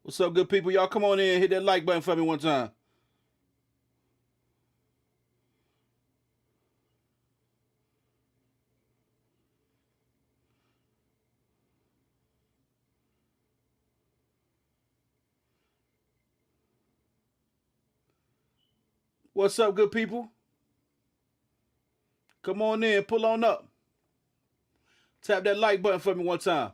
What's up, good people? Y'all come on in and hit that like button for me one time. What's up, good people? Come on in, pull on up. Tap that like button for me one time.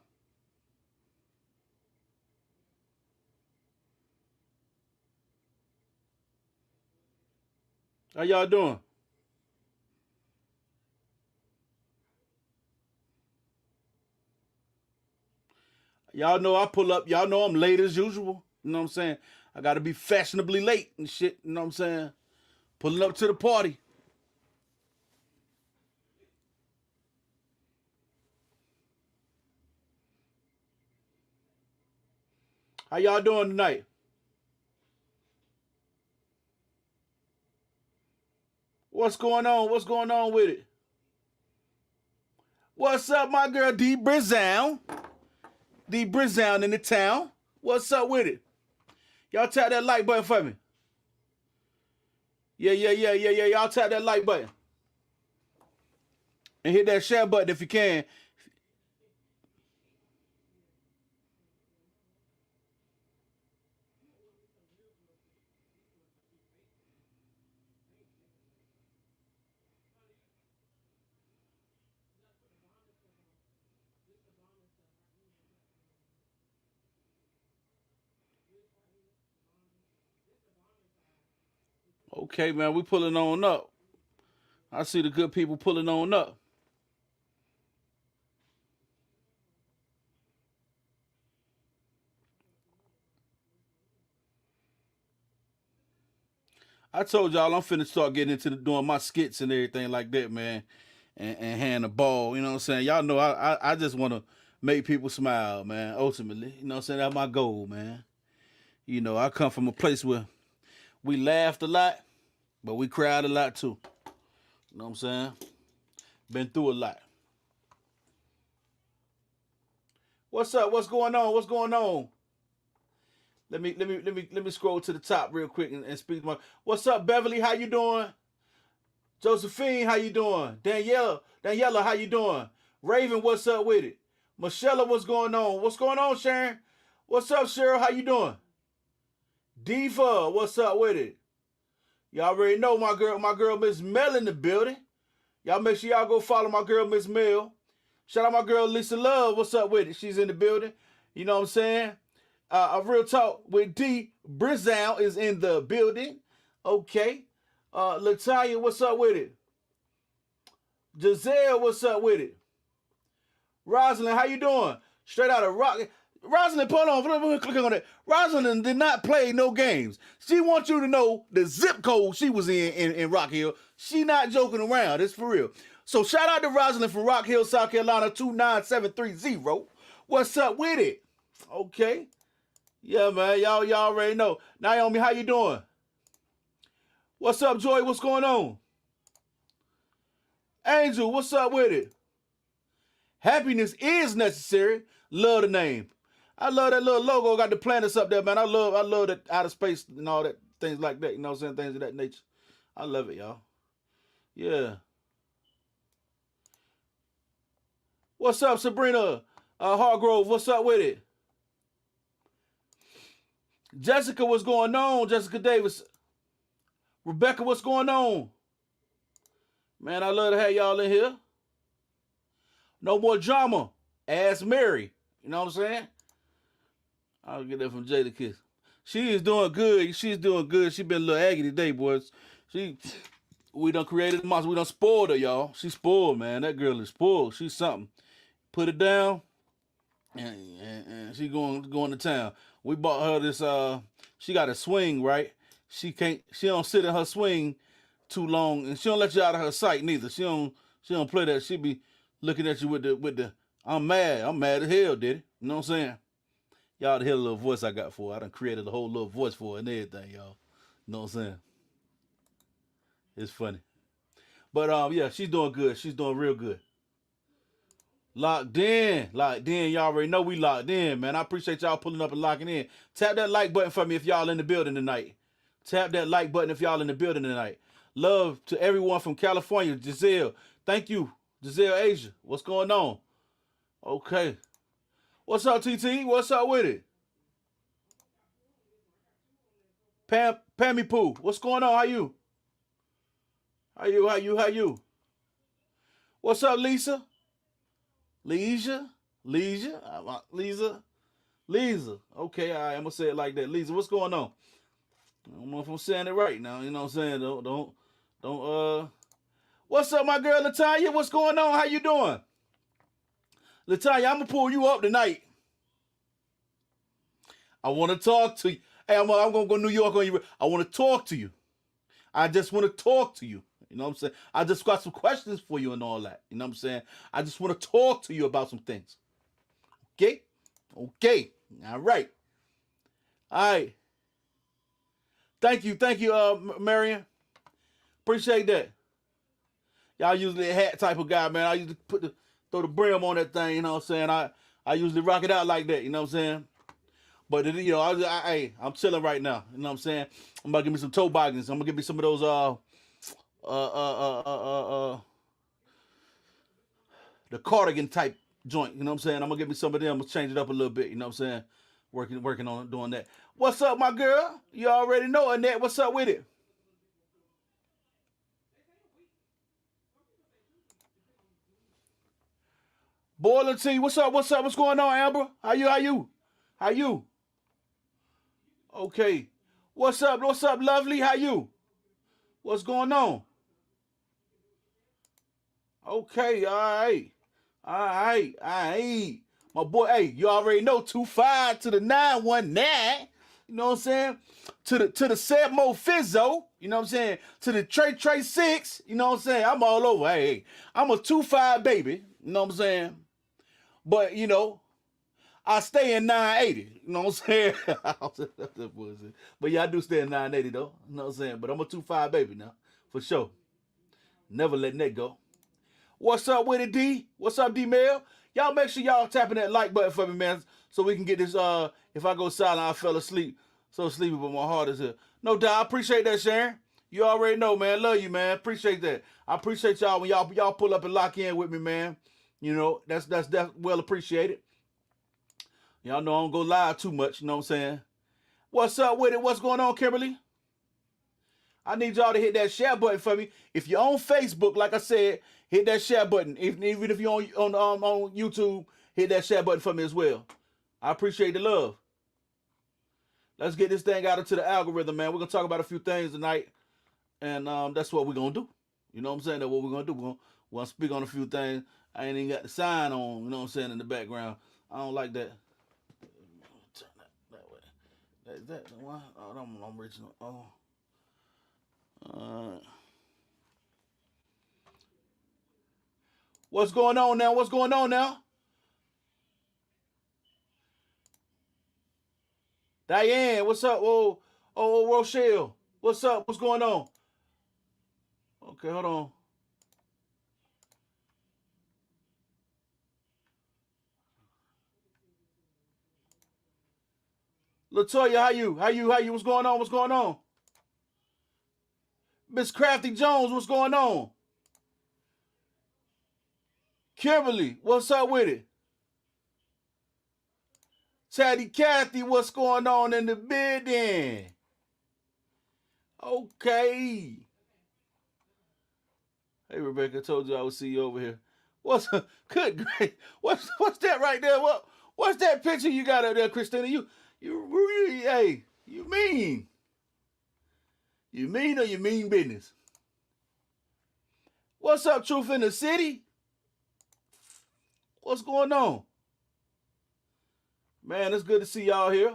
How y'all doing? Y'all know I pull up. Y'all know I'm late as usual. You know what I'm saying? I gotta be fashionably late and shit. You know what I'm saying? Pulling up to the party. How y'all doing tonight? What's going on? What's going on with it? What's up, my girl D Brizown? D Brizown in the town. What's up with it? Y'all tap that like button for me. Yeah. Y'all tap that like button and hit that share button if you can. Okay, man, we pulling on up. I see the good people pulling on up. I told y'all I'm finna start getting into doing my skits and everything like that, man, and hand the ball. You know what I'm saying? Y'all know I just want to make people smile, man. Ultimately, you know what I'm saying? That's my goal, man. You know, I come from a place where we laughed a lot, but we cried a lot too. You know what I'm saying? Been through a lot. What's up? What's going on? What's going on? Let me scroll to the top real quick and speak to my. What's up, Beverly? How you doing? Josephine, how you doing? Daniela, how you doing? Raven, what's up with it? Michelle, what's going on? What's going on, Sharon? What's up, Cheryl? How you doing? Diva, what's up with it? Y'all already know my girl Miss Mel in the building. Y'all make sure y'all go follow my girl Miss Mel. Shout out my girl Lisa Love. What's up with it? She's in the building. You know what I'm saying? A real talk with D Brizow is in the building. Okay. Latoya, what's up with it? Giselle, what's up with it? Rosalind, how you doing? Straight out of Rock. Rosalind, hold on. Let me click on that. Rosalind did not play no games. She wants you to know the zip code she was in Rock Hill. She not joking around. It's for real. So shout out to Rosalind from Rock Hill, South Carolina, 29730. What's up with it? Okay. Yeah, man. Y'all already know. Naomi, how you doing? What's up, Joy? What's going on? Angel, what's up with it? Happiness is necessary. Love the name. I love that little logo. Got the planets up there, man. I love that outer space and all that things like that. You know what I'm saying? Things of that nature. I love it, y'all. Yeah. What's up, Sabrina Hargrove? What's up with it? Jessica, what's going on? Jessica Davis. Rebecca, what's going on? Man, I love to have y'all in here. No more drama. Ask Mary. You know what I'm saying? I'll get that from Jada Kiss. She is doing good. She's doing good. She been a little aggy today, boys. She, we done created a monster. We done spoiled her, y'all. She spoiled, man. That girl is spoiled. She's something. Put it down, and she going to town. We bought her this. She got a swing, right? She can't. She don't sit in her swing too long, and she don't let you out of her sight neither. She don't play that. She be looking at you with the. I'm mad. I'm mad as hell, did it? You know what I'm saying? Y'all hear the little voice I got for her. I done created a whole little voice for her and everything, y'all. You know what I'm saying? It's funny. But yeah, she's doing good. She's doing real good. Locked in. Locked in. Y'all already know we locked in, man. I appreciate y'all pulling up and locking in. Tap that like button for me if y'all in the building tonight. Tap that like button if y'all in the building tonight. Love to everyone from California. Giselle. Thank you. Giselle Asia. What's going on? Okay. What's up, TT? What's up with it? Pammy Pooh. What's going on? How you? How you? What's up, Lisa? Lisa? Lisa. Okay, all right, I'm gonna say it like that. Lisa, what's going on? I don't know if I'm saying it right now. You know what I'm saying? Don't. What's up, my girl Latanya? What's going on? How you doing? Latanya, I'm gonna pull you up tonight. I want to talk to you. Hey, I'm gonna go to New York on you. I want to talk to you. I just want to talk to you. You know what I'm saying? I just got some questions for you and all that. You know what I'm saying? I just want to talk to you about some things. Okay? Okay. All right. All right. Thank you, Marion. Appreciate that. Y'all usually a hat type of guy, man. I usually throw the brim on that thing, you know what I'm saying? I usually rock it out like that, you know what I'm saying? But you know, I'm chilling right now. You know what I'm saying? I'm about to give me some toboggans. I'm gonna give me some of those the cardigan type joint. You know what I'm saying? I'm gonna give me some of them. I'm gonna change it up a little bit. You know what I'm saying? Working on doing that. What's up, my girl? You already know, Annette. What's up with it? Boiling tea. What's up? What's up? What's going on, Amber? How you? Okay. What's up? What's up, lovely? How you? What's going on? Okay, all right. All right, all right. My boy, hey, you already know 2-5 to the 919. You know what I'm saying? To the Sedmo Fizzo, you know what I'm saying? To the Trey 6, you know what I'm saying? I'm all over. Hey, I'm a 2-5 baby, you know what I'm saying? But you know, I stay in 980. You know what I'm saying? But yeah, I do stay in 980 though. You know what I'm saying? But I'm a 2-5 baby now. For sure. Never letting that go. What's up with it, D? What's up, D Mail? Y'all make sure y'all tapping that like button for me, man, so we can get this if I go silent, I fell asleep. So sleepy, but my heart is here. No doubt. I appreciate that, Sharon. You already know, man. Love you, man. Appreciate that. I appreciate y'all when y'all pull up and lock in with me, man. You know, that's well appreciated. Y'all know I don't go live too much, you know what I'm saying? What's up with it? What's going on, Kimberly? I need y'all to hit that share button for me. If you're on Facebook, like I said, hit that share button. Even if you're on YouTube, hit that share button for me as well. I appreciate the love. Let's get this thing out into the algorithm, man. We're gonna talk about a few things tonight, and that's what we're gonna do. You know what I'm saying? That's what we're gonna do. We're gonna speak on a few things. I ain't even got the sign on. You know what I'm saying in the background. I don't like that. Turn that way. Is that the one? Oh, I'm original. Oh. What's going on now? What's going on now? Diane, what's up? Rochelle, what's up? What's going on? Okay, hold on. Latoya, how you? What's going on? What's going on? Miss Crafty Jones, what's going on? Kimberly, what's up with it? Chatty Cathy, what's going on in the building? Okay. Hey Rebecca, I told you I would see you over here. What's good great? What's that right there? What's that picture you got up there, Christina? You really hey, you mean? You mean or you mean business? What's up, Truth in the City? What's going on? Man, it's good to see y'all here.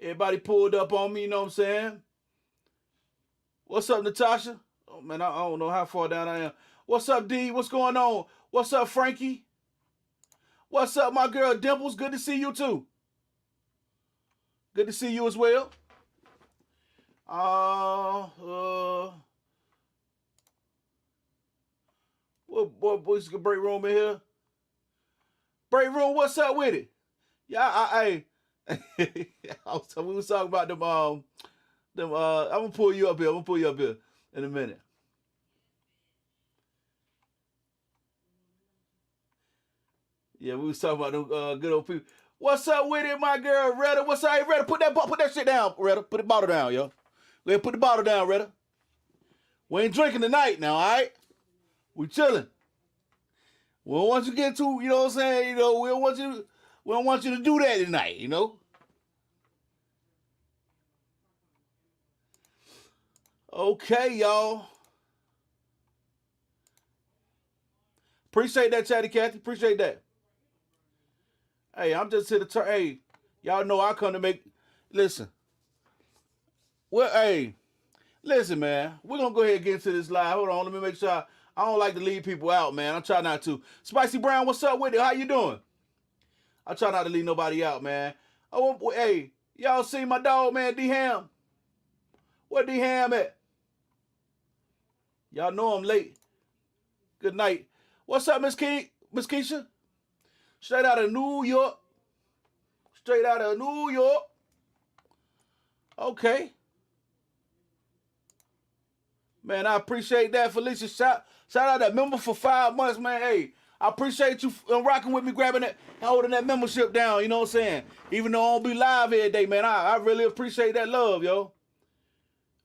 Everybody pulled up on me, you know what I'm saying? What's up, Natasha? Oh man, I don't know how far down I am. What's up, D? What's going on? What's up, Frankie? What's up, my girl Dimples? Good to see you too. Good to see you as well. What boys can break room in here? Spray room, what's up with it? Yeah, we was talking about them. I'm gonna pull you up here. I'm gonna pull you up here in a minute. Yeah, we was talking about them good old people. What's up with it, my girl Retta? What's up, hey, Retta? Put that shit down, Retta. Put the bottle down, yo. Go ahead, put the bottle down, Retta. We ain't drinking tonight now, all right? We chilling. We don't want you to get too, you know what I'm saying? You know, we don't want you to do that tonight, you know? Okay, y'all. Appreciate that, Chatty Cathy. Appreciate that. Hey, I'm just here to turn. Hey, y'all know I come to make. Listen. Well, hey, listen, man. We're gonna go ahead and get into this live. Hold on, let me make sure. I don't like to leave people out, man. I try not to. Spicy Brown, what's up with it? How you doing? I try not to leave nobody out, man. Oh, hey, y'all see my dog, man, D Ham? Where D Ham at? Y'all know I'm late. Good night. What's up, Miss Keisha? Straight out of New York. Straight out of New York. Okay. Man, I appreciate that, Felicia. Shout out that member for 5 months, man. Hey, I appreciate you rocking with me, grabbing that, holding that membership down. You know what I'm saying? Even though I don't be live every day, man, I really appreciate that love, yo.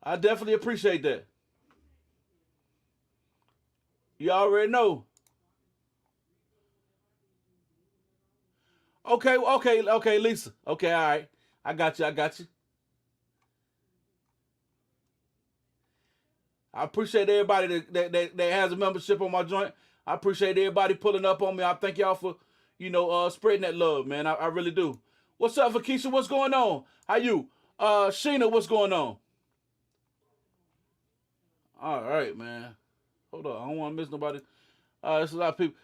I definitely appreciate that. You already know. Okay, Lisa. Okay, all right. I got you. I appreciate everybody that has a membership on my joint. I appreciate everybody pulling up on me. I thank y'all for, spreading that love, man. I really do. What's up, Vakisha? What's going on? How you? Sheena, what's going on? All right, man. Hold on. I don't want to miss nobody. There's a lot of people.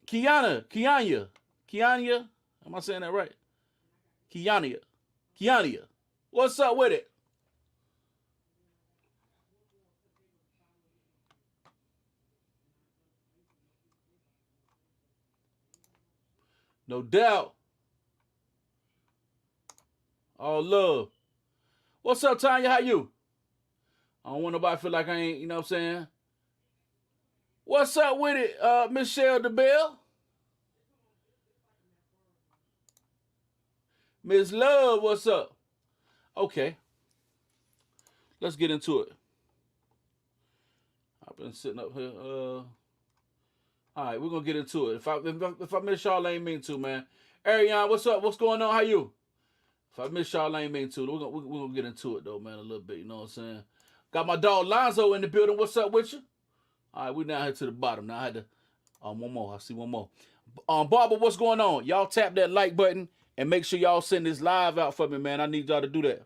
Kianya. Am I saying that right? Kiania. What's up with it? No doubt. All love. What's up, Tanya? How you? I don't want nobody to feel like I ain't, you know what I'm saying? What's up with it, Michelle DeBelle? Miss Love, what's up? Okay. Let's get into it. I've been sitting up here. All right, we're gonna get into it. If I miss y'all, I ain't mean to, man. Ariane, what's up? What's going on? How you? If I miss y'all, I ain't mean to. We're gonna get into it though, man, a little bit. You know what I'm saying? Got my dog Lonzo in the building. What's up with you? All right, we now head to the bottom. Now I had to. One more. I see one more. Barbara, what's going on? Y'all tap that like button and make sure y'all send this live out for me, man. I need y'all to do that.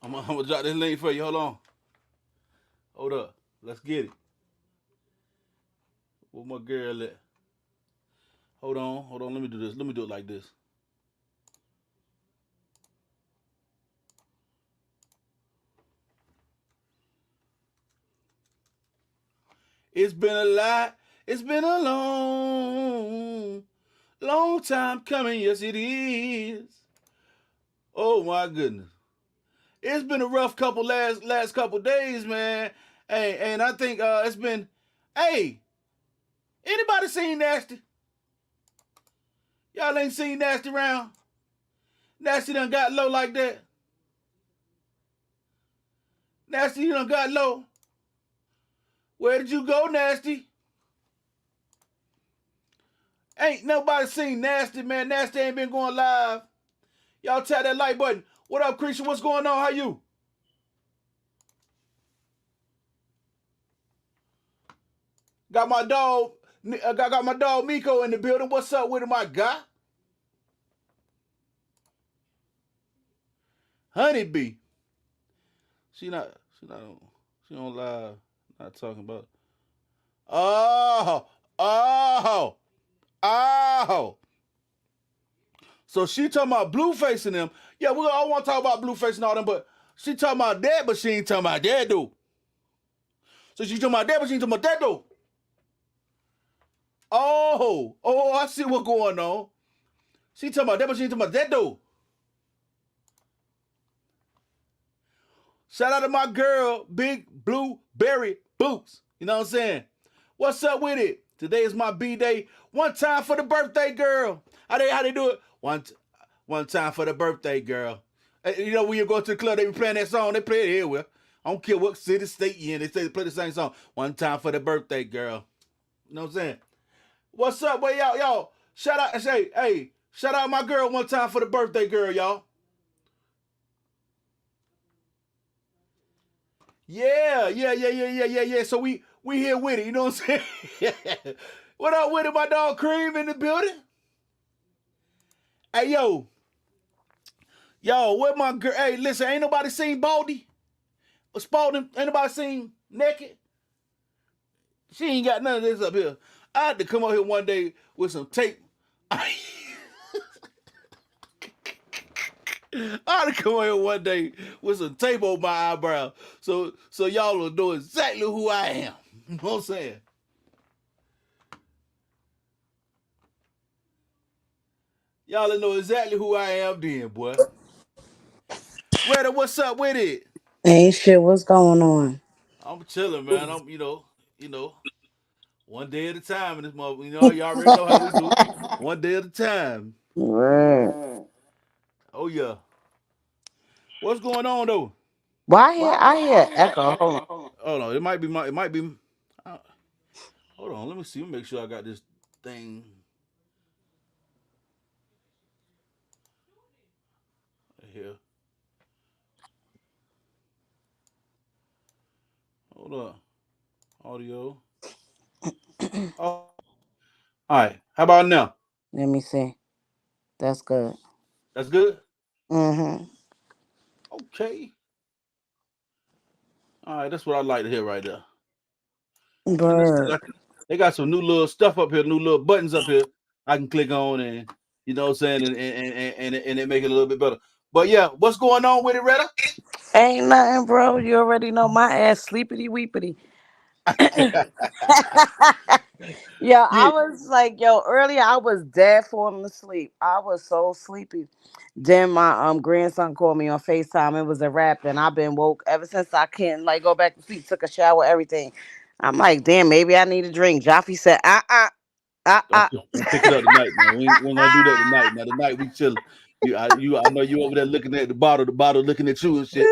I'm gonna drop this link for you. Hold on. Hold up. Let's get it. Where my girl at? Hold on. Let me do this. Let me do it like this. It's been a lot. It's been a long time coming. Yes, it is. Oh my goodness. It's been a rough couple last couple days, man. Hey, and I think it's been. Hey, anybody seen Nasty? Y'all ain't seen Nasty around. Nasty done got low like that. Nasty done got low. Where did you go, Nasty? Ain't nobody seen Nasty, man. Nasty ain't been going live. Y'all tap that like button. What up, Christian? What's going on? How you? Got my dog. Got my dog Miko in the building. What's up with him, my guy? Honeybee. She don't live. Not talking about. Oh. Oh. So she talking about Blueface and them. Yeah, we all want to talk about Blueface and all them, but she talking about that, but she ain't talking about that though. So she talking about that, but she ain't talking about that though. Oh, I see what's going on. She talking about that, but she ain't talking about that though. Shout out to my girl, Big Blueberry Boots. You know what I'm saying? What's up with it? Today is my B-day. One time for the birthday girl. How they do it? One time for the birthday girl. You know, when you go to the club, they be playing that song. They play it everywhere. I don't care what city, state you in. They play the same song. One time for the birthday girl. You know what I'm saying? What's up, boy? Y'all. Shout out. Hey, shout out my girl one time for the birthday girl, y'all. Yeah. So we here with it. You know what I'm saying? What up with it, my dog Cream in the building? Hey, yo, where my girl? Hey, listen, ain't nobody seen Baldy or Spalding? Ain't nobody seen Naked? She ain't got none of this up here. I had to come up here one day with some tape. I had to come up here one day with some tape on my eyebrow, so y'all will know exactly who I am. You know what I'm saying? Y'all will know exactly who I am then, boy. Retta, what's up with it? Ain't shit, what's going on? I'm chilling, man. I'm, you know, one day at a time in this mother. You know, you already know how we do. One day at a time. Word. Oh yeah. What's going on though? Why here? I hear echo. Hold on. Hold on. It might be my. It might be. Uh, hold on. Let me see. Let me make sure I got this thing here. Hold on. Audio. Oh. All right. How about now? Let me see. That's good. That's good. Mm-hmm. Okay. All right. That's what I like to hear right there. And Bird. they got some new little stuff up here, new little buttons up here. I can click on and you know what I'm saying, and it make it a little bit better. But yeah, what's going on with it, Retta? Ain't nothing, bro. You already know my ass sleepity weepity. Yo, I Yeah. was like, earlier I was dead falling asleep. I was so sleepy. Then my grandson called me on FaceTime. It was a wrap, and I've been woke ever since. I can't like go back to sleep. Took a shower, everything. I'm like, damn, maybe I need a drink. Jaffe said, Don't don't pick it up tonight, man. We ain't gonna do that tonight. Now tonight we chilling. I know you over there looking at the bottle looking at you and shit.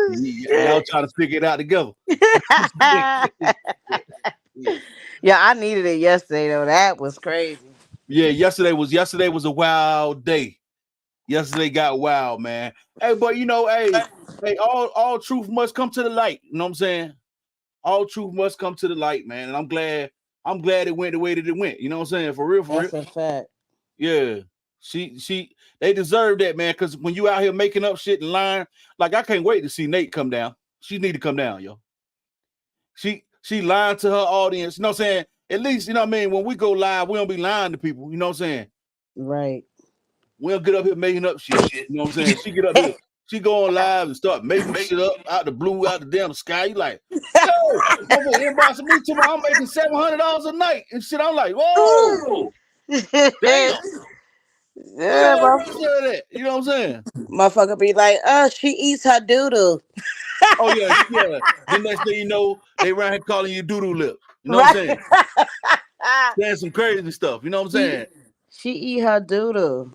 Y'all trying to figure it out together. Yeah, I needed it yesterday though. That was crazy. Yeah, yesterday was a wild day. Yesterday got wild, man. Hey, but hey, all truth must come to the light. You know what I'm saying? All truth must come to the light, man. And I'm glad it went the way that it went. You know what I'm saying? For real, for real. That's a fact. Yeah. They deserve that, man. Cause when you out here making up shit and lying, like I can't wait to see Nate come down. She need to come down, yo. She lying to her audience. You know what I'm saying? At least, you know what I mean? When we go live, we don't be lying to people. You know what I'm saying? Right. We don't get up here making up shit. You know what I'm saying? She get up here, she go on live and start making shit up out the blue, out the damn sky. You like, yo, motherfucker inboxing me to I'm making $700 a night and shit. I'm like, whoa, damn. Who the Yeah, hell said that? You know what I'm saying? motherfucker be like, she eats her doodle. Oh yeah. The next thing you know, they around here calling you doodoo lip. You know what I'm Right. saying? Saying some crazy stuff. You know what I'm she saying? she eat her doodle.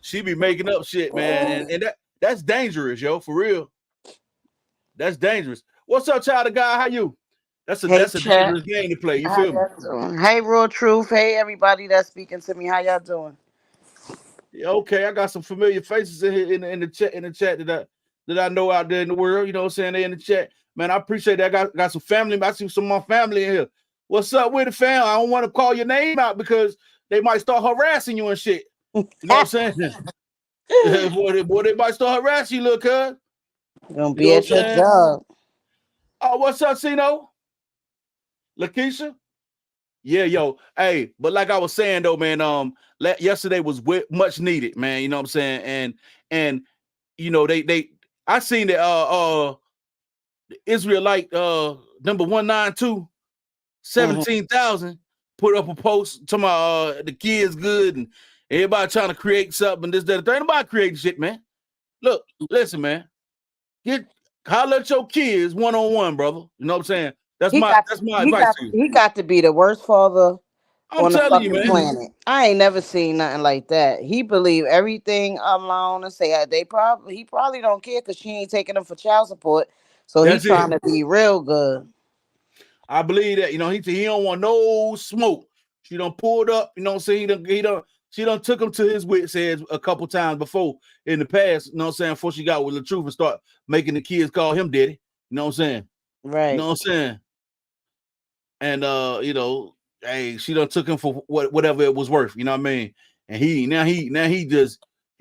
She be making up shit, man, and that's dangerous, yo, for real. That's dangerous. What's up, child of God? How you? Hey That's a chat. dangerous game to play. You How feel me? y'all doing? Hey Real Truth. Hey everybody that's speaking to me. How y'all doing? Yeah, okay, I got some familiar faces in here in the chat that I know out there in the world. You know what I'm saying? They in the chat. Man, I appreciate that. I got some family. I see some of my family in here. What's up with the fam? I don't want to call your name out because they might start harassing you and shit. You know what I'm saying? boy, they might start harassing you, look, cuz. Gonna You know be what at I'm your saying? job. Oh, what's up, Sino? Lakeisha? Yeah, yo. Hey, but like I was saying though, man, yesterday was much needed, man. You know what I'm saying? And you know, they I seen the Israelite number 192, Mhm. 17,000 put up a post to my the kids good and everybody trying to create something, this, that, ain't nobody creating shit, man. Look, listen, man. Get holler at your kids one-on-one, brother. You know what I'm saying? He got That's my he advice got to you. he got to be the worst father I'm on the telling you, fucking man. planet. I ain't never seen nothing like that. He believe everything alone and say he probably don't care because she ain't taking him for child support. So he That's it. trying to be real good. I believe that. You know, he don't want no smoke. She done pulled up. You know what I'm saying? She done took him to his wit's head a couple times before in the past. You know what I'm saying? Before she got with the truth and start making the kids call him daddy. You know what I'm saying? You know Right. what I'm saying? And you know, hey, she done took him for whatever it was worth. You know what I mean? And he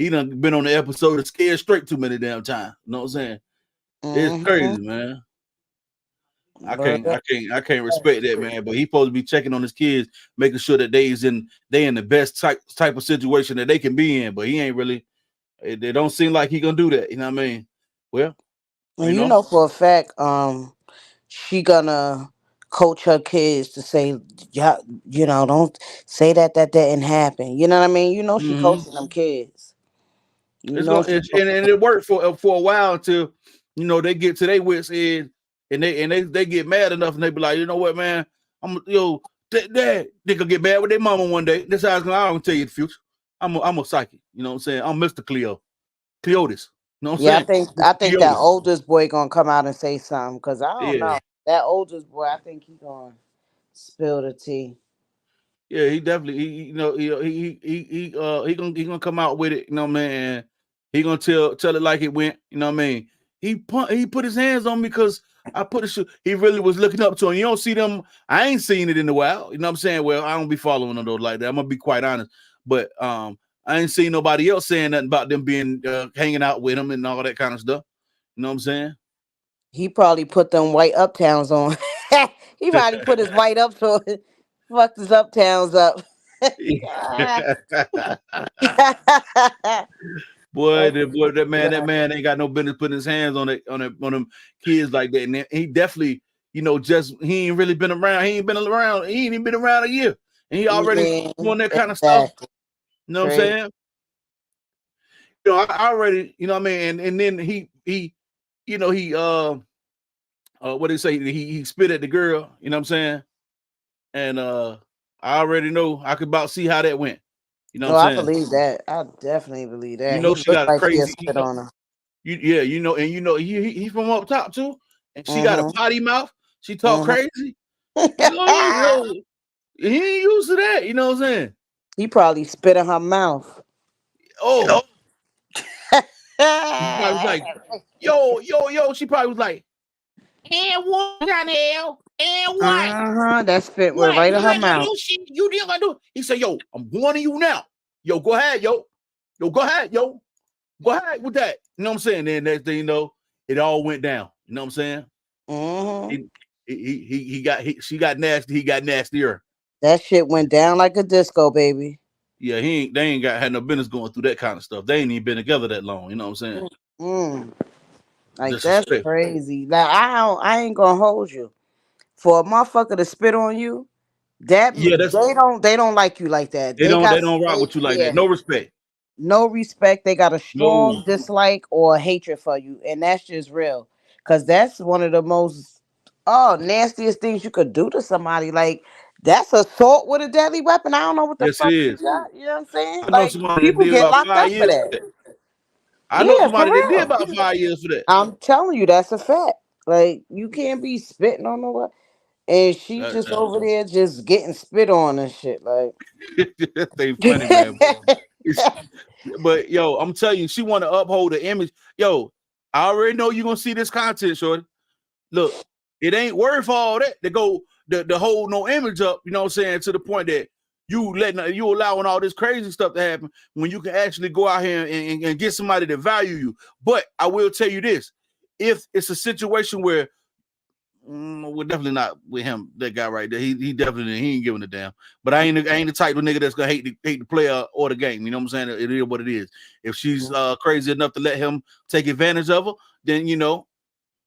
done been on the episode of Scared Straight too many damn times. You know what I'm saying? It's Mm-hmm. crazy, man. But I can't respect that, man. But he supposed to be checking on his kids, making sure that they in the best type of situation that they can be in. But he ain't really. It don't seem like he gonna do that. You know what I mean? Well, and you you know. know for a fact, she gonna coach her kids to say, yeah, don't say that didn't happen. You know what I mean? You know she Mm-hmm. coaching them kids. You It's know gonna she and it worked for a while until you know they get to their wits end and they get mad enough and they be like, you know what, man, I'm dad they could get mad with their mama one day. This how I'm gonna tell you the future. I'm a psychic. You know what I'm saying? I'm Mr. Cleotis. You know what I'm Yeah, saying? I Mr. think that Cleotis. oldest boy gonna come out and say something because I don't Yeah. know that oldest boy. I think he gonna spill the tea. Yeah, he definitely you know he gonna come out with it, you know, man. He gonna tell it like it went, you know what I mean? He put his hands on me because I put a shoe. He really was looking up to him. You don't see them. I ain't seen it in a while. You know what I'm saying? Well, I don't be following them those like that. I'm gonna be quite honest. But I ain't seen nobody else saying nothing about them being hanging out with him and all that kind of stuff. You know what I'm saying? He probably put them white uptowns on. He probably put his white ups on, fucked his uptowns up. That man ain't got no business putting his hands on them kids like that. And he definitely, you know, just he ain't really been around. He ain't been around. He ain't even been around a year, and he already Yeah, doing that kind of stuff. exactly. You know what I'm Crazy. saying? You know, I already, you know what I mean. And then you know, what did he say? He spit at the girl. You know what I'm saying? And I already know. I could about see how that went. You know what Oh, I'm I saying? believe that. I definitely believe You that. know, He she looked got a like he'll crazy. spit on her. Yeah, you know, and you know he from up top too, and she got a Mm-hmm. potty mouth. She talk Mm-hmm. crazy. You know, he ain't used to that. You know what I'm saying? He probably spit in her mouth. Oh, she probably was like, yo. She probably was like, and what, Danielle? And what? Uh-huh. That spit went What? right in You her ain't gonna mouth. do shit. You ain't gonna do. He said, yo, I'm warning you now. Yo, go ahead, yo. Yo, go ahead, yo. Go ahead with that. You know what I'm saying? Then next thing you know, it all went down. You know what I'm saying? Mm-hmm. He she got nasty. He got nastier. That shit went down like a disco, baby. Yeah, they ain't got had no business going through that kind of stuff. They ain't even been together that long. You know what I'm saying? Mm. Like that's Disrespect. crazy. Like I ain't gonna hold you. For a motherfucker to spit on you, that Yeah, that's they don't like you like that. They they got don't rock with you like that. yeah, No respect. no respect. They got a No. strong dislike or hatred for you, and that's just real. Cause that's one of the most nastiest things you could do to somebody. Like that's assault with a deadly weapon. I don't know what the Yes, it fuck you is. got. You know what I'm saying? I know Like somebody that people did get about locked 5 up for years that. for that. I know Yeah, for somebody that did real. about 5 years for that. I'm telling you, that's a fact. Like you can't be spitting on no one. And she That, just over there just getting spit on and shit. Like that thing funny, man. But yo, I'm telling you, she want to uphold the image. Yo, I already know you're gonna see this content, shorty. Look, it ain't worth all that to go the hold no image up, you know what I'm saying, to the point that you allowing all this crazy stuff to happen when you can actually go out here and get somebody to value you. But I will tell you this: if it's a situation where Well, definitely not with him. That guy right there. He definitely he ain't giving a damn. But I ain't the type of nigga that's gonna hate the player or the game. You know what I'm saying? It is what it is. If she's crazy enough to let him take advantage of her, then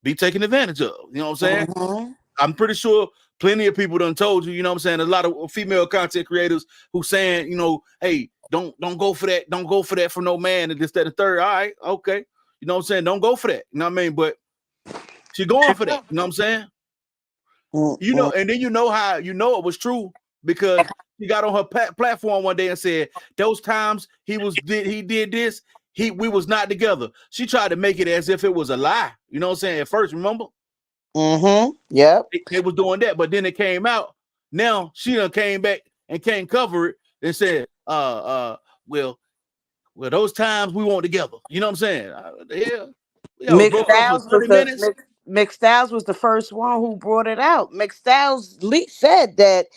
be taken advantage of. You know what I'm saying? Mm-hmm. I'm pretty sure plenty of people done told you. You know what I'm saying? A lot of female content creators who saying, hey, don't go for that. Don't go for that for no man and this, that, and the third. All right, okay. You know what I'm saying? Don't go for that. You know what I mean? But she going for that. You know what I'm saying? Mm-hmm. And then how it was true because he got on her platform one day and said those times he did this, we was not together. She tried to make it as if it was a lie. You know what I'm saying? At first, remember? Mm-hmm. Yep. They was doing that, but then it came out. Now she done came back and can't cover it and said, well, those times we weren't together. You know what I'm saying? Yeah. Yeah, was Mixed broke up for Styles was 30 the minutes. Mixed Styles was the first one who brought it out. Mixed Styles said that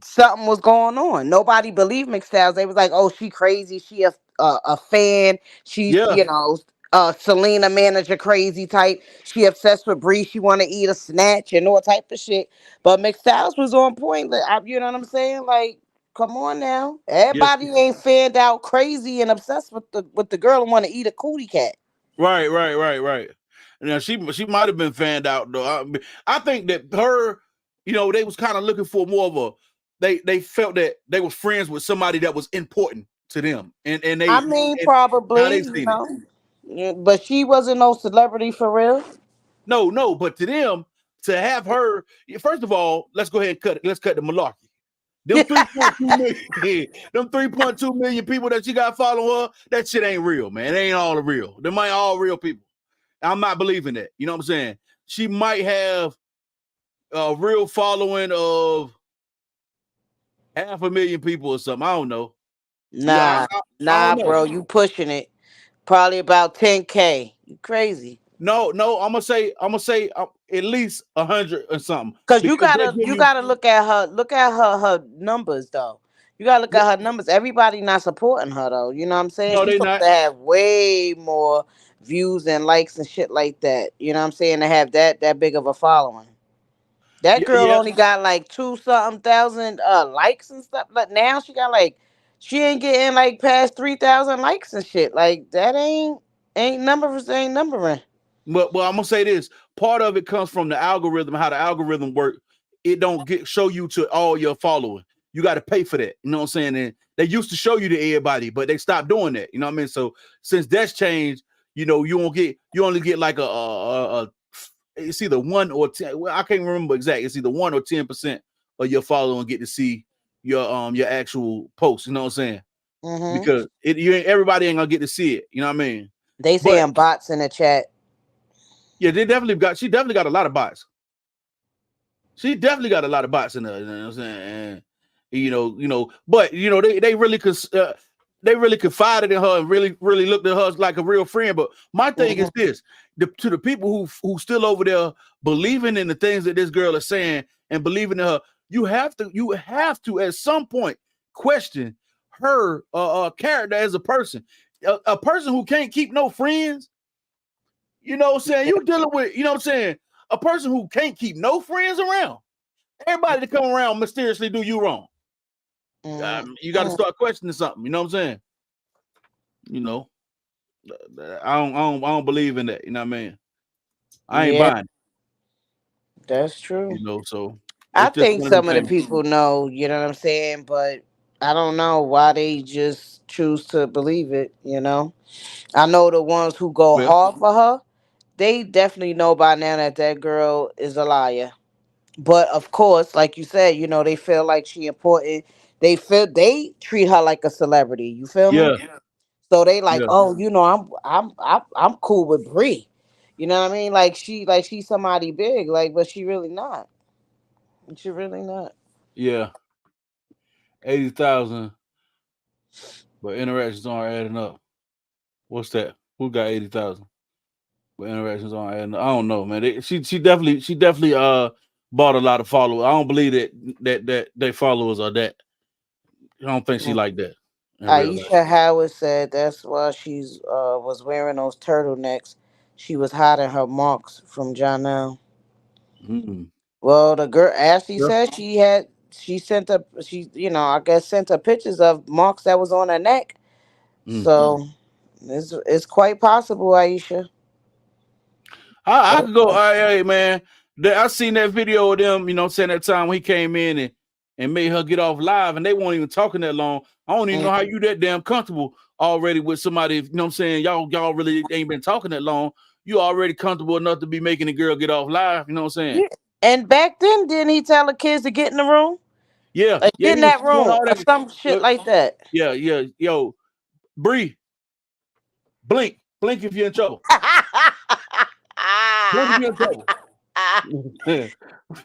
something was going on. Nobody believed McStyles. They was like, "Oh, she crazy. She a fan. She's Yeah. Selena manager crazy type. She obsessed with Bree. She want to eat a snatch and all type of shit." But McStyles was on point. Like, you know what I'm saying? Like, come on now. Yes. Everybody ain't fanned out crazy and obsessed with the girl and want to eat a cootie cat. Right. Now she might have been fanned out though. I think that her, they was kind of looking for more of a. They felt that they was friends with somebody that was important to them, and I they mean, and how probably, they seen it. Yeah, but she wasn't no celebrity for real. No, but to them to have her. First of all, let's go ahead and cut it. Let's cut the malarkey. Them 3.2 million, them 3.2 million people that you got following her, that shit ain't real, man. It ain't all real. Them ain't all real people. I'm not believing that. You know what I'm saying? She might have a real following of 500,000 people or something. I don't know. Yeah, Nah, I nah, don't know. bro, you pushing it. Probably about 10K. You crazy? No, I'm gonna say at least 100 or something Cause you because they gotta give you you. gotta look at her numbers though. You gotta look at her numbers. Everybody not supporting her though. You know what I'm saying? No, She's they supposed not. to have way more views and likes and shit like that. You know what I'm saying? To have that big of a following. That Yeah, girl yeah. only got like two something thousand likes and stuff. But now she ain't getting like past 3,000 likes and shit. Like that ain't numbering. Well, I'm gonna say this. Part of it comes from the algorithm, how the algorithm work. It don't show you to all your following. You got to pay for that. You know what I'm saying? And they used to show you to everybody, but they stopped doing that. You know what I mean? So since that's changed, you only get like a it's either 1 or 10. Well, I can't remember exactly. It's either 1 or 10% of your following get to see your actual post. You know what I'm saying? Hmm. Because everybody ain't gonna get to see it. You know what I mean? They But saying bots in the chat. yeah, she definitely got a lot of bots. She definitely got a lot of bots in there. You know what I'm saying? And but they really confided in her and really looked at her like a real friend. But my thing is Hmm. this: to the people who still over there believing in the things that this girl is saying and believing in her, you have to at some point question her character as a person. A person who can't keep no friends. You know what I'm saying? You dealing with, you know what I'm saying? A person who can't keep no friends around. Everybody that come around mysteriously do you wrong. You got to Hmm. start questioning something. You know what I'm saying? You know, I don't believe in that. You know what I mean? I ain't Yeah, buying. that's true. So I it's just think one of them some of the things. people know, you know what I'm saying, but I don't know why they just choose to believe it. I know the ones who go Well, hard for her, they definitely know by now that that girl is a liar. But of course, like you said, they feel like she important. They treat her like a celebrity. You feel me? yeah, So they like, yeah, oh, I'm cool with Brie. You know what I mean? Like she's somebody big, like, but she really not. She really not. yeah. 80,000, but interactions aren't adding up. What's that? Who got 80,000? But interactions aren't adding up. I don't know, man. She definitely bought a lot of followers. I don't believe that they followers are that. I don't think she Mm. like that in real life. Aisha Howard said that's why she's was wearing those turtlenecks. She was hiding her marks from Janelle. Mm. Well, the girl Ashley Yeah. said she sent a she I guess sent her pictures of marks that was on her neck. Mm. So it's quite possible, Aisha. I could go. Hey, man, I seen that video of them. You know, saying that time when he came in and made her get off live, and they weren't even talking that long. I don't even know how you that damn comfortable already with somebody. You know what I'm saying? Y'all really ain't been talking that long. You already comfortable enough to be making the girl get off live. You know what I'm saying? Yeah. And back then, didn't he tell the kids to get in the room? Yeah, yeah. Get He in was that doing room all or that. some shit like that. Yeah, yeah. Yo, Bree, blink if you're in trouble. Blink if you're in trouble.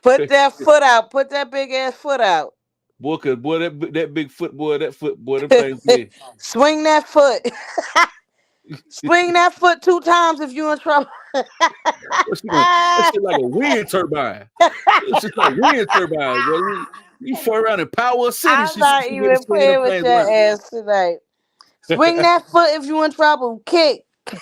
Put that foot out. Put that big ass foot out. Boy, cause boy, that big foot boy, them things big. Swing that foot. Swing that foot 2 times if you in trouble. That shit like a wind turbine. It's just like wind turbines, bro. You fly around in Power City. I'm not She get to even swinging them playing with things your around. ass tonight. Swing that foot if you in trouble. Kick. You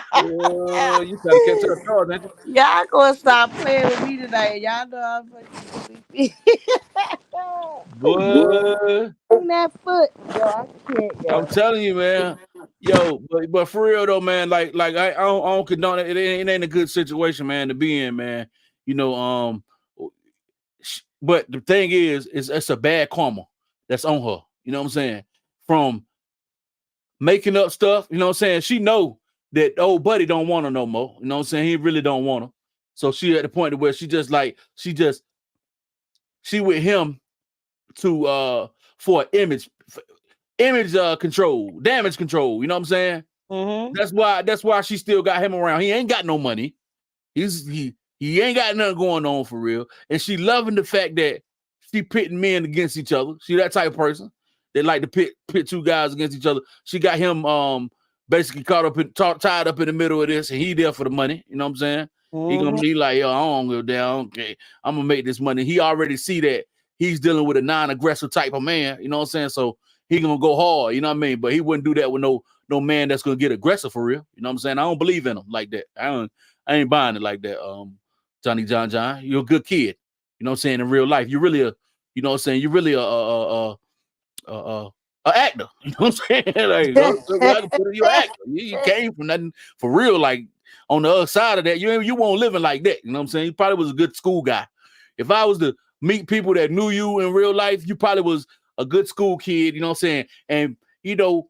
try to catch her car, don't you? Y'all gonna stop playing with me tonight. Y'all know I'm fucking sleepy. Boy, Swing that foot. Yo, I can't, yo. I'm telling you, man. Yo, but for real though, man. Like I don't condone it. It ain't a good situation, man, to be in, man. You know, but the thing is, it's a bad karma that's on her. You know what I'm saying? From making up stuff, you know what I'm saying? She know that old buddy don't want her no more. You know what I'm saying? He really don't want her. So she at the point where she with him to for image control, damage control. You know what I'm saying? Mm-hmm. That's why she still got him around. He ain't got no money. He ain't got nothing going on for real. And she loving the fact that she pitting men against each other. She that type of person that like to pit two guys against each other. She got him basically tied up in the middle of this, and he there for the money. You know what I'm saying? Mm-hmm. He like, yo, I don't go down. Okay, I'm gonna make this money. He already see that he's dealing with a non-aggressive type of man. You know what I'm saying? So he gonna go hard. You know what I mean? But he wouldn't do that with no man that's gonna get aggressive for real. You know what I'm saying? I don't believe in him like that. I ain't buying it like that. Johnny John, you're a good kid. You know what I'm saying? In real life, you're really you know what I'm saying? You're really a actor. You know what I'm saying? Like, I can put it, you're an actor. You came from nothing for real. Like on the other side of that, you won't living like that. You know what I'm saying? You probably was a good school guy. If I was to meet people that knew you in real life, you probably was a good school kid. You know what I'm saying? And you know,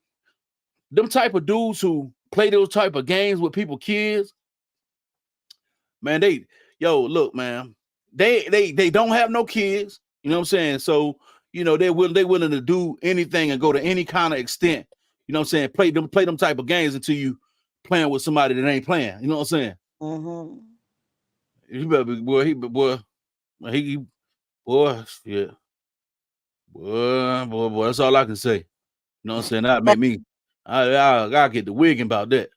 them type of dudes who play those type of games with people, kids, man, look, man, they don't have no kids. You know what I'm saying? So, you know, they willing to do anything and go to any kind of extent. You know what I'm saying? Play them type of games until you playing with somebody that ain't playing. You know what I'm saying? Mm-hmm. You better be, boy, shit. Boy, that's all I can say. You know what I'm saying? That make me, I get the wigging about that.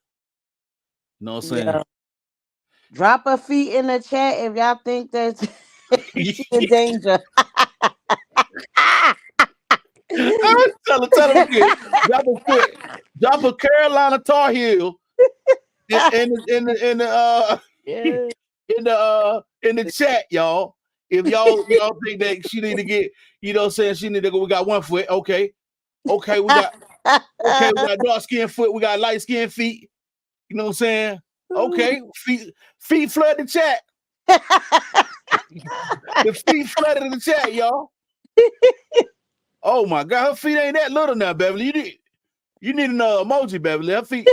You know what I'm saying? Yeah. Drop a feet in the chat if y'all think that she in danger. Tell him again. Drop a Carolina Tar Heel in the Yeah. in the chat, y'all. If y'all think that she need to get, you know what I'm saying, she need to go, we got 1 foot. Okay, we got dark skin foot, we got light skin feet. You know what I'm saying? Okay, feet flood the chat. The feet flooded in the chat, y'all. Oh my God, her feet ain't that little now, Beverly. You need another emoji, Beverly. Her feet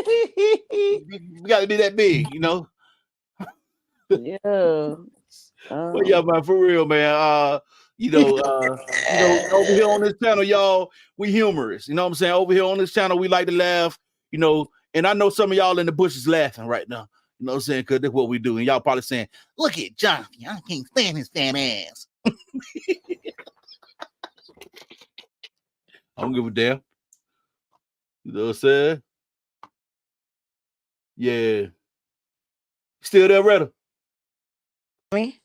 got to be that big, you know. Yeah. But yeah, man, for real, man. You know, over here on this channel, y'all, we humorous. You know what I'm saying? Over here on this channel, we like to laugh. You know, and I know some of y'all in the bushes laughing right now. You know what I'm saying? Because that's what we do. And y'all probably saying, "Look at Jonathan. I can't stand his fat ass." I don't give a damn. You know what I'm saying? Yeah. Still there, Retta? Me?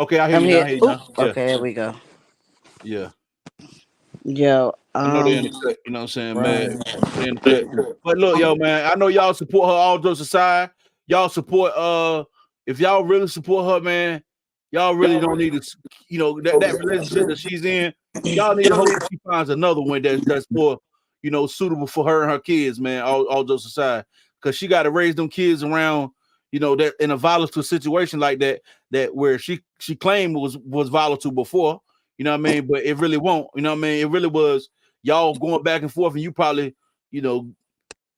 Okay, I hear I'm you here. now. I hear you now. Yeah. Okay, here we go. Yeah. Yo, I know they're in the cut, you know what I'm saying, right. man. They're in the cut. But look, yo, man, I know y'all support her all jokes aside. Y'all support if y'all really support her, man, y'all really don't need to, that relationship that she's in. Y'all need to hope that she finds another one that's more, suitable for her and her kids, man. All jokes aside, because she got to raise them kids around, that in a volatile situation like that where she claimed was volatile before, you know what I mean? But it really won't, you know what I mean? It really was y'all going back and forth, and you probably,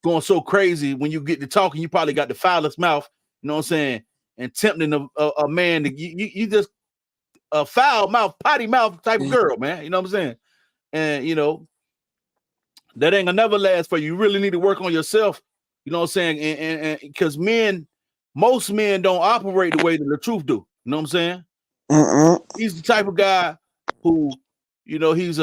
going so crazy when you get to talking, you probably got the foulest mouth, you know what I'm saying? And tempting a man to you just a foul mouth, potty mouth type of girl, man. You know what I'm saying? And that ain't gonna never last for you. You really need to work on yourself, you know what I'm saying? And because most men don't operate the way that the truth do. You know what I'm saying? He's the type of guy who, he's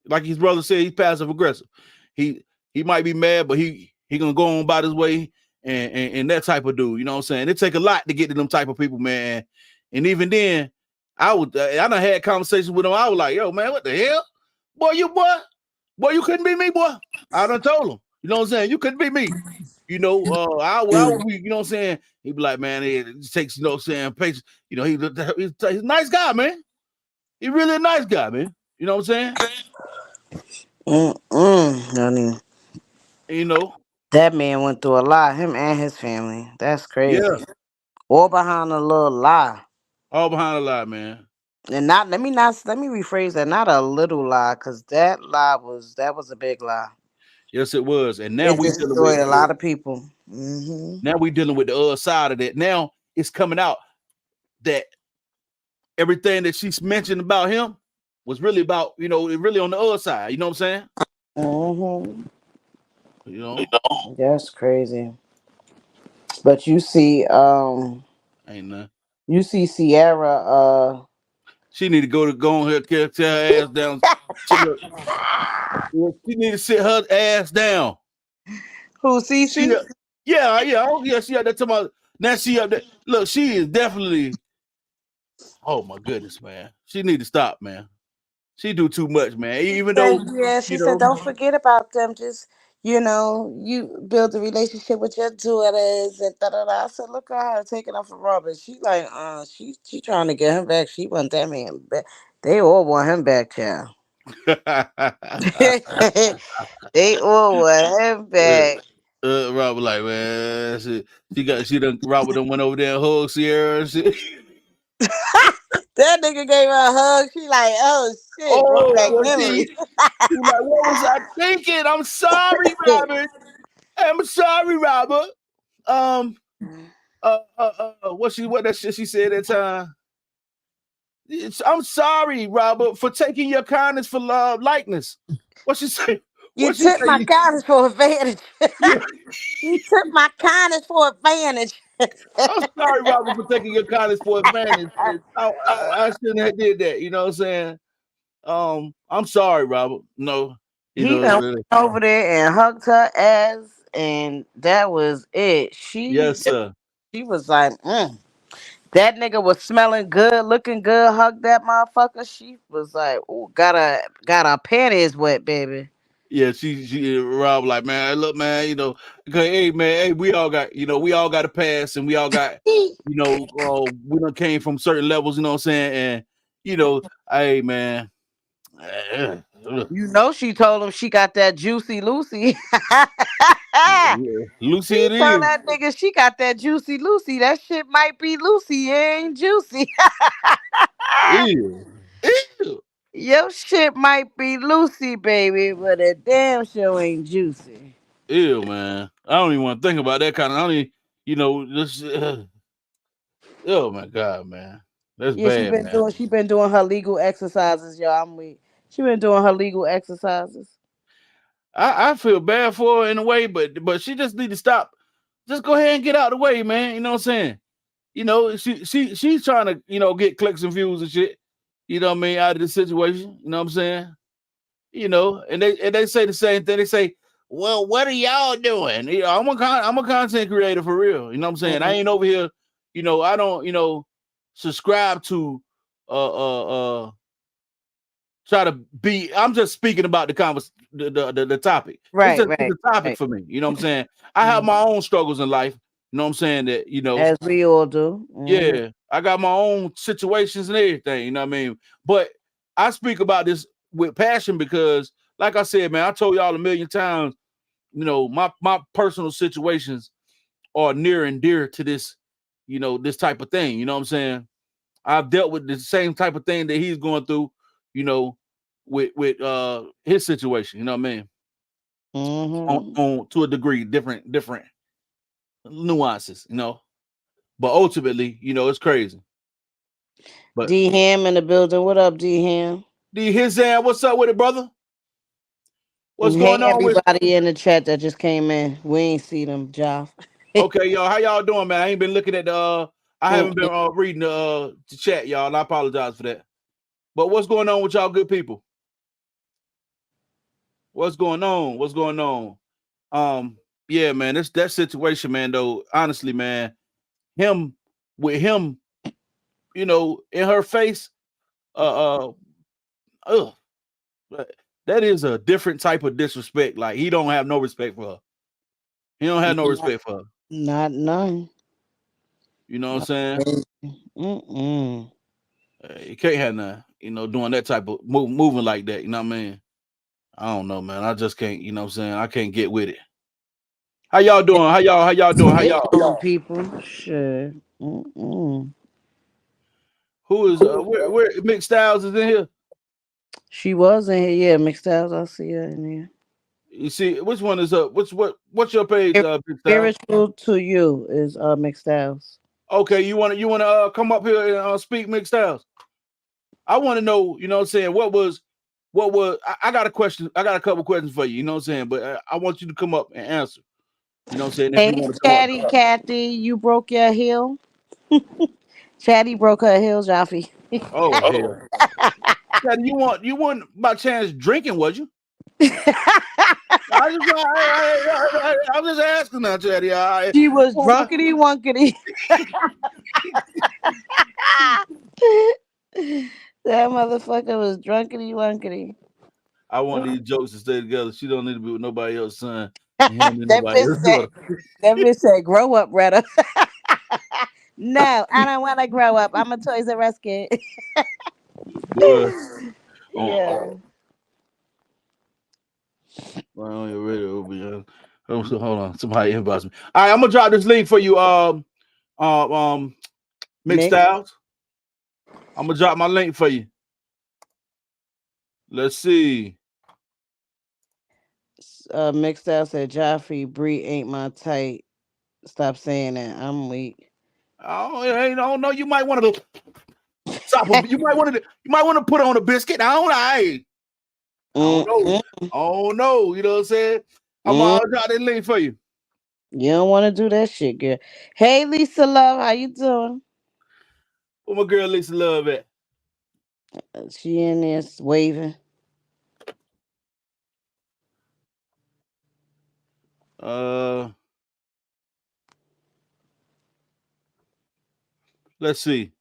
like his brother said, he's passive aggressive. He might be mad, but he gonna go on about his way and that type of dude. You know what I'm saying? It take a lot to get to them type of people, man. And even then, I done had conversations with him. I was like, yo, man, what the hell? Boy, you couldn't be me, boy. I done told him. You know what I'm saying? You couldn't be me. I would be, you know what I'm saying? He'd be like, man, it takes, you know what I'm saying, patience. He's a nice guy, man. He's really a nice guy, man. You know what I'm saying? Honey. You know, That man went through a lot, him and his family. That's crazy. yeah, All behind a little lie. all behind a lie, man. And let me rephrase that. Not a little lie, because that was a big lie. Yes, it was. And now It we dealing with destroyed a lot of people. Mm-hmm. the other side of that. Now it's coming out that everything that she's mentioned about him was really about, really on the other side. You know what I'm saying? Mm-hmm. You know, That's crazy. But ain't nothing. you see Sierra, She need to go on her, tell her ass down. She need to sit her ass down. who She, Cece? yeah. She had that to my. Now she up there. Look, she is definitely. Oh my goodness, man. She need to stop, man. She do too much, man. Even though, Yeah, she you said, know, don't forget about them. Just, you build a relationship with your daughters and da da da. I said, look at her taking off a rubber. She like, she trying to get him back. She want that man back. They all want him back, child. They all want him back. Robert like, man, she done Robert done went over there and hugged Sierra and shit. That nigga gave her a hug. She like, oh shit, brought Oh, back well, memories. she like, what was I thinking? I'm sorry, Robert. I'm sorry, Robert. Um, what that shit she said that time? I'm sorry, Robert, for taking your kindness for love likeness. What she say? You What she took my say? kindness for advantage. Yeah, You took my kindness for advantage. I'm sorry, Robert, for taking your kindness for advantage. I shouldn't have did that. You know what I'm saying? I'm sorry, Robert. No, He done went really. over there and hugged her ass, and that was it. Yes, sir. She was like, that nigga was smelling good, looking good. Hugged that motherfucker. She was like, "Ooh, got her panties wet, baby." Yeah, she Rob like, man, look, man, okay, hey man, hey, we all got a past and we all got, we done came from certain levels, you know what I'm saying? And hey man, You know, she told him she got that juicy Lucy. yeah, Lucy She it told is. that nigga she got that juicy Lucy. That shit might be Lucy, it ain't juicy. Ew. Ew. Your shit might be Lucy, baby, but a damn show ain't juicy. Ew, man. I don't even want to think about that kind of. I don't even, this. Oh my god, man, that's Yeah, bad, man. she been doing her legal exercises, y'all. I'm weak. She been doing her legal exercises. I feel bad for her in a way, but she just need to stop. Just go ahead and get out of the way, man. You know what I'm saying? She's trying to, get clicks and views and shit. You know what I mean? Out of the situation. You know what I'm saying? And they say the same thing. They say, "Well, what are y'all doing?" I'm a content creator for real. You know what I'm saying? I Mhm. ain't over here. I don't, subscribe to uh try to be. I'm just speaking about the topic. It's Right, just it's right, a topic right. for me. You know what I'm saying? I have Mhm. my own struggles in life. You know what I'm saying? That, As we all do. yeah, I got my own situations and everything, you know what I mean? But I speak about this with passion because, like I said, man, I told y'all a million times, my personal situations are near and dear to this, this type of thing. You know what I'm saying? I've dealt with the same type of thing that he's going through, you know, with his situation, you know what I mean? On to a degree, different nuances, But ultimately, it's crazy. But D Ham in the building. What up, D Ham? D Hizan, what's up with it, brother? What's Hey, going on with everybody in the chat that just came in. We ain't see them, Joff. Okay, y'all, how y'all doing, man? I ain't been looking at the I haven't been reading the chat, y'all, and I apologize for that. But what's going on with y'all good people? What's going on? What's going on? Yeah, man, that situation, man, though, honestly, man, him with him, in her face, ugh, that is a different type of disrespect. Like, he don't have no respect for her. He don't have no respect for her. Not none. You know what I'm saying? You can't have none, doing that type of moving like that. You know what I mean? I don't know, man. I just can't, what I'm saying? I can't get with it. How y'all doing? How y'all doing? How y'all? People? Sure. Who is where Mixed Styles is in here? She was in here, yeah. Mixed Styles, I see her in here. You see, which one is up? What's your page, Mixed Styles? Spiritual to You is Mixed Styles. Okay, you wanna come up here and speak, Mixed Styles? I want to know, you know what I'm saying, what was I got a question, I got a couple questions for you, you know what I'm saying, but I want you to come up and answer. You know what I'm saying? If you Hey, want to come up. Chatty Cathy, you broke your heel? Chatty broke her heel, Jaffe. Oh hell. Yeah, you want by chance drinking, was you? I'm just asking now, Chatty. She was drunkety wunkety. That motherfucker was drunkety wunkety. I want these jokes to stay together. She don't need to be with nobody else's son. And he don't need that nobody bitch else. said, that bitch said, grow up, Retta. No, I don't want to grow up. I'm a Toys R Us kid. Boy. Yeah. Well, you're ready. Hold on. Somebody inbox me. All right, I'm gonna drop this link for you. Mixed Styles. I'm gonna drop my link for you. Let's see. Mixed Styles said, Joffrey Bree ain't my type. Stop saying that. I'm weak. I don't know. You might want to you might want to put on a biscuit. I don't know. Oh no, you know what I'm saying? I'm gonna drop that link for you. You don't want to do that shit, girl. Hey, Lisa Love, how you doing? Where my girl Lisa Love at? She in there waving. Let's see.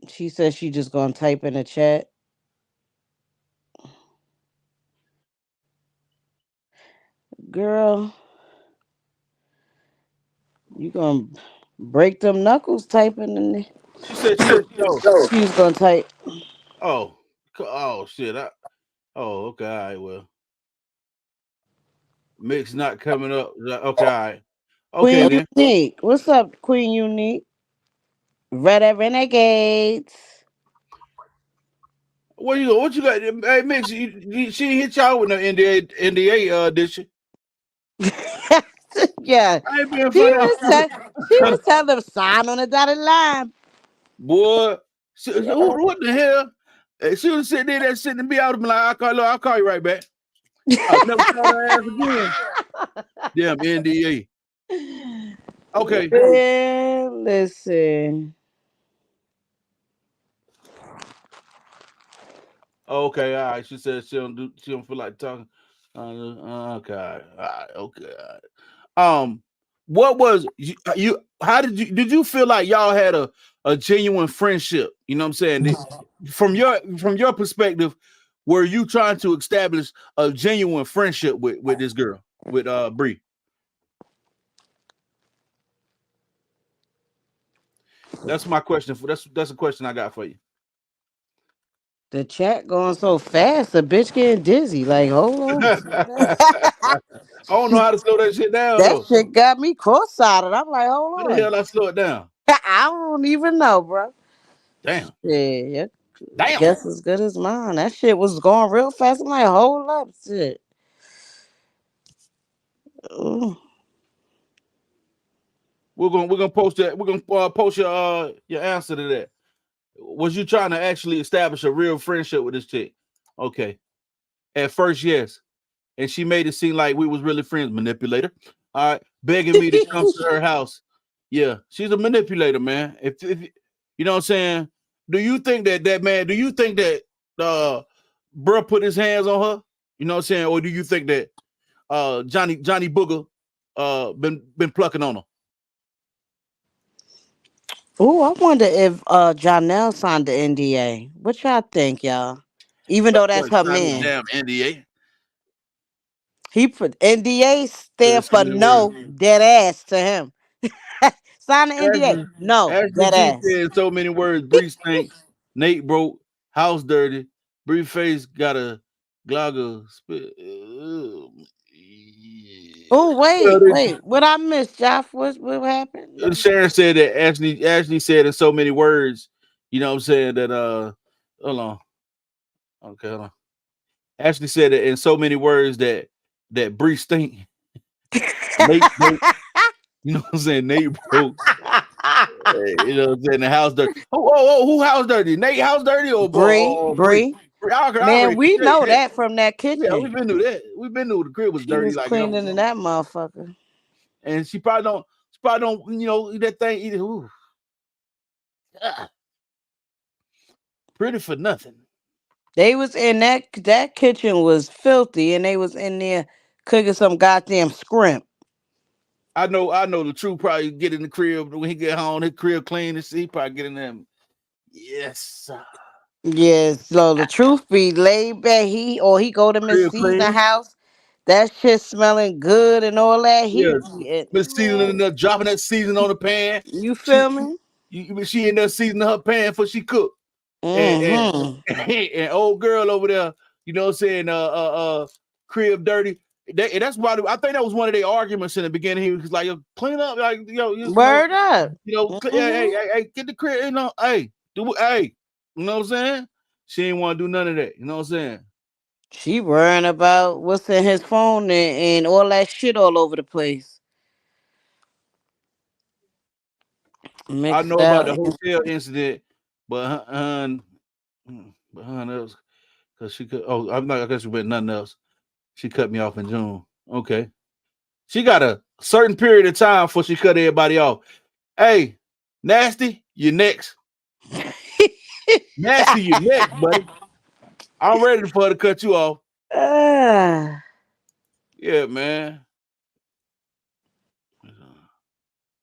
She says she just gonna type in the chat. Girl, you gonna break them knuckles typing in there. She said she was She's gonna type. oh shit. Okay, all right, well. Mix not coming up. Okay, all right. Okay, Queen then. Unique. What's up, Queen Unique? Red Renegades. What you got? Hey, Mix, she hit y'all with no NDA, did she? Yeah. I ain't being She funny. was telling them sign on the dotted line. Boy, what the hell? Hey, she was sitting there sitting to me out. I'm like, I'll call you right back. I'll never call her ass again. Damn NDA. Okay. Man, listen. Okay, all right. She said she don't feel like talking. Okay, all right, okay. All right. What was you how did you feel like y'all had a genuine friendship? You know what I'm saying? From your perspective, were you trying to establish a genuine friendship with this girl, with Bree? That's my question. That's a question I got for you. The chat going so fast, the bitch getting dizzy. Like, hold on. I don't know how to slow that shit down That though. shit got me cross-eyed. I'm like, How hold the on. hell I slow it down? I don't even know, bro. Damn. Yeah, Damn. guess as good as mine. That shit was going real fast. I'm like, hold up, shit. Ooh. We're gonna post that. We're gonna post your answer to that. Was you trying to actually establish a real friendship with this chick? Okay. At first, yes. And she made it seem like we was really friends. Manipulator. All right. Begging me to come to her house. Yeah. She's a manipulator, man. If you know what I'm saying? Do you think that man, do you think that bruh put his hands on her? You know what I'm saying? Or do you think that Johnny Booger been plucking on her? Ooh, I wonder if Janelle signed the NDA. What y'all think, y'all? Even Of though that's course, her sign the man. damn NDA. He put NDA stand So for many words. no dead ass to him. Sign the NDA. Ashley, No Ashley dead G ass. said in so many words, Bree stink, Nate broke, house dirty, Bree face got a glogger spit. Oh Well, wait, what I missed, Joff? What happened? Sharon said that Ashley said in so many words, you know what I'm saying, that hold on. Okay, hold on. Ashley said it in so many words that Bree stink. Nate broke, you know what I'm saying? Nate broke. You know what I'm saying? The house dirty. Who house dirty? Nate house dirty or Bree? Bree. I Man, already we said know that. that from that Yeah, we've kitchen. been through that. We've been through the crib was She dirty, was like you cleaning in that motherfucker. and she probably don't, that thing either. Ooh, ah, pretty for nothing. They was in that kitchen was filthy, and they was in there cooking some goddamn scrimp. I know the truth probably get in the crib when he get home, his crib clean and see, he probably get in there. Yes, Yes, so the truth be laid back. He go to Miss crib Season clean. house. That shit smelling good and all that. He Yeah, be it, been seasoning man. there, dropping that season on the pan. You She feel me? she in there seasoning her pan before she cook. and Mm-hmm. and old girl over there, you know what I'm saying, crib dirty. And that's why I think that was one of their arguments in the beginning. He was like, yo, clean up, like, Word up. hey, Mm-hmm. get the crib, hey, hey, you know what I'm saying? She ain't want to do none of that, you know what I'm saying? She worrying about what's in his phone and all that shit all over the place. I Mixed know about the out. hotel incident, but that was because she could. Oh, I'm not. I guess with nothing else. She cut me off in June. Okay, she got a certain period of time before she cut everybody off. Hey, nasty, you next. Nasty, you next, buddy. I'm ready for her to cut you off. Ah, Yeah, man.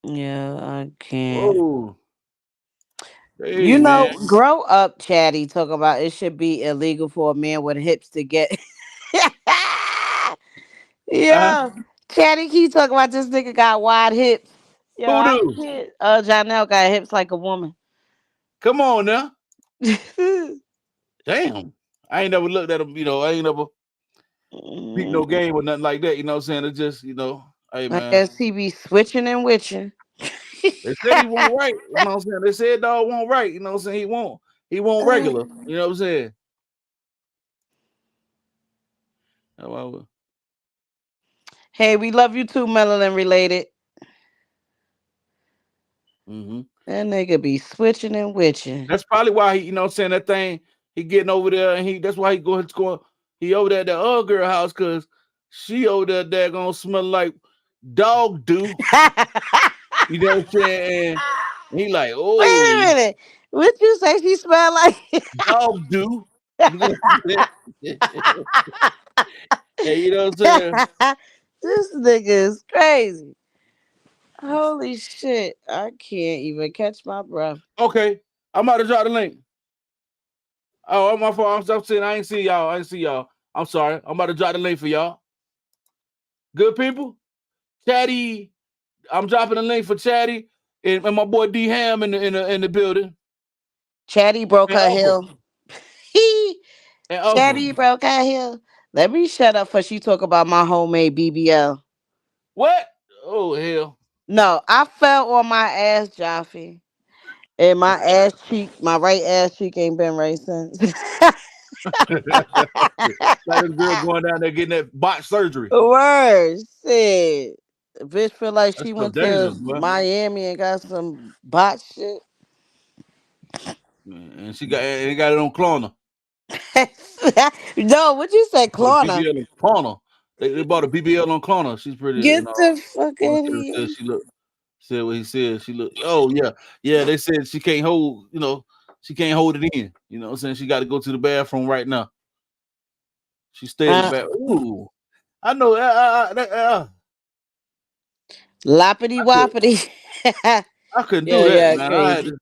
yeah, I can't. Whoa. Hey, You know, man. grow up, Chatty. Talk about it should be illegal for a man with hips to get. Uh-huh. Yeah, Chatty, he talk about this nigga got wide hips. Yo, Who I do? can't. Janelle got hips like a woman. Come on now. Damn. I ain't never looked at him, I ain't never beat no Mm, game or nothing like that. You know what I'm saying? It's just, hey I man. guess he be switching and witching. They said he won't right. You know what I'm saying? They said dog won't right. You know what I'm saying? He won't regular. You know what I'm saying? Oh, Hey, we love you too, melanin related. mm-hmm. That nigga be switching and witching. That's probably why he, what I'm saying, that thing, he getting over there and that's why he over there at that other girl house because she over there gonna smell like dog do. You know what I'm saying? And he like, Wait a oh, minute. What you say she smell like? dog do. You know what I'm saying? Hey, you know what I'm saying? This nigga is crazy. Holy shit. I can't even catch my breath. Okay, I'm about to drop the link. Oh, my fault. I'm saying I ain't see y'all. I ain't see y'all. I'm sorry. I'm about to drop the link for y'all. Good people. Chatty. I'm dropping the link for Chatty and my boy D Ham in the building. Chatty broke And her Upper. heel. He And Upper. Chatty broke her heel. Let me shut up for she talk about my homemade BBL. What? Oh hell. No, I fell on my ass, Jaffe. And my ass cheek, my right ass cheek ain't been right since. Like this girl going down there getting that botch surgery. Word shit. Bitch feel like That she stuff went to dangerous, boy. Miami and got some bot shit. And they got it on Klarna. No, what you say, Bought a Klarna? BBL on Klarna. They bought a BBL on Klarna. She's pretty, Get the fuck One out of said here. she looked. Said what he said. She looked. Oh yeah, yeah. They said she can't hold. She can't hold it in. You know what I'm saying? She got to go to the bathroom right now. She stayed in the Uh, bath. Ooh, I know. Loppity I could. woppity. I couldn't do Yeah, that, yeah, man. I had crazy.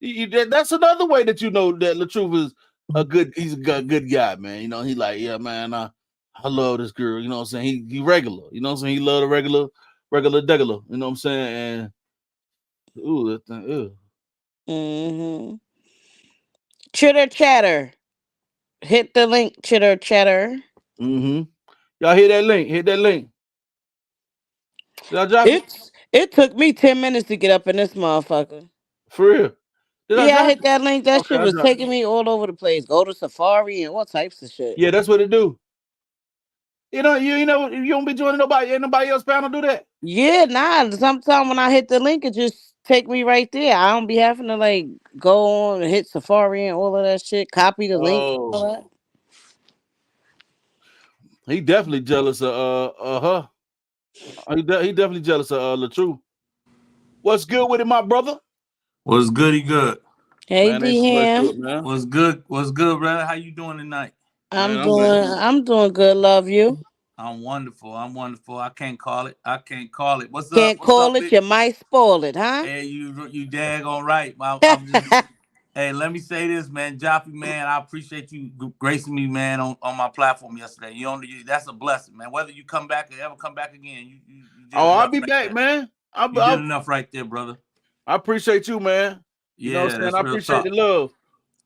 to. That's another way that you know that Latruth is a good. He's a good guy, man. He like, yeah, man. I love this girl. You know what I'm saying? He regular. You know what I'm saying? He love the regular degular. You know what I'm saying? And ooh, that thing. Ew. Mm-hmm. Chitter chatter. Hit the link, chitter chatter. Mm-hmm. Y'all hear that link? Hit that link. Did I drop it? It took me 10 minutes to get up in this motherfucker. For real? Did I Yeah, I drop hit it? that link. That Okay, shit I was dropped it. taking me all over the place. Go to Safari and all types of shit. Yeah, that's what it do. You don't be joining nobody. Ain't nobody else panel do that. Yeah, nah. Sometimes when I hit the link, it just take me right there. I don't be having to like go on and hit Safari and all of that shit. Copy the link. Oh, All that. he definitely jealous of her. He definitely jealous of Latrue. What's good with it, my brother? What's goody good? Hey, Man, ain't D too much to Ham. it, man. What's good? What's good, brother? How you doing tonight? Man, I'm I'm glad. doing. I'm doing good. Love you. I'm wonderful. I'm wonderful. I can't call it. I can't call it. What's up? Can't What's call up, it. big? You might spoil it, huh? Hey, you daggone right. I'm just. Hey, let me say this, man. Joffy, man, I appreciate you gracing me, man, on my platform yesterday. That's a blessing, man. Whether you come back or ever come back again, you did Oh, I'll enough be right back, there. man. You did enough right there, brother. I appreciate you, man. You know what Yeah, I'm saying? that's I real appreciate the talk.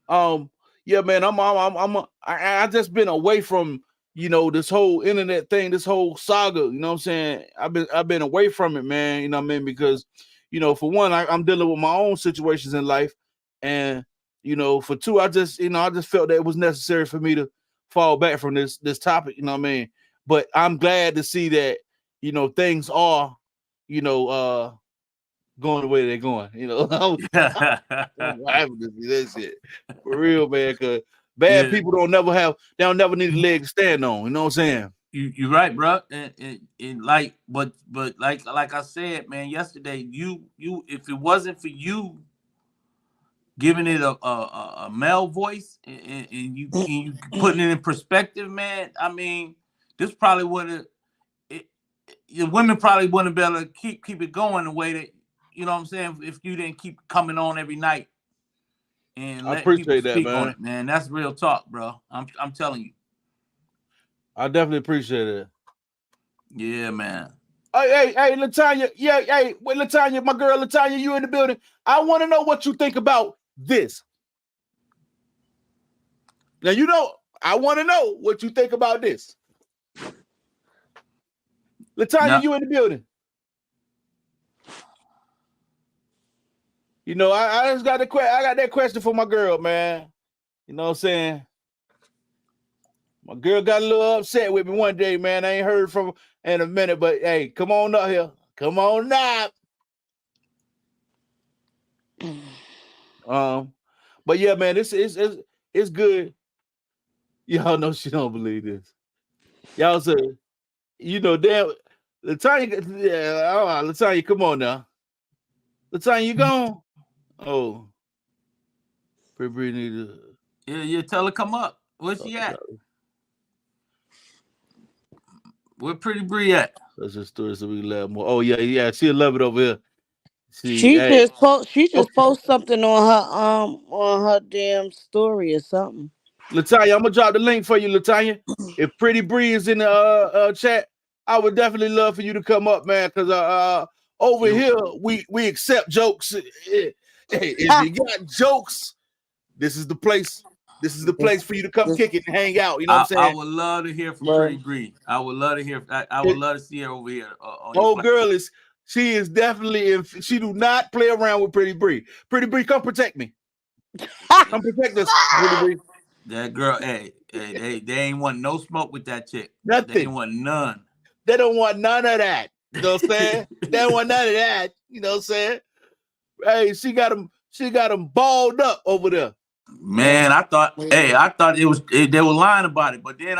love. Yeah, man. I just been away from this whole internet thing, this whole saga. You know what I'm saying? I've been away from it, man. You know what I mean? Because for one, I'm dealing with my own situations in life, and for two, I just felt that it was necessary for me to fall back from this topic. You know what I mean? But I'm glad to see that things are you know uh going the way they're going. I'm happy to see that shit for real, man. Cause bad Yeah, people don't never need a leg to stand on. You know what I'm saying? you're right, bro. And like, but like I said, man, yesterday, you if it wasn't for you giving it a male voice and you putting it in perspective, man. I mean, this probably wouldn't. The women probably wouldn't be able to keep it going the way that what I'm saying. If you didn't keep coming on every night and I letting people appreciate that, speak on man. it, man, that's real talk, bro. I'm telling you. I definitely appreciate it. Yeah, man. Hey, Latanya. Yeah, hey, wait, Latanya, my girl, Latanya, you in the building? I want to know what you think about this. Now, I want to know what you think about this. Latanya, No, you in the building? I just got I got that question for my girl, man. You know what I'm saying? My girl got a little upset with me one day, man. I ain't heard from her in a minute, but hey, come on up here. Come on up. But yeah, man, it's good. Y'all know she don't believe this. Y'all say, damn, Latanya, yeah, Latanya, come on now. Latanya, you gone? Oh, Pretty need to. yeah. Tell her come up. Where's she at? Where Pretty Bree at? That's just story so we can laugh more. Oh yeah, yeah. She'll love it over here. See, hey, She just okay, post something on her damn story or something. Latanya, I'm gonna drop the link for you, Latanya. If Pretty Bree is in the chat, I would definitely love for you to come up, man. Cause over You here we accept jokes. Hey, if you got jokes, this is the place. This is the This, place for you to come this, kick it and hang out. You know what I'm I saying? would love to hear from Pretty well, Bree. I would love to hear. I would It, love to see her over here on your old platform. girl is she is definitely if she do not play around with Pretty Bree. Pretty Bree, come protect me. Come protect us, Pretty Bree. That girl, hey, they ain't want no smoke with that chick. They ain't Nothing. want none. They don't want none of that. You know what I'm saying? They don't want none of that. You know what I'm saying? Hey, she got them balled up over there. Man, I thought they were lying about it, but then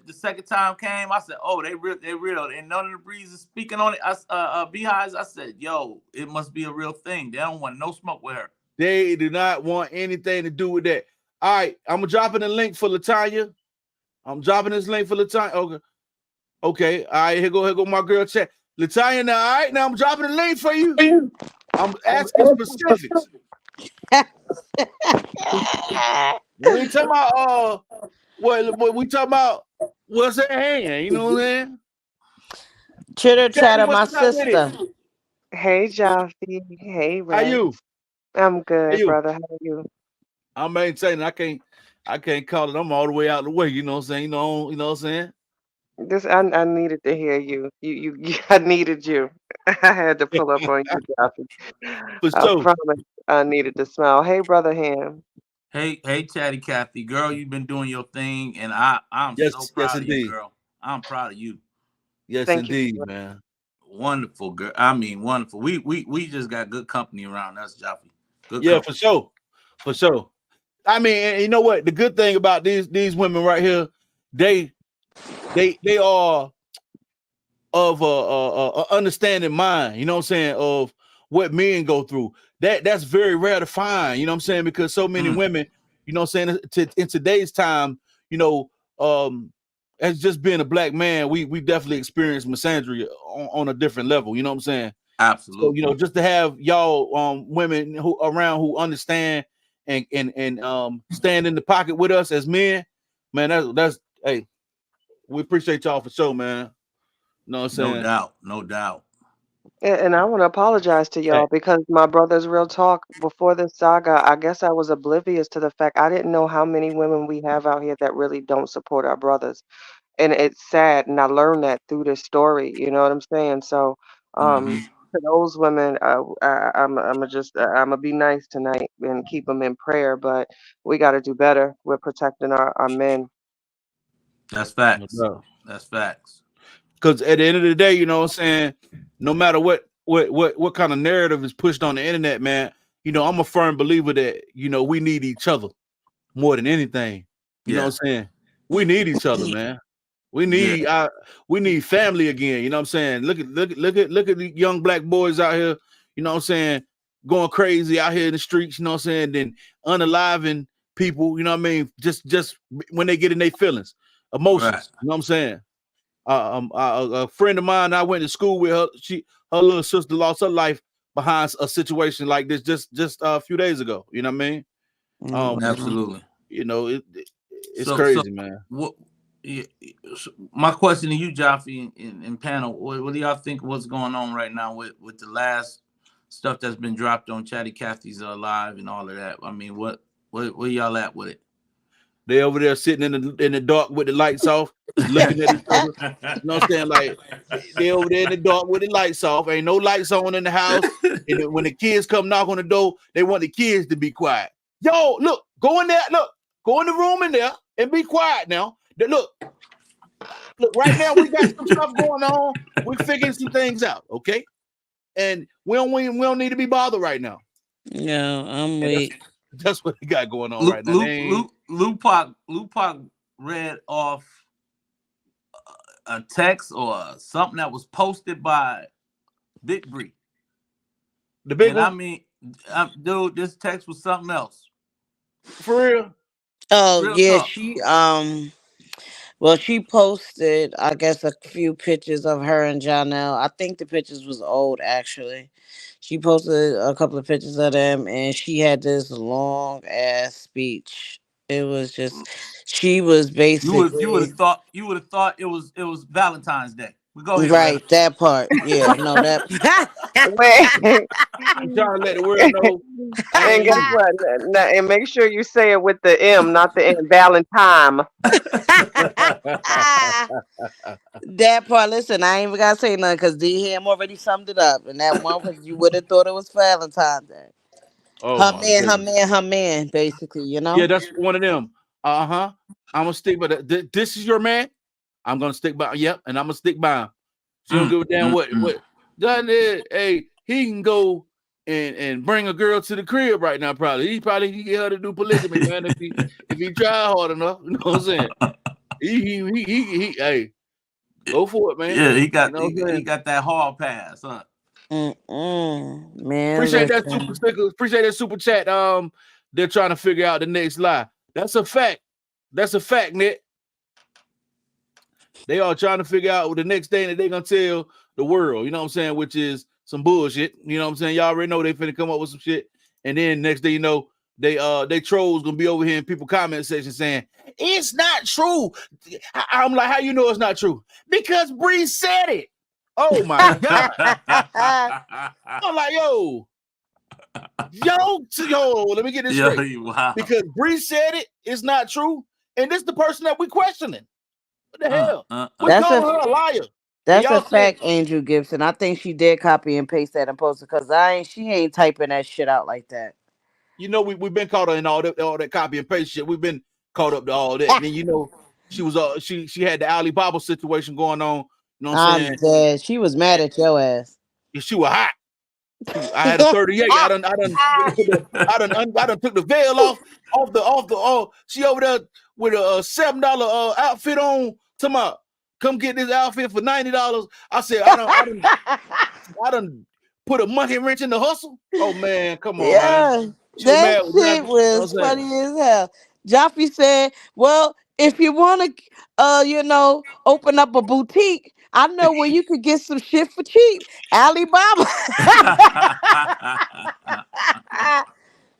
the second time came, I said, oh, they real, and none of the breezes speaking on it. Beehives, I said, yo, it must be a real thing. They don't want no smoke with her. They do not want anything to do with that. All right, I'm dropping a link for Latanya. I'm dropping this link for Latanya. Okay. Okay. All right, here go my girl chat. Latanya, now, all right, now I'm dropping a link for you. I'm asking specifics. We ain't talking about what we talking about what's at hand, you know what I'm saying? Chitter chatter, my What's up with it? sister. Hey, Jossie. Hey, How Rex. you? I'm How good, you? brother. How are you? I'm maintaining. I can't call it. I'm all the way out the way, you know what I'm saying? You know what I'm saying? I needed to hear you. I needed you. I had to pull up on you, Jossie. For I sure. promise I needed to smile. Hey, brother Ham. Hey, Chatty Cathy, girl, you've been doing your thing, and I'm so Yes, proud of you, indeed. girl. I'm proud of you. Yes, Thank you. indeed, man. Wonderful, girl. I mean, wonderful. We just got good company around us, Jaffe. Good Yeah, company. for sure. For sure. I mean, and you know what? The good thing about these women right here, they are of a understanding mind, you know what I'm saying, of what men go through. That's very rare to find, you know what I'm saying, because so many women, you know what I'm saying, in today's time, you know, as just being a black man, we definitely experience misandry on a different level, you know what I'm saying? So, Absolutely. you know, just to have y'all women who around who understand and stand in the pocket with us as men, man, that's hey, we appreciate y'all for sure, man. You know what I'm No saying? doubt. No doubt. And I want to apologize to y'all because my brother's real talk before this saga, I guess I was oblivious to the fact I didn't know how many women we have out here that really don't support our brothers. And it's sad, and I learned that through this story. You know what I'm saying? So, Mm-hmm. to those women, I'm gonna be nice tonight and keep them in prayer. But we got to do better with protecting our men. That's No facts. doubt. That's facts. Because at the end of the day, you know what I'm saying, no matter what kind of narrative is pushed on the internet, man, you know, I'm a firm believer that, you know, we need each other more than anything. You know Yeah. what I'm saying? We need each other, man. We Yeah. need family again. You know what I'm saying? Look at the young black boys out here, you know what I'm saying, going crazy out here in the streets, you know what I'm saying, then unaliving people, you know what I mean? Just when they get in their feelings, Right. emotions, you know what I'm saying? A friend of mine I went to school with, her little sister lost her life behind a situation like this just a few days ago. You know what I mean? Absolutely. You know, it's So crazy, man. what? My question to you, Jaffe, and panel, what do y'all think what's going on right now with the last stuff that's been dropped on Chatty Cathy's live and all of that? I mean, where y'all at with it? They over there sitting in the dark with the lights off, looking at each other. You know what I'm saying? Like they over there in the dark with the lights off. Ain't no lights on in the house. And when the kids come knock on the door, they want the kids to be quiet. Yo, look, go in there. Look, go in the room in there and be quiet now. Look, right now we got some stuff going on. We're figuring some things out, okay? And we don't need to be bothered right now. No, I'm weak. That's what we got going on right now. Lupac read off a text or something that was posted by Big Bree. The big one? I mean, dude, this text was something else. For real? Oh Real yeah, talk. Well, she posted, I guess, a few pictures of her and Janelle. I think the pictures was old, actually. She posted a couple of pictures of them, and she had this long ass speech. It was just, she was You would basically have thought it was Valentine's Day. But go ahead, Rev. right. That part, yeah, no, that. Wait, I'm trying to let the world know I and guess ain't. what? And make sure you say it with the M, not the N. Valentine. That part, listen, I ain't even gotta say nothing because D Ham already summed it up. And that one was you would have thought it was Valentine's Day. Oh my goodness. Her man, basically, you Yeah, know? that's one of them. I'm gonna stick by that. This is your man. I'm gonna stick by. Yep, and I'm gonna stick by him. She don't give a damn what. Done it. Hey, he can go and bring a girl to the crib right now. Probably he can get her to do polygamy, man. If he try hard enough, you know what I'm saying. He hey, go for it, man. Yeah, You know what I'm he saying. got that hard pass, huh? Man, Appreciate that listen. super sticker. Appreciate that super chat. They're trying to figure out the next lie. That's a fact. That's a fact, Nick. They are trying to figure out the next thing that they're gonna tell the world, you know what I'm saying, which is some bullshit. You know what I'm saying? Y'all already know they finna come up with some shit. And then next thing you know, they trolls gonna be over here in people comment section saying, it's not true. I'm like, how you know it's not true? Because Bree said it. Oh my God. I'm like, yo, let me get this straight. Wow. Because Bree said it, it's not true. And this is the person that we questioning. What the hell? We That's calling her a liar. That's a Y'all fact, Angel Gibson. I think she did copy and paste that and post it because she ain't typing that shit out like that. You know, we've been caught up in all that copy and paste shit. We've been caught up to all that. And then you know, she was she had the Alibaba situation going on. You know what I'm saying? Dead. She was mad at your ass. She was hot. I had a 38. I done took the veil off the she over there with a $7 outfit on. Come get this outfit for $90. I said, I done put a monkey wrench in the hustle. Oh man, come on, man. That shit was funny as hell. Joffy said, well, if you want to open up a boutique, I know where you could get some shit for cheap. Alibaba.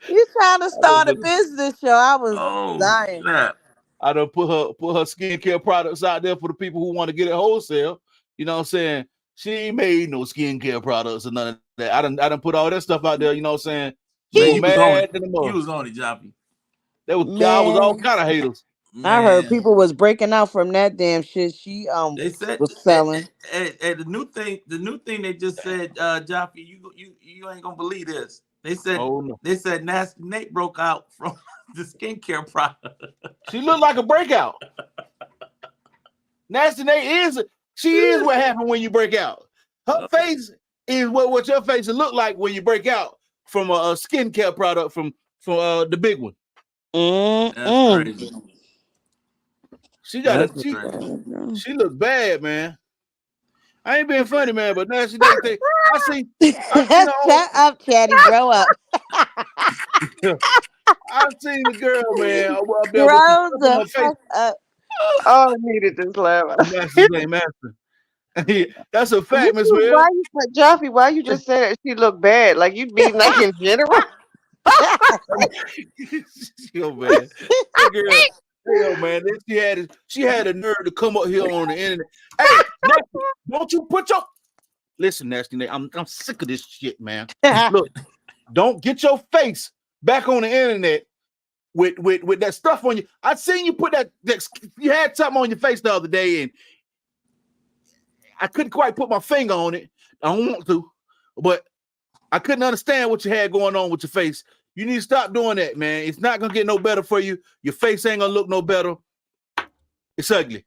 You trying to start a business show. I was dying. Snap. I done put her skincare products out there for the people who want to get it wholesale. You know what I'm saying? She ain't made no skincare products or none of that. I done put all that stuff out there, you know what I'm saying? Man, you was on it, Joppy. I was all kind of haters. Man. I heard people was breaking out from that damn shit she they said was selling. And the new thing they just said, Joppy, you ain't gonna believe this. They said Nasty Nate broke out from the skincare product. She looked like a breakout. Nasty Nate she is what happened when you break out. Her face is what your face will look like when you break out from a skincare product from the big one. That's crazy. She looked bad, man. I ain't being funny, man, but Nasty Nate Shut up, Chatty. Grow up. I've seen the girl, man. Grow the fuck up. Oh, I needed this laugh. Master. That's a fact, Miss Will. Joffy, why you just said she looked bad? Like you'd be like in general. Yo, man. Yo, man. She had a nerve to come up here on the internet. Hey, Nasty, don't you put your Nasty Nate. I'm sick of this shit, man. Look, don't get your face back on the internet with that stuff on you. I seen you put that you had something on your face the other day, and I couldn't quite put my finger on it. I don't want to, but I couldn't understand what you had going on with your face. You need to stop doing that, man. It's not gonna get no better for you. Your face ain't gonna look no better. It's ugly.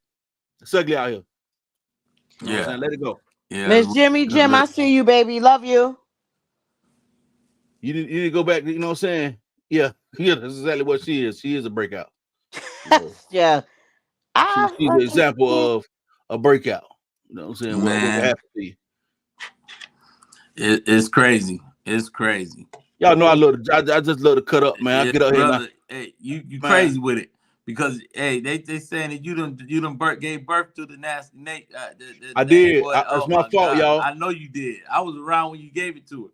It's ugly out here. You know what I'm saying? Let it go. Yeah, Miss Jimmy Jim, I see you, baby. Love you. You need to go back. You know what I'm saying? Yeah, that's exactly what she is. She is a breakout. Yeah. She's an example of a breakout. You know what I'm saying? Man. What happened to you? It's crazy. It's crazy. Y'all know I just love to cut up, man. I get up here. Hey, you crazy with it. Because hey, they saying that you done gave birth to the nasty Nate. I Nate did. boy. It's Oh my my fault, God, y'all. I know you did. I was around when you gave it to her.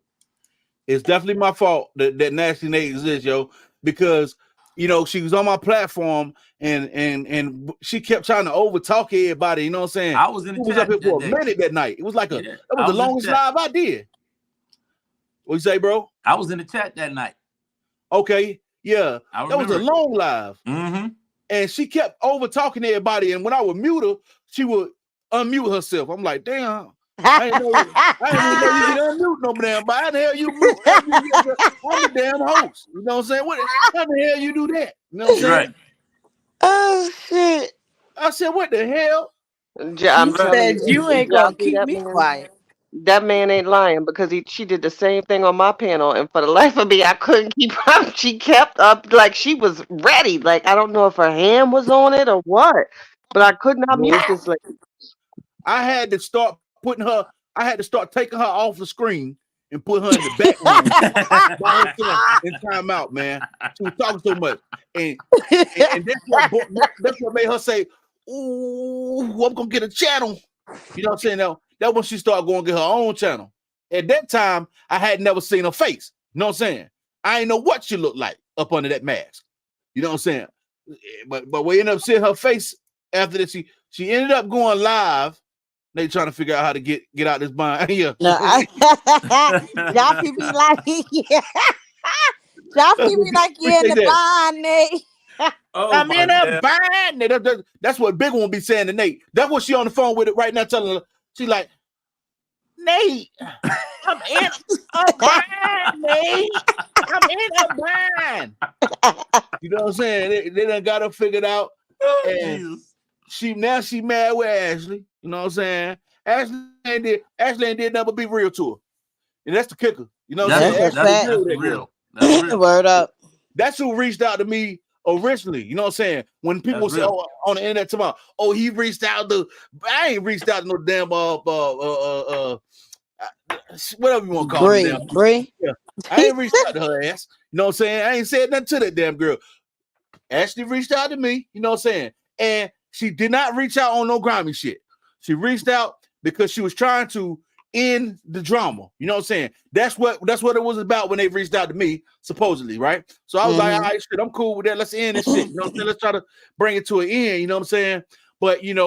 It's definitely my fault that Nasty Nate exists, yo. Because she was on my platform and she kept trying to overtalk everybody. You know what I'm saying? I was in She the was up chat here that for a day. minute that night. It was like Yeah, that I was the was in the longest chat. live I did. What you say, bro? I was in the chat that night. Okay, yeah, I that was a remember. long live. Mm-hmm. And she kept over talking to everybody. And when I would mute her, she would unmute herself. I'm like, damn, I didn't even know you could unmute no damn. But how the hell you mute? I'm the damn host. You know what I'm saying? How the hell you do that? You know what I'm saying? Right. Oh shit! I said, what the hell? He I'm telling said you ain't gonna Jossie, keep me quiet. that man ain't lying because she did the same thing on my panel, and for the life of me, I couldn't keep up. She kept up like she was ready. Like I don't know if her hand was on it or what, but I could not mute this lady. I had to start taking her off the screen and put her in the back room by herself in timeout, man. She was talking so much. And that's what made her say, ooh, I'm gonna get a channel. You know what I'm saying? Now that when she started going to get her own channel. At that time, I had never seen her face. You know what I'm saying? I ain't know what she looked like up under that mask. You know what I'm saying? But we ended up seeing her face after that. She ended up going live. They trying to figure out how to get out this bind. Yeah. No, Joffy be like, yeah. Joffy be like, yeah, in the bind, Nate. I'm in a bind. That's what Big One be saying to Nate. That's what she on the phone with it right now, telling her. She like, Nate, I'm in a bind, Nate. I'm in a bind. You know what I'm saying? They done got her figured out. And she mad with Ashley. You know what I'm saying? Ashley ain't did nothing but be real to her. And that's the kicker. You know what I'm saying? That's real. That's real. Word up. That's who reached out to me originally. You know what I'm saying? When people say on the internet tomorrow, oh, he reached out to, I ain't reached out to no damn whatever you want to call them. Bree. Yeah. I ain't reached out to her ass. You know what I'm saying? I ain't said nothing to that damn girl. Ashley reached out to me, you know what I'm saying? And she did not reach out on no grimy shit. She reached out because she was trying to end the drama. You know what I'm saying? That's what it was about when they reached out to me, supposedly, right? So I was like, all right, shit, I'm cool with that. Let's end this shit. You know what I'm saying? Let's try to bring it to an end, you know what I'm saying? But when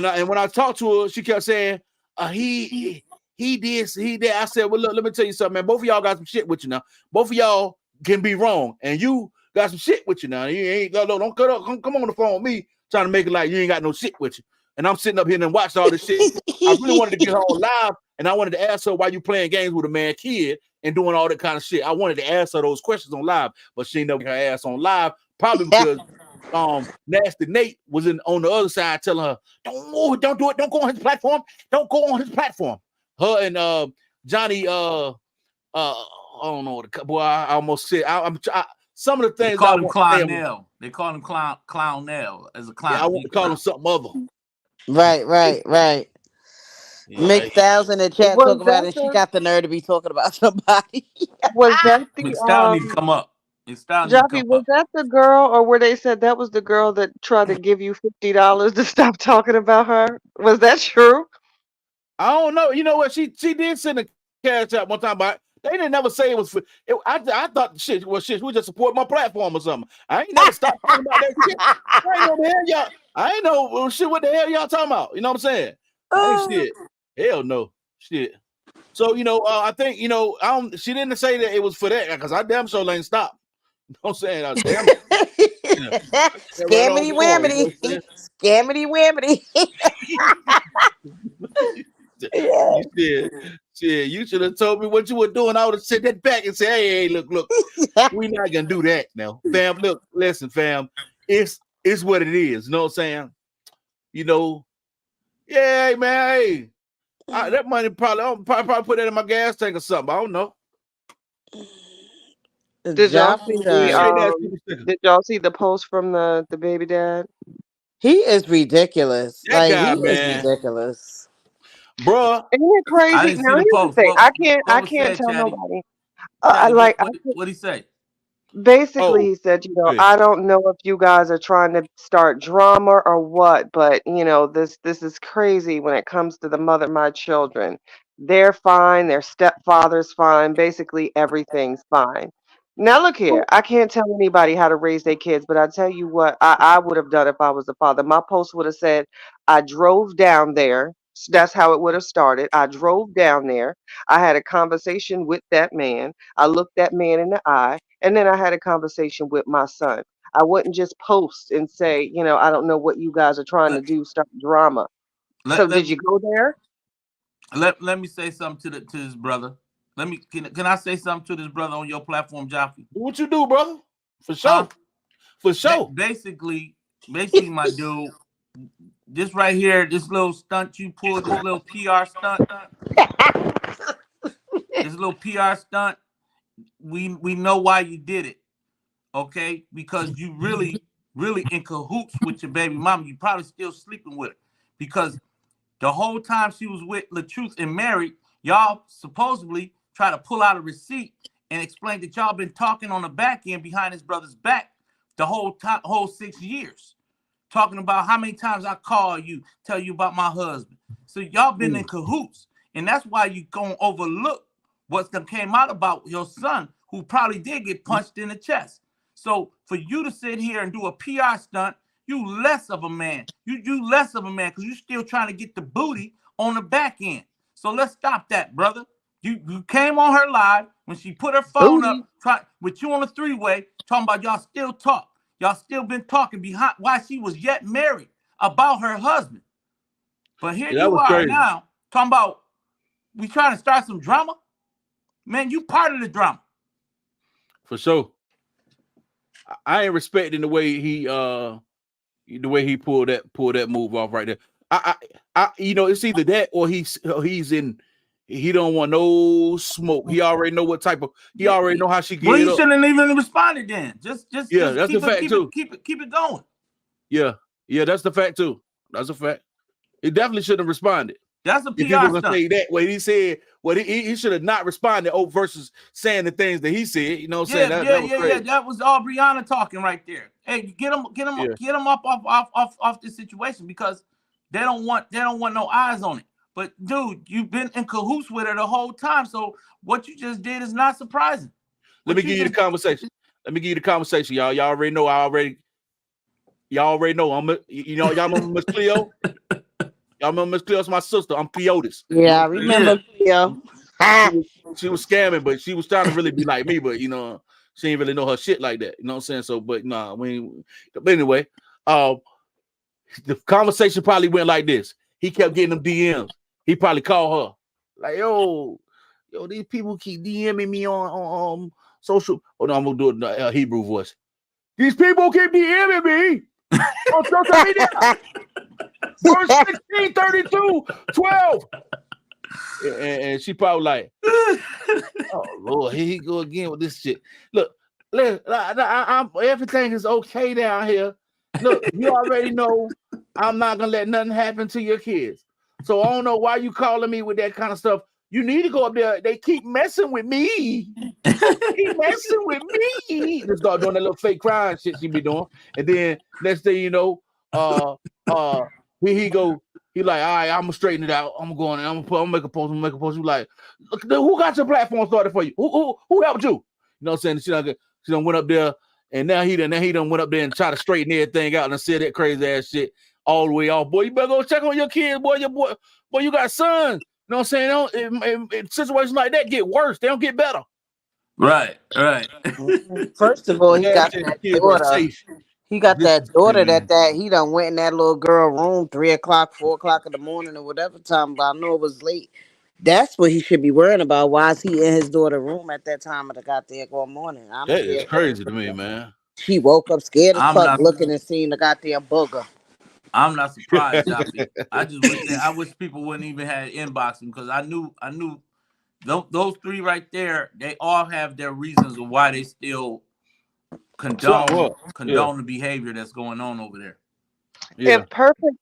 I talked to her, she kept saying, he did. I said, well, look, let me tell you something, man. Both of y'all got some shit with you now. Both of y'all can be wrong, and you got some shit with you now. You ain't don't cut up. Come on the phone with me trying to make it like you ain't got no shit with you. And I'm sitting up here and watching all this shit. I really wanted to get her on live, and I wanted to ask her why you playing games with a man kid and doing all that kind of shit. I wanted to ask her those questions on live, but she ain't never got her ass on live, probably because Nasty Nate was on the other side telling her, don't do it, don't go on his platform, don't go on his platform. Her and Johnny, I don't know what the boy. I almost said. Some of the things they call him Clownell. They call him Clownell as a clown. Yeah, I want to call him something other. Right. Yeah, McStyles in the chat talk about it. She got the nerve to be talking about somebody. Was that the McStyle need to come up? Joffy, was that the girl, or where they said that was the girl that tried to give you $50 to stop talking about her? Was that true? I don't know. You know what? She did send a cash out one time, but they didn't never say it was for it. I thought shit, we just support my platform or something. I ain't never stopped talking about that shit. I ain't know the hell y'all. I ain't know shit. What the hell y'all talking about? You know what I'm saying? I ain't shit. Hell no, shit. So I think she didn't say that it was for that because I damn sure ain't stopped. You know what I'm saying? I damn. Scammity whammity. Scammity whammity. Shit, you should have told me what you were doing. I would have sent that back and said, hey, look, we're not gonna do that now. Fam, look, listen, fam. It's what it is. You know what I'm saying? Yeah, man, hey. That money I'll probably put that in my gas tank or something. I don't know. Did y'all see the post from the baby dad? He is ridiculous. That guy, he man. is ridiculous. Bruh. Isn't it crazy? Now here's the thing. I can't tell nobody. what he say? Basically, Oh, he said, yeah. I don't know if you guys are trying to start drama or what, but this is crazy when it comes to the mother of my children. They're fine, their stepfather's fine, basically everything's fine. Now look here, I can't tell anybody how to raise their kids, but I tell you what I would have done if I was a father. My post would have said, I drove down there. That's how it would have started. I drove down there. I had a conversation with that man. I looked that man in the eye. And then I had a conversation with my son. I wouldn't just post and say, I don't know what you guys are trying to Let, do, start drama. So let, let did you me go there? let me say something to this brother. Can I say something to this brother on your platform, Jaffe? Do what you do, brother. For Huh? sure. For sure. Basically, my dude, this right here, this little stunt you pulled, this little PR stunt, we know why you did it, okay? Because you really in cahoots with your baby mama. You probably still sleeping with her because the whole time she was with LaTruth and married, y'all supposedly try to pull out a receipt and explain that y'all been talking on the back end behind his brother's back the whole 6 years. Talking about how many times I call you, tell you about my husband. So y'all been in cahoots. And that's why you gonna overlook what's that came out about your son, who probably did get punched in the chest. So for you to sit here and do a PR stunt, you less of a man. You less of a man because you still trying to get the booty on the back end. So let's stop that, brother. You came on her live when she put her phone Booty. up with you on a three-way, talking about y'all still talk. Y'all still been talking behind while she was yet married about her husband. But here Yeah, that you was are crazy. now talking about we trying to start some drama. Man, you part of the drama. For sure. I ain't respecting the way he pulled that move off right there. It's either that or he don't want no smoke. He already know what type of he already know how she Well, get it he up. shouldn't even responded then. Just Yeah, that's keep the fact too. keep it going. Yeah, that's the fact too. That's a fact. He definitely shouldn't have responded. That's a If you're PR gonna stunt. say that, what he said, he should have not responded. Versus saying the things that he said. You know what I'm saying? That was crazy. That was all Brianna talking right there. Hey, get him up off this situation because they don't want no eyes on it. But dude, you've been in cahoots with her the whole time. So what you just did is not surprising. Let me give you the conversation. Y'all. Y'all already know. Y'all already know. Y'all remember Miss Cleo? Y'all remember Miss Cleo's my sister. I'm Cleotis. Yeah, I remember Cleo. She was scamming, but she was trying to really be like me, but she didn't really know her shit like that. You know what I'm saying? So, but but anyway, the conversation probably went like this. He kept getting them DMs. He probably called her. Like, yo, these people keep DMing me on social. Oh no, I'm gonna do a Hebrew voice. These people keep DMing me on social media. Verse 16, 32, 12. And she probably like, oh Lord, here he go again with this shit. Look, everything is okay down here. Look, you already know I'm not gonna let nothing happen to your kids. So I don't know why you calling me with that kind of stuff. You need to go up there. They keep messing with me. Keep messing with me. Just start doing that little fake crying shit she be doing. And then next thing you know, here he go. He like, all right, I'm gonna straighten it out. I'm going. I'm gonna make a post. You like, look, who got your platform started for you? Who helped you? You know what I'm saying? She done went up there, and now he done went up there and try to straighten everything out and said that crazy ass shit all the way off. Boy, you better go check on your kids, boy. Boy, you got sons. You know what I'm saying? In situations like that get worse. They don't get better. Right. First of all, he got that daughter. He got that daughter that he done went in that little girl room 3 o'clock, 4 o'clock in the morning or whatever time, but I know it was late. That's what he should be worrying about. Why is he in his daughter's room at that time of the goddamn morning? I don't That care. is crazy to me, man. She woke up scared as fuck looking and seeing the goddamn booger. I'm not surprised, Jaffe. I wish people wouldn't even have inboxing because I knew those three right there, they all have their reasons of why they still condone the behavior that's going on over there. Yeah.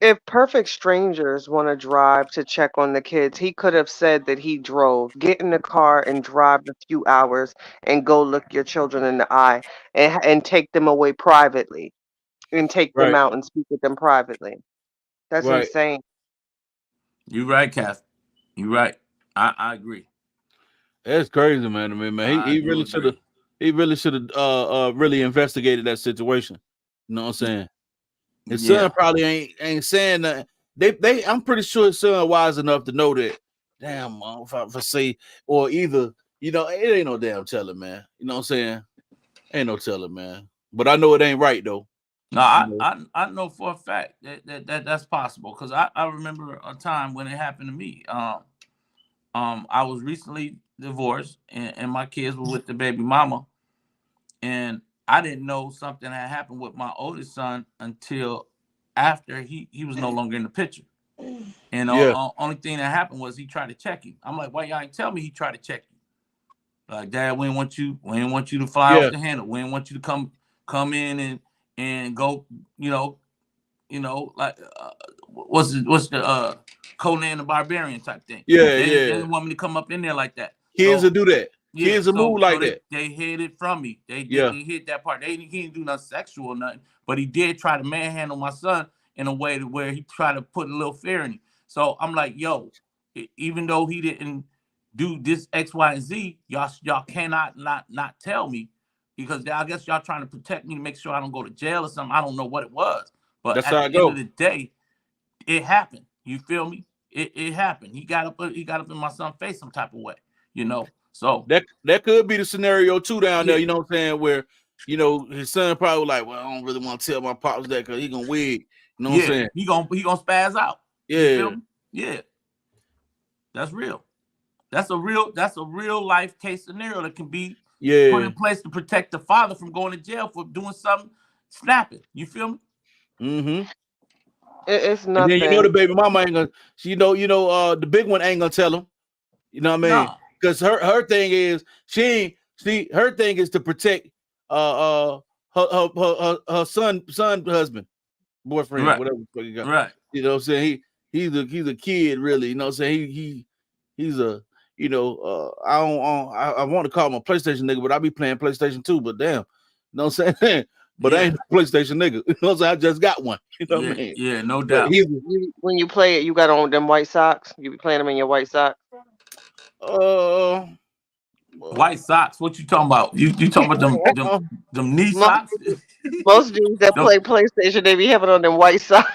If perfect strangers want to drive to check on the kids, he could have said that he drove. Get in the car and drive a few hours and go look your children in the eye and take them away privately and take them Right. out and speak with them privately. That's Right. insane. You right, Kath. You right. I agree. That's crazy, man. I mean, man, I he do really should have agree. really investigated that situation. You know what I'm saying? His son Yeah. probably ain't saying that. They I'm pretty sure his son wise enough to know that. Damn, if I say or either it ain't no damn telling, man. You know what I'm saying? Ain't no telling, man. But I know it ain't right though. No, You know? I know for a fact that's possible because I remember a time when it happened to me. I was recently divorced and my kids were with the baby mama, and I didn't know something had happened with my oldest son until after he was no longer in the picture. And Yeah, only thing that happened was he tried to check him. I'm like, why y'all ain't tell me he tried to check you? Like, Dad, we didn't want you to fly yeah, off the handle. We didn't want you to come in and go, like what's the Conan the Barbarian type thing. yeah, They yeah. didn't want me to come up in there like that. Kids will So do that. yeah, Kids will move so like that. they hid it from me. They Yeah, hid that part. He didn't do nothing sexual or nothing, but he did try to manhandle my son in a way to where he tried to put a little fear in him. So I'm like, yo, even though he didn't do this X, Y, and Z, y'all cannot not tell me because I guess y'all trying to protect me to make sure I don't go to jail or something. I don't know what it was, but that's at how the I end of go. the day, it happened. You feel me? It happened. He got up in my son's face some type of way, So That could be the scenario too down there. yeah, You know what I'm saying? Where his son probably was like, well, I don't really want to tell my pops that because he gonna wig. You know what I'm yeah, saying? he gonna spaz out. You feel Yeah, me? Yeah, that's real. That's a real life case scenario that can be put yeah. in place to protect the father from going to jail for doing something snapping. You feel me? Mm-hmm. It's And then nothing. the baby mama ain't gonna. The big one ain't gonna tell him. You know what I mean? Nah. Because her thing is her thing is to protect her son husband, boyfriend, Right. whatever the fuck you got. Right. You know what I'm saying? He's a kid, really. You know what I'm saying? He's a I want to call him a PlayStation nigga, but I be playing PlayStation 2, but damn. You know what I'm saying? But I Yeah. ain't a PlayStation nigga. You know what I'm saying? I just got one. You know what I Yeah. mean? Yeah. No But doubt. When you play it, you got on them white socks. You be playing them in your white socks. uh White socks. What you talking about? You talking about them knee Most, socks? most dudes that them, play PlayStation, they be having on them white socks.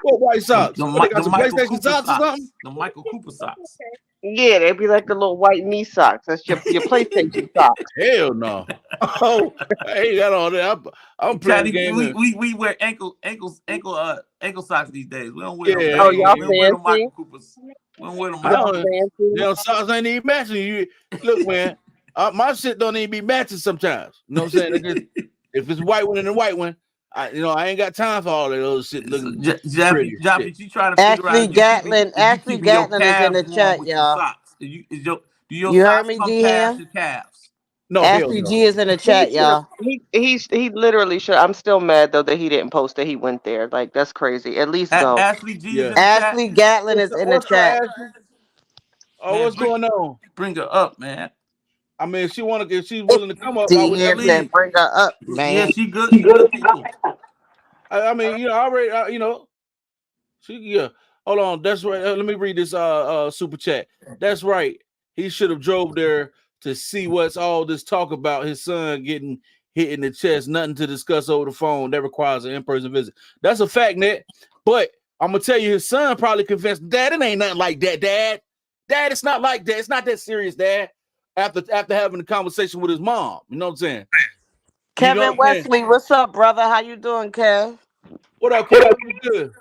what white socks? What they got them some Michael PlayStation Cooper socks or something? socks. The Michael Cooper socks. Yeah, they be like the little white knee socks. That's your PlayStation socks. Hell no. Oh, I ain't got all that. I'm playing the Caddy, game. we wear ankle socks these days. We don't wear them Yeah, Oh, daggone. y'all We don't wear them fancy? Michael Coopers. We don't wear them I Michael Y'all don't. Coopers. fancy? Them socks ain't even matching. You look, man. My shit don't even be matching sometimes. You know what I'm saying? If it's white one and a white one, I ain't got time for all that other shit looking pretty as shit. Jaffy, you trying to figure out if you Ashley keeping your Gatlin is in calves the warm chat, with your y'all. socks. Do your You heard socks me, come D past Ham? your calves? No, hell Ashley no. G is in the He chat, should have. y'all. He literally should. I'm still mad though that he didn't post that he went there. Like that's crazy. At least go. Ashley G is Yeah. in the chat. Ashley Gatlin is in the What's up, chat. Ashley? Oh, Man, what's going on? bring her up, man. I mean, if she's willing to come up, I D would Ham said, definitely. bring her up, Yeah, man. she good people. I mean, already, yeah. Hold on. That's right. Let me read this super chat. That's right. He should have drove there to see what's all this talk about his son getting hit in the chest. Nothing to discuss over the phone. That requires an in-person visit. That's a fact, Ned. But I'm gonna tell you, his son probably confessed, Dad, it ain't nothing like that, Dad. Dad, it's not like that. It's not that serious, Dad. After having a conversation with his mom. You know what I'm saying? You know Kevin what I'm saying? Wesley, what's up, brother? How you doing, Kev? What up, Kevin? What's good?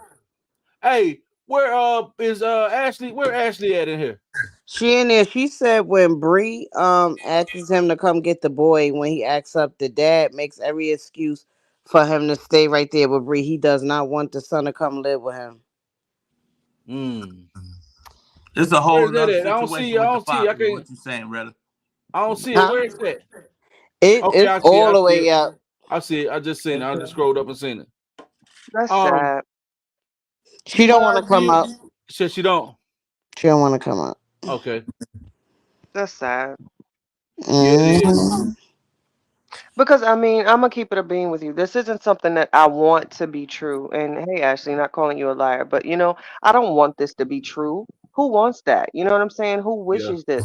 Hey, where is Ashley? Where Ashley at in here? She in there. She said when Bree asks him to come get the boy, when he acts up, the dad makes every excuse for him to stay right there with Bree. He does not want the son to come live with him. Hmm. It's a Where whole is that nother at? I don't see. situation I with the don't see. I father. can't. What you saying, Retta? I don't see it. Huh? Where is that? Okay, It's I see. all I the see way it. up. I see it. I just seen it. I just scrolled up and seen it. That's sad. She don't want to come up. Said she don't. She don't want to come up. Okay. That's sad. Yeah, it is. Mhm. Because I mean, I'm gonna keep it a bean with you. This isn't something that I want to be true. And hey, Ashley, not calling you a liar, but I don't want this to be true. Who wants that? You know what I'm saying? Who Yeah. wishes this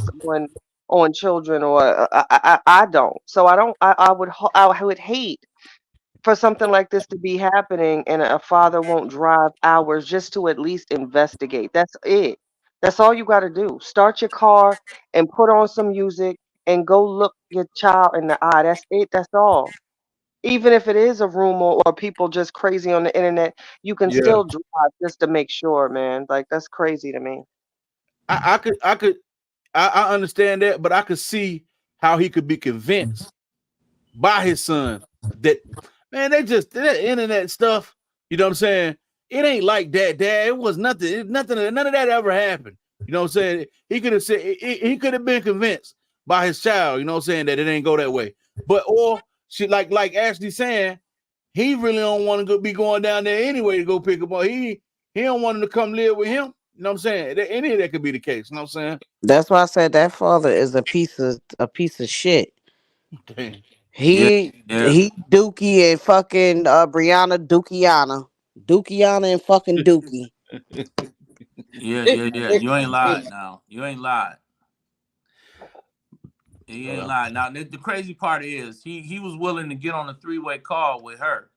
on children? Or I don't. So I don't. I would hate for something like this to be happening, and a father won't drive hours just to at least investigate. That's it. That's all you got to do. Start your car and put on some music and go look your child in the eye. That's it. That's all. Even if it is a rumor or people just crazy on the internet, you can Yeah. still drive just to make sure, man. Like, that's crazy to me. I understand that, but I could see how he could be convinced by his son that, man, that internet stuff, you know what I'm saying? It ain't like that, Dad. It was nothing. None of that ever happened. You know what I'm saying? He could have said he could have been convinced by his child, you know what I'm saying, that it ain't go that way. But or she like Ashley saying, he really don't want to be going down there anyway to go pick him up. He don't want him to come live with him. You know what I'm saying? Any of that could be the case. You know what I'm saying? That's why I said that father is a piece of shit. Dang. Yeah, He yeah, he Dookie and fucking Brianna Dookiana and fucking Dookie. yeah. You ain't lied now. You ain't lied. He ain't lied. Now the crazy part is he was willing to get on a 3-way call with her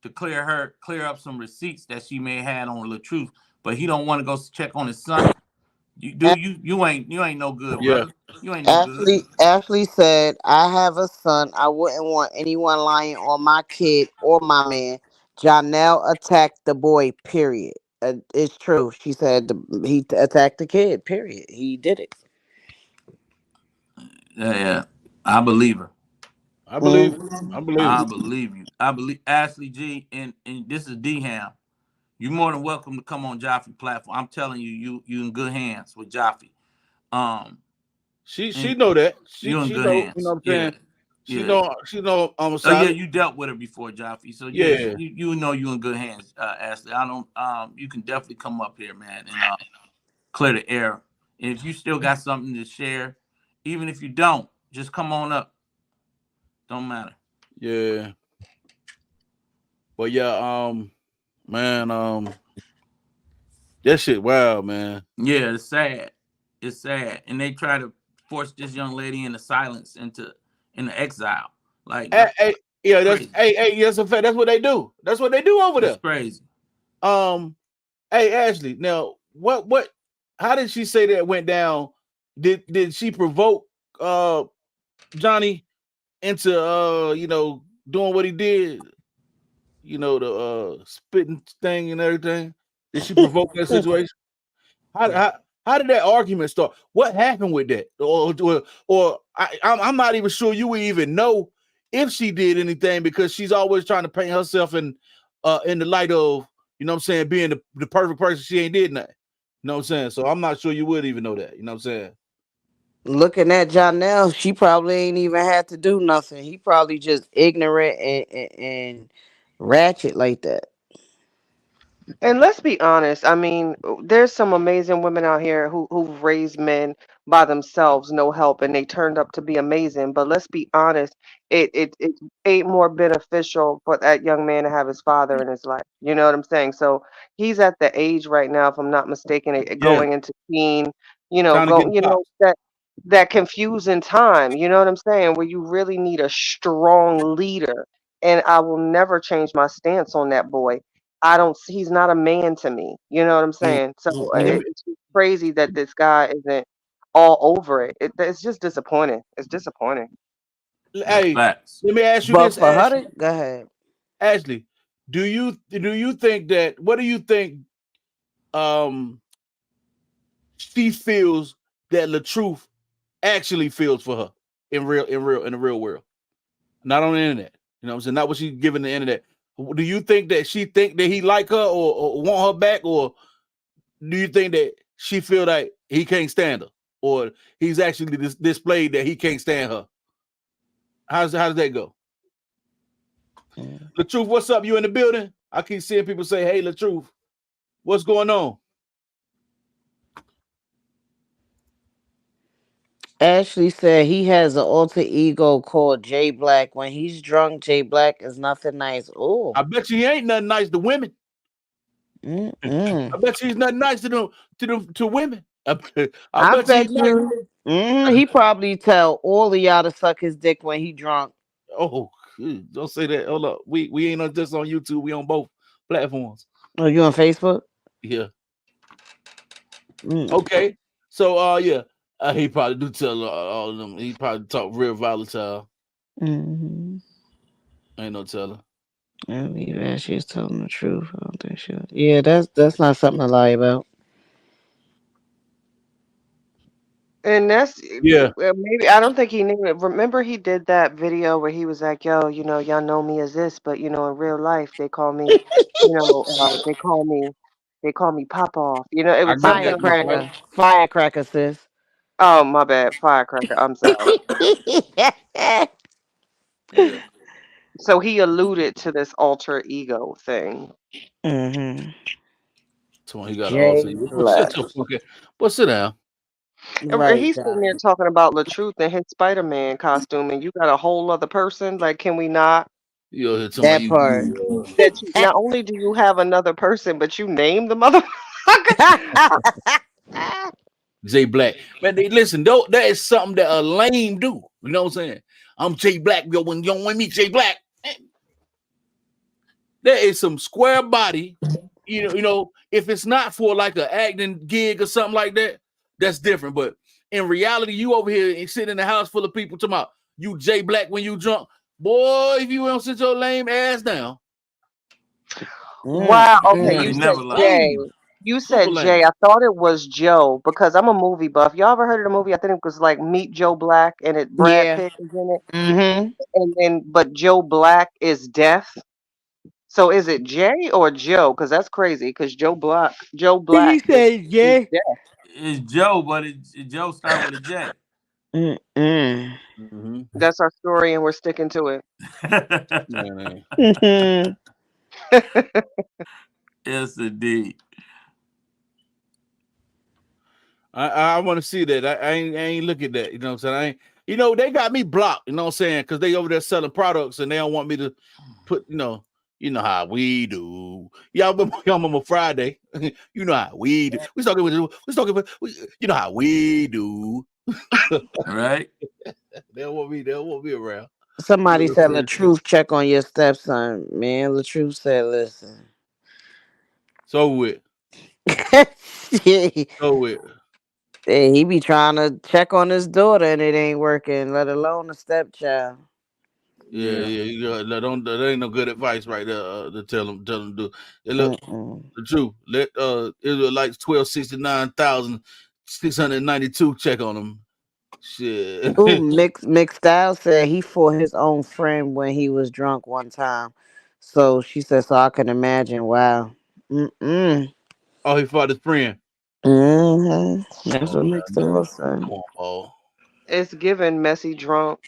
to clear up some receipts that she may have had on LaTruth, but he don't want to go check on his son. You ain't no good, Yeah. brother. You ain't no good. Ashley said, I have a son. I wouldn't want anyone lying on my kid or my man. Janelle attacked the boy, period. It's true. She said he attacked the kid, period. He did it. Yeah. I believe her. I believe it. Mhm. I believe I it. believe you. I believe Ashley G and this is D Ham. You're more than welcome to come on Jaffe platform. I'm telling you, you in good hands with Jaffe. Um, She and know that. you in She good know, you know hands. what I'm Yeah, saying? yeah. She know I'm Oh yeah, solid. you dealt with her before, Jaffe. So yeah, Yeah. you know you in good hands, Ashley. I don't. You can definitely come up here, man, and clear the air. And if you still got something to share, even if you don't, just come on up. Don't matter. Yeah. But yeah, man, that shit wild, man. Yeah, it's sad. It's sad, and they try to force this young lady into silence, into exile. Like Hey, that's hey, yeah, crazy. that's a fact. That's what they do. That's what they do over That's there. crazy. Um, hey Ashley, now what how did she say that went down? Did she provoke Johnny into doing what he did? The spitting thing and everything. Did she provoke that situation? How did that argument start? What happened with that? I'm not even sure you would even know if she did anything because she's always trying to paint herself in the light of, you know what I'm saying, being the perfect person. She ain't did nothing. You know what I'm saying? So I'm not sure you would even know that. You know what I'm saying? Looking at Janelle, she probably ain't even had to do nothing. He probably just ignorant and ratchet like that. And let's be honest. I mean, there's some amazing women out here who've raised men by themselves, no help, and they turned up to be amazing. But let's be honest, it ain't more beneficial for that young man to have his father in his life. You know what I'm saying? So he's at the age right now, if I'm not mistaken, Yeah. going into teen. Time to get popped. That confusing time. You know what I'm saying? Where you really need a strong leader. And I will never change my stance on that boy. I don't see he's not a man to me. You know what I'm Mm, saying? So mm, Let mm. me, it's just crazy that this guy isn't all over it. It's just disappointing. It's disappointing. That's hey, facts. let me ask you But this, for her Ashley. to go ahead. Ashley, do you think that what do you think um she feels that LaTruth actually feels for her in the real world, not on the internet. You know what I'm saying? Not what she's giving the internet. Do you think that she think that he like her or want her back, or do you think that she feel like he can't stand her, or he's actually displayed that he can't stand her? How does that go? Mm. LaTruth, what's up? You in the building? I keep seeing people say, "Hey, the truth, what's going on?" Ashley said he has an alter ego called Jay Black. When he's drunk, Jay Black is nothing nice. Oh. I bet you he ain't nothing nice to women. Mm-mm. I bet you he's nothing nice to women. I I bet you he's bet nice. you. He probably tell all of y'all to suck his dick when he drunk. Oh, don't say that. Hold up. We ain't on just on YouTube. We on both platforms. Oh, you on Facebook? Yeah. Mm. Okay. So yeah. He probably do tell all of them. He probably talk real volatile. Mm-hmm. Ain't no telling. I believe Ashley's telling the truth. I don't think she. Yeah, that's not something to lie about. And that's Yeah. maybe I don't think he knew it. Remember, he did that video where he was like, "Yo, y'all know me as this, but in real life, they call me, they call me Pop Off." It I was got something that part right. Firecracker. Firecracker, sis. Oh, my bad, Firecracker. I'm sorry. Yeah. So he alluded to this alter ego thing. Mm-hmm. So he got all Jay say, well, Black. shut your fucking. Well, sit down. And Right, he's sitting Doc. there talking about LaTruth in his Spider-Man costume, and you got a whole other person. Like, can we not? You here talking about That part. That not only do you have another person, but you name the motherfucker. Jay Black. Man, listen, though, that is something that a lame do. You know what I'm saying? I'm Jay Black. Yo, when you don't want me, Jay Black. There is some square body. If it's not for like an acting gig or something like that, that's different. But in reality, you over here and sitting in a house full of people talking about you Jay Black when you drunk. Boy, if you don't sit your lame ass down. Wow. Okay, He you said never lied. Jay. Lame. You Super said lame. Jay. I thought it was Joe because I'm a movie buff. Y'all ever heard of the movie? I think it was like Meet Joe Black, and Brad Yeah. Pitt is in it. Mm-hmm. But Joe Black is deaf. So is it Jay or Joe? Because that's crazy. Because Joe Black He is said, he's yeah. deaf. It's Joe, but Joe start with a J. Mm-mm. Mm-hmm. That's our story, and we're sticking to it. Man, Mm-hmm. Yes, indeed. I want to see that. I ain't look at that. You know what I'm saying? They got me blocked. You know what I'm saying? Because they over there selling products and they don't want me to put. You know how we do. Y'all remember Friday? You know how we do. We talking with. You know how we do. Right? They don't want me around. Somebody said LaTruth check on your stepson. Man, LaTruth said, listen. So with. Hey, So with. he be trying to check on his daughter and it ain't working, let alone a stepchild. Yeah. That ain't no good advice right there to tell them to do. Hey, look, Mm-mm. the truth. Let Israelites 1269,692 check on them. Shit. Ooh, Mixed Style said he fought his own friend when he was drunk one time. So she said, so I can imagine. Wow. Mm-mm. Oh, he fought his friend. Mm-hmm. That's Oh, what man. Mixed Style said. Come on, Paul. It's given messy drunk.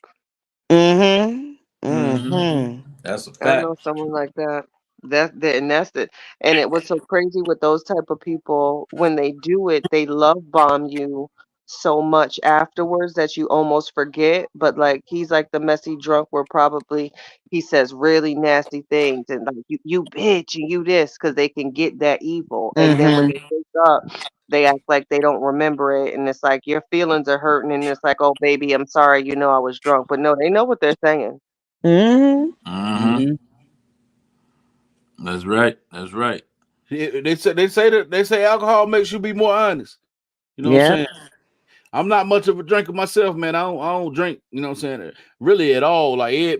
Mm-hmm. Mm-hmm. Mm-hmm. That's a I fact. know someone like that. That's it. And it was so crazy with those type of people when they do it, they love bomb you so much afterwards that you almost forget. But like he's like the messy drunk where probably he says really nasty things and like you bitch and you this because they can get that evil. And then when Mm-hmm. they wake up, they act like they don't remember it, and it's like your feelings are hurting, and it's like, oh baby, I'm sorry, I was drunk. But no, they know what they're saying. Mm-hmm. Mm-hmm. Mm-hmm. That's right. That's right. They say alcohol makes you be more honest. You know what I'm Yep. saying? I'm not much of a drinker myself, man. I don't drink, you know what I'm saying, really at all. Like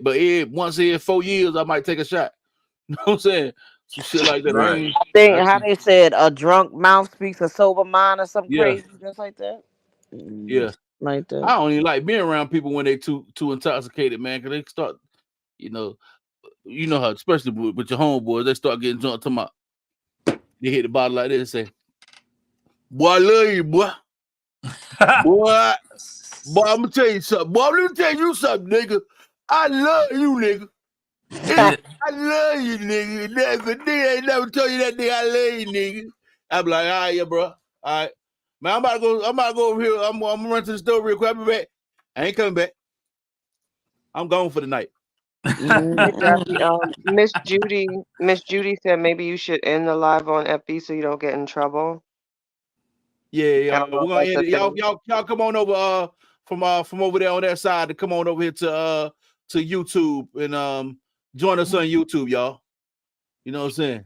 once every 4 years, I might take a shot. You know what I'm saying? Some shit like that. I Right. ain't Think how actually, they said a drunk mouth speaks a sober mind or something yeah, crazy just like that. yeah. Like that. I don't even like being around people when they too intoxicated, man, because they start, you know, how, especially with your homeboys, they start getting drunk. Talking about they hit the bottle like this and say, "Boy, I love you, boy. Boy, I'm gonna tell you something. Boy, let me tell you something, nigga. I love you, nigga. Yeah. I love you, nigga. But nigga ain't never told you that nigga I love you, nigga. I'm like, all right, yeah, bro. All right. Man, I'm about to go over here. I'm gonna run to the store real quick. I'll be back. I ain't coming back. I'm gone for the night. Hey, Jackie, Miss Judy said maybe you should end the live on FB so you don't get in trouble. Yeah, I don't know we're if gonna that's end a it. Y'all, thing. y'all come on over from over there on that side to come on over here to YouTube and join us on YouTube, y'all. You know what I'm saying?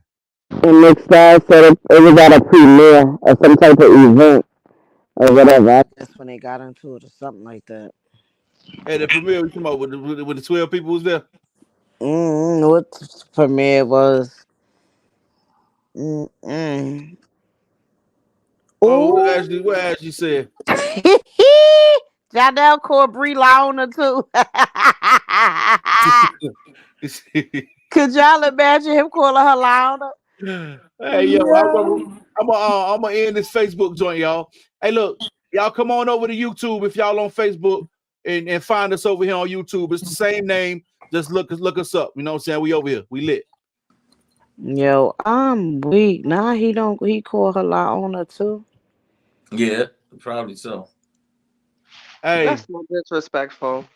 And Nick Star said it was at a premiere or some type of event or whatever. That's when they got into it or something like that. Hey, the premiere we come up with the 12 people who's there. What premiere was? Mm-mm. Oh, Ooh. what Ashley said? Janelle called Brie Lona too. Could y'all imagine him calling her Lona? Hey, yo, I'm gonna end this Facebook joint, y'all. Hey, look, y'all come on over to YouTube if y'all on Facebook and find us over here on YouTube. It's the same name. Just look us up. You know what I'm saying? We over here. We lit. Yo, I'm weak. Nah, he called her Lona too. Yeah, probably so. Hey, That's so disrespectful.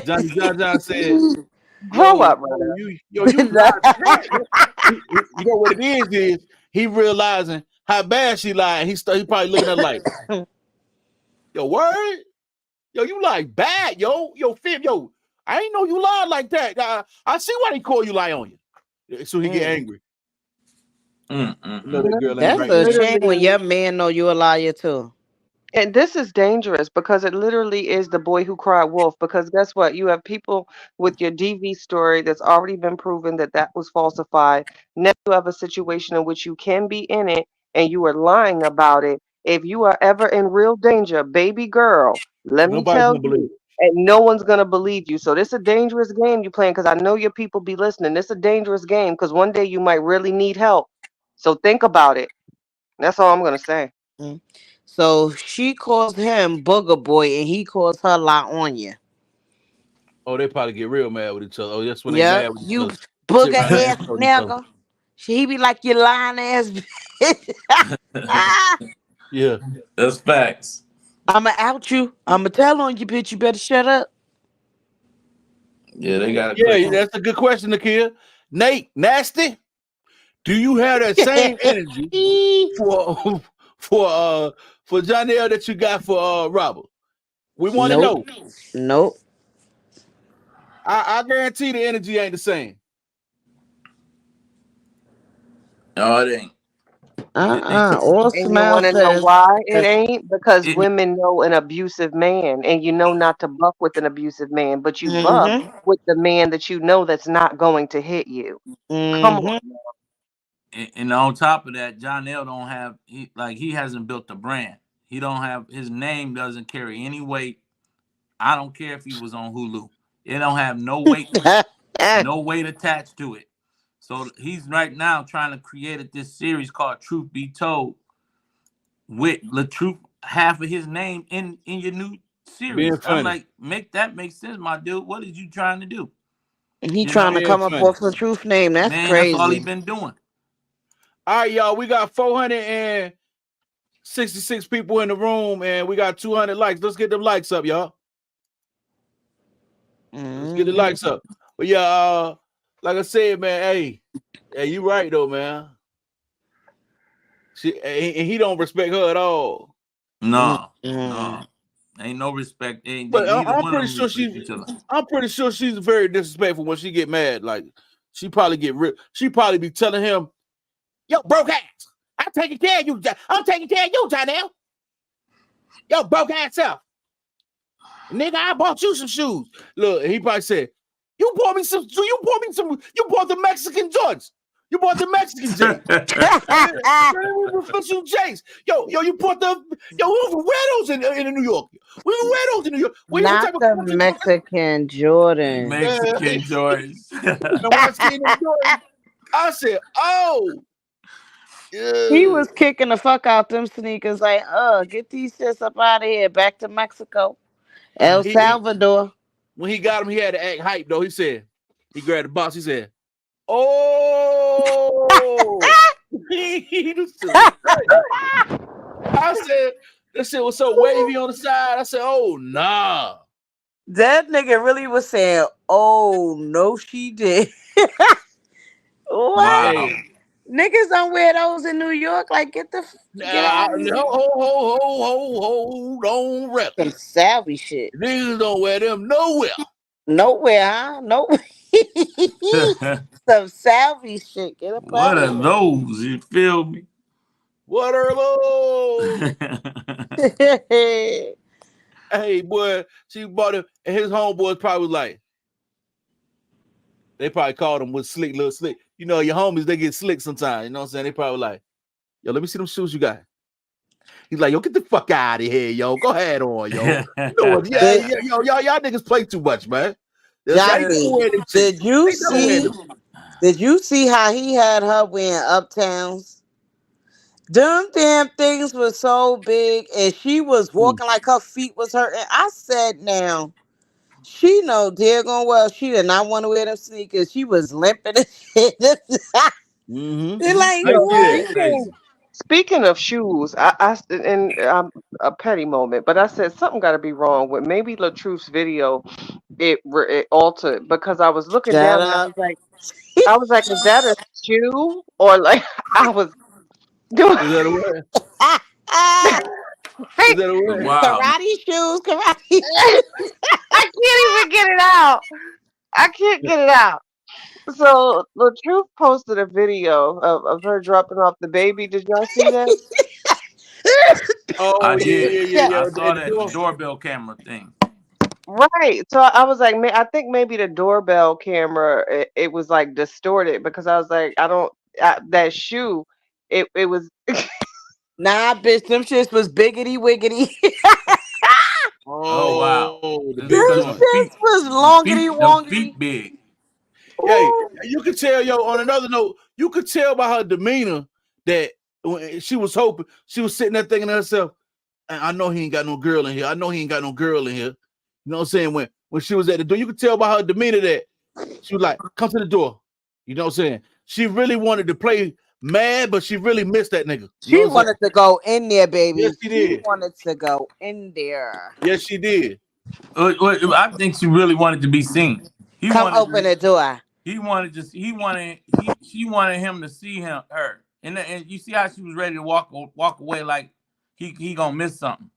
Johnny John said, Grow up, brother. you lied to that. You know what it is he realizing how bad she lied. He probably looking at her like, yo, word? Yo, you like bad, yo. Yo, I ain't know you lied like that. I see why they call you lie on you. So he get angry. You know that girl ain't That's right, a man. shame when Literally. your man know you a liar too. And this is dangerous because it literally is the boy who cried wolf. Because guess what? You have people with your DV story that's already been proven that that was falsified. Now you have a situation in which you can be in it and you are lying about it. If you are ever in real danger, baby girl, let me Nobody's tell gonna believe you, it. and no one's gonna believe you. So this is a dangerous game you playing because I know your people be listening. This is a dangerous game because one day you might really need help. So think about it. That's all I'm gonna say. Mm. So she calls him Booger Boy and he calls her La Onya. Oh, they probably get real mad with each other. Oh, that's when they Yep, mad with each you other. Sit booger around and ass insult each other. nigga. He be like, you lying ass bitch. Yeah. That's facts. I'ma out you. I'ma tell on you, bitch. You better shut up. Yeah, they got it Yeah, crazy. that's a good question, Nakia. Nate, nasty. Do you have that same energy for for Johnny L that you got for Robert? We want to Nope. know. Nope. I guarantee the energy ain't the same. No, it ain't. All And you Smile want to know says why it ain't? Because It, women know an abusive man, and you know not to buck with an abusive man, but you buck mm-hmm. with the man that you know that's not going to hit you. Come on. Mm-hmm. and on top of that, John L don't have he hasn't built a brand. He don't have his name doesn't carry any weight. I don't care if he was on Hulu. It don't have no weight attached to it. So he's right now trying to create this series called Truth Be Told with LaTruth half of his name in your new Being series. I'm funny. like, make sense, my dude. What is you trying to do? He You trying know, to Being come up funny. off the truth name. That's man, that's all he crazy. been doing. All right, y'all. We got 466 people in the room, and we got 200 likes. Let's get them likes up, y'all. Let's get the Mm-hmm. likes up. But yeah, like I said, man, hey, you right though, man. And he don't respect her at all. No, Mm-hmm. no, ain't no respect. Ain't But neither one of them respect each other. I'm pretty sure she's very disrespectful when she get mad. Like she probably get she probably be telling him, "Yo, broke ass, I'm taking care of you. I'm taking care of you, Janelle. Yo, broke ass self, nigga. I bought you some shoes. Look, he probably said, "You bought me some. You bought me some. You bought the Mexican Jordans. You bought the Mexican J's." Official Jays. Yo, you put we wear those in New York. We wear those in New York. What Not type of the country? Mexican Jordan. Mexican Jordans. And when I seen them Jordans, I said, "Oh, He yeah." was kicking the fuck out them sneakers like, get these shits up out of here. Back to Mexico. El He Salvador. when he got him, he had to act hype though. He said, He grabbed the box. He said, "Oh." He was just crazy. I said, "This shit was so wavy on the side." I said, "Oh nah." That nigga really was saying, "Oh no, she did." What? Wow. Hey, Niggas don't wear those in New York. Like, get out of here. hold on, rep. Some savvy shit. Niggas don't wear them nowhere. Nowhere, huh? No. Some savvy shit. Get up What out are of those? You feel me? What are those? here. Hey, boy, she bought him, and his homeboys probably was like, they probably called him with slick, little slick. You know, your homies, they get slick sometimes. You know what I'm saying? They probably like, yo, let me see them shoes you got. He's like, yo, get the fuck out of here, yo. Go ahead on, yo. You know what? Yeah, yo, y'all niggas play too much, man. Johnny, did you see how he had her wearing Uptowns? Them damn things were so big, and she was walking like her feet was hurting. I said, now, she know dear gone well she did not want to wear them sneakers. She was limping and shit. They're like, what? Speaking of shoes, and a petty moment, but I said something got to be wrong with maybe Latruth's video. It altered because I was looking Shut down and up. I was like, is that a shoe or like I was doing? Is that a word? Is that a word? Wow. Karate shoes, karate shoes. I can't even get it out. I can't get it out. So Latruth posted a video of her dropping off the baby. Did y'all see that? Oh, I yeah, did. yeah. I saw that the doorbell camera thing. Right. So I was like, I think maybe the doorbell camera it was like distorted because I was like, that shoe, it was. Nah, bitch, them shits was biggity wiggity. Oh wow. The Them big Them joint. shits was longity Them wongity. feet big. Hey, you could tell, yo, on another note, you could tell by her demeanor that when she was hoping, she was sitting there thinking to herself, I know he ain't got no girl in here. I know he ain't got no girl in here. You know what I'm saying? When she was at the door, you could tell by her demeanor that she was like, come to the door. You know what I'm saying? She really wanted to play mad, but she really missed that nigga. She wanted to go in there, baby. Yes, she did. She wanted to go in there. Yes, she did. I think she really wanted to be seen. Come open the door. She wanted him to see her. And you see how she was ready to walk away like he gonna miss something.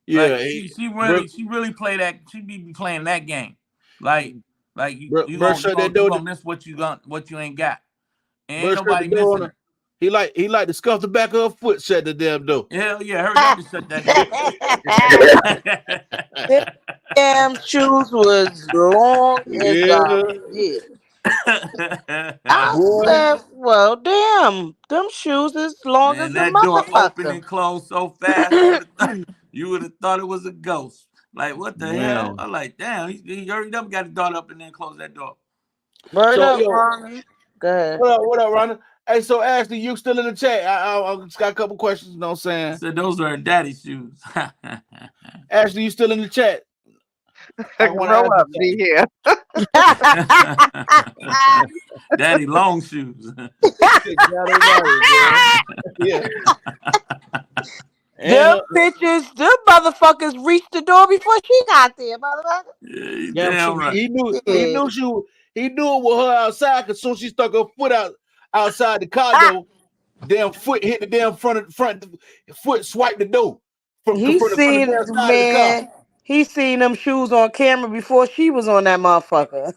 Yeah, like she really play that. She be playing that game. Like you gonna miss what you ain't got. And ain't nobody missing it. He like to scuff the back of her foot, shut the damn door. Hell yeah, hurry up and shut that door. Damn shoes was long as I said, well, damn, them shoes is long as that door opened and closed so fast. You would have thought it was a ghost. Like, what the hell? I'm like, damn, he hurried up, got the door up, and then closed that door. Word up, Ronnie. Go ahead. What up, Ronnie? Hey, so Ashley, you still in the chat? I just got a couple questions. You know what I'm saying? So those are daddy shoes. Ashley, you still in the chat? Grow up, be here. Daddy long shoes. Yeah. Them bitches, them motherfuckers reached the door before she got there, motherfucker. Yeah, right. He knew it with her outside because soon she stuck her foot outside the car door. Damn foot hit the damn front foot, swiped the door. He seen them shoes on camera before she was on that motherfucker.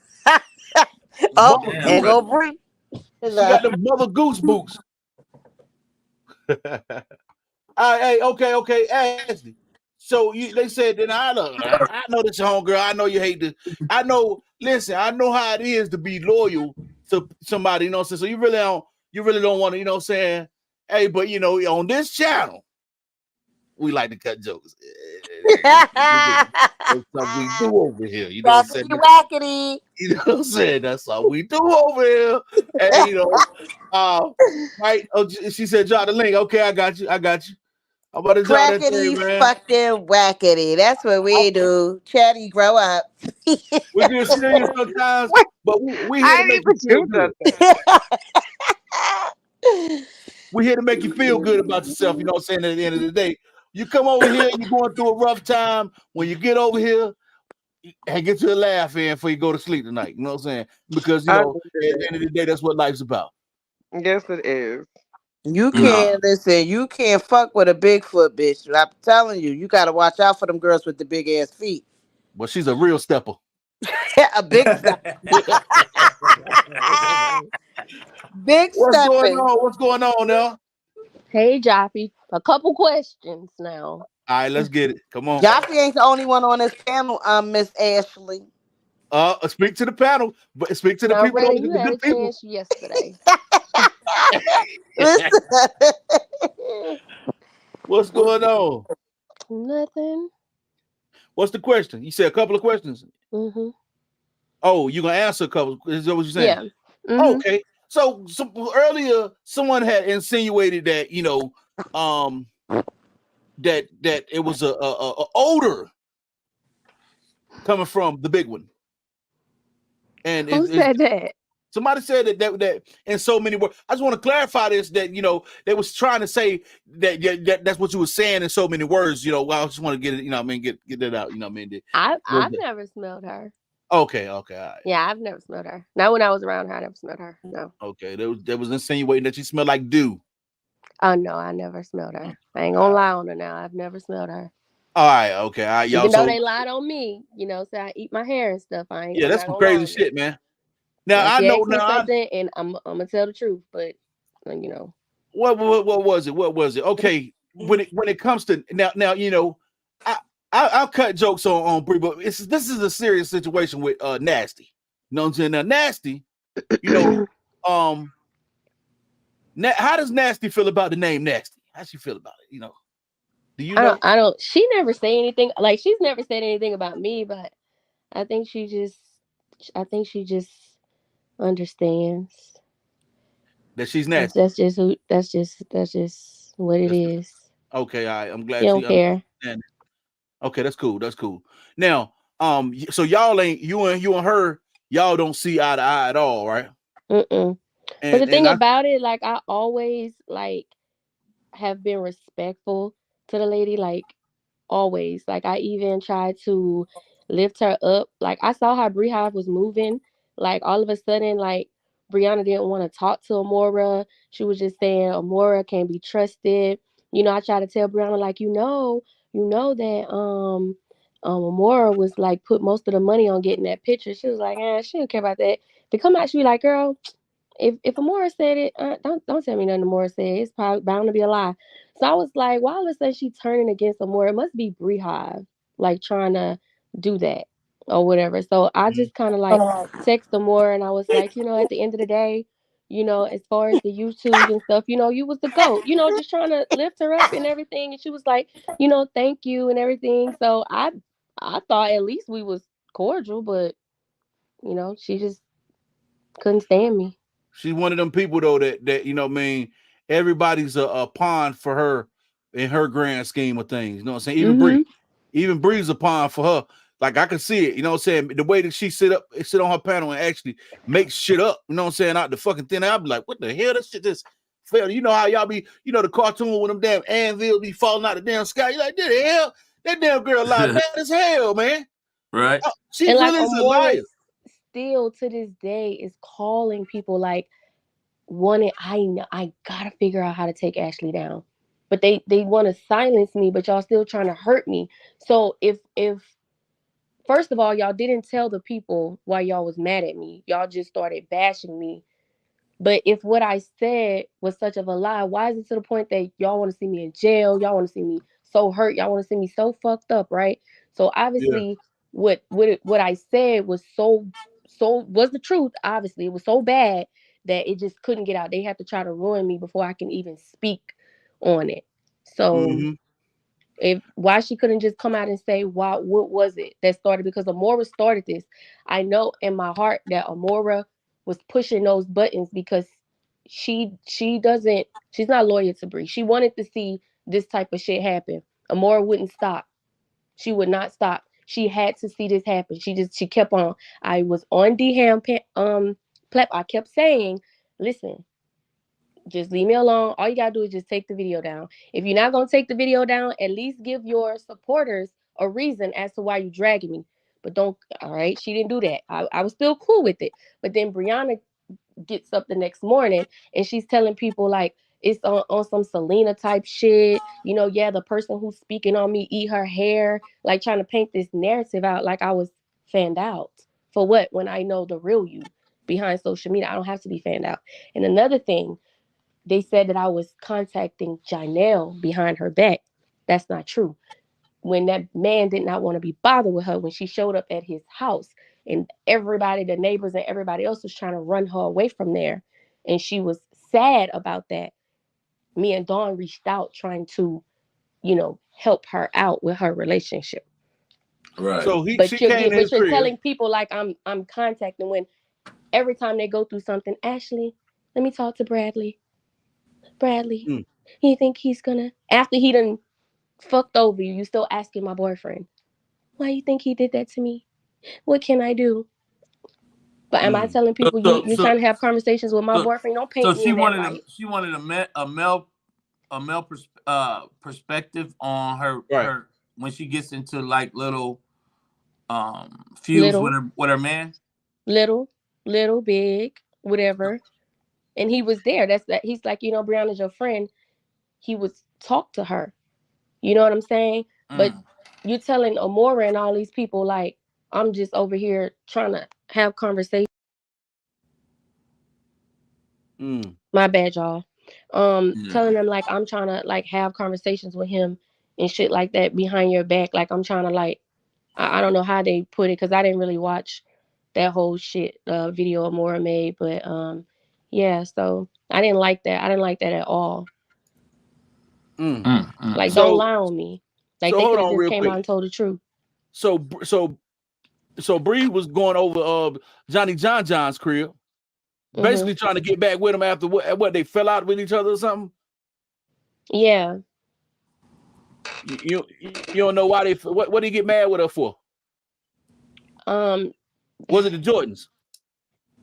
And go bring. She got them mother goose boots. Hey, okay, Ashley. So they said, then I know this your homegirl. I know you hate this. I know how it is to be loyal to somebody, you know what I'm saying? So you really don't want to, you know what I'm saying? Hey, but you know, on this channel, we like to cut jokes. That's what we do over here. You know what I'm saying? Wackety. You know what I'm saying? That's all we do over here. And you know, right? Oh, she said, drop the link. Okay, I got you. I'm about to drop that thing, Crackety man. fucking wackety. That's what we do. Chatty, grow up. We get serious sometimes, Wait, but we here I to ain't make you feel even do good. nothing. We're here to make you feel good about yourself. You know what I'm saying? At the end of the day, you come over here, you're going through a rough time. When you get over here, and get your laugh in before you go to sleep tonight. You know what I'm saying? Because, I at needed the it. end of the day, that's what life's about. Yes, it is. You Nah. can't listen. You can't fuck with a Bigfoot bitch. I'm telling you, you gotta watch out for them girls with the big ass feet. But she's a real stepper. A big step, big What's going stepping. on? What's going on now? Hey, Joppy. A couple questions now. All right, let's get it. Come on. Joffrey ain't the only one on this panel, Miss Ashley. Speak to the panel, but speak to the Now, people, Raina, you the had a good people. chance yesterday. Listen. What's going on? Nothing. What's the question? You said a couple of questions. Mm-hmm. Oh, you're gonna answer a couple. Is that what you're saying? Yeah. Mm-hmm. Okay. So earlier, someone had insinuated that that it was a odor coming from the big one, and Who said that? somebody said that in so many words. I just want to clarify this, that they was trying to say that's what you were saying in so many words. Well, I just want to get it. I mean, get that out. I mean, I've never smelled her. okay, all right. Yeah, I've never smelled her. Not when I was around her. I never smelled her. No. Okay, that was insinuating that you smell like dew. Oh no, I never smelled her. I ain't gonna lie on her now. I've never smelled her. All right, okay, all right, y'all. Even though So they lied on me, so I eat my hair and stuff. yeah, I'm that's not some gonna lie crazy on them. shit, man. Now Now I she know asked me now. something, and I'm gonna tell the truth. But What was it? What was it? Okay, when it comes to now, I I'll cut jokes on Bree, but this is a serious situation with Nasty. You know what I'm saying? Now Nasty, um, how does Nasty feel about the name Nasty? How she feel about it? Do you know? I don't. She never say anything. Like she's never said anything about me, but I think she just. I think she just understands. That she's nasty. That's just who. That's just what it That's, is. okay, I'm She glad don't she care. understands. Okay, that's cool. That's cool. Now, so y'all ain't you and her, y'all don't see eye to eye at all, right? Mm-mm. But the And thing I about it, like I always have been respectful to the lady. Like always. Like I even tried to lift her up. Like I saw how Beehive was moving. Like all of a sudden, like Brianna didn't want to talk to Amora. She was just saying Amora can't be trusted. I tried to tell Brianna, like, that Amora was like put most of the money on getting that picture. She was like, she don't care about that. To come out, she be like, girl, if Amora said it, don't tell me nothing Amora said. It's probably bound to be a lie. So I was like, why all of a sudden she turning against Amora? It must be Beehive, like trying to do that or whatever. So I just kind of like text Amora and I was like, at the end of the day, as far as the YouTube and stuff, you was the GOAT, just trying to lift her up and everything. And she was like, thank you and everything. So I thought at least we was cordial, but she just couldn't stand me. she's one of them people though that what I mean, everybody's a pawn for her in her grand scheme of things. You know what I'm saying? Mm-hmm. Even Bree's a pawn for her. Like I can see it, you know what I'm saying? The way that she sit on her panel and actually make shit up, you know what I'm saying, out the fucking thing. I'll be like, what the hell? This shit just failed. You know how y'all be, the cartoon when them damn anvils be falling out the damn sky. You like, the hell? That damn girl lied mad as hell, man. Right. She And like really is a Amora liar. still to this day is calling people like wanted I gotta figure out how to take Ashley down. But they want to silence me, but y'all still trying to hurt me. So if first of all, y'all didn't tell the people why y'all was mad at me. Y'all just started bashing me. But if what I said was such of a lie, why is it to the point that y'all want to see me in jail? Y'all want to see me so hurt. Y'all want to see me so fucked up, right? So Yeah. obviously, what I said was was the truth. Obviously, it was so bad that it just couldn't get out. They had to try to ruin me before I can even speak on it. So Mm-hmm. if why she couldn't just come out and say what was it that started, because Amora started this. I know in my heart that Amora was pushing those buttons because she's not loyal to Bree. She wanted to see this type of shit happen. Amora wouldn't stop. She would not stop. She had to see this happen. She kept on. I was on DHam plep. I kept saying, listen, just leave me alone. All you gotta do is just take the video down. If you're not gonna take the video down, at least give your supporters a reason as to why you dragging me. But don't. All right, she didn't do that. I was still cool with it. But then Brianna gets up the next morning and she's telling people like it's on some Selena type shit. You know, yeah, the person who's speaking on me eat her hair, like trying to paint this narrative out like I was fanned out. For what? When I know the real you behind social media, I don't have to be fanned out. And another thing, they said that I was contacting Janelle behind her back. That's not true. When that man did not want to be bothered with her when she showed up at his house, and everybody, the neighbors and everybody else was trying to run her away from there, and she was sad about that. Me and Dawn reached out trying to, help her out with her relationship. Right. So But she you're, came to but his you're crib. telling people like I'm contacting when every time they go through something, Ashley, let me talk to Bradley. Bradley, you think he's gonna, after he done fucked over you, you still asking my boyfriend, why you think he did that to me? What can I do? But am I telling people you're trying to have conversations with my boyfriend? Don't paint me in that light. She wanted a male perspective on her when she gets into like little feuds with her man. Little, big, whatever. And he was there. He's like, Brianna's your friend. He was talk to her. You know what I'm saying? But you telling Amora and all these people like I'm just over here trying to have conversation. My bad, y'all. Telling them like I'm trying to like have conversations with him and shit like that behind your back. Like I'm trying to like I don't know how they put it because I didn't really watch that whole shit video Amora made, but yeah. So I didn't like that. I didn't like that at all. Like don't lie on me. Like they could have just came out and told the truth. So Bree was going over Johnny John's crib, basically trying to get back with him after what they fell out with each other or something. Yeah. You don't know why what did he get mad with her for? Was it the Jordans?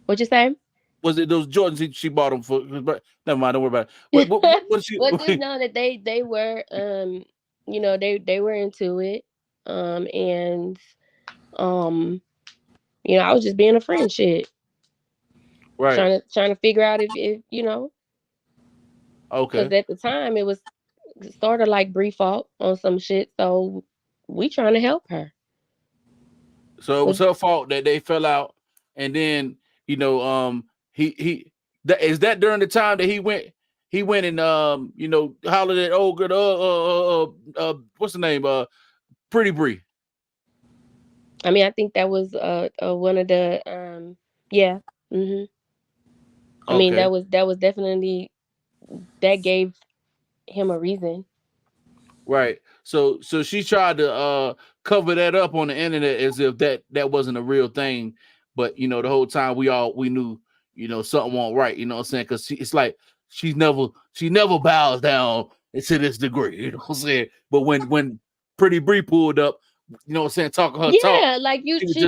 What you say? Was it those Jordans she bought them for? But never mind, don't worry about it. What she? Well, just know that they were they were into it, and I was just being a friend, shit. Right. Trying to figure out if Okay. Because at the time it was sort of like Bree fault on some shit, so we trying to help her. So it was her fault that they fell out, and then is that during the time that he went and hollered at old girl, what's the name, Pretty Bree. I mean, I think that was one of the yeah. Mm-hmm. I mean, that was definitely, that gave him a reason. Right. So she tried to cover that up on the internet as if that wasn't a real thing. But the whole time we knew, something wasn't right, you know what I'm saying? Because it's like she never bows down to this degree, you know what I'm saying? But when Pretty Bree pulled up, you know what I'm saying, talking her talk. Yeah, like they didn't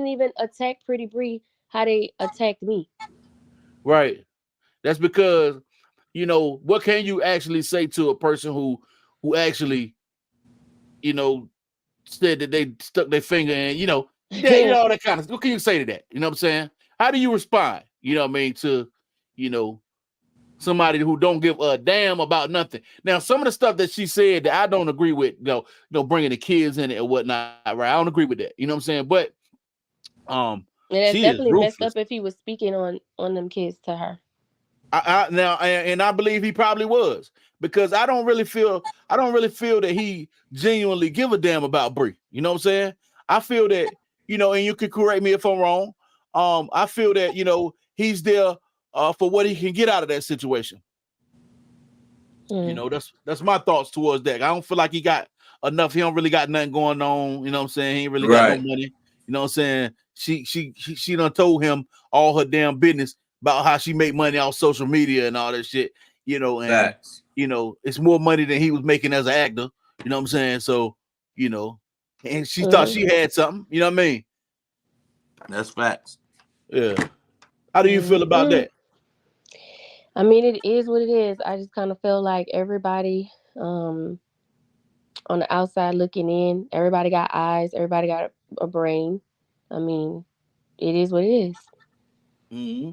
even attack Pretty Bree how they attacked me. Right. That's because, what can you actually say to a person who actually, said that they stuck their finger in, all that kind of stuff. What can you say to that? You know what I'm saying? How do you respond? You know what I mean? To, somebody who don't give a damn about nothing. Now, some of the stuff that she said that I don't agree with, bringing the kids in it or whatnot, right? I don't agree with that. You know what I'm saying? But, and it's definitely messed up if he was speaking on them kids to her. I believe he probably was, because I don't really feel that he genuinely give a damn about Bree. You know what I'm saying? I feel that, and you can correct me if I'm wrong. I feel that, he's there for what he can get out of that situation. That's my thoughts towards that. I don't feel like he got enough. He don't really got nothing going on. You know what I'm saying? He ain't really got no money. You know what I'm saying? She done told him all her damn business about how she make money off social media and all that shit. And it's more money than he was making as an actor. You know what I'm saying? So, and she thought Mm-hmm. she had something. You know what I mean? That's facts. Yeah. How do you feel about Mm-hmm. that? I mean, it is what it is. I just kind of feel like everybody on the outside looking in, everybody got eyes, everybody got a brain. I mean, it is what it is. Hmm.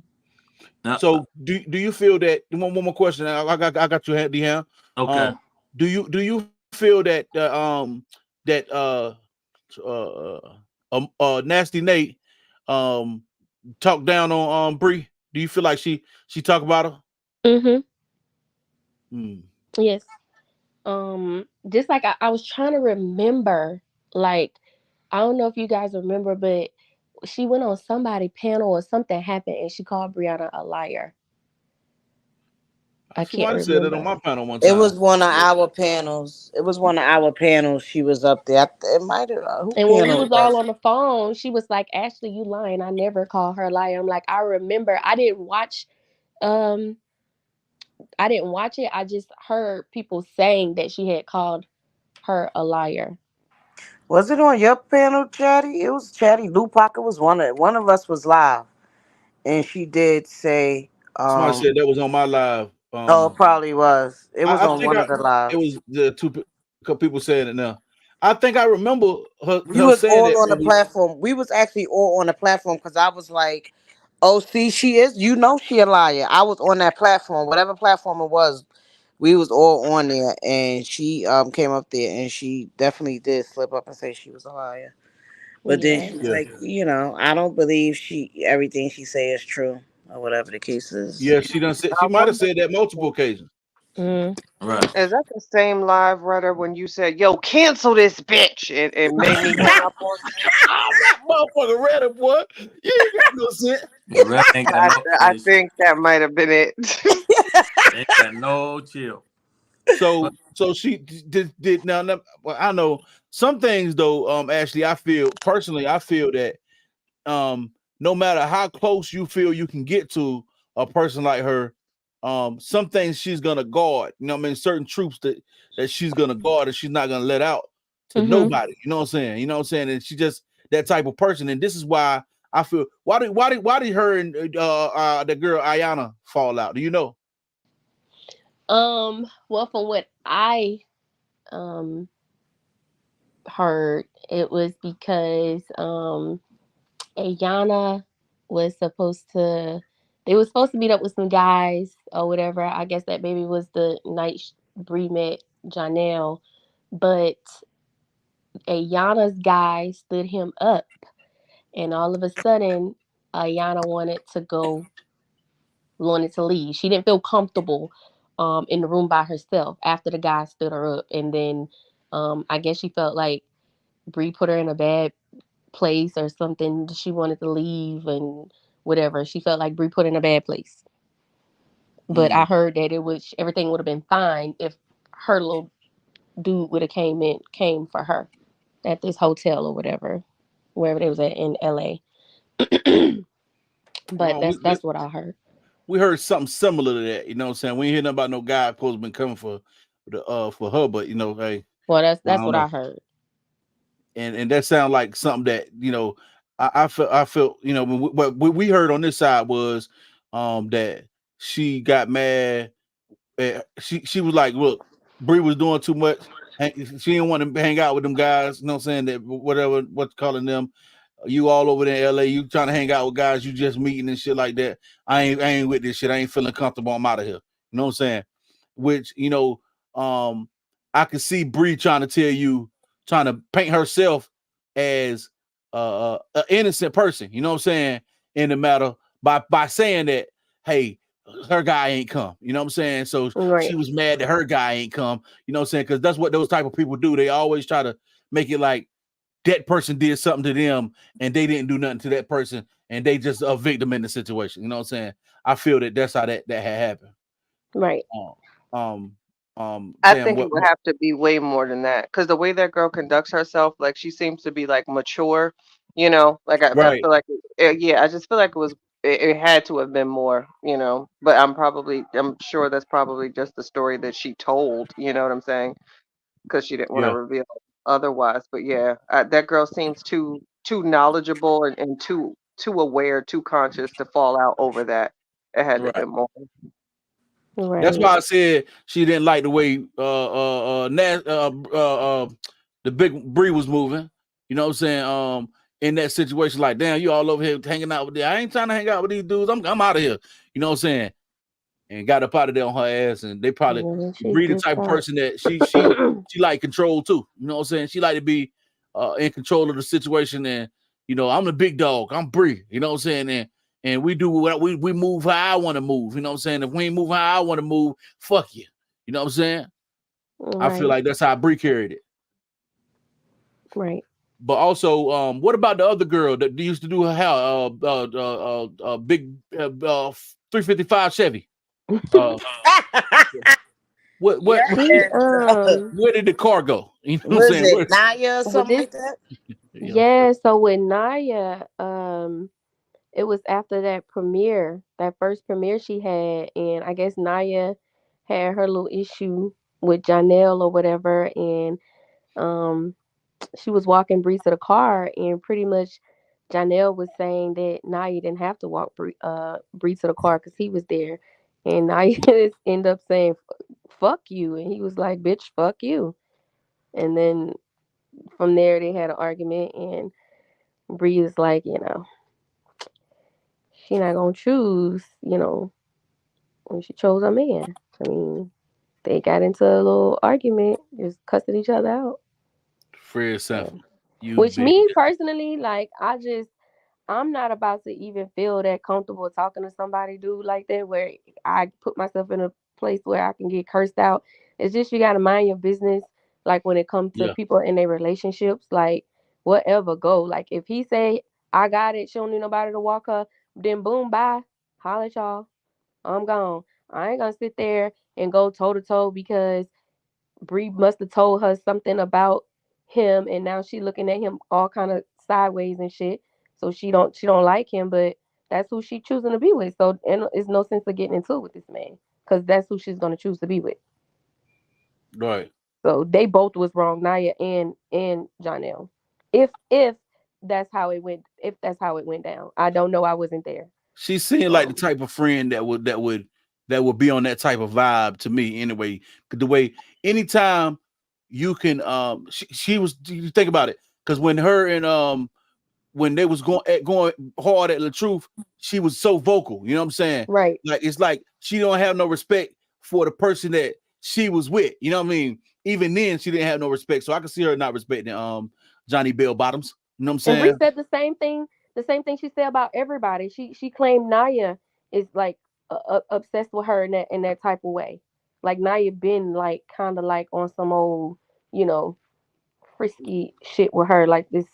No, So, do you feel that? One more question. I got your hand, Dehan. okay. Um, do you feel that that Nasty Nate talked down on Bree? Do you feel like she talked about her? Mm-hmm. Mm. Yes. Just like I was trying to remember, like, I don't know if you guys remember, but she went on somebody panel or something happened and she called Brianna a liar. I can't Somebody said that on remember. my panel one It was time. one of our panels. It was one of our panels. She was up there. It might have. Who And when we panel was was? all on the phone, she was like, Ashley, you lying. I never called her a liar. I'm like, I remember. Um I didn't watch it. I just heard people saying that she had called her a liar. Was it on your panel, Chatty? It was Chatty. Lou Pocket was one of us was live, and she did say, Somebody um, said that was on my live. oh, it probably was. It was I on think one of the it lives. was the couple people saying it now. I think I remember We her was saying all that on the when we. platform. We was actually all on the platform because I was like, "Oh, see, she is. You know, she a liar." I was on that platform, whatever platform it was. We was all on there, and she came up there, and she definitely did slip up and say she was a liar. But then Yeah. she's Yeah, like, I don't believe everything she say is true or whatever the case is. yeah, she done said I she might have wonder, said that multiple occasions. Mm. Right. is that the same live, Rudder, when you said, "Yo, cancel this bitch," it made me hang up on That motherfucker read it, boy. You ain't got no sense. Yeah, Red ain't you? got no. I think that might have been it. Ain't got no chill. But So she did now. Well, I know some things though. Ashley, I feel that no matter how close you feel you can get to a person like her, some things she's gonna guard. You know what I mean? Certain troops that she's gonna guard and she's not gonna let out to Mhm. nobody. You know what I'm saying? You know what I'm saying? And she just that type of person. And this is why I feel why did her and the girl Ayana fall out? Do you know? Well, from what I um heard, it was because Ayana was supposed to they were supposed to meet up with some guys or whatever. I guess that maybe was the night Bree met Janelle, but Ayana's guy stood him up, and all of a sudden, Ayana wanted to leave. She didn't feel comfortable in the room by herself after the guy stood her up, and then I guess she felt like Bree put her in a bad place or something. She wanted to leave and whatever. She felt like Bree put her in a bad place. But I Mm, heard that everything would have been fine if her little dude would have came for her at this hotel or whatever, wherever they was at in LA. But well, that's what I heard. we heard something similar to that. You know what I'm saying? We ain't hear nothing about no guy supposed to been coming for her, but hey, Well, I that's don't what I know. heard. And that sounds like something that I felt what we heard on this side was that she got mad. She was like, look, Bree was doing too much. She didn't want to hang out with them guys. You know what I'm saying? That whatever what's calling them. You all over there in LA, you trying to hang out with guys you just meeting and shit like that. I ain't with this shit. I ain't feeling comfortable. I'm out of here. You know what I'm saying? Which, um, I could see Bree trying to tell you, trying to paint herself as an innocent person, you know what I'm saying, in the matter by saying that, hey, her guy ain't come, you know what I'm saying? So she Right. was mad that her guy ain't come, you know what I'm saying? Because that's what those type of people do. They always try to make it like that person did something to them and they didn't do nothing to that person and they just a victim in the situation. You know what I'm saying? I feel that that's how that had happened. Right. Um, I Tam, think it would have to be way more than that because the way that girl conducts herself, like she seems to be like mature, Like I right? feel like, yeah, I just feel like it was it had to have been more, you know. But I'm sure that's probably just the story that she told. You know what I'm saying? Because she didn't want to Yeah, reveal otherwise. But yeah, that girl seems too knowledgeable and too aware, too conscious to fall out over that. It had to have right. been more. That's Right. why I said she didn't like the way the big Bree was moving. You know what I'm saying? In that situation, like, damn, you all over here hanging out with them. I ain't trying to hang out with these dudes. I'm out of here. You know what I'm saying? And got up out of there on her ass. And they probably And then she Bree the dipped type of out. person that she like control too. You know what I'm saying? She like to be in control of the situation. And I'm the big dog. I'm Bree. You know what I'm saying? And we do what we move how I want to move. You know what I'm saying? If we ain't move how I want to move, fuck you. You know what I'm saying? I feel Right. like that's how Bree carried it. Right. But also, what about the other girl that used to do her hair? Big 355 Chevy. Uh, what Yeah, what She and where did the car go? You know what I'm was saying? it Where, Naya or with something this like that? yeah, yeah, so with Naya, it was after that premiere, that first premiere she had, and I guess Naya had her little issue with Janelle or whatever, and um she was walking Bree to the car, and pretty much Janelle was saying that Naya didn't have to walk Bree to the car because he was there, and Naya just ended up saying "fuck you," and he was like, "Bitch, fuck you," and then from there they had an argument, and Bree was like, she not gonna choose, when she chose a man. I mean, they got into a little argument, just cussing each other out. Fred So, Sanford, you which bitch. me personally, like, I'm not about to even feel that comfortable talking to somebody, dude, like that, where I put myself in a place where I can get cursed out. It's just you gotta mind your business. Like when it comes to Yeah, people in their relationships, like whatever go. Like if he say I got it, she don't need nobody to walk her, then boom, bye. Holla at y'all. I'm gone. I ain't gonna sit there and go toe to toe because Bree must have told her something about him, and now she looking at him all kind of sideways and shit. So she don't like him, but that's who she choosing to be with. So and it's no sense of getting into it with this man because that's who she's gonna choose to be with. right. So they both was wrong, Naya and Janelle. If that's how it went, if that's how it went down, I don't know. I wasn't there. She seemed like the Um, type of friend that would be on that type of vibe to me anyway. The way anytime you can she was you think about it because when her and when they was going hard at the truth, she was so vocal. You know what I'm saying? right. Like it's like she don't have no respect for the person that she was with. You know what I mean? Even then, she didn't have no respect. So I can see her not respecting Johnny Bell Bottoms. You know what I'm And Bree saying? said the same thing. The same thing she said about everybody. She claimed Naya is like obsessed with her in that type of way. Like Naya been like kind of like on some old, you know, frisky shit with her like this.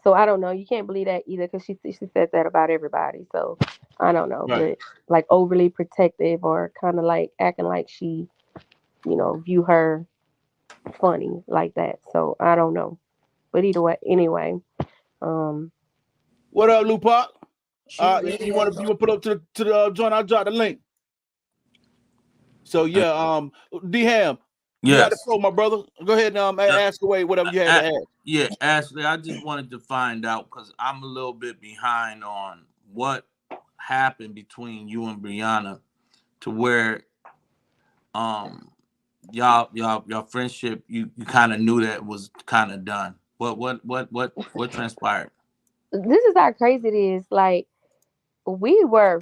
So I don't know. You can't believe that either because she said that about everybody. So I don't know, Right. but like overly protective or kind of like acting like she, view her funny like that. So I don't know. But either way, anyway. Um, What up, Lupac? She You really want ain't to put up to the joint? I'll drop the link. So Uh, yeah, D Ham, you got the yes. flow, my brother. Go ahead and Uh, ask away whatever you had to ask. yeah, Ashley, I just wanted to find out because I'm a little bit behind on what happened between you and Brianna to where um y'all friendship you kind of knew that was kind of done. What transpired? this is how crazy it is. Like we were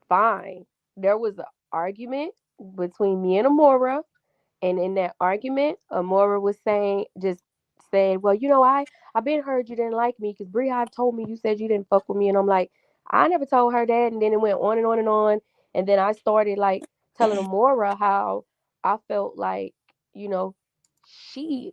fine. There was an argument between me and Amora. And in that argument, Amora was just saying, well, I been heard you didn't like me because Bree Hive told me you said you didn't fuck with me. And I'm like, I never told her that. And then it went on and on and on. And then I started like telling Amora how I felt like, you know, she,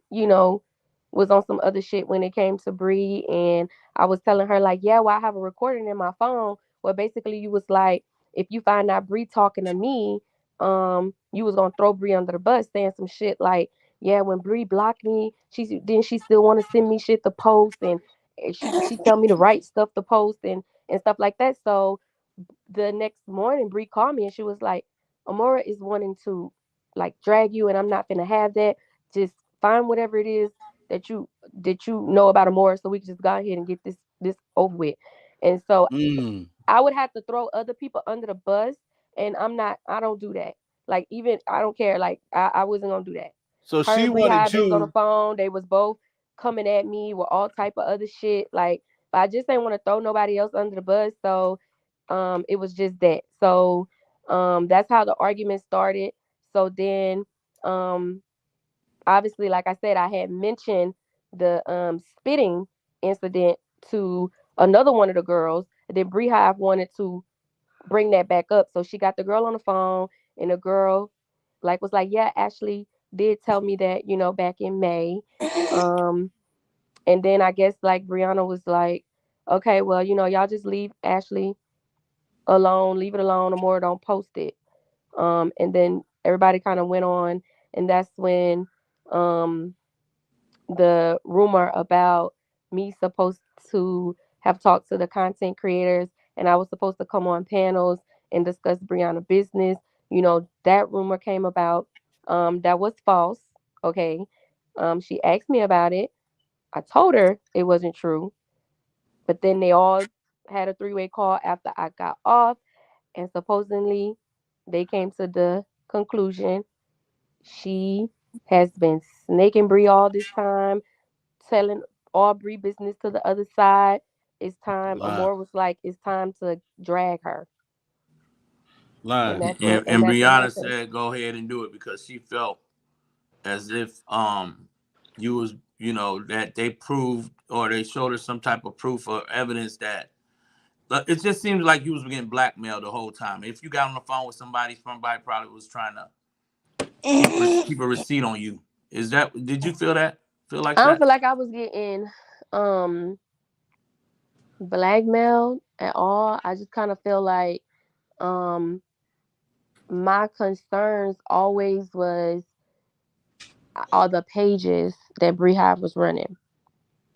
was on some other shit when it came to Bree. And I was telling her, like, yeah, well, I have a recording in my phone where basically you was like, if you find out Bree talking to me, you was gonna throw Bree under the bus, saying some shit like, yeah, when Bree blocked me, she still want to send me shit to post, and she tell me to write stuff to post, and and stuff like that. So the next morning, Bree called me and she was like, Amora is wanting to like drag you, and I'm not gonna have that. Just find whatever it is that you know about Amora, so we can just go ahead and get this over with. And so I would have to throw other people under the bus, and I don't do that. Like, even I don't care. Like, I wasn't gonna do that. So Her she and Bree wanted Hive, they was on the you. phone. They was both coming at me with all type of other shit. Like, but I just didn't want to throw nobody else under the bus. So it was just that. So that's how the argument started. So then obviously, like I said, I had mentioned the spitting incident to another one of the girls. And then Bree Hive wanted to bring that back up. So she got the girl on the phone, and the girl was like, yeah, Ashley did tell me that, back in May. And then I guess like Brianna was like, okay, well, y'all just leave Ashley alone, leave it alone, or more, don't post it. And then everybody kind of went on, and that's when the rumor about me supposed to have talked to the content creators, and I was supposed to come on panels and discuss Brianna business. That rumor came about. That was false. Okay. She asked me about it. I told her it wasn't true. But then they all had a three-way call after I got off, and supposedly they came to the conclusion she has been snaking Bree all this time, telling all Bree business to the other side. It's time. Lie. Amor was like, it's time to drag her, and Lying. that's what And Brianna happened. said go ahead and do it because she felt as if you was that they proved or they showed her some type of proof or evidence that it just seems like you was getting blackmailed the whole time. If you got on the phone with somebody probably was trying to keep a receipt on you. Did you feel like I don't that? feel like I was getting blackmailed at all. I just kind of feel like my concerns always was all the pages that Bree Hive was running.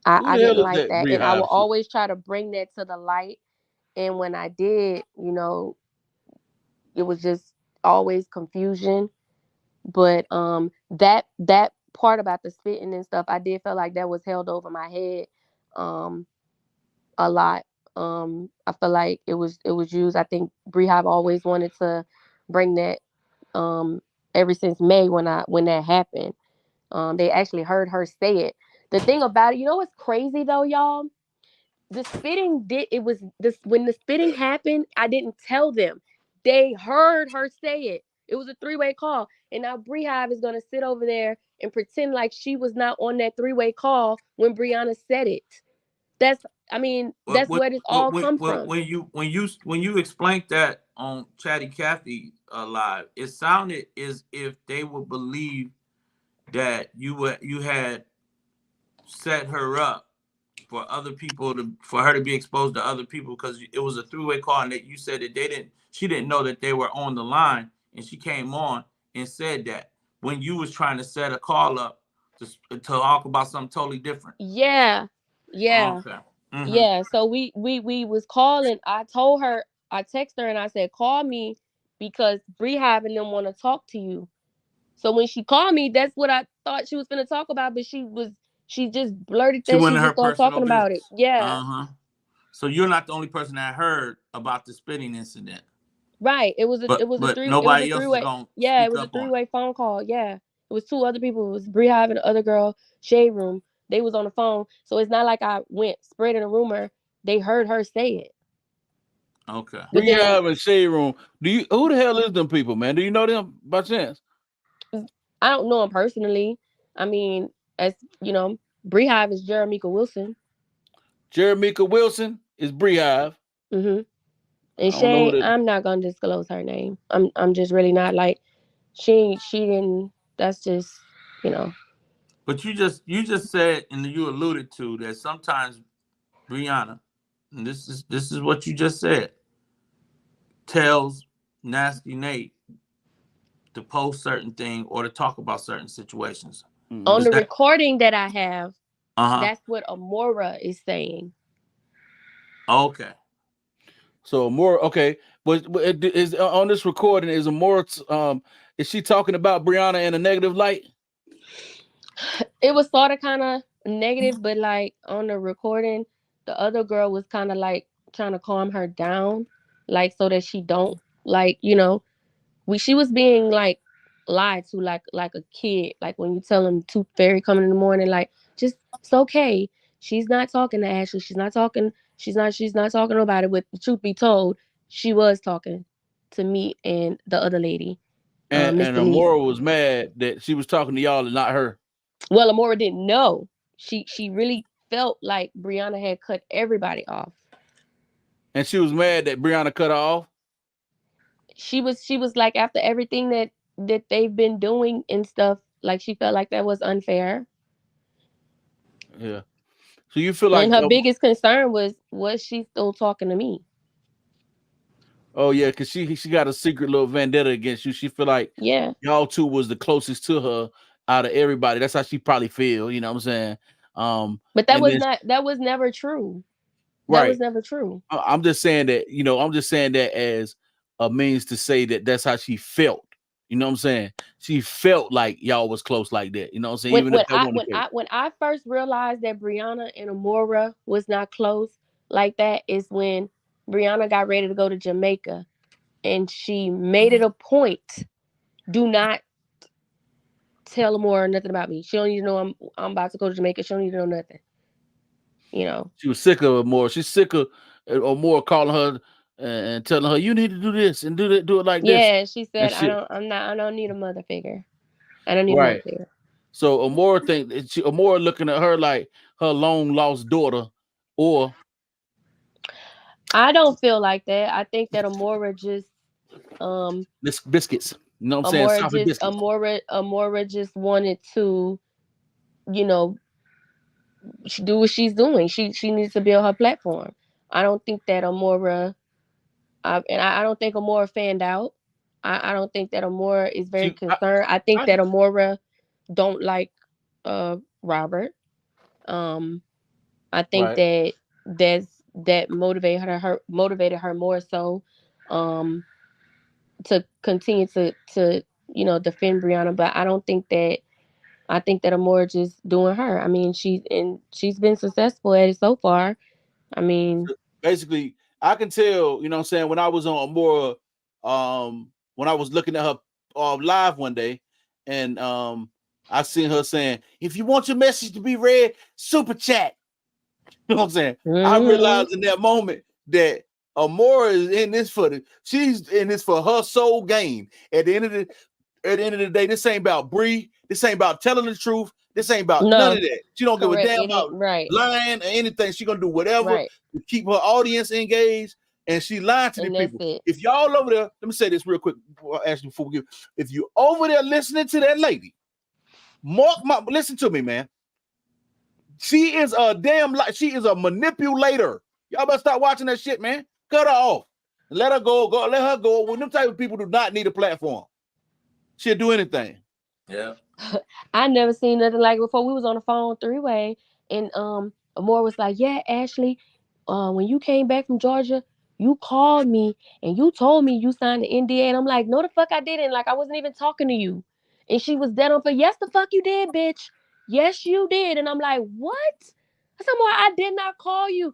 Who I the hell didn't is like that that, Bree and I will Hive shit? always try to bring that to the light. And when I did, it was just always confusion. But that part about the spitting and stuff, I did feel like that was held over my head a lot. I feel like it was used. I think Bree Hive always wanted to bring that ever since May when that happened. They actually heard her say it. The thing about it, what's crazy though, y'all? The spitting did it was this when the spitting happened, I didn't tell them. They heard her say it. It was a three-way call. And now Bree Hive is gonna sit over there and pretend like she was not on that three-way call when Brianna said it. That's that's where this all come from. When you explained that on Chatty Cathy live, it sounded as if they would believe that you had set her up for other people for her to be exposed to other people because it was a three-way call and that you said that she didn't know that they were on the line and she came on and said that when you was trying to set a call up to talk about something totally different. Yeah. Yeah. Okay. Mm-hmm. Yeah. So we was calling. I told her, I texted her and I said, call me because Bree Hive and them want to talk to you. So when she called me, that's what I thought she was gonna talk about, but she just blurted She that went she in was her gonna personal talking about it. business. Yeah. Uh-huh. So you're not the only person that heard about the spitting incident. Right. It was But a nobody else is three-way. gonna Yeah, it speak was a up on it. three-way phone call. Yeah. It was two other people. It was Bree Hive and the other girl, Shade Room. They was on the phone. So it's not like I went spreading a rumor. They heard her say it. Okay. But Bree then Hive and Shade Room. Who the hell is them people, man? Do you know them by chance? I don't know him personally. I mean, as you know, Bree Hive is Jeremica Wilson. Jeremica Wilson is Bree Hive. Mm-hmm. I And don't know who Shay, that. I'm not gonna disclose her name. I'm just really not like she didn't. That's just you know. But you just said and you alluded to that sometimes Brianna, and this is what you just said, tells Nasty Nate to post certain thing or to talk about certain situations. On Mm-hmm. Is the that recording that I have, uh-huh? that's what Amora is saying. Okay. So more okay, but it is on this recording is a more is she talking about Brianna in a negative light? It was sort of kind of negative, but like on the recording, the other girl was kind of like trying to calm her down, like so that she don't like she was being like lied to like a kid, like when you tell them Tooth Fairy coming in the morning, like just it's okay. She's not talking to Ashley. She's not talking. She's not talking about it. But the truth be told, she was talking to me and the other lady, Miss And Denise. Amora was mad that she was talking to y'all and not her. Well, Amora didn't know. She really felt like Brianna had cut everybody off. And she was mad that Brianna cut her off. She was like, after everything that they've been doing and stuff, like she felt like that was unfair. Yeah. So you feel like And her biggest concern was she still talking to me? Oh yeah, because she got a secret little vendetta against you. She feel like y'all two was the closest to her out of everybody. That's how she probably feel. You know what I'm saying? But that was never true. Right. That was never true. I'm just saying that, I'm just saying that as a means to say that that's how she felt. You know what I'm saying? She felt like y'all was close like that. You know what I'm saying? When I first realized that Brianna and Amora was not close like that is when Brianna got ready to go to Jamaica, and she made it a point, do not tell Amora nothing about me. She don't need to know I'm about to go to Jamaica. She don't need to know nothing. She was sick of Amora. She's sick of Amora calling her and telling her, you need to do this and do it like this. Yeah, she said, I don't need a mother figure. I don't need a mother figure. So Amora Amora looking at her like her long lost daughter, or I don't feel like that. I think that Amora just biscuits. You know what I'm saying? Soft biscuits. Amora just wanted to, do what she's doing. She needs to build her platform. I don't think that Amora, I don't think Amora fanned out. I don't think that Amora is very concerned. I think that Amora don't like Robert. I think that motivated her more so to continue to defend Brianna. But I don't think that. I think that Amora just doing her. I mean, she's been successful at it so far. I mean, basically, I can tell, you know what I'm saying, when I was on Amora, when I was looking at her live one day, and I seen her saying, if you want your message to be read, super chat. You know what I'm saying? Mm-hmm. I realized in that moment that Amora is in this she's in this for her soul gain. At the end of the day, this ain't about Bree. This ain't about telling the truth. This ain't about none of that. She don't give a damn about lying or anything. She gonna do whatever to keep her audience engaged, and she lying to the people. If y'all over there, let me say this real quick. Actually, before we give, if you over there listening to that lady, listen to me, man. She is she is a manipulator. Y'all better start watching that shit, man. Cut her off. Let her go. Let her go. When them type of people do not need a platform. She'll do anything. Yeah. I never seen nothing like it before. We was on the phone three-way, and Amora was like, yeah, Ashley, when you came back from Georgia, you called me and you told me you signed the NDA. And I'm like, no, the fuck I didn't. Like, I wasn't even talking to you. And she was dead on for, yes, the fuck you did, bitch. Yes, you did. And I'm like, what? I said, I did not call you.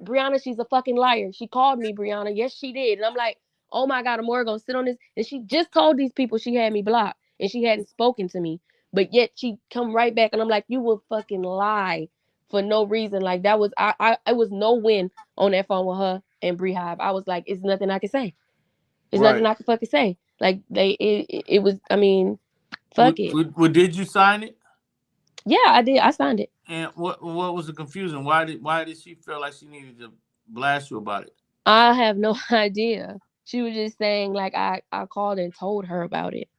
Brianna, she's a fucking liar. She called me, Brianna. Yes, she did. And I'm like, oh my God, Amora gonna sit on this. And she just told these people she had me blocked and she hadn't spoken to me. But yet she come right back and I'm like, you will fucking lie for no reason. Like that was it was no win on that phone with her and Bree Hive. I was like, it's nothing I can say. It's nothing I can fucking say. Like it was, I mean, fuck it. Well, did you sign it? Yeah, I did. I signed it. And what was the confusion? Why did she feel like she needed to blast you about it? I have no idea. She was just saying like I called and told her about it.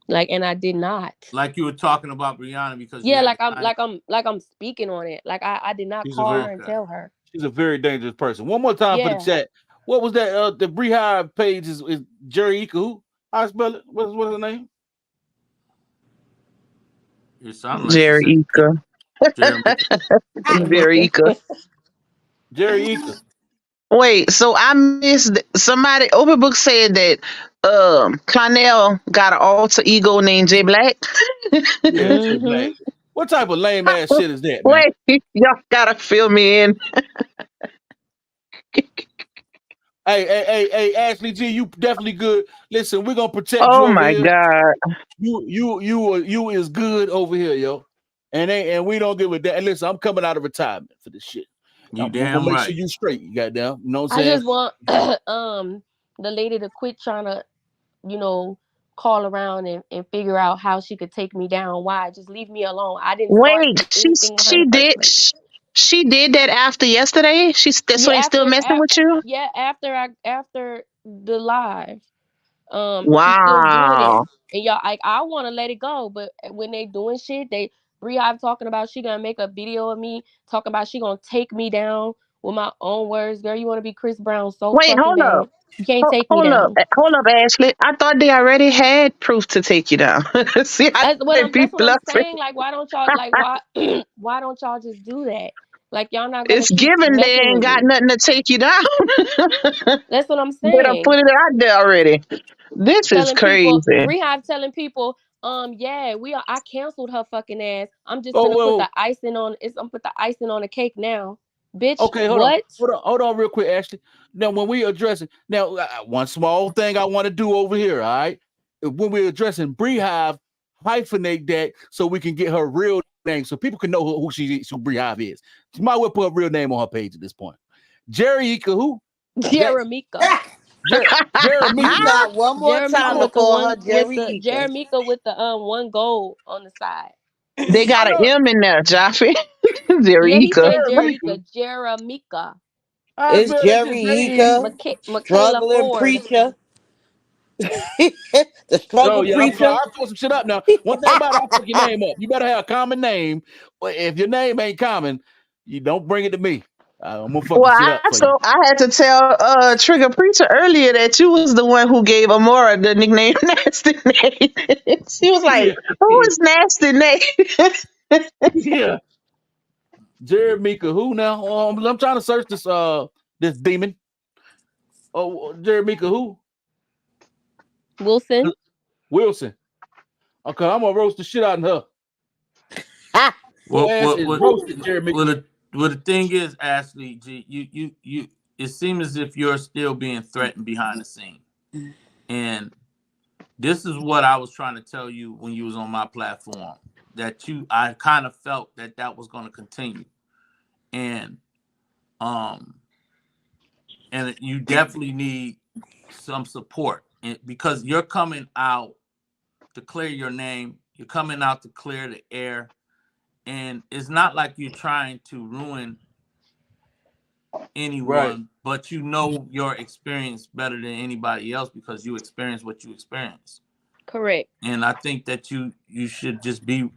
Like, and I did not. Like you were talking about Brianna because I'm speaking on it. Like I did not call her and tell her. She's a very dangerous person. One more time for the chat. What was that? The Bree Hive page is Jerry Ika. Who? I spell it. What's her name? It sounds like Jerry Ika. Jerry Ika. Jerry Ika. Wait, so I missed somebody. Overbook said that Clonel got an alter ego named J Black. Yeah, Jay Mm-hmm. Black. What type of lame ass shit is that, man? Wait, y'all gotta fill me in. Hey, Ashley G, you definitely good. Listen, we're gonna protect you Oh over my here. god. You is good over here, yo. And we don't give a damn. Listen, I'm coming out of retirement for this shit. You We're gonna damn make sure right. you straight. You goddamn. You know what I'm I saying? just want the lady to quit trying to, you know, call around and figure out how she could take me down. Why? Just leave me alone. I didn't start Wait, anything with her in the first place. she did that after yesterday. So Yeah, they still messing with you? yeah, after the live. She's still doing it. Wow. And y'all, like, I want to let it go, but when they doing shit, Brihive talking about she gonna make a video of me talking about she gonna take me down with my own words. Girl, you want to be Chris Brown so Wait, fucking hold up. bad. You can't take me down. Hold up, Ashley. I thought they already had proof to take you down. See, I That's what people I'm are saying. Like, why don't y'all why don't y'all just do that? Like, y'all not gonna it's keep given they messing ain't with got me. nothing to take you down. That's what I'm They done saying. put it out there already. This is Telling people, crazy. Brihive telling people, yeah, I canceled her fucking ass. I'm just Oh gonna put well. the icing on. I'm put the icing on the cake now, bitch. Okay, What? hold on, real quick, Ashley. Now, when we addressing now, one small thing I want to do over here, all right? When we're addressing Beehive, hyphenate that so we can get her real name, so people can know who she is, who Beehive is. She might well put a real name on her page at this point. Jerry Ika, who? That Jeremica. You Jeremy. got one more Jeremica time to with the call her one with Jerry the Eaker. Jeremica with the one gold on the side. They I got an know M in there, Joffrey. Yeah, he Zerika. said Jeremica. Jeremica. I It's feel it's just Jerry Jerry. Eaker, Michaela struggling Ford. preacher, the Oh struggle yeah, preacher. I throw some shit up now. One thing about it, I fuck your name up. You better have a common name. But if your name ain't common, you don't bring it to me. I'm gonna fuck Well, your shit up for you. I had to tell Trigger Preacher earlier that you was the one who gave Amora the nickname Nasty Nate. She was like, Yeah, "Who is Nasty Nate?" yeah. Jeremica, who now? I'm trying to search this demon. Oh, Jeremica, who? Wilson. Wilson. Okay, I'm gonna roast the shit out of her. Your What ass what is what roasted, Jeremica. what the thing is, Ashley G, you it seems as if you're still being threatened behind the scene. And this is what I was trying to tell you when you was on my platform, that I kind of felt that was going to continue. And um and you definitely need some support, because you're coming out to clear your name, you're coming out to clear the air, and it's not like you're trying to ruin Right. anyone, but you know your experience better than anybody else because you experience what you experience. Correct. And I think that you should just be,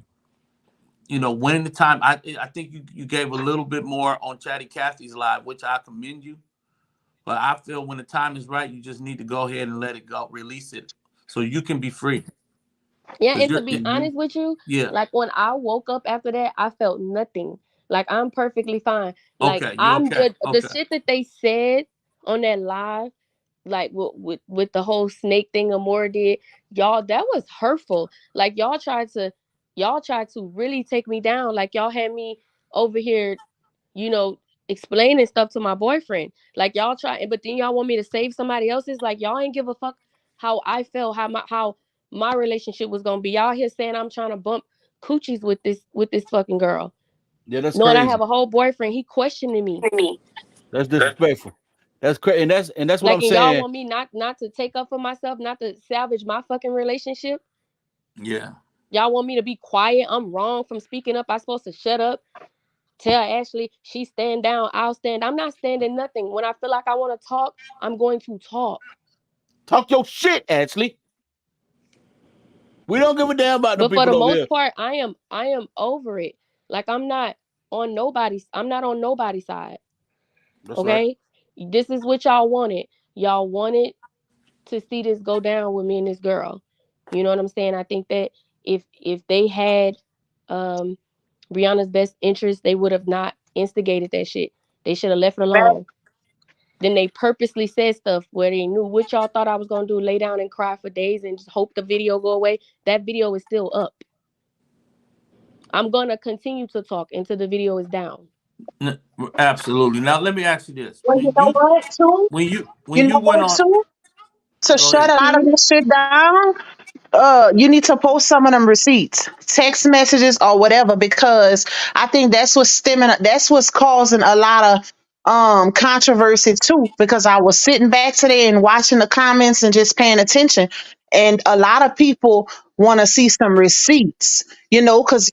winning the time. I think you gave a little bit more on Chatty Cathy's live, which I commend you. But I feel when the time is right, you just need to go ahead and let it go, release it, so you can be free. Yeah, Because and to be honest with you, yeah, like when I woke up after that, I felt nothing. Like I'm perfectly fine. Like okay, you I'm okay, the okay. shit that they said on that live, like with the whole snake thing Amora did, y'all, that was hurtful. Like y'all tried to really take me down. Like y'all had me over here, you know, explaining stuff to my boyfriend. Like y'all try, but then y'all want me to save somebody else's. Like y'all ain't give a fuck how I felt, how my relationship was gonna be. Y'all here saying I'm trying to bump coochies with this fucking girl. Yeah, that's Knowing I crazy. have a whole boyfriend, he questioning me. That's disrespectful. That's crazy, and that's what Like, I'm and y'all saying. want me not to take up for myself, not to salvage my fucking relationship. Yeah. Y'all want me to be quiet. I'm wrong from speaking up. I'm supposed to shut up. Tell Ashley she stand down. I'll stand. I'm not standing nothing. When I feel like I want to talk, I'm going to talk. Talk your shit, Ashley. We don't give a damn about the But for people the over here. most part, I am over it. Like I'm not on nobody's side. That's right. Okay? This is what y'all wanted. Y'all wanted to see this go down with me and this girl. You know what I'm saying? I think that if they had um Brianna's best interest, they would have not instigated that shit. They should have left it alone. Then they purposely said stuff where they knew what y'all thought I was gonna do, lay down and cry for days and just hope the video go away. That video is still up. I'm gonna continue to talk until the video is down. Absolutely. Now let me ask you this: Well, you know what, too? when You you know went what, on, too? To go shut ahead. a lot of this shit down, you need to post some of them receipts, text messages or whatever, because I think that's what's causing a lot of controversy too. Because I was sitting back today and watching the comments and just paying attention, and a lot of people want to see some receipts, because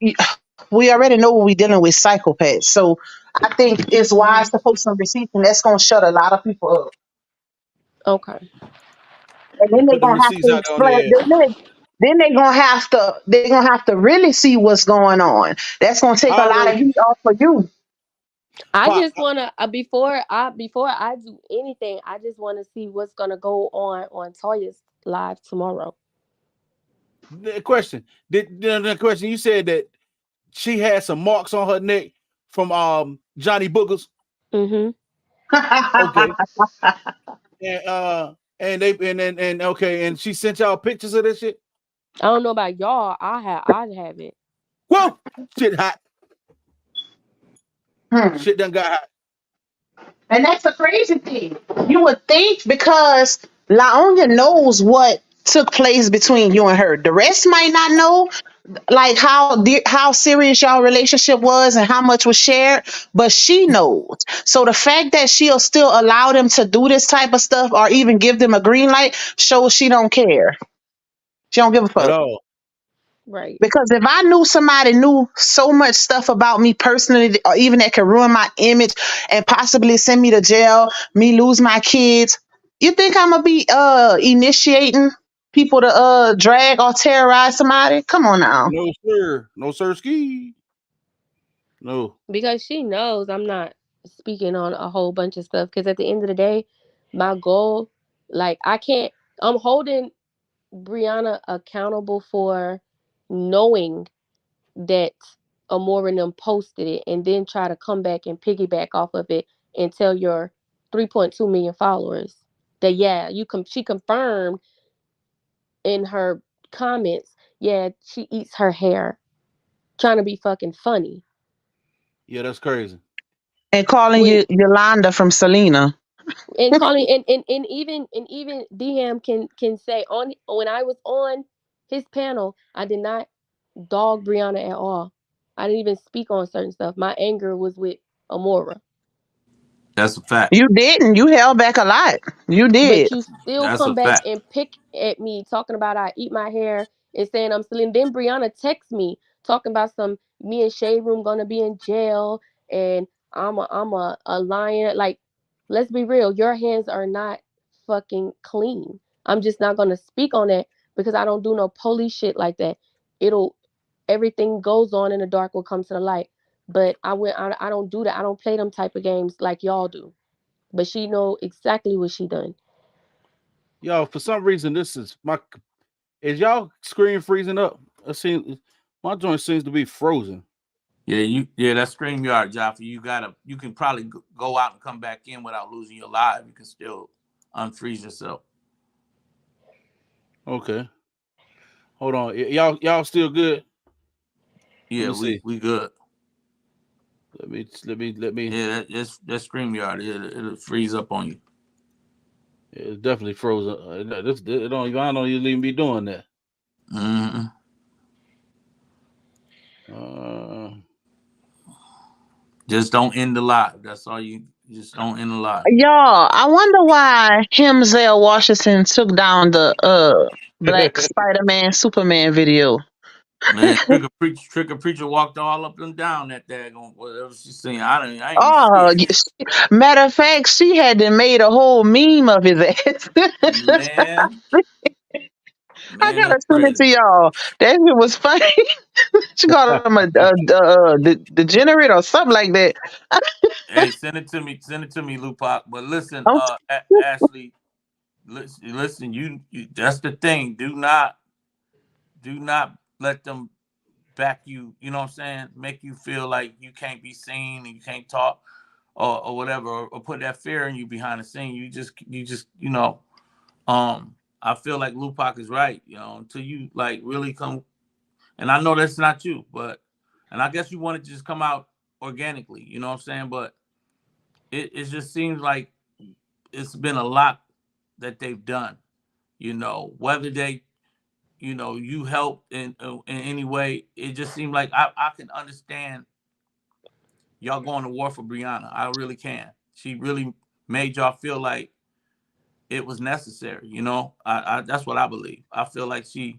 we already know we're dealing with psychopaths. So I think it's Hmm. wise to post some receipts, and that's gonna shut a lot of people up. Okay. And Yeah, then they're put the gonna have receipts to out there on explain. their ass. Then they're gonna have to really see what's going on. That's gonna take I a lot of already heat off of you. I pop. just wanna before I do anything, I just wanna see what's gonna go on Toya's live tomorrow. The question. The question you said that she had some marks on her neck from Johnny Boogers. Mm-hmm. Okay. And okay, and she sent y'all pictures of this shit. I don't know about y'all. I have it. Whoa! Shit hot. Hmm. Shit done got hot. And that's the crazy thing. You would think, because Laonya knows what took place between you and her. The rest might not know, like how serious y'all relationship was and how much was shared, but she knows. So the fact that she'll still allow them to do this type of stuff or even give them a green light shows she don't care. She don't give a At fuck. all. Right. Because if I knew somebody knew so much stuff about me personally, or even that could ruin my image and possibly send me to jail, me lose my kids, you think I'm gonna be initiating people to drag or terrorize somebody? Come on now. No sir. No sir ski. No. Because she knows I'm not speaking on a whole bunch of stuff. Because at the end of the day, my goal, like I can't. I'm holding Brianna accountable for knowing that Amora and them posted it, and then try to come back and piggyback off of it and tell your 3.2 million followers that yeah, she confirmed in her comments, yeah, she eats her hair, trying to be fucking funny. Yeah, that's crazy. And calling When you Yolanda from Selena. and calling and even DM can say on when I was on his panel, I did not dog Brianna at all. I didn't even speak on certain stuff. My anger was with Amora. That's a fact. You didn't. You held back a lot. You But did. you still That's a come back fact. and pick at me talking about I eat my hair and saying I'm stealing. Then Brianna texts me talking about some me and Shade Room gonna be in jail and I'm a lion. Like, let's be real, your hands are not fucking clean. I'm just not gonna speak on that because I don't do no police shit like that. It'll everything goes on in the dark will come to the light. But I don't do that. I don't play them type of games like y'all do. But she know exactly what she done. Y'all, for some reason, this is y'all screen freezing up? I see my joint seems to be frozen. Yeah, that's StreamYard, Jaffa. You can probably go out and come back in without losing your live. You can still unfreeze yourself. Okay. Hold on. Y'all still good? Let Yeah, me we see. we good. Let me. Yeah, that's StreamYard. It'll freeze up on you. It's definitely frozen. This it don't. I don't usually be doing that. Hmm. Uh, Just don't end the live. That's all you. Just don't end the live. Y'all, I wonder why Zale Washington took down the Black Spider-Man Superman video. Man, Trick or Preacher walked all up and down that daggone whatever she's saying. I didn't even see Oh, it. matter of fact, she had to made a whole meme of his ass. Man, I man, gotta that's send it to crazy. y'all. That shit was funny. She called him a degenerate or something like that. Hey, send it to me. Send it to me, Lupac. But listen, I'm Ashley, listen. You. That's the thing. Do not let them back you. You know what I'm saying? Make you feel like you can't be seen and you can't talk. or whatever, or put that fear in you behind the scene. You just I feel like Lupac is right, until you like really come, and I know that's not you, but, and I guess you wanted to just come out organically, you know what I'm saying? But it just seems like it's been a lot that they've done, whether they, you helped in any way. It just seemed like I can understand y'all going to war for Brianna. I really can. She really made y'all feel like it was necessary. I that's what I believe. I feel like she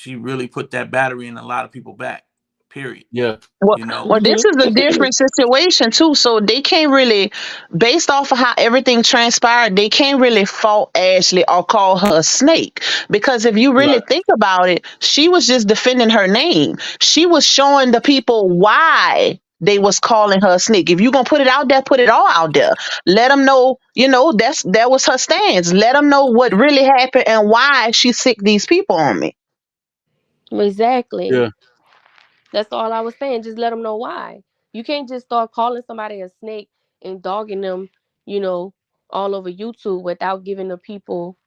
really put that battery in a lot of people back. Period. Yeah. Well, You know. well, this is a different situation too. So they can't really, based off of how everything transpired, they can't really fault Ashley or call her a snake. Because if you really Right. think about it, she was just defending her name. She was showing the people why they was calling her a snake. If you gonna put it out there, put it all out there. Let them know, that was her stance. Let them know what really happened and why she sicked these people on me. Exactly. Yeah. That's all I was saying. Just let them know why. You can't just start calling somebody a snake and dogging them, you know, all over YouTube without giving the people,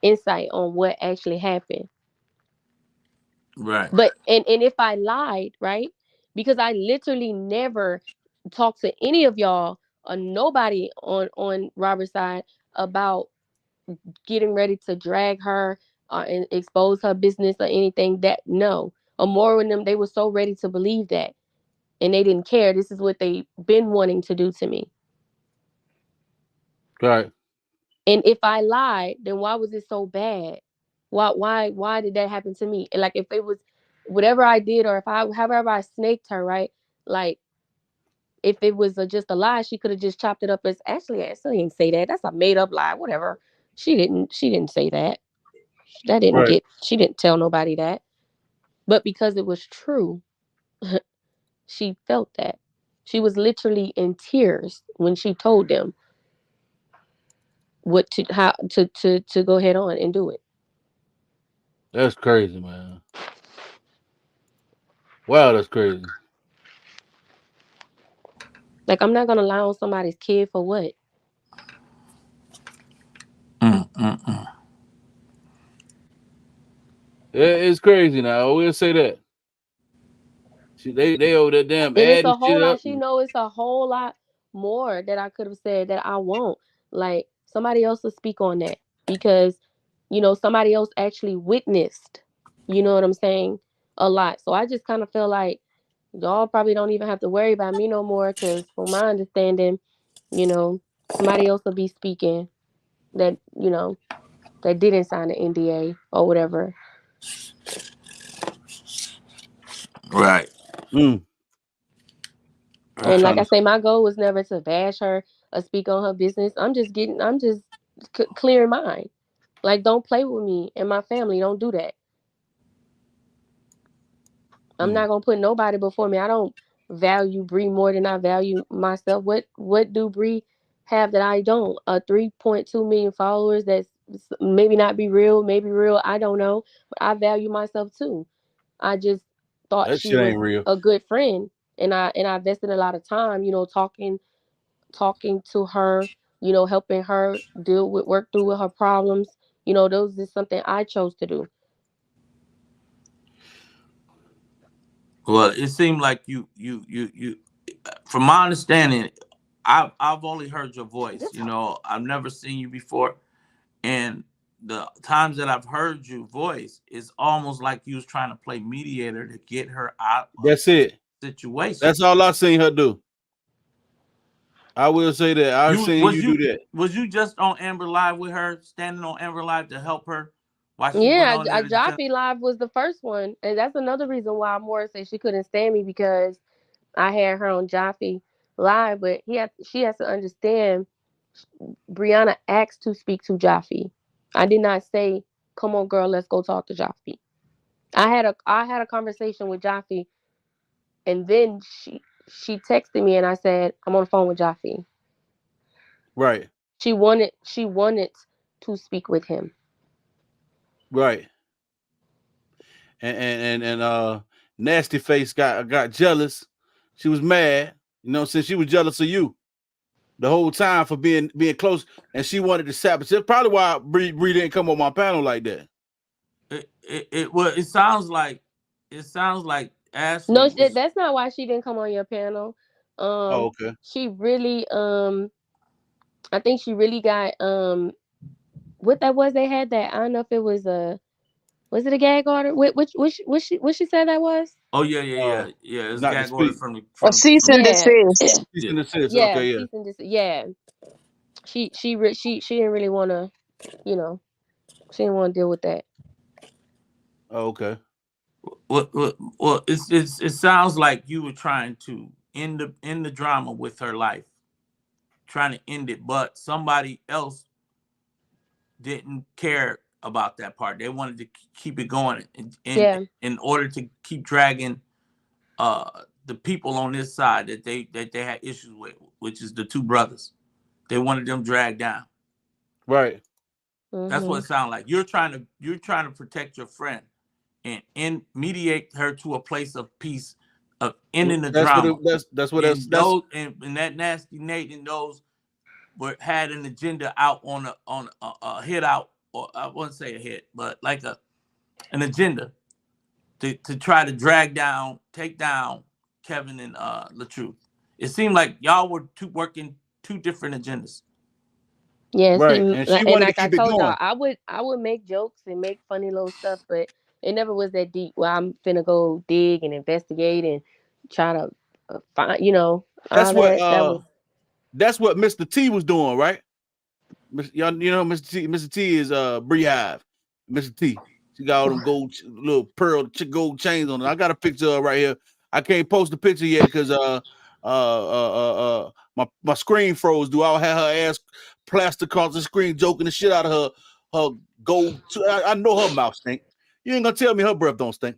insight on what actually happened. Right. But and if I lied, right? Because I literally never talked to any of y'all or nobody on Robert's side about getting ready to drag her and expose her business or anything. That no. Amora and them, they were so ready to believe that, and they didn't care. This is what they been wanting to do to me. Right. And if I lied, then why was it so bad? Why did that happen to me? And like if it was whatever I did, or if I however I snaked her, right? Like if it was just a lie, she could have just chopped it up as Ashley didn't say that. That's a made up lie. Whatever. She didn't say that. That didn't Right. get. She didn't tell nobody that. But because it was true, she felt that. She was literally in tears when she told them what to how to go head on and do it. That's crazy, man. Wow, that's crazy. Like I'm not gonna lie on somebody's kid for what? Mm-mm-mm. It's crazy now. We'll say that. They over that damn And it's adding a shit whole up. lot. She know it's a whole lot more that I could have said that I won't. Like somebody else will speak on that because, somebody else actually witnessed. You know what I'm saying? A lot. So I just kind of feel like y'all probably don't even have to worry about me no more because, from my understanding, somebody else will be speaking that that didn't sign the NDA or whatever. Right. Mm. I'm And like trying I to. say, my goal was never to bash her or speak on her business. I'm just clearing mine. Like, don't play with me and my family. Don't do that. I'm Mm. not gonna put nobody before me. I don't value Bree more than I value myself. What do Bree have that I don't? 3.2 million followers that's maybe not be real, maybe real. I don't know, but I value myself too. I just thought That she shit was ain't real. a good friend, and I invested a lot of time, talking to her, helping her work through with her problems. Those is something I chose to do. Well, it seemed like you. From my understanding, I've only heard your voice. I've never seen you before, and the times that I've heard your voice, it's almost like you was trying to play mediator to get her out of That's it. the situation. That's all I seen her do. I will say that. I've You seen was you do you that. was you just on Amber Live with her, standing on Amber Live to help her while she went Yeah, on there to defend? Jaffe Live was the first one, and that's another reason why Morris said she couldn't stand me because I had her on Jaffe Live. But she has to understand. Brianna asked to speak to Jaffe. I did not say, "Come on, girl, let's go talk to Jaffe." I had a conversation with Jaffe, and then she texted me, and I said, "I'm on the phone with Jaffe." Right. She wanted to speak with him. Right. And Nasty Face got jealous. She was mad. You know, since she was jealous of you the whole time for being close, and she wanted to sabotage. That's probably why Bree didn't come on my panel like that. It sounds like Ashley. No, that's not why she didn't come on your panel. Oh, okay. She really I think she really got what that was they had that I don't know if it was it a gag order? Which she said that was? Oh yeah. It's Not to gag order speak. from A cease and desist. Cease and desist. Yeah, Okay, yeah. cease and desist. Yeah. She didn't really want to, you know, she didn't want to deal with that. Oh, okay. Well, it sounds like you were trying to end the drama with her life, trying to end it, but somebody else didn't care about that part. They wanted to keep it going, in order to keep dragging the people on this side that they had issues with, which is the two brothers. They wanted them dragged down. Right. That's what it sounds like. You're trying to protect your friend and mediate her to a place of peace, of ending the drama. And that nasty Nate and those had an agenda out on a hit out, or I wouldn't say a hit, but like an agenda to try to take down Kevin and LaTruth. It seemed like y'all were working two different agendas. Yeah, right. And she wanted like to keep I told it going. y'all, I would make jokes and make funny little stuff, but it never was that deep where I'm finna go dig and investigate and try to find, That's what was. That's what Mr. T was doing, right? Y'all, Mr. T is Bree Hive. Mr. T. She got all them little pearl gold chains on it. I got a picture of her right here. I can't post the picture yet because my screen froze. I had her ass plastered across the screen, joking the shit out of her gold. I know her mouth stink. You ain't gonna tell me her breath don't stink.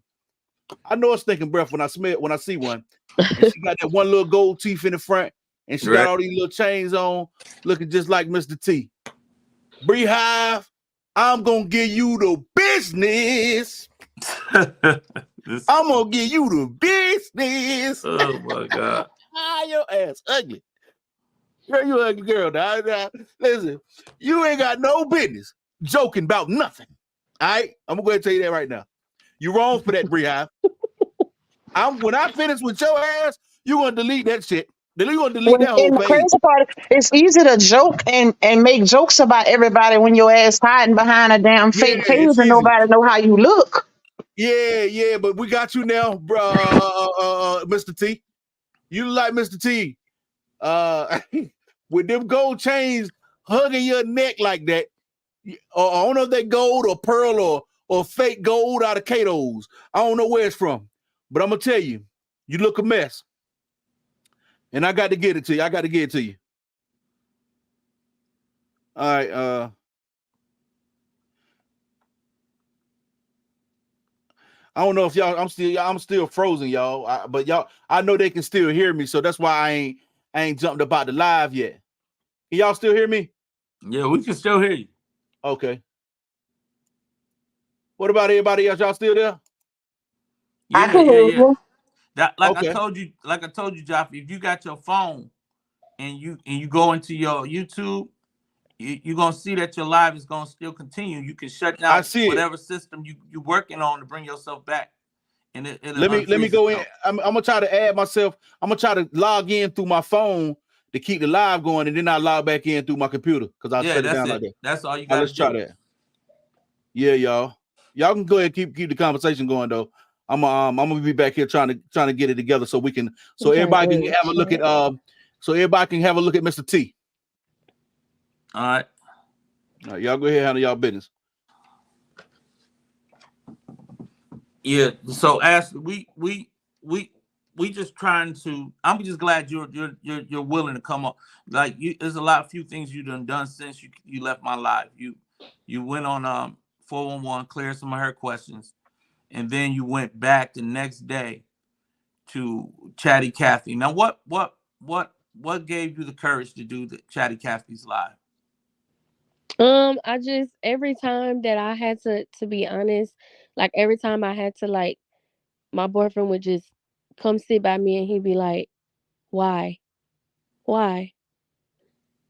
I know a stinking breath when I see one. And she got that one little gold teeth in the front, and she got all these little chains on, looking just like Mr. T. Bree Hive, I'm gonna give you the business. I'm gonna give you the business. Oh my God. Your ass ugly. Girl, you ugly girl. Now, listen, you ain't got no business joking about nothing. All right? I'm gonna go ahead and tell you that right now. You're wrong for that, Bree Hive. When I finish with your ass, you're gonna delete that shit. You're gonna delete that whole And the page. crazy part, it's easy to joke and make jokes about everybody when your ass hiding behind a damn fake page and nobody know how you look. Yeah, but we got you now, bro, Mr. T. You like Mr. T. With them gold chains hugging your neck like that. I don't know if they gold or pearl or fake gold out of Cato's. I don't know where it's from. But I'm gonna tell you, you look a mess. And I got to get it to you. I All right. I don't know if y'all. I'm still frozen, y'all. But y'all, I know they can still hear me, so that's why I ain't jumped about the live yet. Can y'all still hear me? Yeah, we can still hear you. Okay. What about everybody else? Y'all still there? I can hear you. I told you, Joffrey, if you got your phone and you go into your YouTube, you're gonna see that your live is gonna still continue. You can shut down whatever system you working on to bring yourself back. And let me go in. I'm gonna try to add myself. I'm gonna try to log in through my phone to keep the live going, and then I log back in through my computer because I shut it down like that. That's all you got. Let's try that. Yeah, y'all can go ahead and keep the conversation going though. I'm gonna be back here trying to get it together so we can everybody can have a look at Mr. T. All right, y'all go ahead and handle y'all business. Yeah. So Ashley, we just trying to. I'm just glad you're willing to come up. Like there's a few things you done since you left my live. You went on 411, cleared some of her questions, and then you went back the next day to Chatty Cathy. Now, what gave you the courage to do the Chatty Cathy's live? I just every time that I had to be honest, like every time I had to my boyfriend would just come sit by me and he'd be like, Why? Why?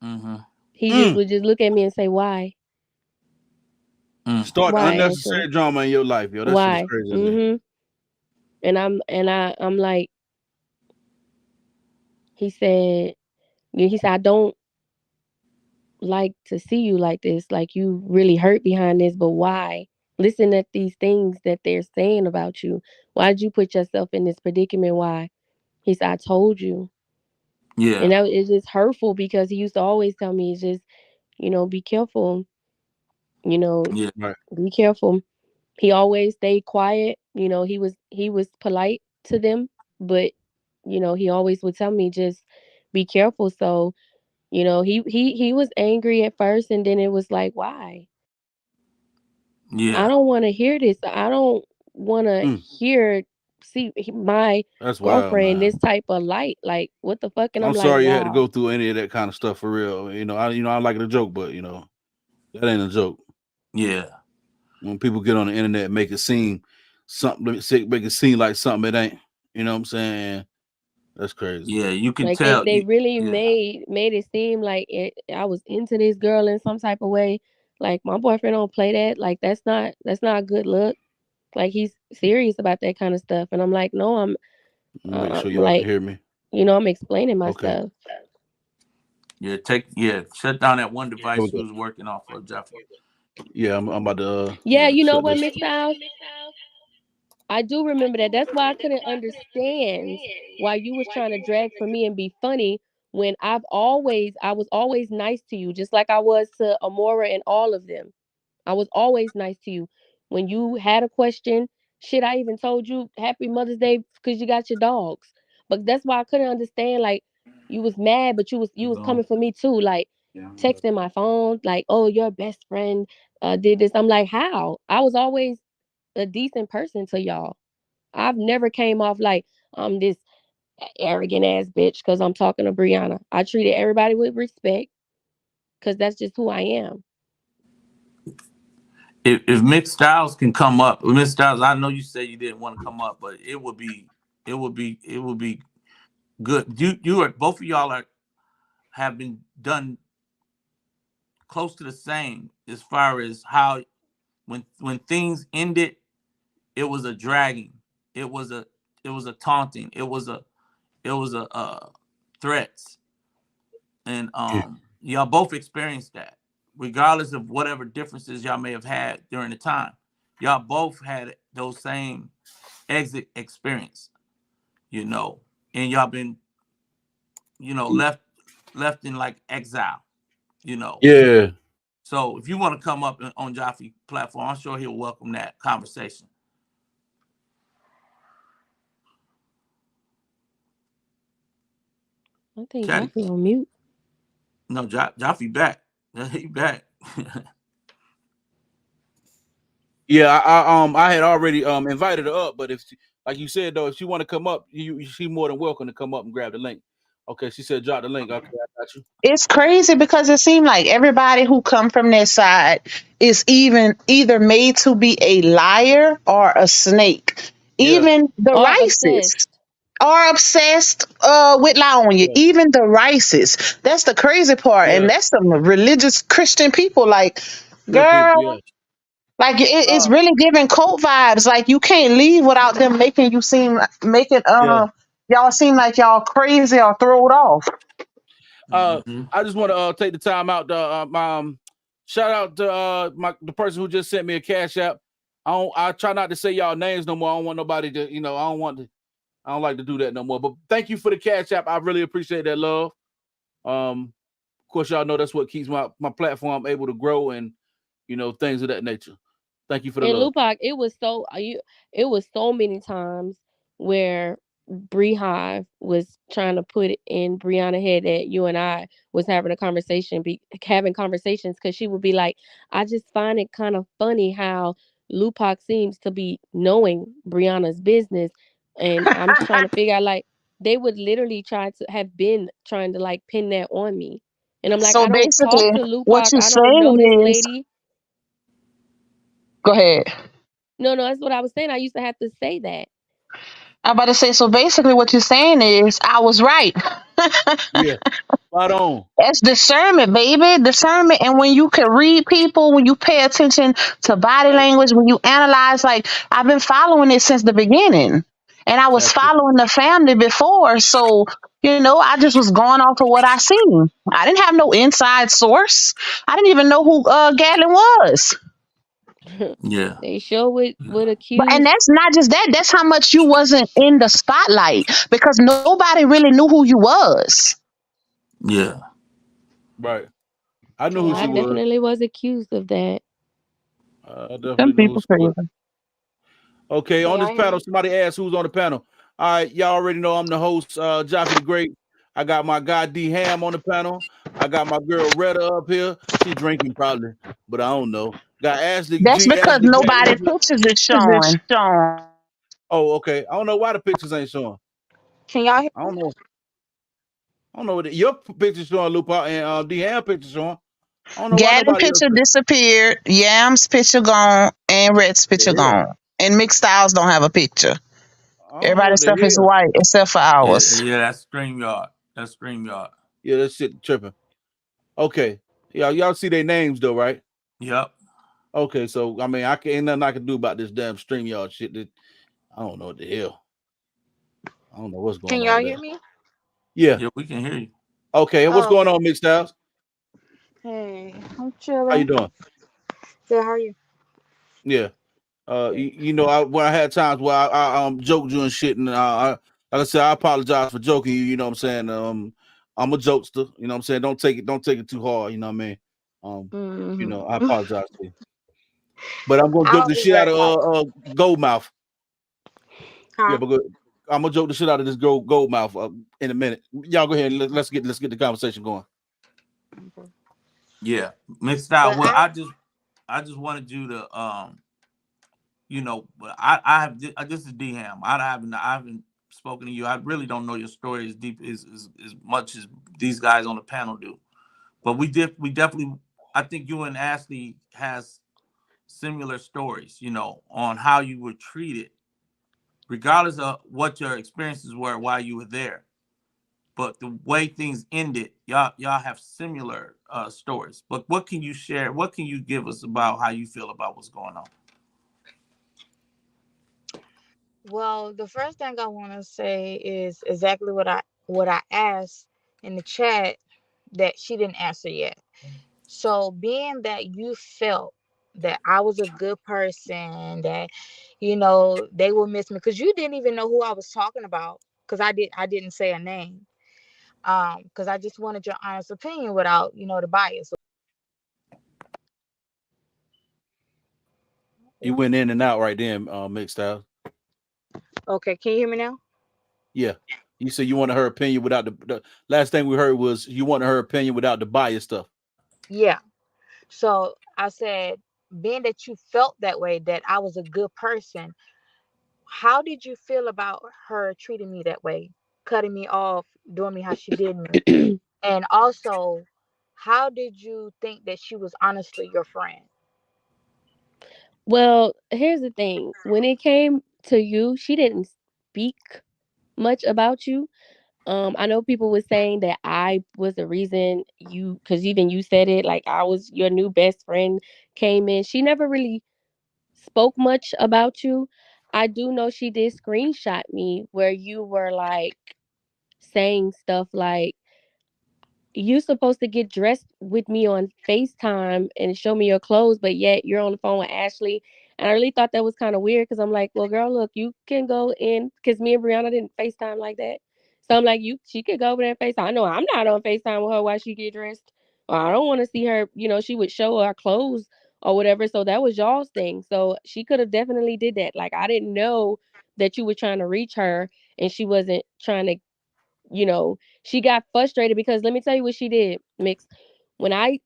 Mm-hmm. He just would just look at me and say, why? Start Why, unnecessary Angela? drama in your life, yo. That shit is Why? crazy to me. I'm like, he said, I don't like to see you like this. Like, you really hurt behind this, but why? Listen at these things that they're saying about you. Why did you put yourself in this predicament? Why? He said, I told you. Yeah. And that is just hurtful because he used to always tell me, it's just, be careful. Yeah. Right. Be careful. He always stayed quiet. He was polite to them, but he always would tell me, just be careful. So, he was angry at first, and then it was like, why? Yeah. I don't want to hear this. I don't want to see my That's wild, girlfriend man. this type of light. Like, what the fuck? And I'm I'm like, sorry you had to wow. go through any of that kind of stuff for real. I like it a joke, but that ain't a joke. Yeah. When people get on the internet and make it seem like something it ain't. You know what I'm saying? That's crazy. Yeah, you can Like, tell. they really Yeah. made it seem like I was into this girl in some type of way. Like, my boyfriend don't play that. Like, that's not a good look. Like, he's serious about that kind of stuff. And I'm like, no, I'm Make sure y'all can like, hear me. I'm explaining my Okay. stuff. Shut down that one There device we you go. was working off of, Jaffa. Yeah, I'm about to Yeah, you know shut what, this. Miss Styles? I do remember that. That's why I couldn't understand why you was trying to drag for me and be funny when I was always nice to you, just like I was to Amora and all of them. I was always nice to you. When you had a question, shit, I even told you Happy Mother's Day because you got your dogs. But that's why I couldn't understand. Like, you was mad, but you was coming for me too. Like, texting my phone, like, oh, your best friend did this. I'm like, how? I was always a decent person to y'all. I've never came off like I'm this arrogant ass bitch because I'm talking to Brianna. I treated everybody with respect because that's just who I am. If Mixed Styles can come up, Mixed Styles, I know you said you didn't want to come up, but it would be good. You are both of y'all have been done close to the same as far as how when things ended, it was a dragging, it was a taunting, it was a threats, and y'all both experienced that, regardless of whatever differences y'all may have had during the time. Y'all both had those same exit experience, and y'all been, left in like exile, Yeah. So if you want to come up on Jaffe platform, I'm sure he'll welcome that conversation. I think Jaffe on mute. No, Jaffe back. He back. Yeah, I had already invited her up, but like you said though, if she want to come up, she more than welcome to come up and grab the link. Okay, she said drop the link. Okay, I got you. It's crazy because it seemed like everybody who come from their side is either made to be a liar or a snake. Yeah. Even the Or Rices obsessed. are obsessed with Laonia. Yeah. Even the Rices. That's the crazy part. Yeah. And that's some religious Christian people. Like, Good people. girl, Yeah. like it's really giving cult vibes. Like, you can't leave without them making Yeah. y'all seem like y'all crazy or throwed off. I just want to take the time out to shout out to the person who just sent me a cash app. I try not to say y'all names no more. I don't want nobody to, I don't like to do that no more. But thank you for the cash app. I really appreciate that love. Of course, y'all know that's what keeps my platform able to grow and things of that nature. Thank you for the And love. Lupac, it was so many times where Bree Hive was trying to put it in Brianna's head that you and I was having having conversations, because she would be like, I just find it kind of funny how Lupac seems to be knowing Brianna's business. And I'm trying to figure out, like, they would literally have been trying to like pin that on me. And I'm like, So I don't talk basically, to what Lupac. you're I don't know this saying is, lady. go ahead. No, that's what I was saying. I used to have to say that. I'm about to say, so basically what you're saying is I was right. Yeah, spot on. That's discernment, baby. Discernment. And when you can read people, when you pay attention to body language, when you analyze, like I've been following it since the beginning. And I was That's it. following the family before. So, I just was going off of what I seen. I didn't have no inside source. I didn't even know who Gatlin was. Yeah. They sure would But and accuse. that's not just that, that's how much you wasn't in the spotlight because nobody really knew who you was. Yeah. Right. I knew who Yeah, she I Mhm. was. definitely was accused of that. I definitely Some knew who people she was. crazy. Okay, Can on y'all this hear panel, me? somebody asked who's on the panel. All right, y'all already know I'm the host, Jaffe the Great. I got my guy D Ham on the panel. I got my girl Retta up here. She drinking probably, but I don't know. Got Ashley That's G, because Ashley J. nobody pictures is showing. Oh, okay. I don't know why the pictures ain't showing. Can y'all hear I me? don't know. I don't know what your picture showing, Lupa, and D Ham picture showing. I don't know why Gaddon nobody else. picture disappeared. Yam's picture gone, and Red's The picture hell? gone. And Mixed Styles don't have a picture. I don't know what Everybody's the stuff is hell. white except for Yeah. ours. Yeah. That's StreamYard. That's StreamYard. Yeah, that shit tripping. Okay. Yeah, y'all see their names though, right? Yep. Okay, so I mean, I can't ain't nothing I can do about this damn StreamYard shit. That I don't know what the hell. I don't know what's Can going on y'all with hear that. me? Yeah. Yeah. We can hear you. Okay. What's Oh, going okay. on, Mixed Styles? Hey, I'm How you chilling. doing? Good, how are you? Yeah. When I had times where I joked you and shit, and like I said, I apologize for joking you. You know what I'm saying? I'm a jokester. You know what I'm saying? Don't take it too hard. You know what I mean? Um, I Mm-hmm. apologize to you, but I'm gonna I joke don't the be shit out worried of about it. Goldmouth. Yeah, Huh? but I'm gonna joke the shit out of this Goldmouth in a minute. Y'all go ahead and let's get the conversation going. Okay. Yeah. Mixed out. But Well, I just wanted you to but I have this is D Ham. I haven't spoken to you. I really don't know your story as deep as much as these guys on the panel do. But we definitely I think you and Ashley has similar stories, on how you were treated, regardless of what your experiences were while you were there. But the way things ended, y'all have similar stories. But what can you share? What can you give us about how you feel about what's going on? well, the first thing I want to say is exactly what I asked in the chat that she didn't answer yet. So, being that you felt that I was a good person, that they will miss me because you didn't even know who I was talking about because I didn't say a name. Because I just wanted your honest opinion without the bias. You What? went in and out right then, Mixed Styles. Okay, can you hear me now? Yeah. You said you wanted her opinion without the last thing we heard was you wanted her opinion without the bias stuff. Yeah. So I said, being that you felt that way, that I was a good person, how did you feel about her treating me that way, cutting me off, doing me how she did me? And also, how did you think that she was honestly your friend? Well, here's the thing. When it came to you, she didn't speak much about you. I know people were saying that I was the reason because even you said it, like I was your new best friend came in. She never really spoke much about you. I do know she did screenshot me where you were like saying stuff like, you supposed to get dressed with me on FaceTime and show me your clothes, but yet you're on the phone with Ashley. And I really thought that was kind of weird because I'm like, well, girl, look, you can go in because me and Brianna didn't FaceTime like that. So I'm like, she could go over there and FaceTime. I know I'm not on FaceTime with her while she get dressed. Or I don't want to see her, she would show her clothes or whatever. So that was y'all's thing. So she could have definitely did that. Like I didn't know that you were trying to reach her and she wasn't trying to she got frustrated because let me tell you what she did, Mix. When I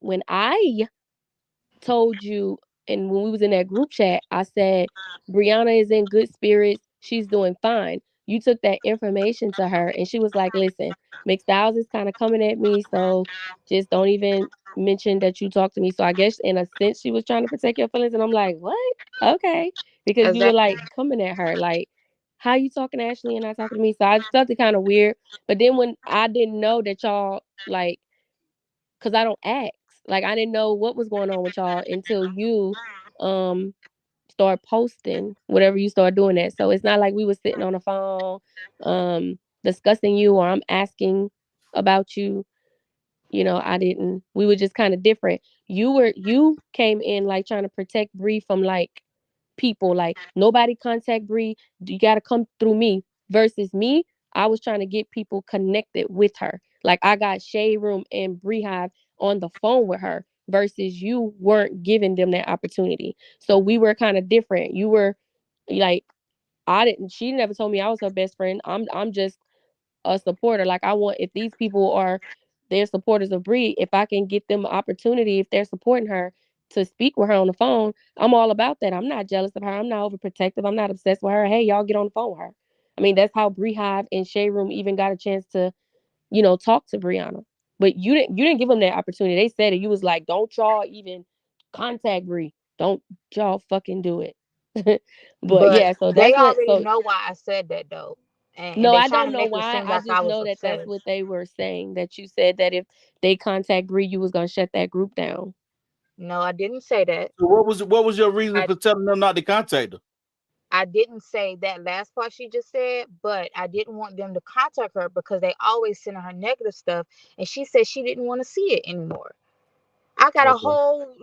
told you and when we was in that group chat, I said Brianna is in good spirits. She's doing fine. You took that information to her and she was like, listen, Mix Styles is kind of coming at me, so just don't even mention that you talked to me. So I guess in a sense she was trying to protect your feelings and I'm like, what? Okay. Because you were Exactly. like coming at her like how you talking to Ashley and not talking to me? So I felt it kind of weird. But then when I didn't know that y'all like, cause I don't ask, like I didn't know what was going on with y'all until you um start posting whatever you start doing that. So it's not like we was sitting on the phone discussing you or I'm asking about you. You know, I didn't. We were just kind of different. You came in like trying to protect Bree from like people. Like nobody contact Bree. You got to come through me. Versus me, I was trying to get people connected with her. Like I got Shade Room and Bree Hive on the phone with her. Versus you weren't giving them that opportunity. So we were kind of different. You were like I didn't. She never told me I was her best friend. I'm just a supporter. Like I want if these people are they're supporters of Bree, if I can get them an opportunity, if they're supporting her to speak with her on the phone, I'm all about that. I'm not jealous of her. I'm not overprotective. I'm not obsessed with her. Hey, y'all get on the phone with her. I mean, that's how Bree Hive and Shade Room even got a chance to, talk to Brianna. But you didn't give them that opportunity. They said it. You was like, don't y'all even contact Bree. Don't y'all fucking do it. But But yeah, so they that's what already so know why I said that though, and no, they I trying don't to know make it why. seem I like I just was know that that's upset. what they were saying. That you said that if they contact Bree, you was gonna shut that group down. No, I didn't say that. So what was your reason I for telling them not to contact her? I didn't say that last part she just said, but I didn't want them to contact her because they always sending her negative stuff, and she said she didn't want to see it anymore. I got a Okay. whole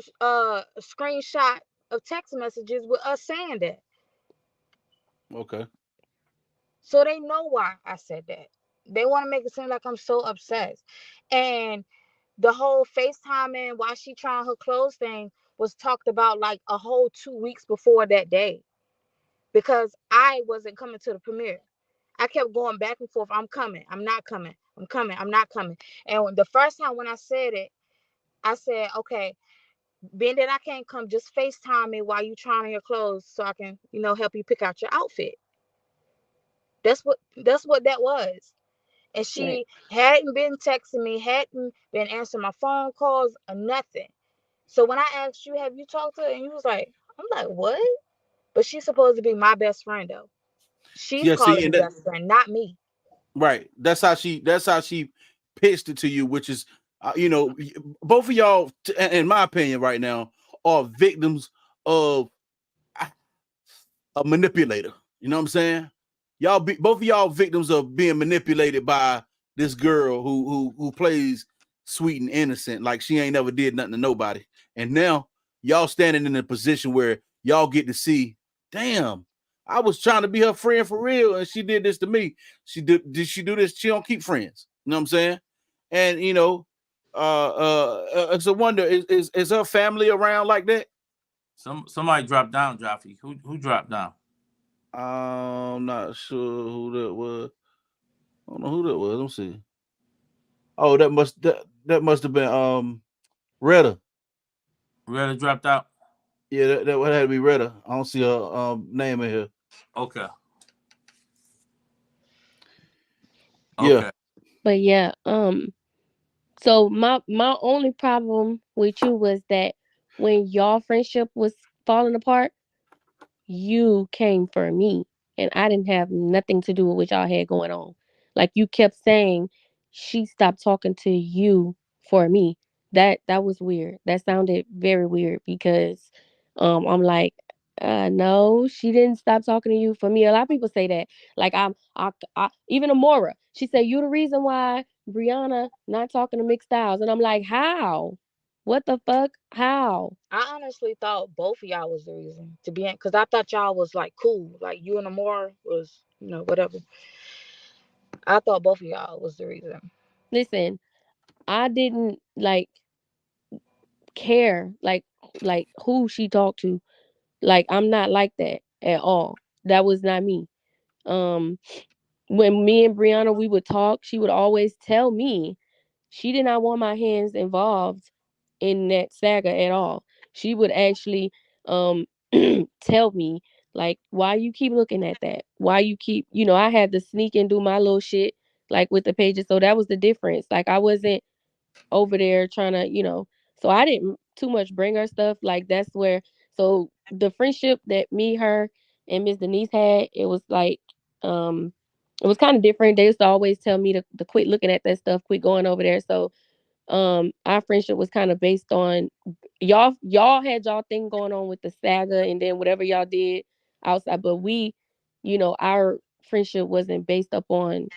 screenshot of text messages with us saying that, Okay. so they know why I said that. They want to make it seem like I'm so obsessed, and the whole FaceTiming while she trying her clothes thing was talked about like a whole 2 weeks before that day because I wasn't coming to the premiere. I kept going back and forth. I'm coming. I'm not coming. I'm coming. I'm not coming. And the first time when I said it, I said, okay, being that I can't come, just FaceTime me while you trying on your clothes so I can, help you pick out your outfit. That's what that was. And Right. she hadn't been texting me, hadn't been answering my phone calls or nothing. So when I asked you, have you talked to her? And you was like, I'm like, what? But she's supposed to be my best friend though. She's Yeah. See, calling me and that best friend, not me. right. That's how she pitched it to you, which is, both of y'all, in my opinion, right now, are victims of a manipulator. You know what I'm saying? Both of y'all victims of being manipulated by this girl who plays sweet and innocent, like she ain't never did nothing to nobody. And now y'all standing in a position where y'all get to see, damn, I was trying to be her friend for real, and she did this to me. Did she do this? She don't keep friends. You know what I'm saying? And it's a wonder, is her family around like that? Somebody dropped down, Joffy. Who dropped down? I'm not sure who that was. I don't know who that was. Let me see. Oh, that must have been Retta. Retta dropped out. Yeah, that would have to be Retta. I don't see her name in here. Okay. Yeah. Okay. But yeah, so my only problem with you was that when y'all friendship was falling apart, you came for me and I didn't have nothing to do with what y'all had going on. Like you kept saying she stopped talking to you for me. That was weird. That sounded very weird because I'm like no, she didn't stop talking to you for me. A lot of people say that. Like even Amora, she said you the reason why Brianna not talking to Mixed Styles and I'm like, "How? What the fuck? How?" I honestly thought both of y'all was the reason to be in, because I thought y'all was like cool, like you and Amora was, whatever. I thought both of y'all was the reason. Listen, I didn't like care like who she talked to. Like I'm not like that at all. That was not me. Um when me and Brianna we would talk, she would always tell me she did not want my hands involved in that saga at all. She would actually um tell me like why you keep looking at that? Why you keep, I had to sneak and do my little shit like with the pages. So that was the difference. Like I wasn't over there trying to, so I didn't too much bring her stuff. Like that's where so the friendship that me, her, and Miss Denise had, it was like it was kind of different. They used to always tell me to quit looking at that stuff, quit going over there. So our friendship was kind of based on y'all had y'all thing going on with the saga and then whatever y'all did outside, but we, our friendship wasn't based up on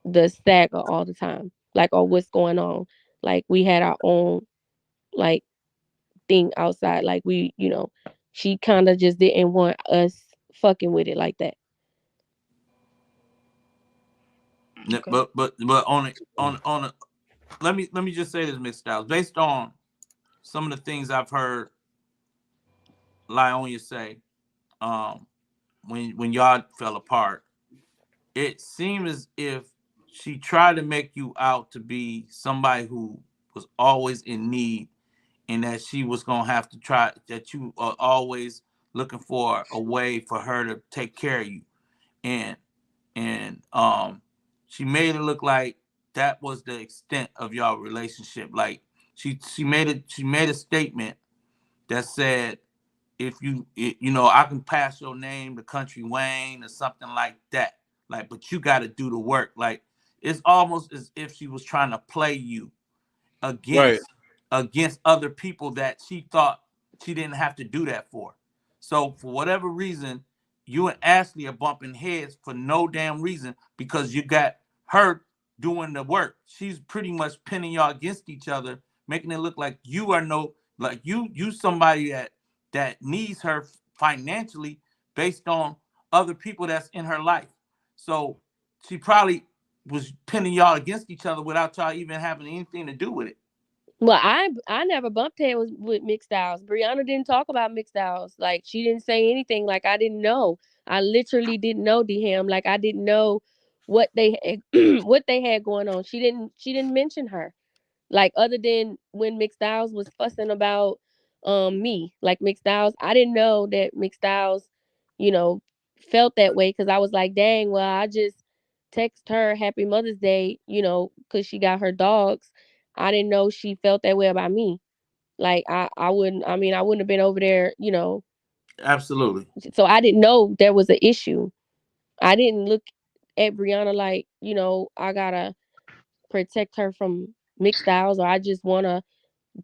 the saga all the time, like, or what's going on. Like, we had our own, like, thing outside. Like, we, she kind of just didn't want us fucking with it like that. Yeah, Okay. but on a, let me just say this, Miss Styles, based on some of the things I've heard Lyonia say, um, when y'all fell apart, it seemed as if she tried to make you out to be somebody who was always in need, and that she was gonna have to try, that you are always looking for a way for her to take care of you, and and she made it look like that was the extent of y'all relationship. Like, she made a statement that said, if I can pass your name to Country Wayne or something like that. Like, but you got to do the work. Like, it's almost as if she was trying to play you Right. against other people that she thought she didn't have to do that for. So for whatever reason, you and Ashley are bumping heads for no damn reason, because you got her doing the work. She's pretty much pinning y'all against each other, making it look like you are like you somebody that needs her financially based on other people that's in her life. So she probably was pinning y'all against each other without y'all even having anything to do with it. Well, I never bumped head with Mixed Styles. Brianna didn't talk about Mixed Styles. Like, she didn't say anything. Like, I didn't know. I literally didn't know DM. Like, I didn't know what they had what they had going on. She didn't mention her. Like, other than when Mixed Styles was fussing about me. Like, Mixed Styles, I didn't know that Mixed Styles, you know, felt that way, because I was like, dang, well, I just text her Happy Mother's Day, because she got her dogs. I didn't know she felt that way about me. Like, I wouldn't have been over there, Absolutely. so I didn't know there was an issue. I didn't look at Brianna like, I gotta protect her from Mixed Styles, or I just wanna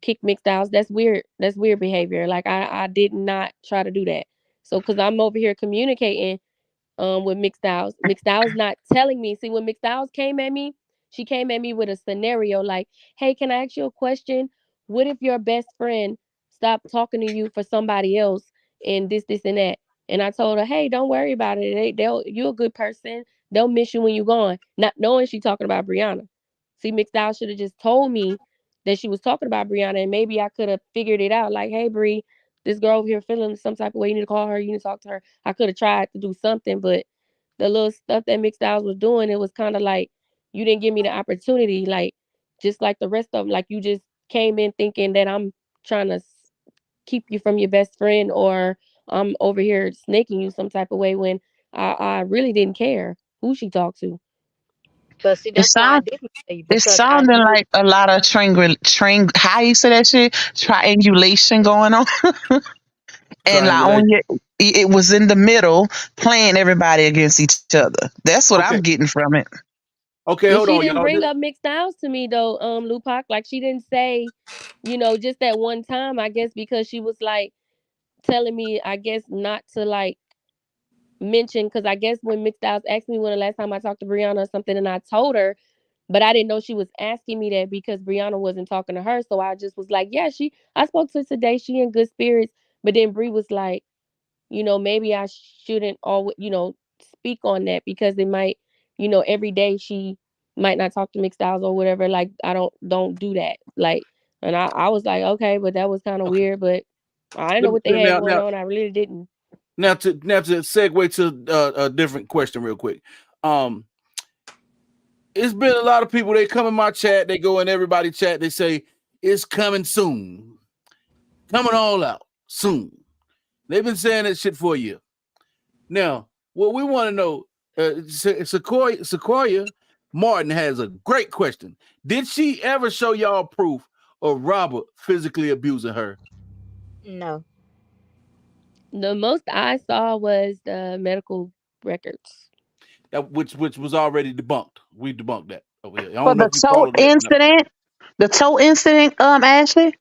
kick Mixed Styles. That's weird. That's weird behavior. Like, I did not try to do that. So, because I'm over here communicating with Mixed Styles. Mixed Styles not telling me. See, when Mixed Styles came at me, she came at me with a scenario like, hey, can I ask you a question? What if your best friend stopped talking to you for somebody else and this, and that? And I told her, hey, don't worry about it. You're a good person. They'll miss you when you're gone. Not knowing she talking about Brianna. See, Mixed Styles should have just told me that she was talking about Brianna, and maybe I could have figured it out. Like, hey, Bri, this girl over here feeling some type of way. You need to call her. You need to talk to her. I could have tried to do something, but the little stuff that Mixed Styles was doing, it was kind of like, you didn't give me the opportunity. Like, just like the rest of them, like, you just came in thinking that I'm trying to keep you from your best friend, or I'm over here snaking you some type of way, when I really didn't care who she talked to. But see, It that's why I sound didn't say it because I sounded knew. like a lot of how you say that shit? Triangulation going on. And Triangulation. Laonia, it was in the middle, playing everybody against each other. That's what I'm Okay. getting from it. Okay, And hold she on, didn't y'all. bring up Mixed Styles to me though, Lupac. Like, she didn't say, just that one time, I guess, because she was like telling me, I guess, not to like mention, because I guess when Mixed Styles asked me when the last time I talked to Brianna or something, and I told her, but I didn't know she was asking me that because Brianna wasn't talking to her. So I just was like, yeah, I spoke to her today. She in good spirits. But then Bree was like, maybe I shouldn't always, speak on that, because it might, every day she might not talk to Mixed Styles or whatever. Like, I don't do that. Like, and I was like, okay, but that was kind of Okay. weird. But I didn't know Let me, what they had now, going now, on. I really didn't. now to segue to a different question real quick. Um, it's been a lot of people. They come in my chat. They go in everybody chat. They say it's coming soon, coming all out soon. They've been saying that shit for a year. Now, what we want to know, Sequoia Martin has a great question. Did she ever show y'all proof of Robert physically abusing her? No. The most I saw was the medical records. which was already debunked. We debunked that over here. I For don't know the if you tote followed that. No. incident, the tote incident, Ashley.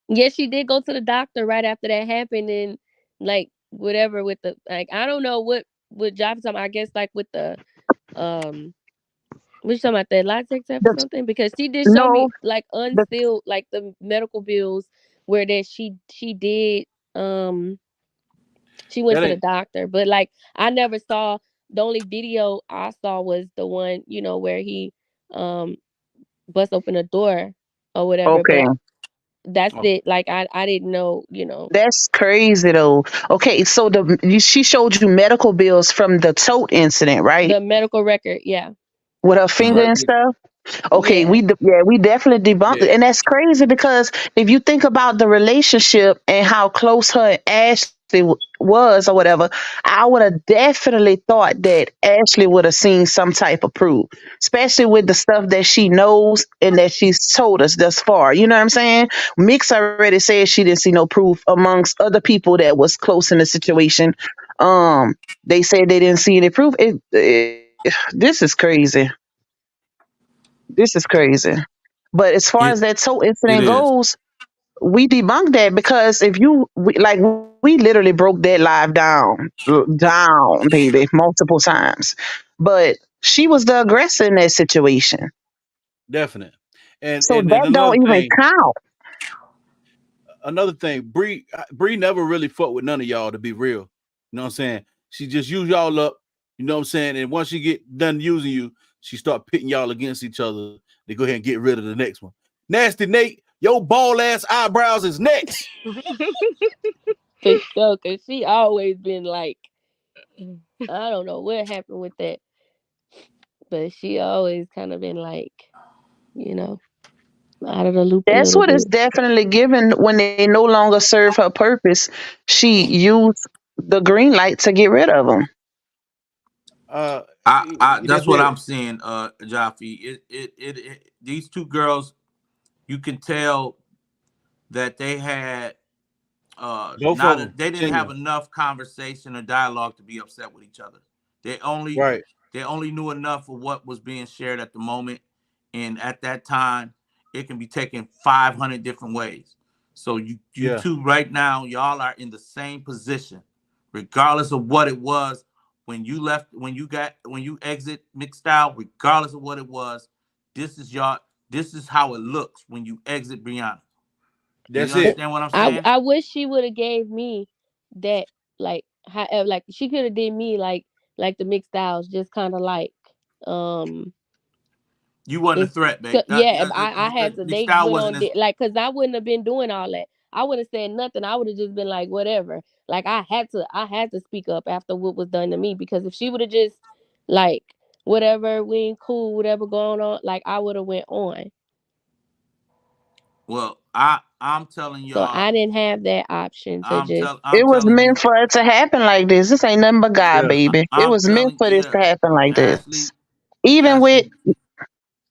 Yes, she did go to the doctor right after that happened, and like whatever with the like I don't know what job talking. I guess like with the um what you talking about, the latex tape or The, something, because she did show me no, like the unsealed like the medical bills where that she did um she went That to the ain't doctor, but like I never saw, the only video I saw was the one, where he um bust open a door or whatever, okay. but that's oh, it. Like I didn't know, That's crazy though. Okay, so she showed you medical bills from the tote incident, right? the medical record. Yeah. With her finger right. and stuff. Okay, Yeah. we definitely debunked it, Yeah, and that's crazy because if you think about the relationship and how close her and Ashley was or whatever, I would have definitely thought that Ashley would have seen some type of proof, especially with the stuff that she knows and that she's told us thus far. You know what I'm saying? Mix already said she didn't see no proof amongst other people that was close in the situation. They said they didn't see any proof. This is crazy. This is crazy. But as far as It that tow it incident is. goes, we debunked that because if we literally broke that live down, baby, multiple times. But she was the aggressor in that situation, definite. And so and that and don't even count. another thing, Bree never really fucked with none of y'all, to be real. You know what I'm saying? She just used y'all up. You know what I'm saying? And once she get done using you, she start pitting y'all against each other. They go ahead and get rid of the next one. Nasty Nate, your bald ass eyebrows is next. For sure, cause she always been like, I don't know what happened with that, but she always kind of been like, you know, out of the loop a That's little what it's bit. definitely given when they no longer serve her purpose. She used the green light to get rid of them. Uh, I that's that's what it. I'm saying, Jaffe. It these two girls, you can tell that they had Both of them they didn't have genuine. enough conversation or dialogue to be upset with each other. They only Right. they only knew enough of what was being shared at the moment, and at that time, it can be taken 500 different ways. So you Yeah. two right now, y'all are in the same position, regardless of what it was when you left, when you exit mixed style, regardless of what it was. This is y'all. This is how it looks when you exit Brianna. Do you That's it. understand what I'm I saying? I wish she would have gave me that, like, however, like she could have did me like the mixed styles, just kind of like um You wasn't a it's threat, babe. yeah. I had to. They McStyle went wasn't on as like, cause I wouldn't have been doing all that. I would have said nothing. I would have just been like whatever. Like I had to speak up after what was done to me, because if she would have just like whatever, we ain't cool, whatever going on, like I would have went on. well. I'm telling So y'all. I didn't have that option to just. I'm It was telling meant you. for it to happen like this. This ain't nothing but God, Yeah. baby. It I'm was meant telling for this yeah, to happen like this. Ashley. Even with Ashley,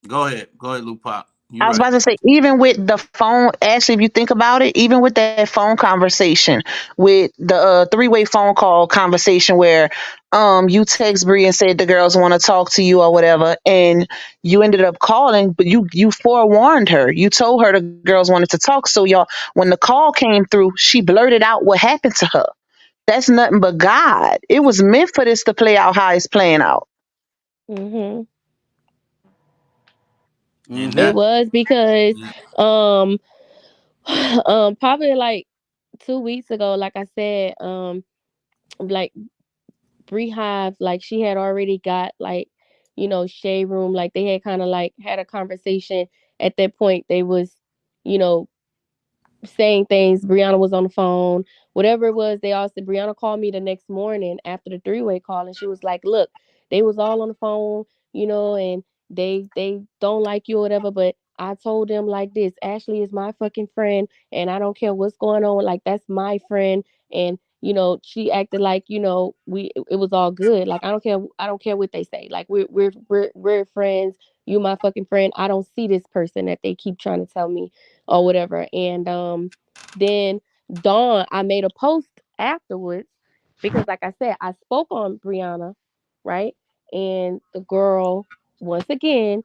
go ahead, Lupac. You're I was right. about to say, even with the phone, actually, if you think about it, even with that phone conversation, with the three-way phone call conversation where you text Bree and said the girls want to talk to you or whatever, and you ended up calling, but you forewarned her. You told her the girls wanted to talk. So y'all, when the call came through, she blurted out what happened to her. That's nothing but God. It was meant for this to play out how it's playing out. Mhm. And It Mm-hmm. that was because um probably like 2 weeks ago, like I said, like Bree Hive, like she had already got like, shade room, like they had kind of like had a conversation. At that point they was, you know, saying things. Brianna was on the phone, whatever it was. They all said Brianna called me the next morning after the three-way call, and she was like, "Look, they was all on the phone, and they don't like you or whatever. But I told them like this: Ashley is my fucking friend, and I don't care what's going on. Like that's my friend." And she acted like it was all good. Like I don't care what they say. Like we're friends. You my fucking friend. I don't see this person that they keep trying to tell me or whatever. And then Dawn, I made a post afterwards because, like I said, I spoke on Brianna, right? And the girl, once again,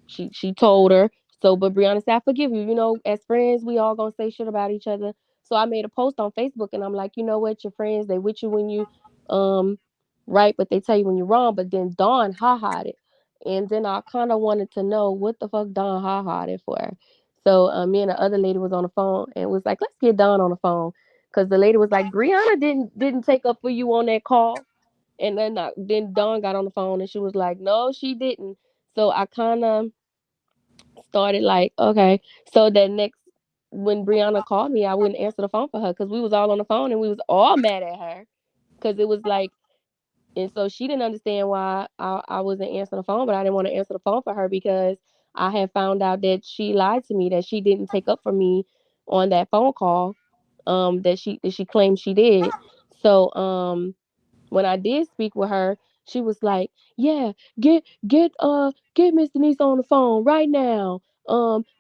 she told her. So, but Brianna said, I forgive you. You know, as friends, we all gonna say shit about each other. So I made a post on Facebook and I'm like, you know what, your friends, they with you when you um right, but they tell you when you're wrong. But then Dawn ha-ha'd it. And then I kind of wanted to know what the fuck Dawn ha-ha'd it for. So me and the other lady was on the phone and was like, let's get Dawn on the phone. Cause the lady was like, Brianna didn't take up for you on that call. And then Dawn got on the phone and she was like, no, she didn't. So I kind of started like, okay. So that next, when Brianna called me, I wouldn't answer the phone for her because we was all on the phone and we was all mad at her because it was like, and so she didn't understand why I wasn't answering the phone, but I didn't want to answer the phone for her because I had found out that she lied to me, that she didn't take up for me on that phone call, that she claimed she did. So when I did speak with her, she was like, "Yeah, get Miss Denise on the phone right now.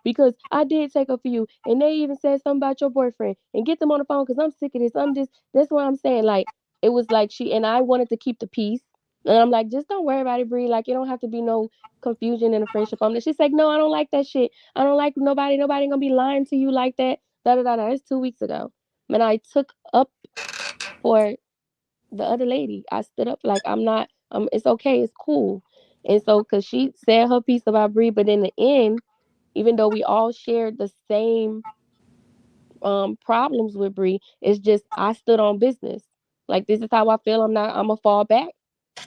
Because I did take up for you, and they even said something about your boyfriend, and get them on the phone because I'm sick of this. I'm just that's what I'm saying. Like it was like she and I wanted to keep the peace, and I'm like, just don't worry about it, Bree. Like it don't have to be no confusion in a friendship on this. She's like, no, I don't like that shit. I don't like nobody gonna be lying to you like that. Da da da da. It's 2 weeks ago. Man, I took up for the other lady. I stood up like I'm not. It's okay. It's cool. And so, cause she said her piece about Bree, but in the end, even though we all shared the same problems with Bree, it's just I stood on business. Like this is how I feel. I'm not. I'm a fall back.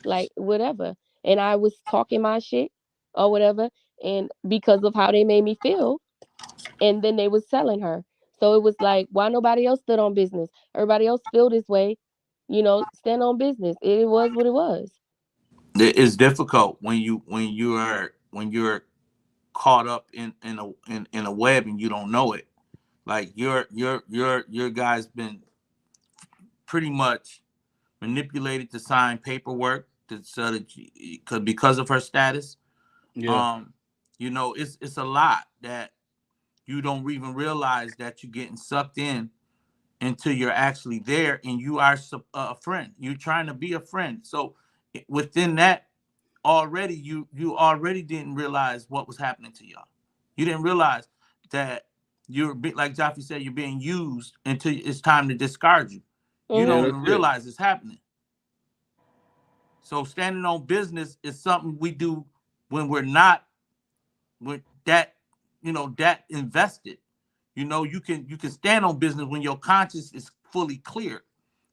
Like whatever. And I was talking my shit or whatever, and because of how they made me feel, and then they was telling her. So it was like, why nobody else stood on business? Everybody else feel this way, stand on business. It was what it was. It's difficult when you're caught up in a web and you don't know it. Like your guy's been pretty much manipulated to sign paperwork so that because of her status. Yeah. Um, it's a lot that you don't even realize that you're getting sucked in until you're actually there and you are a friend. You're trying to be a friend. So within that, already you already didn't realize what was happening to y'all. You didn't realize that like Jaffe said, you're being used until it's time to discard you. You Yeah, don't Mhm. that's even it. realize it's happening. So standing on business is something we do when we're not with that, that invested. You can stand on business when your conscience is fully clear.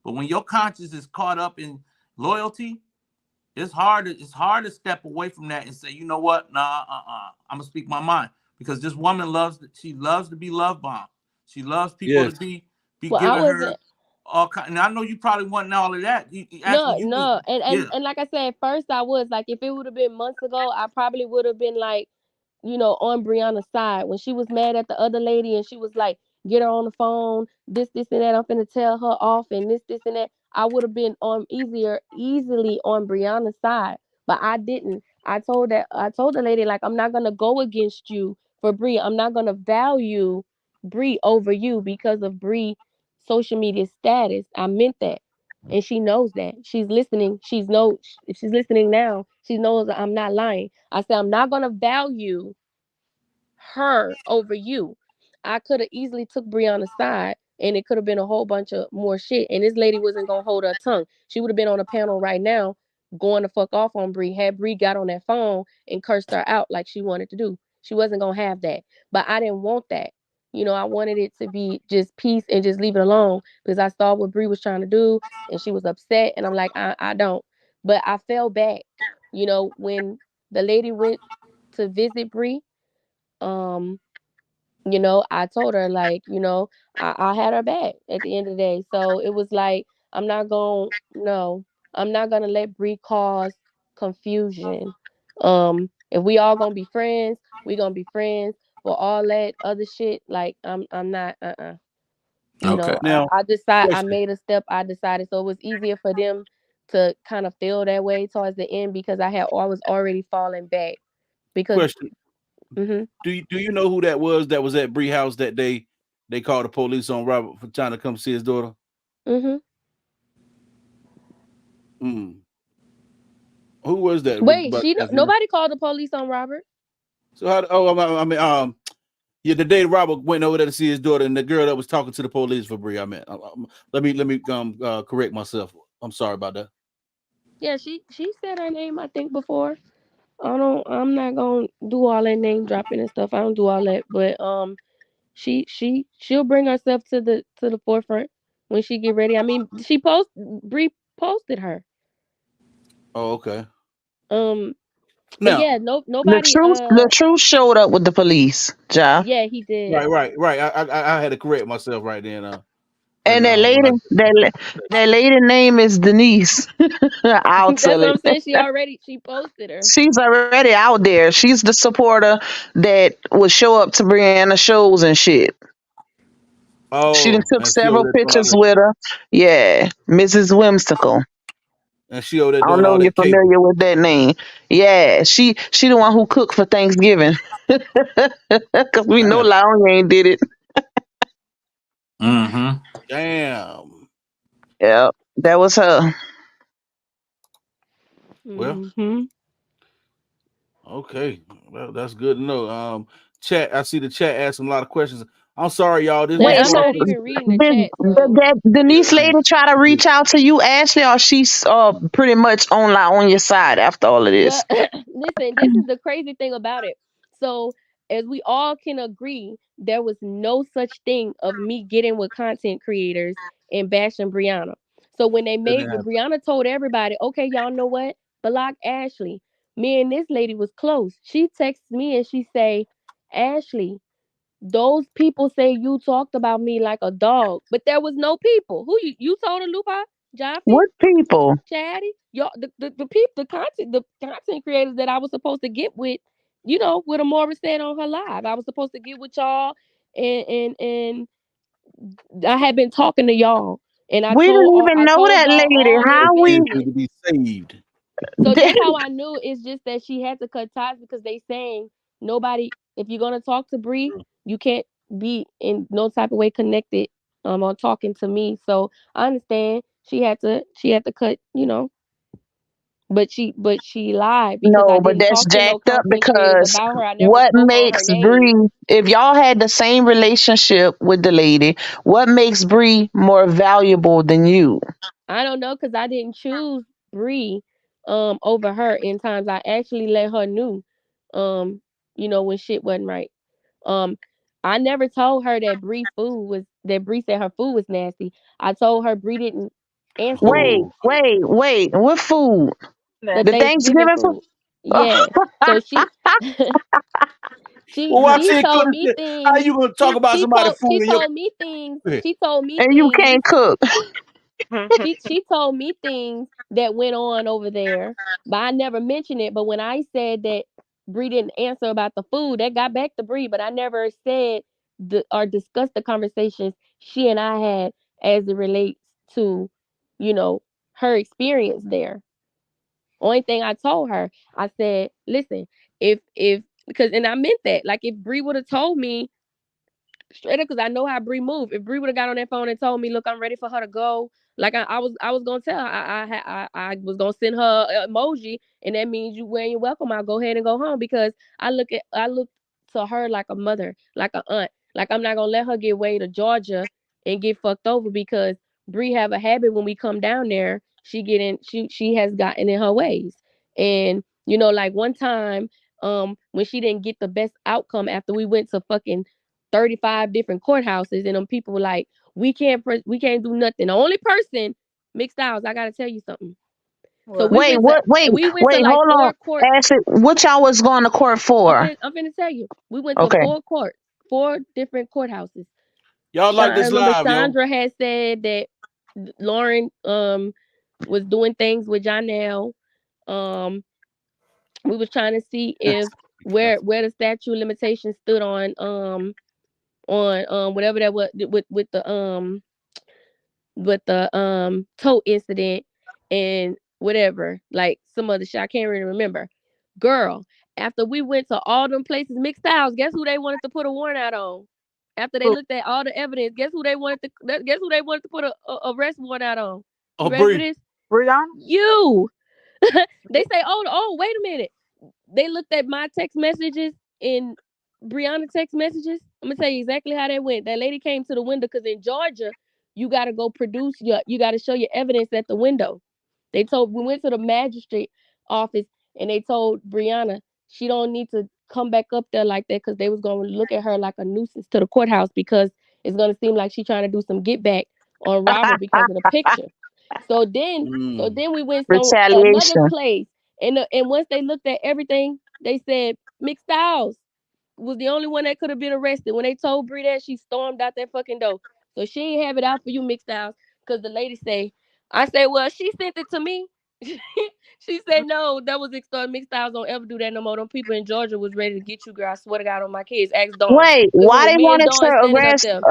But when your conscience is caught up in loyalty, it's hard to step away from that and say, you know what? Nah, I'm gonna speak my mind because this woman loves to be love bombed. She loves people Yes. to be Well, I giving her wasn't. all kind. And I know you probably wasn't all of that. Actually, No, you was, no, and yeah. and and like I said, at first I was like, if it would have been months ago, I probably would have been like, on Brianna's side when she was mad at the other lady and she was like, get her on the phone, this, and that. I'm finna tell her off and this, and that. I would have been on easily on Brianna's side. But I didn't. I told the lady, like, I'm not gonna go against you for Bree. I'm not gonna value Bree over you because of Bree social media status. I meant that. And she knows that. She's listening. If she's listening now, she knows that I'm not lying. I said, I'm not gonna value her over you. I could have easily took Brianna's side and it could have been a whole bunch of more shit. And this lady wasn't gonna hold her tongue. She would have been on a panel right now going to fuck off on Bree. Had Bree got on that phone and cursed her out like she wanted to do. She wasn't gonna have that. But I didn't want that. I wanted it to be just peace and just leave it alone because I saw what Bree was trying to do and she was upset. And I'm like, I don't. But I fell back, when the lady went to visit Bree. um I told her, like, I had her back at the end of the day. So it was like, I'm not gonna no, I'm not gonna let Bree cause confusion. If we all gonna be friends, we gonna be friends. But all that other shit, like, I'm not. Okay. Now, I question. made a step. I decided, so it was easier for them to kind of feel that way towards the end because I was already falling back because. Question. Mhm. Do you know who that was at Bree House that they called the police on Robert for trying to come see his daughter? Mhm. Mm. Who was that? Wait, But nobody called the police on Robert. so how? Oh, I mean, yeah, the day Robert went over there to see his daughter, and the girl that was talking to the police for Bree. I meant. Let me correct myself. I'm sorry about that. Yeah, she said her name I think before. I'm not gonna do all that name dropping and stuff. I don't do all that, but she'll bring herself to the forefront when she get ready. I mean, Bree posted her. Oh, okay. Um, and Now, yeah, nobody. The truth showed up with the police, Ja. Yeah, he did. right. I had to correct myself right then. And When I that lady name is Denise. I'll That's tell what it. I'm saying. She posted her. She's already out there. She's the supporter that would show up to Brianna shows and shit. She done took and she over several there doing all pictures that, with her. Yeah, Mrs. Whimsical. and she over there I don't doing know all if you're that caping. familiar with that name. Yeah, she the one who cooked for Thanksgiving. Cause we know Damn, Laomi ain't did it. Mm-hmm. damn. Yeah, that was her. Well, Mm-hmm. okay, well, that's good to know. Chat. I see the chat asking a lot of questions. I'm sorry, y'all. This Like, Wait, I'm story. not so even reading the did chat, so that Denise Yeah, lady try to reach out to you, Ashley, or she's pretty much on your side after all of well, this? listen, this is the crazy thing about it. So, as we all can agree, there was no such thing of me getting with content creators and bashing Brianna. So didn't when happen. Brianna told everybody, okay, y'all know what? Block Ashley. Me and this lady was close. She texts me and she say, Ashley, those people say you talked about me like a dog, but there was no people. Who you told her, Lupa? Jaffe? What people? Chatty, y'all, the content creators that I was supposed to get with, what Amora said on her live. I was supposed to get with y'all, and I had been talking to y'all, and We didn't even I know told that y'all lady. all their Them How we kids need business. to be saved. So did that's how I knew. It's just that she had to cut ties because they saying nobody. If you're gonna talk to Bree, you can't be in no type of way connected on talking to me. So I understand she had to cut, but she lied because I no, but didn't that's talk to no jacked up content creators because about her. I never what spoke on her makes name. Bree, if y'all had the same relationship with the lady, what makes Bree more valuable than you? I don't know because I didn't choose Bree over her in times. I actually let her knew um when shit wasn't right. Um I never told her that Bree said her food was nasty. I told her Bree didn't answer me. Oh, Wait. What food? The The Thanksgiving Thanksgiving food? food. Yeah. So she well, why she she told couldn't me say? How things. you gonna talk She about she somebody's told food she in your? told me things. Go ahead. She told me And you things. can't cook. She told me things that went on over there, but I never mentioned it. But when I said that Bree didn't answer about the food, that got back to Bree, but I never said or discussed the conversations she and I had as it relates to, you know, her experience there. Only thing I told her, I said, listen, if because and I meant that. Like if Bree would have told me straight up, because I know how Bree move. If Bree would have got on that phone and told me, "Look, I'm ready for her to go," like I was gonna tell her, I was gonna send her a emoji, and that means you wearing your welcome. I'll go ahead and go home because I look to her like a mother, like a aunt. Like I'm not gonna let her get way to Georgia and get fucked over because Bree have a habit when we come down there. She has gotten in her ways, and like one time, when she didn't get the best outcome after we went to fucking 35 different courthouses, and them people were like, we can't do nothing. The only person, Mixed Styles, I gotta tell you something. So What? we Wait, went to what? Wait, we went to wait. like Hold on, four courts. Ashley. What y'all was going to court I'm for? finna, I'm finna tell you. We went to Okay. four courts, four different courthouses. Y'all like I this remember live, yo? Chandra had said that Lauren was doing things with Janelle. Um we was trying to see if where the statute of limitations stood on whatever that was with the tote incident and whatever, like some other shit. I can't really remember. Girl, after we went to all them places, Mixed Styles, guess who they wanted to put a warrant out on? After they Who? looked at all the evidence, guess who they wanted to put a arrest warrant out on? Oh, You ready for Bree. this? Brianna? You. They say, oh, wait a minute. They looked at my text messages and Brianna text messages. I'm gonna tell you exactly how that went. That lady came to the window because in Georgia, you gotta go produce you gotta show your evidence at the window. We went to the magistrate office and they told Brianna she don't need to come back up there like that because they was gonna look at her like a nuisance to the courthouse because it's gonna seem like she's trying to do some get back on Robert because of the picture. So then, we went to another Retaliation. place, and once they looked at everything, they said Mixed Styles was the only one that could have been arrested. When they told Bree that, she stormed out that fucking door. So she ain't have it out for you, Mixed Styles, because the lady say, I say, well, she sent it to me. She said, no, that was extorted. Mixed Styles don't ever do that no more. Them people in Georgia was ready to get you, girl. I swear to God on my kids. Ask Dawn. Wait, It why was they me and wanted Dawn to standing up arrest there.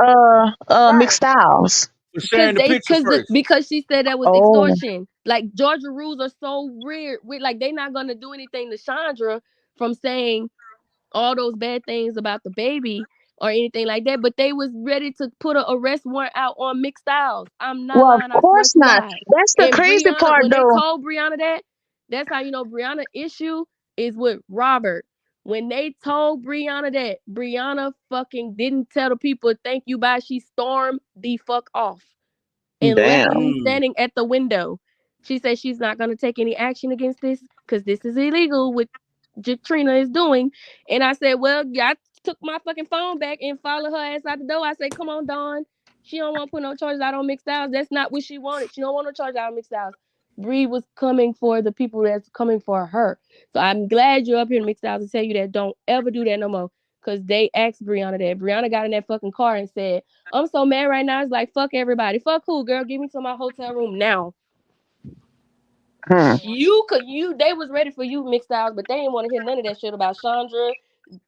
Mixed Styles? For sharing the picture first. Because she said that was Oh, extortion. Like Georgia rules are so weird. Like they not gonna do anything to Chandra from saying all those bad things about the baby or anything like that, but they was ready to put an arrest warrant out on Mixed Styles. I'm not well, of lying. I swear course to not. God. That's the And crazy Brianna, part, when they though. told Brianna that, that's how you know Brianna issue is with Robert. When they told Brianna that, Brianna fucking didn't tell the people thank you bye. She stormed the fuck off and left Damn. me standing at the window. She said she's not going to take any action against this because this is illegal, what Jatrina is doing. And I said, well, yeah, I took my fucking phone back and followed her ass out the door. I said, come on, Dawn. She don't want to put no charges out on Mixed Styles. That's not what she wanted. She don't want no charges out on Mixed Styles. Bree was coming for the people that's coming for her. So I'm glad you're up here in Mixed Styles to tell you that don't ever do that no more. Because they asked Brianna that. Brianna got in that fucking car and said, I'm so mad right now. It's like, fuck everybody. Fuck who, girl? Give me to my hotel room now. Hmm. They was ready for you, Mixed Styles, but they didn't want to hear none of that shit about Chandra.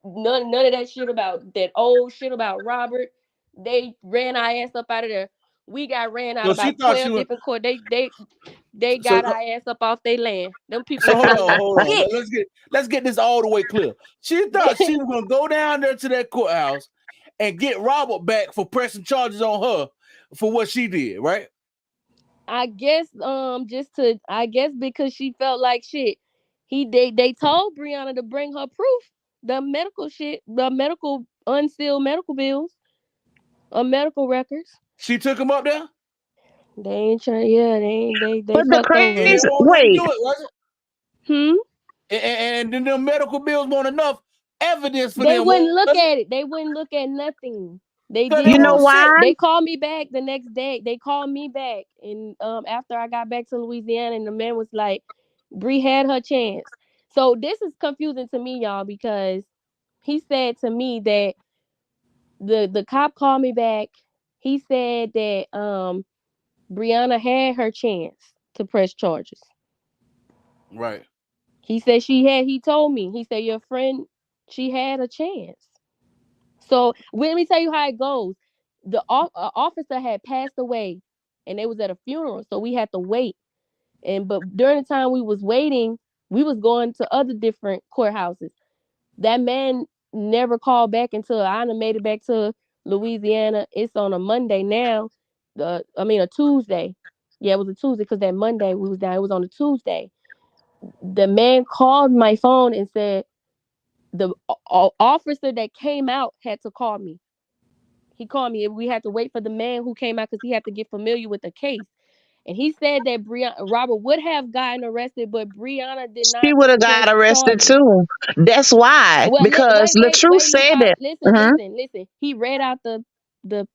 None of that shit about that old shit about Robert. They ran our ass up out of there. We got ran out So she about thought she 12 was. different court. They So got our ass up off their land. Them people so ain't hold telling on, us hold on. shit. Let's get this all the way clear. She thought she was gonna go down there to that courthouse and get Robert back for pressing charges on her for what she did, right? I guess because she felt like shit. They told Brianna to bring her proof, the medical shit, the medical unsealed medical bills, or medical records. She took him up there. They ain't trying. Yeah, they But the fucked over They her. didn't crazy, want nothing to wait, do it, was it? Hmm. And then the medical bills weren't enough evidence for They them, wouldn't was look it? at it. They wouldn't look at nothing. They So they you did know won't the. why? shit. They called me back the next day. They called me back, and after I got back to Louisiana, and the man was like, "Bree had her chance." So this is confusing to me, y'all, because he said to me that the cop called me back. He said that Brianna had her chance to press charges. Right. He said he told me. He said your friend, she had a chance. So let me tell you how it goes. The officer had passed away and they was at a funeral, so we had to wait. But during the time we was waiting, we was going to other different courthouses. That man never called back until I made it back to Louisiana. It's on a Monday now. A Tuesday. Yeah, it was a Tuesday because that Monday we was down. It was on a Tuesday. The man called my phone and said the officer that came out had to call me. He called me and we had to wait for the man who came out because he had to get familiar with the case. And he said that Robert would have gotten arrested, but Brianna did She not would have got press arrested charges. too. That's why, Well, because LaTruth wait, said Luca. that. Listen, Hmm. listen. He read out the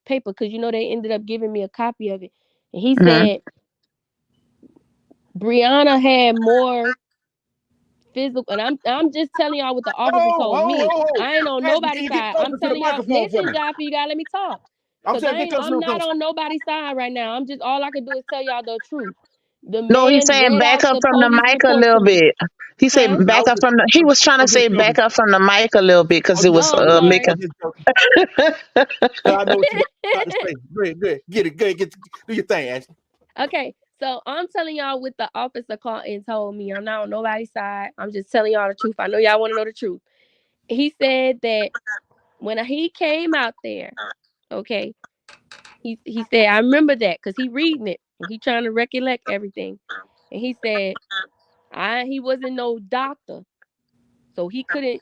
paper because they ended up giving me a copy of it. And he Hmm. said Brianna had more physical, and I'm just telling y'all what the officer Oh, told me. oh. I ain't on Ashley, nobody's can you get side. I'm closer to the telling y'all, microphone for listen, me? Jaffe, you gotta let me talk. I'm Cause saying get closer to I'm the not phone. on nobody's side right now. I'm just all I can do is tell y'all the truth. The No, he's man saying read back out up the from the police mic a report to little me. bit. He said Huh? No, back up from the. He was trying to I'm say just back joking. up from the mic a little bit because it was Oh, I'm sorry. making. I'm just joking. I know what you about to say. Good. Get it. Good. Do your thing, Ashley. Okay, so I'm telling y'all what the officer called and told me. I'm not on nobody's side. I'm just telling y'all the truth. I know y'all want to know the truth. He said that when he came out there, okay, he said, I remember that because he reading it and he trying to recollect everything. And he said, He wasn't no doctor, so he couldn't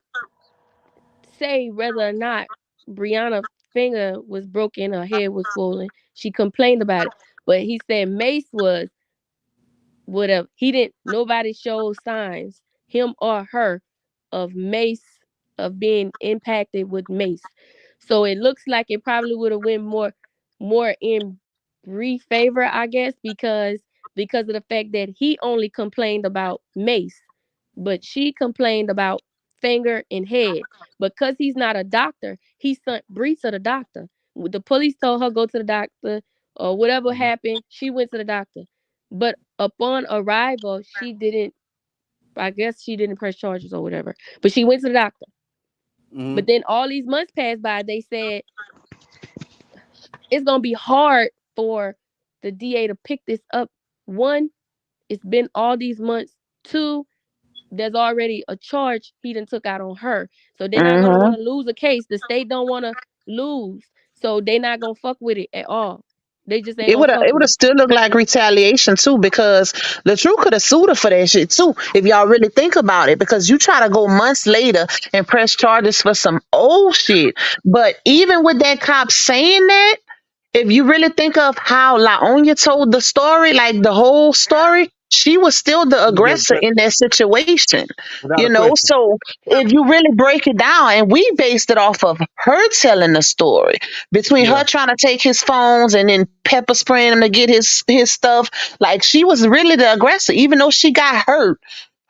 say whether or not Brianna's finger was broken, her head was swollen. She complained about it, but he said Mace would have. He didn't. Nobody showed signs, him or her, of Mace of being impacted with Mace. So it looks like it probably would have went more in Bree favor, I guess, because of the fact that he only complained about Mace, but she complained about finger and head. Because he's not a doctor, he sent Bree to the doctor. The police told her go to the doctor or whatever Mhm. happened. She went to the doctor, but upon arrival, she didn't. I guess she didn't press charges or whatever. But she went to the doctor. Mhm. But then all these months passed by. They said it's gonna be hard for the DA to pick this up. One, it's been all these months. Two, there's already a charge he done took out on her. So they're not gonna Hmm. want to lose a case. The state don't want to lose. So they not gonna fuck with it at all. They just ain't It gonna would have fuck it would with have it. still looked like retaliation too, because the truth could have sued her for that shit too, if y'all really think about it. Because you try to go months later and press charges for some old shit. But even with that cop saying that, if you really think of how Laonya told the story, like the whole story, she was still the She was the aggressor in aggressor, that situation. without a question. So if you really break it down, and we based it off of her telling the story, between Yeah. her trying to take his phones and then pepper spraying him to get his stuff, like she was really the aggressor, even though she got hurt.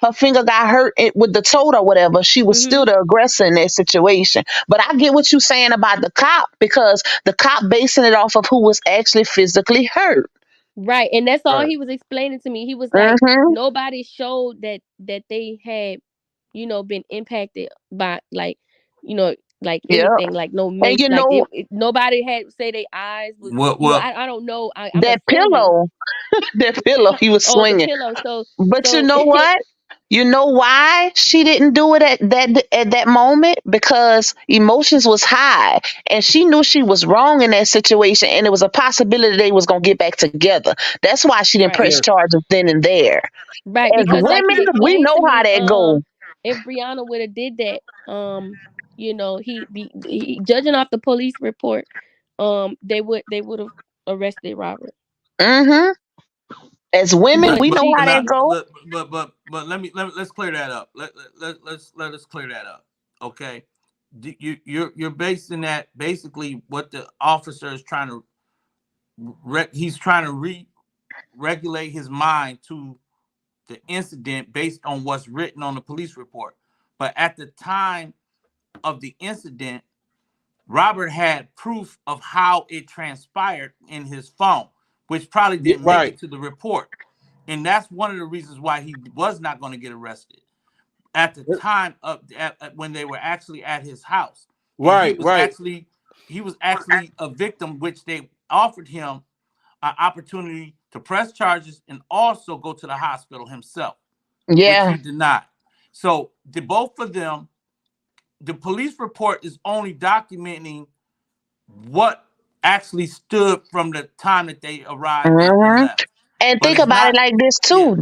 Her finger got hurt with the toad or whatever. She was Hmm. still the aggressor in that situation. But I get what you're saying about the cop, because the cop basing it off of who was actually physically hurt. Right, and that's all Right. he was explaining to me. He was like, Mm-hmm. nobody showed that they had, been impacted by you know, like Yeah. anything, like no And mace, like nobody had say their eyes was, Well, I don't know. I'm that assuming. pillow, that pillow he was Oh, the swinging. pillow. So But you so know what? You know why she didn't do it at that moment? Because emotions was high, and she knew she was wrong in that situation, and it was a possibility they was gonna get back together. That's why she didn't right. press Yes. charges then and there. Right, As because like he women, we explained know to how me, that go. if Brianna would have did that, judging off the police report, they would have arrested Robert. Hmm. As women, But we know she how that she go. but let's clear that up. Let us clear that up. Okay, you're basing that basically what the officer is trying to he's trying to regulate his mind to the incident based on what's written on the police report. But at the time of the incident, Robert had proof of how it transpired in his phone, which probably didn't make Right. it to the report. And that's one of the reasons why he was not going to get arrested at the time of when they were actually at his house. And Right. Right. he was actually a victim, which they offered him an opportunity to press charges and also go to the hospital himself, which Yeah. he denied. So the both of them, the police report is only documenting what actually stood from the time that they arrived and Hmm. left. And But think it's about it not, like this yeah, too.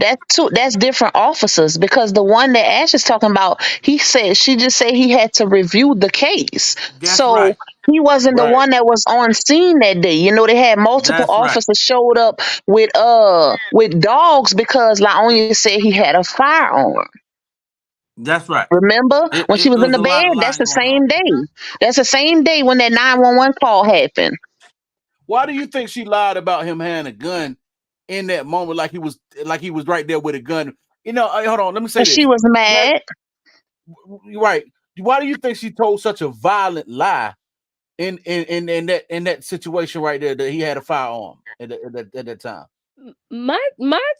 That's different officers, because the one that Ash is talking about, she just said he had to review the case. that's So right. he wasn't the Right. one that was on scene that day. They had multiple That's right. officers showed up with dogs, because Laonya said he had a firearm. That's right. Remember when she It was in was the a lot bed? of That's lying the going on. same day. That's the same day when that 911 call happened. Why do you think she lied about him having a gun in that moment, like he was right there with a gun? Hold on. Let me say And she this. was What? mad. You're right. Why do you think she told such a violent lie in that situation right there, that he had a firearm at that time? my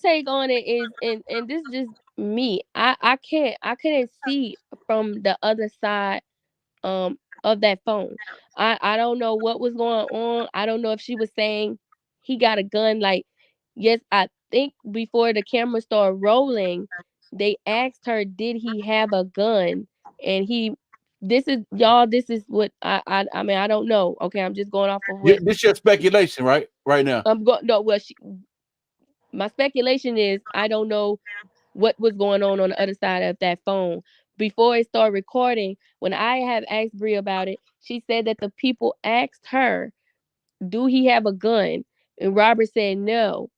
take on it is, and this is just me. I couldn't see from the other side of that phone. I don't know what was going on. I don't know if she was saying he got a gun. Like, yes, I think before the camera started rolling, they asked her, did he have a gun? And this is y'all. This is what I mean. I don't know. Okay, I'm just going off of what This your speculation, right? Right now. I'm going. No, well, my speculation is I don't know what was going on the other side of that phone. Before it started recording, when I have asked Bree about it, she said that the people asked her, "Do he have a gun?" And Robert said no.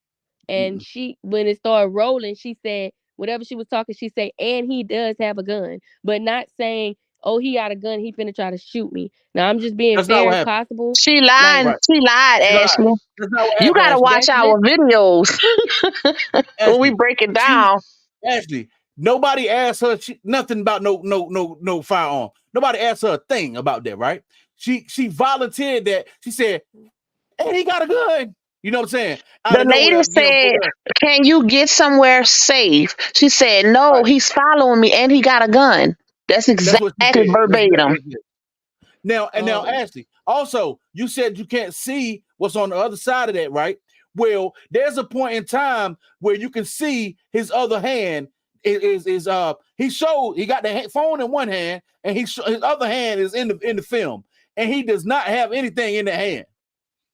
And Mm-mm. she, when it started rolling, she said whatever she was talking, she said, and he does have a gun, but not saying, oh, he got a gun, he finna try to shoot me. Now I'm just being That's not fair what as happened. possible. She Like lied. Right. She lied, She lied. Ashley. That's not what You happened, gotta Ashley. watch that's lit. our videos when we Ashley, break it she down. Ashley, nobody asked her nothing about no firearm. Nobody asked her a thing about that, right? She volunteered that. She said, "And he got a gun." You know what I'm saying? Out The of lady nowhere, said, "Can you get somewhere safe?" She said, "No, right. he's following me and he got a gun." That's That's what she exactly said. That's exactly verbatim. what she said. Now, Oh. Ashley, also, you said you can't see what's on the other side of that, right? Well, there's a point in time where you can see his other hand he showed he got the phone in one hand and his other hand is in the film, and he does not have anything in the hand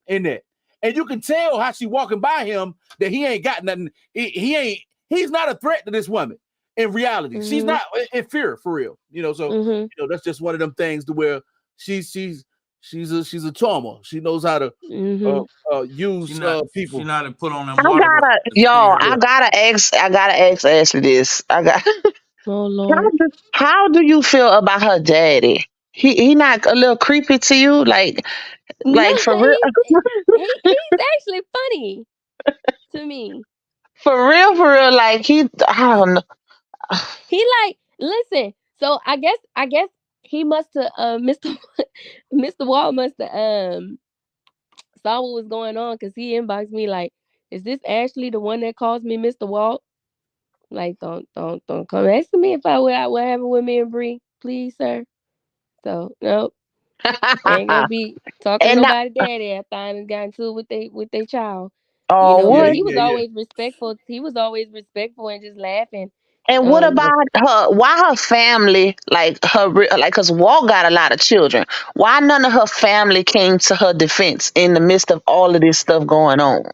in that. And you can tell how she walking by him that he ain't got nothing. He's not a threat to this woman in reality. She's Mhm. not in fear for real. So Mhm. that's just one of them things to where she's a charmer. She knows how to Mhm. use She people. not to put on I them waterworks gotta, to y'all. scare Yeah. her. I gotta ask Ashley this. Oh Lord. How do you feel about her daddy? He not a little creepy to you, No, like for real, he's actually funny to me. for real. Like I don't know. He like, listen. So I guess he must have Mr. Mr. Wall must have saw what was going on because he inboxed me like, "Is this Ashley, the one that calls me Mr. Walt?" Like, don't come asking me if what happened with me and Bree, please, sir. So nope, ain't gonna be talking to And nobody daddy after I done got into it with they child. Yeah, But what? he was yeah. always respectful. He was always respectful and just laughing. And what Um, about her? Why her family, cause Walt got a lot of children. Why none of her family came to her defense in the midst of all of this stuff going on?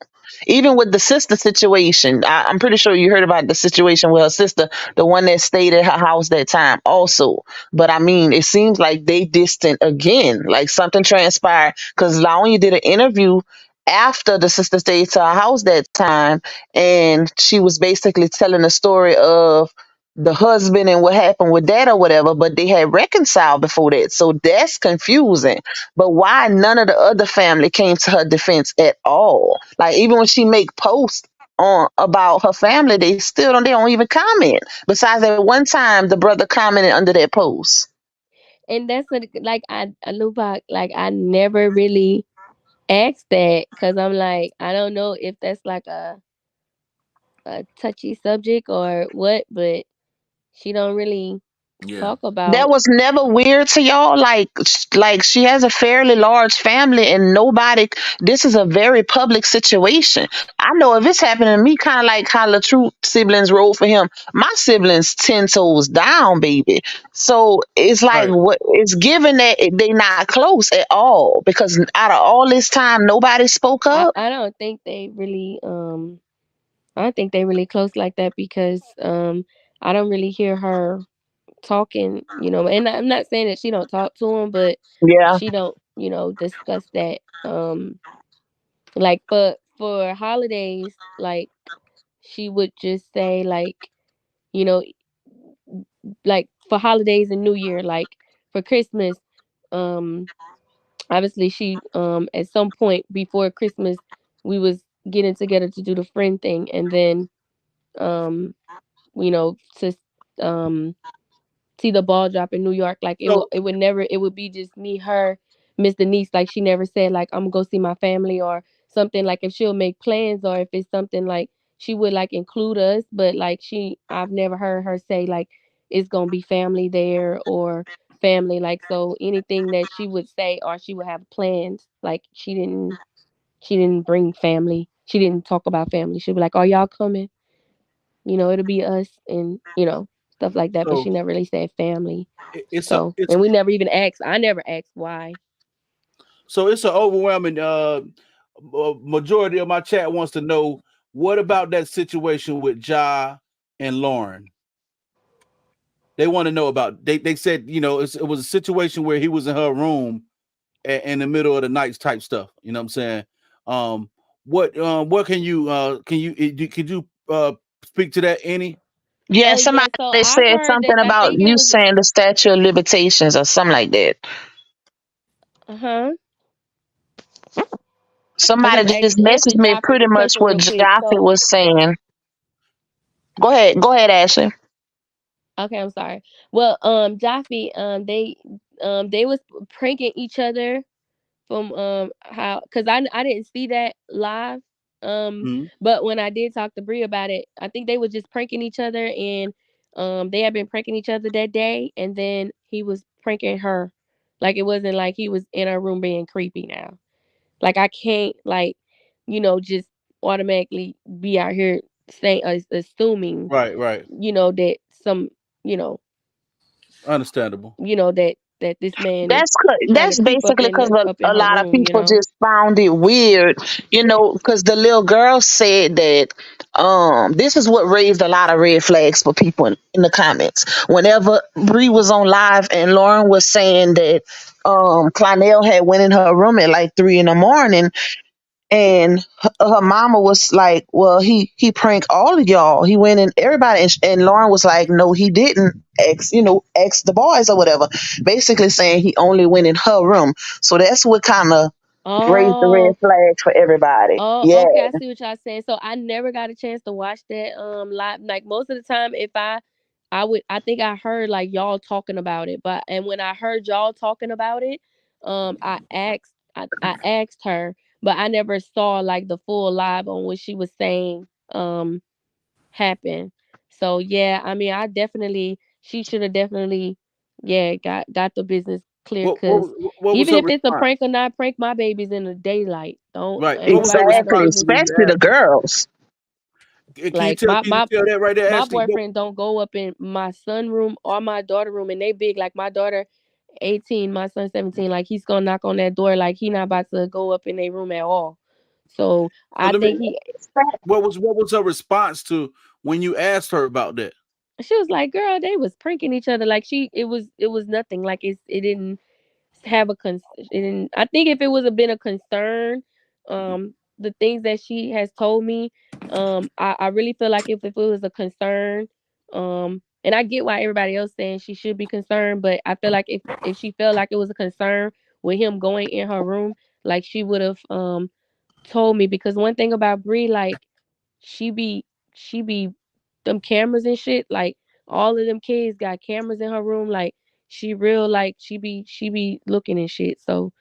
Even with the sister situation, I'm pretty sure you heard about the situation with her sister, the one that stayed at her house that time also. But I mean, it seems like they distant again, like something transpired. Cause Laonya did an interview after the sister stayed to her house that time, and she was basically telling the story of the husband and what happened with that or whatever, but they had reconciled before that. So that's confusing. But why none of the other family came to her defense at all? Like even when she make posts on about her family, they don't even comment. Besides that one time the brother commented under that post. and that's what, like I look back, like I never really asked that because I'm like I don't know if that's like a touchy subject or what, but she don't really Yeah. talk That about. was never weird to y'all. Like she has a fairly large family, and nobody. This is a very public situation. I know if it's happening to me, kind of like how the true siblings roll for him. My siblings 10 toes down, baby. So it's like Right. what it's given that they not close at all because out of all this time, nobody spoke I up. I don't think they really I don't think they really close like that because I don't really hear her talking, and I'm not saying that she don't talk to him, but Yeah. she don't, discuss that. Like for holidays, like she would just say like, you know, like for holidays and New Year, like for Christmas, um, obviously she at some point before Christmas we was getting together to do the friend thing, and then um, to um see the ball drop in New York. Like So it would be just me, her, Miss Denise. Like she never said like I'm gonna go see my family or something. Like if she'll make plans or if it's something like she would like include us, but like I've never heard her say like it's gonna be family there or family. Like so anything that she would say or she would have plans, like she didn't bring family. She didn't talk about family. She'd be like, "Are y'all coming?" It'll be us and, stuff like that. But so she never really said family. it's a So, it's and we never even asked. I never asked why. so it's an overwhelming majority of my chat wants to know what about that situation with Ja and Lauren. They want to know about. They said it was a situation where he was in her room in the middle of the night type stuff. You know what I'm saying? Um, what could you speak to that any? Yeah, Oh yeah, somebody so I said heard something that. I about think it you was. saying the statute of limitations or something like that. Uh-huh. Somebody Okay, just answer messaged me pretty Joffrey's much question what real quick. Jaffe So was saying. Go ahead, Ashley. okay, I'm sorry. Well, Joffrey, they was pranking each other from how, because I didn't see that live, um Mhm. but when I did talk to Bree about it, I think they were just pranking each other, and they had been pranking each other that day, and then he was pranking her. Like, it wasn't like he was in her room being creepy now. Like, I can't, like, just automatically be out here saying, assuming, Right, right. that some, you know Understandable. that this man is trying to That's creep basically because up in a her lot of room. people just found it weird, because the little girl said that this is what raised a lot of red flags for people in the comments. Whenever Bree was on live and Lauren was saying that Clonel had went in her room at like 3 in the morning, and her mama was like, well, he pranked all of y'all, he went in everybody, and Lauren was like, no, he didn't, ex the boys or whatever, basically saying he only went in her room. So that's what kind of raised the red Oh, flags for everybody. oh, Yeah. okay. I see what y'all saying. So I never got a chance to watch that live. Like, most of the time, if I think I heard like y'all talking about it, and when I heard y'all talking about it, I asked her, but I never saw like the full live on what she was saying happened. So yeah, I mean, she should have definitely, yeah, got the business clear, What because what was even her if it's a response? prank or not prank, my baby's in the daylight. Don't Right. What was her everybody have a Exactly, response business. when you especially the asked her? girls. Can you Like, tell can you tell that right there, my Ashley? boyfriend don't go up in my son room or my daughter room, and they big. Like, my daughter 18, my son 17. Like, he's gonna knock on that door. Like, he not about to go up in their room at all. So So I let me think he. what was her response to when you asked her about that? She was like, "Girl, they was pranking each other." Like, it was nothing. Like, it didn't have a I think if it was a been a concern, the things that she has told me, I really feel like if it was a concern, and I get why everybody else saying she should be concerned, but I feel like if she felt like it was a concern with him going in her room, like, she would have told me. Because one thing about Brie, like, she be she be them cameras and shit, like, all of them kids got cameras in her room, like, she real, like, she be looking and shit. So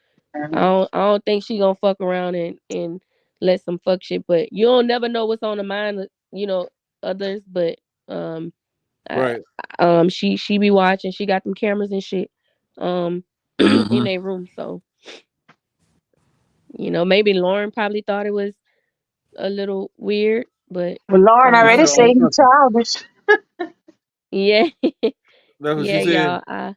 I don't think she gonna fuck around and let some fuck shit. But you don't never know what's on the mind of, others. But um I, Right. she be watching. She got them cameras and shit in Mm-hmm. their room. So maybe Lauren probably thought it was a little weird, but Well, Lauren She already said said on he's childish. yeah. that's what she Yeah, said. y'all.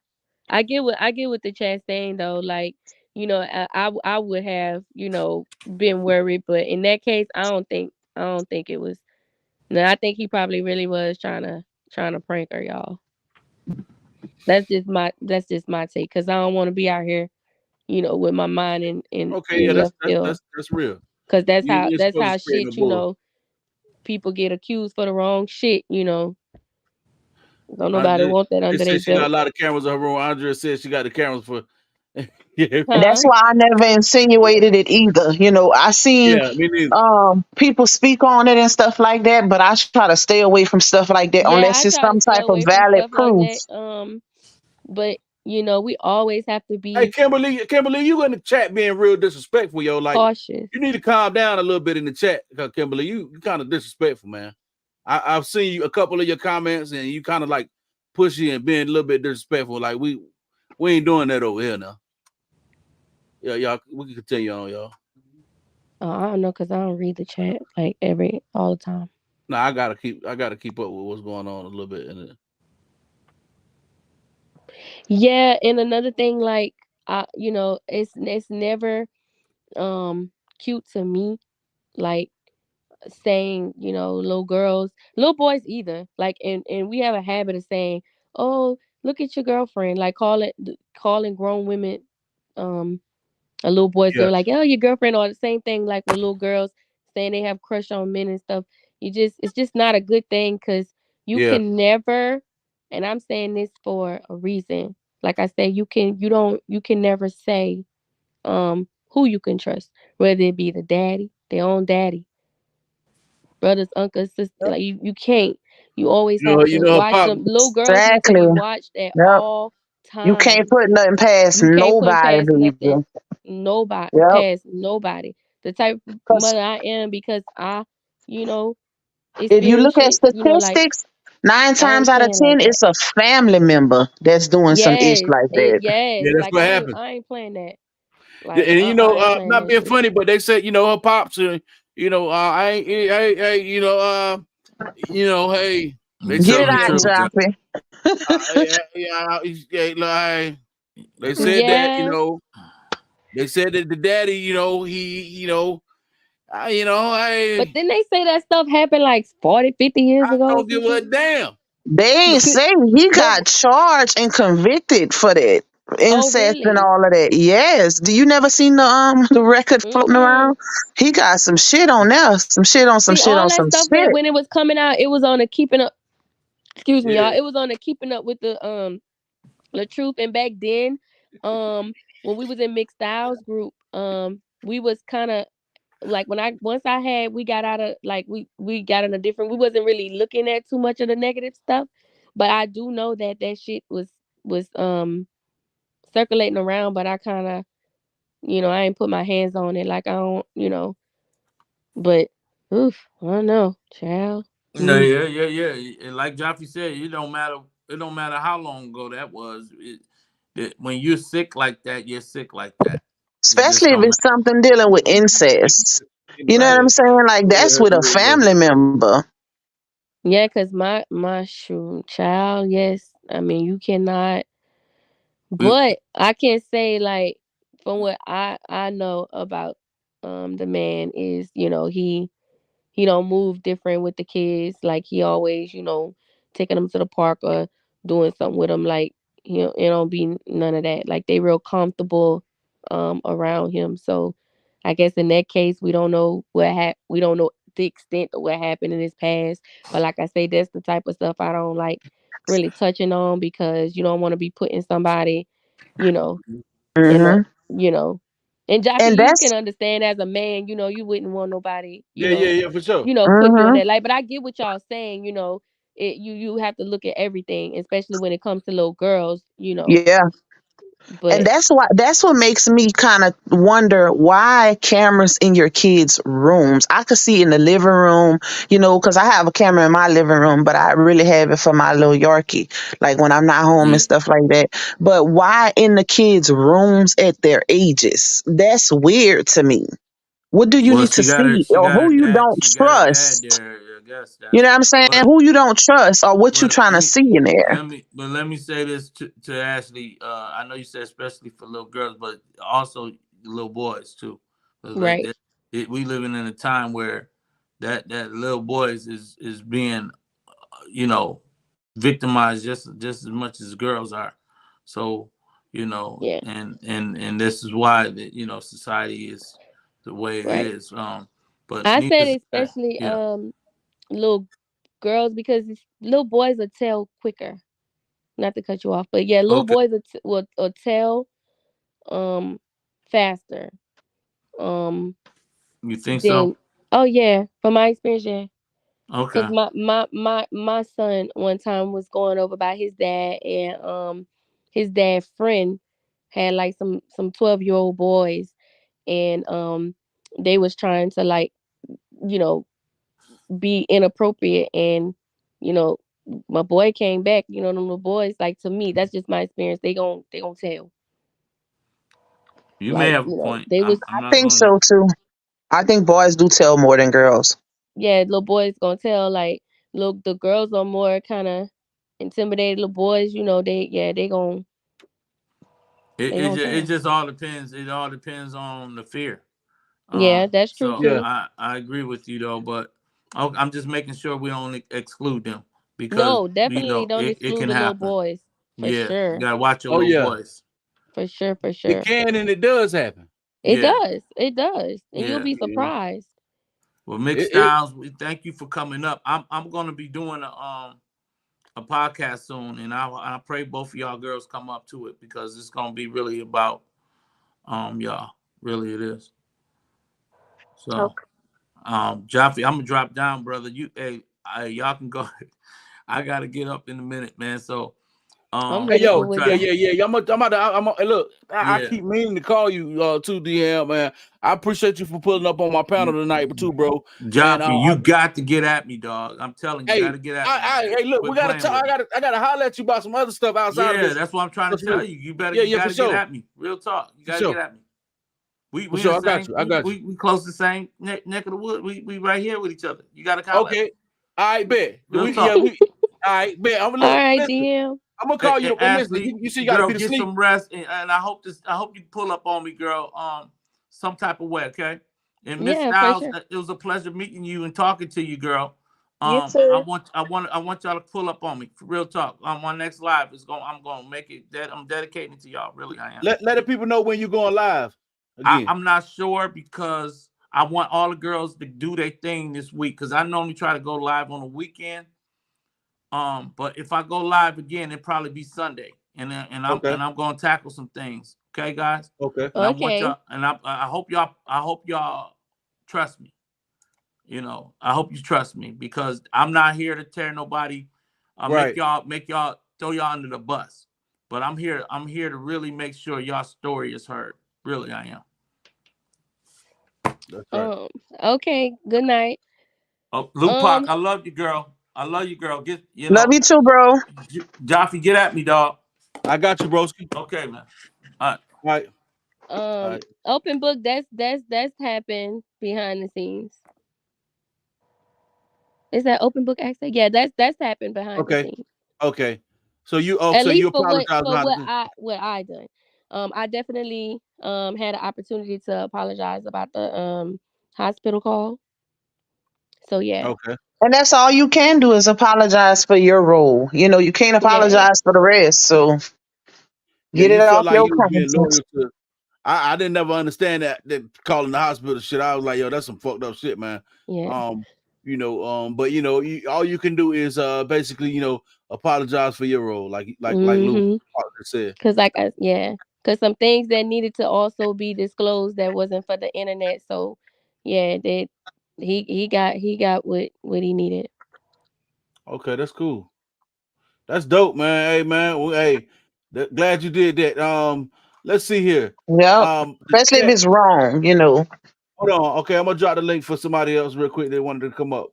I get what the chat saying though. Like, I would have, been worried, but in that case, I don't think it was. No, I think he probably really was trying to prank her, y'all. That's just my take, because I don't want to be out here, with my mind in Okay, yeah, in that's left that's field, that's that's real. because that's You how ain't that's supposed how to spread no shit, bull. people get accused for the wrong shit. Don't nobody Andre, want that they under their said she got belt, a lot of cameras in her room. Andre said she got the cameras for. Yeah, And that's huh? why I never insinuated it either. I seen yeah, me neither. people speak on it and stuff like that, but I try to stay away from stuff like that Yeah, unless I it's try to some stay type of away from valid stuff like proof. that. But we always have to Hey, be Kimberly, you in the chat being real disrespectful, yo. Like, cautious. you need to calm down a little bit in the chat, Kimberly. You kind of disrespectful, man. I've seen you a couple of your comments, and you kind of like pushy and being a little bit disrespectful. Like, we ain't doing that over here now. Yeah, y'all, we can continue on, y'all. I don't know, because I don't read the chat like all the time. Nah, I gotta keep up with what's going on a little bit. And Yeah, and another thing, like, it's never cute to me, like, saying, little girls, little boys either. Like, and we have a habit of saying, "Oh, look at your girlfriend," like calling grown women, little boys. Yeah, They're like, "Oh, your girlfriend," or the same thing like with little girls saying they have crush on men and stuff. It's just not a good thing because you yeah. can never, and I'm saying this for a reason. Like I said, you can never say who you can trust, whether it be the daddy, their own daddy, brothers, uncles, sisters. Like you can't. You always have You to know her watch pop. them. Little girls need to Exactly. be watched at Yep. all You can't times. put nothing past You can't put nobody, past nothing. baby. Nobody Yep. past nobody. The type of 'Cause mother I am because I, you know, if you experience look at shit, like statistics, nine I times ain't out of playing like 10, that. it's a family member that's doing some ish Yes, like that. yes. Yeah, that's Like what happened. I ain't playing that. Yeah, Like and I ain't playing not that being shit. funny, but they said, her pops, hey, they Get said it he out, Yeah. tripped. Joppy. They said that, Yeah. they said that the daddy, But I then they say that stuff happened like 40, 50 years ago or don't some give a shit. damn. They ain't say he But got charged and convicted for that. oh Incest and really? all of that. Yes. Do you never seen the record floating Mm-mm. around? He got some shit on there. Some shit on some See, shit all on that some stuff shit. when it was coming out, it was on the keeping up. Excuse me, y'all. Yeah. It was on the keeping up with the truth. And back then, when we was in Mixed Styles group, we was kind of like when I once I had we got out of like we got in a different. We wasn't really looking at too much of the negative stuff, but I do know that that shit was circulating around. But I kind of I ain't put my hands on it. Like I don't but oof, I don't know, child. No, Mm. yeah. And like Jaffe said, it don't matter. It don't matter how long ago that was. When you're sick like that, you're sick like that. It just Especially if don't it's matter. something dealing with incest. You know what Right. I'm saying? Like that's with a family member. Yeah, cause my shoe child. Yes, I mean you cannot. We, But I can say like from what I know about the man is he don't move different with the kids. Like he always taking them to the park or doing something with them. Like it don't be none of that. Like they real comfortable around him. So I guess in that case we don't know we don't know the extent of what happened in his past. But like I say, that's the type of stuff I don't like really touching on because you don't want to be putting somebody, you know, in a Hmm. you know and Jaffe, And you that's can understand as a man, you wouldn't want nobody, Yeah, for sure. putting you in hmm that light. But I get what y'all saying, you have to look at everything, especially when it comes to little girls. yeah. And But that's what makes me kind of wonder why cameras in your kids' rooms. I could see in the living room, because I have a camera in my living room, but I really have it for my little Yorkie, like when I'm not home and yeah. stuff like that. But why in the kids' rooms at their ages? That's weird to me. What do you Well, need to see, she or got her who you dad. don't She got her dad trust? there. I guess You know that's. what I'm saying? But Who you don't trust, or what you but trying to see in there? let me say this to Ashley. I know you said especially for little girls, but also little boys too. 'Cause like right, that, we living in a time where that little boys is being you know victimized just as much as girls are. So yeah, and this is why society is the way it right. is. But I said needless to say, especially yeah. little girls because little boys will tell quicker. Not to cut you off, but yeah, little Okay, boys will tell um faster. Um, you think so? then oh yeah, from my experience, yeah. Cause Okay. my son one time was going over by his dad and his dad's friend had like some 12-year-old boys and they was trying to like you know be inappropriate and you know my boy came back, them little boys, like, to me that's just my experience, they gon' tell, You may like, have a point. they was, I'm I not think gonna. so too. I think boys do tell more than girls. yeah, little boys gonna tell, like, look, the girls are more kind of intimidated, little boys, they gon' It they it gonna just, it tell. just all depends. It all depends on the fear. Yeah, that's true So Yeah. too. I agree with you though, but Oh, I'm just making sure we don't exclude them because No, definitely don't it exclude can the little happen. boys for Yeah, you sure, gotta watch your Oh little yeah, boys. for sure, for it sure. can and it does happen. It Yeah, does, it does, and you'll yeah. be Yeah. surprised. Well, Mixed It Styles, we thank you for coming up. I'm gonna be doing a podcast soon, and I pray both of y'all girls come up to it because it's gonna be really about y'all. Really, it is. So Okay. Jaffe, I'm gonna drop down, brother. Y'all can go. I gotta get up in a minute, man. So I'm Hey ready I'm for yo, gonna what try. yeah, God. yeah, yeah. Hey, look, I Yeah, keep meaning to call you too, DM, man. I appreciate you for pulling up on my panel tonight too, bro. And Jaffe, you got to get at me, dog. I'm telling you, got hey, to get at me, man. hey, look, we Quit gotta playing talk. with me. I gotta holler at you about some other stuff outside of Yeah, this. that's what I'm trying For to tell sure. you. You Yeah, you for gotta get sure, at me. Real talk. You for gotta get sure, at me. for We in the sure. I got same. you. I got you. We close to the same neck of the wood. We right here with each other. You gotta call at me. Okay. All right, bet. Real talk. We. All right, bet. I'm All look. right, Listen, DM. I'm gonna call you. Hey, listen, Ashley, you see, you gotta girl, be to get sleep. some rest, and I hope you pull up on me, girl. Some type of way, okay? And Miss Yeah, for Styles, sure. it was a pleasure meeting you and talking to you, girl. You too. I want y'all to pull up on me. For real talk. My next live is going. I'm gonna make it. That I'm dedicating it to y'all. Really, I am. Let the people know when you're going live again. I'm not sure because I want all the girls to do their thing this week because I normally try to go live on the weekend. But if I go live again, it'll probably be Sunday, Okay. I'm gonna tackle some things. Okay, guys, Okay. and I want Okay. y'all, and I hope y'all trust me. You know, I hope you trust me because I'm not here to tear nobody, Right. make y'all throw y'all under the bus. But I'm here to really make sure y'all story is heard. Really, I am. That's right. Um. Okay. Good night. Oh, Lupac, Um. I love you, girl. I love you, girl. Get Love you too, bro. Jaffe, get at me, dog. I got you, broski. Okay, man. All right. All right. All Um. right. Open book. That's happened behind the scenes. Is that open book access? Yeah. That's happened behind the Okay. scenes. Okay. So At so you least apologize for behind the scenes. what I done. I definitely had an opportunity to apologize about the hospital call. So yeah. Okay. And that's all you can do is apologize for your role. You know, you can't Yeah. apologize for the rest. So Yeah, get it you felt off like your you was being conscience. loyal to. I didn't never understand that calling the hospital shit. I was like, yo, that's some fucked up shit, man. Yeah. Um, but all you can do is basically, apologize for your role, like Lou Mhm. said. Cause yeah. Cause some things that needed to also be disclosed that wasn't for the internet. So yeah, that he got what he needed. Okay, that's cool. That's dope, man. Hey, man. Hey, glad you did that. Let's see here. Yep. The Especially if chat. it's wrong, you know. Hold on. Okay, I'm gonna drop the link for somebody else real quick. They wanted to come up.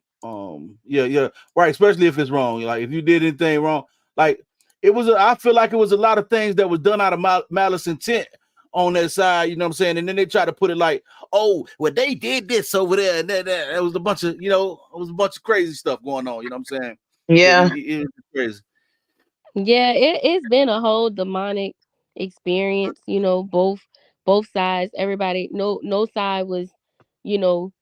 Yeah, yeah, right. Especially if it's wrong. Like if you did anything wrong, like it was. I feel like it was a lot of things that was done out of malice intent on that side. You know what I'm saying? And then they try to put it like, oh, well, they did this over there, and that was a bunch of, it was a bunch of crazy stuff going on. You know what I'm saying? Yeah. It was crazy. Yeah, it's been a whole demonic experience, both sides, everybody, no side was, you know,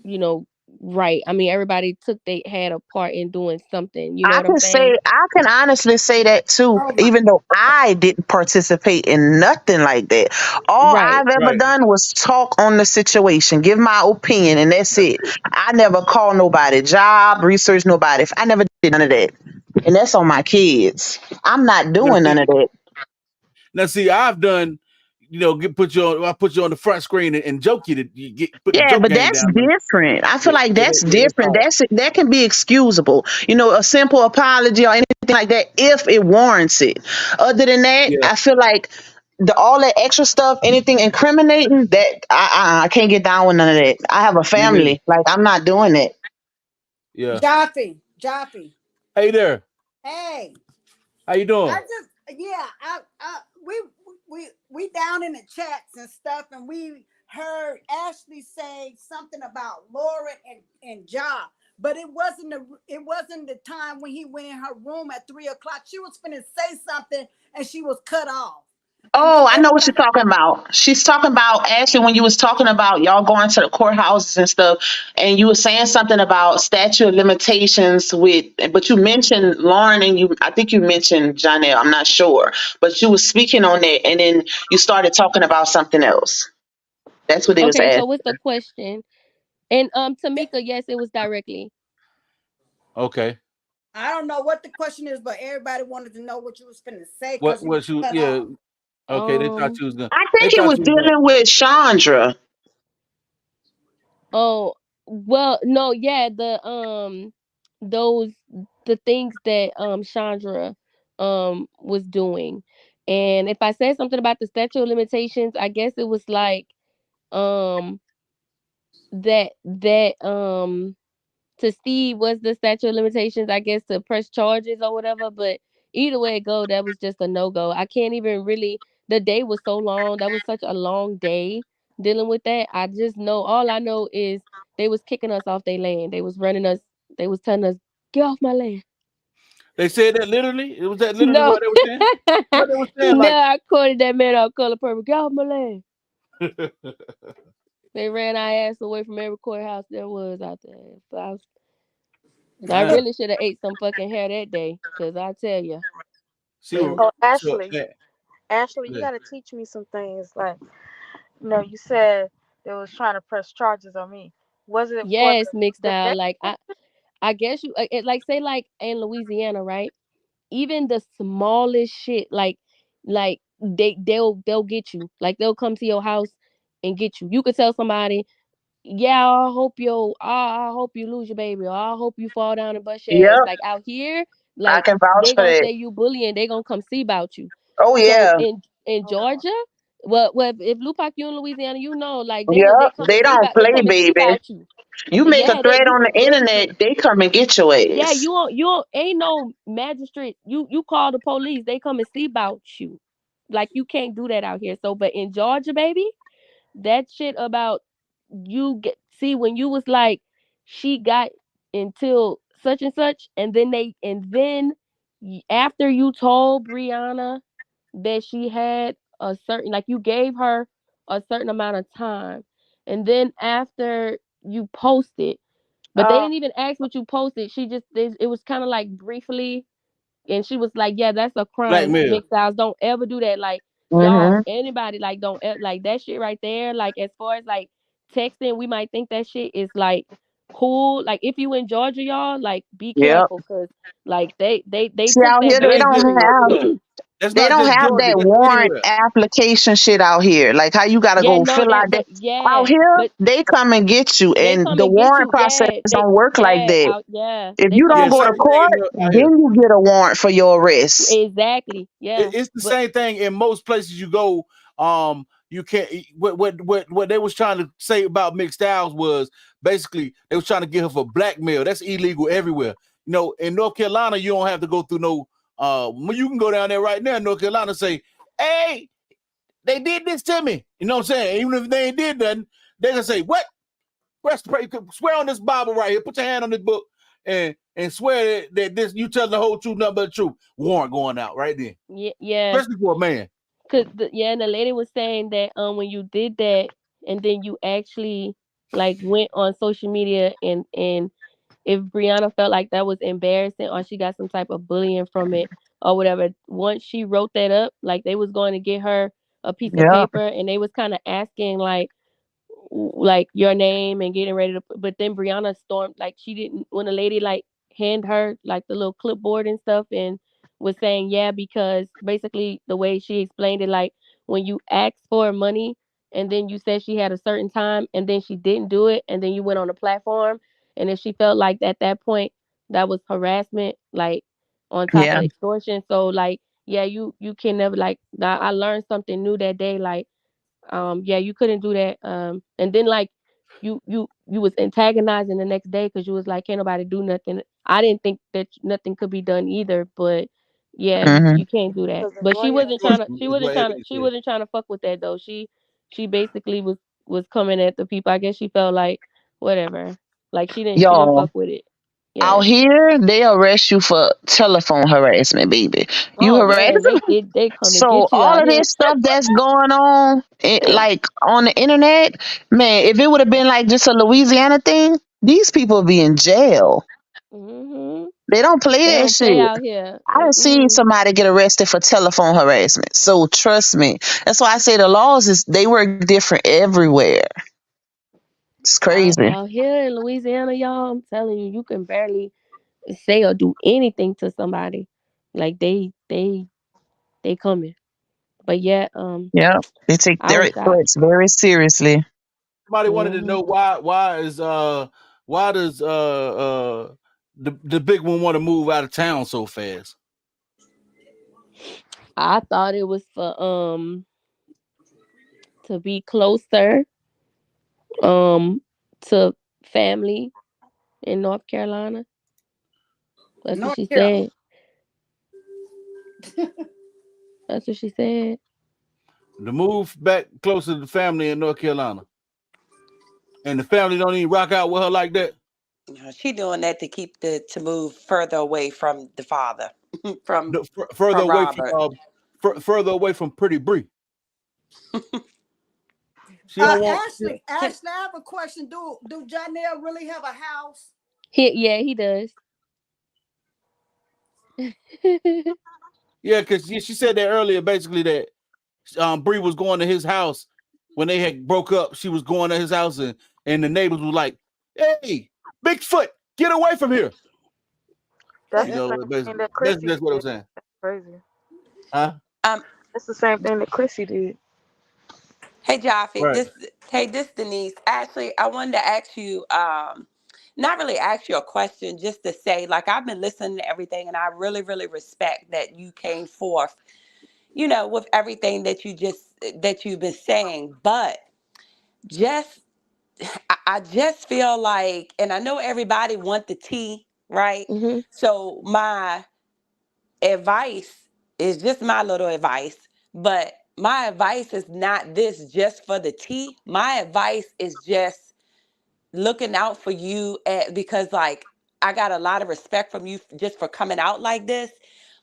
you know, right. I mean, everybody they had a part in doing something, you know I what I'm can saying? say I can honestly say that too, Oh my. even though I didn't participate in nothing like that. All Right. I've ever Right. done was talk on the situation, give my opinion, and that's it. I never call nobody job, research nobody. I never did none of that. And that's on my kids. I'm not Now doing none see, of that. I've done, I put you on the front screen and joke you to put the Yeah, joke but game that's down. different. I feel Yeah, like that's that's different. hard. That can be excusable. You know, a simple apology or anything like that if it warrants it. Other than that, Yeah, I feel like all that extra stuff, anything incriminating, that I can't get down with none of that. I have a me neither. family. Like I'm not doing it. Yeah. Jaffe. Hey there. Hey, How you doing? I just yeah, we down in the chats and stuff, and we heard Ashley say something about Lauren and Ja, but it wasn't the time when he went in her room at 3 o'clock. She was finna say something and she was cut off. And then Oh, I know what you're everybody, talking about. She's talking about Ashley when you was talking about y'all going to the courthouses and stuff, and you were saying something about statute of limitations with, but you mentioned Lauren and you, I think you mentioned Janelle. I'm not sure, but you was speaking on that, and then you started talking about something else. That's what they was Okay, asking. so what's the question? And Tamika, yes, it was directly. Okay. I don't know what the question is, but everybody wanted to know what you was finna say What because you was was you? cut Yeah. off. Okay. They thought Um, you was gonna. I They think it thought was you was gonna. dealing with Chandra. oh, well, no, yeah, those the things that Chandra was doing. And if I said something about the statute of limitations, I guess it was like um that to Steve was the statute of limitations, I guess, to press charges or whatever. But either way it go, that was just a no go. I can't even really. The day was so long. That was such a long day dealing with that. I just know all I know is they was kicking us off their land. They was running us. They was telling us get off my land. They said that literally. It was that literally No, what they were saying. What they were saying, no, like. I quoted that man out color purple. Get off my land. They ran our ass away from every courthouse there was out there. So I uh, really should have ate some fucking hair that day, cause I tell you. see what? Oh, So, Ashley, Ashley, you yeah. gotta teach me some things. Like, you said they was trying to press charges on me. Was it for Yes, mixed the out. debt? Like I guess you like say like in Louisiana, right? Even the smallest shit, like they'll get you. Like they'll come to your house and get you. You could tell somebody, yeah, I hope you lose your baby, or I hope you fall down and bust your ass. Yep, Like out here, I like can vouch they for gonna that. say you bullying, they gonna come see about you. Oh So yeah, in Oh wow. Georgia, well if Lupac you in Louisiana, you know, like they yep. come and They see don't about they play, come and see baby. about you. You make a Yeah, threat on the internet, they come and get your yeah, ass. you don't ain't no magistrate. You call the police, they come and see about you. Like you can't do that out here. So, but in Georgia, baby, that shit about you get see when you was like she got until such and such, and then after you told Brianna that she had a certain like you gave her a certain amount of time, and then after you posted, but they Oh, didn't even ask what you posted. She just it was kind of like briefly, and she was like, "Yeah, that's a crime. Blackmail. Mixed styles don't ever do that. Like y'all, Hmm. anybody like like that shit right there. Like as far as like texting, we might think that shit is like cool. Like if you in Georgia, y'all, like be Yep. careful because like they See, took out that here That they ain't very just don't Georgia have though. That's they not don't just have Georgia. that That's warrant anywhere. application shit out here. Like how you gotta yeah go no fill that out that. but Out yeah here, but they come and get you, they and come the and get warrant you. process Yeah they don't work like yeah that. out yeah If they you come don't Yeah, and go get to same you. thing court, out then here. you get a warrant for your arrest. Exactly. Yeah. It's the But same thing in most places you go. You can't. What they was trying to say about mixed styles was basically they was trying to get her for blackmail. That's illegal everywhere. In North Carolina, you don't have to go through no. You can go down there right now in North Carolina and say, "Hey, they did this to me." You know what I'm saying? Even if they ain't did nothing, they're gonna say, "What? Swear on this Bible right here. Put your hand on this book and swear that this you tell the whole truth, nothing but the truth." Warrant going out right then, yeah. especially for a man. And the lady was saying that when you did that and then you actually like went on social media and if Brianna felt like that was embarrassing or she got some type of bullying from it or whatever, once she wrote that up, like they was going to get her a piece of Yeah. paper and they was kind of asking like your name and getting ready to but then Brianna stormed like she didn't when the lady like hand her like the little clipboard and stuff and was saying yeah because basically the way she explained it like when you asked for money and then you said she had a certain time and then she didn't do it and then you went on the platform and if she felt like at that point that was harassment like on top Yeah. of extortion so like yeah you can never like I learned something new that day like yeah you couldn't do that and then like you was antagonizing the next day because you was like can't nobody do nothing. I didn't think that nothing could be done either but yeah Hmm. you can't do that because the but she lawyer wasn't trying did. to Is what Ebony she said. wasn't trying to fuck with that though she basically was coming at the people. I guess she felt like whatever like she didn't Y'all, fuck with it Out Yeah. here, they arrest you for telephone harassment, baby. You Oh harass. man, they come and So get you all out of here. this stuff that's going on, like on the internet, man, if it would have been like just a Louisiana thing, these people be in jail. Hmm. They don't play They that don't play shit. out here. I done seen Mm-mm. somebody get arrested for telephone harassment. So trust me. That's why I say the laws is they work different everywhere. It's crazy. Out here in Louisiana, y'all, I'm telling you, you can barely say or do anything to somebody. Like they coming. But yeah, Yeah. They take I their was shocked. threats very seriously. Somebody wanted to Hmm. know why does the big one want to move out of town so fast? I thought it was for to be closer um to family in North Carolina. That's what North she Carolina. said. That's what she said. To move back closer to the family in North Carolina, and the family don't even rock out with her like that. She doing that to keep to move further away from the father, from Further from away from Robert. further away from Pretty Bree. She don't want. Ashley, Can, Ashley, I have a question. Do Janelle really have a house? Yeah, he does. Yeah, because she said that earlier, basically that Bree was going to his house when they had broke up. She was going to his house, and the neighbors were like, "Hey, Bigfoot, get away from here!" That's You the know, same thing basically, that Chrissy that's what I'm did. saying. Crazy. Huh? um, That's the same thing that Chrissy did. hey Jaffe, Right. this Denise. Actually, I wanted to ask you, not really ask you a question, just to say, like, I've been listening to everything, and I really, really respect that you came forth, with everything that you've been saying, but just I just feel like, and I know everybody want the tea, right? Hmm. So my advice is just my little advice, but my advice is not this just for the tea. My advice is just looking out for you because like I got a lot of respect from you just for coming out like this,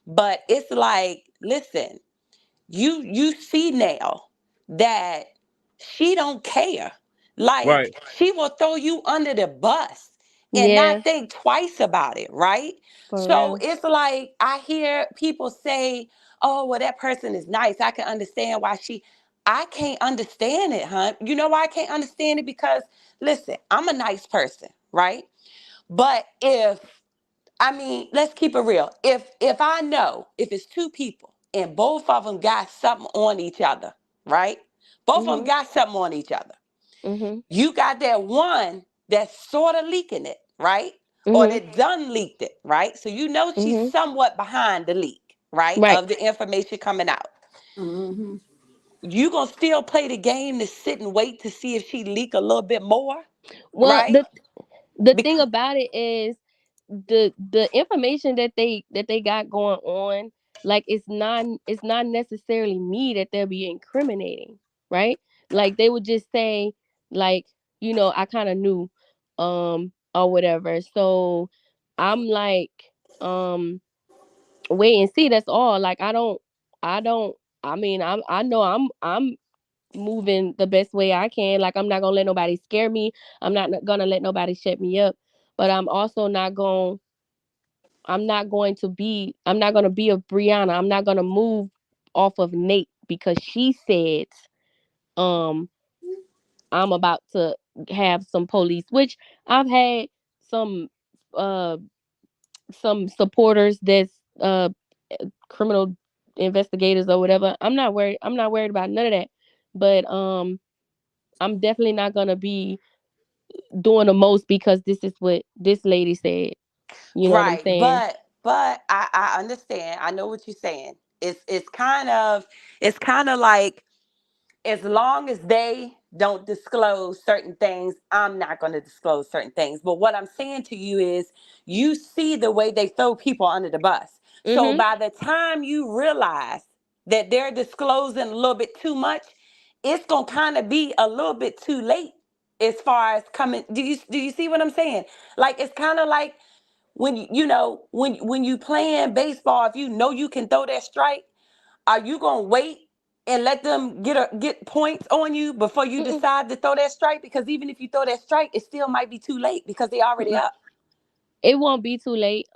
but it's like, listen, you see now that she don't care. Right. Like she will throw you under the bus and Yeah, not think twice about it, right? for So real. it's like I hear people say, "Oh, well, that person is nice. I can understand why she." I can't understand it, huh? You know why I can't understand it? Because listen, I'm a nice person, right? But let's keep it real. If I know if it's two people and both of them got something on each other, right? Both of them Mhm. got something on each other. Mhm. You got that one that's sort of leaking it, right? Or Mhm. that done leaked it, right? So you know she's Mhm. somewhat behind the leak, right? Right. Of the information coming out. Mm-hmm. You gonna still play the game to sit and wait to see if she leak a little bit more, Well, right? the thing Because about it is the information that they got going on, like it's not necessarily me that they'll be incriminating, right? Like they would just say, like, I kind of knew, or whatever. So I'm like, um wait and see. That's all. Like I don't. I mean, I know I'm moving the best way I can. Like I'm not gonna let nobody scare me. I'm not gonna let nobody shut me up. But I'm also not going. I'm not going to be. I'm not gonna be a Brianna. I'm not gonna move off of Nate because she said, um, I'm about to have some police. Which I've had some uh some supporters that's criminal investigators or whatever. I'm not worried about none of that. But I'm definitely not gonna be doing the most because this is what this lady said. You know what I'm right, saying? but I understand. I know what you're saying. It's kind of like, as long as they don't disclose certain things, I'm not going to disclose certain things. But what I'm saying to you is, you see the way they throw people under the bus. So Mhm. by the time you realize that they're disclosing a little bit too much, it's going to kind of be a little bit too late as far as coming. Do you see what I'm saying? Like, it's kind of like when when you playing baseball, if you know you can throw that strike, are you gonna wait and let them get points on you before you Mm-mm. decide to throw that strike? Because even if you throw that strike, it still might be too late because they already up. It won't be too late.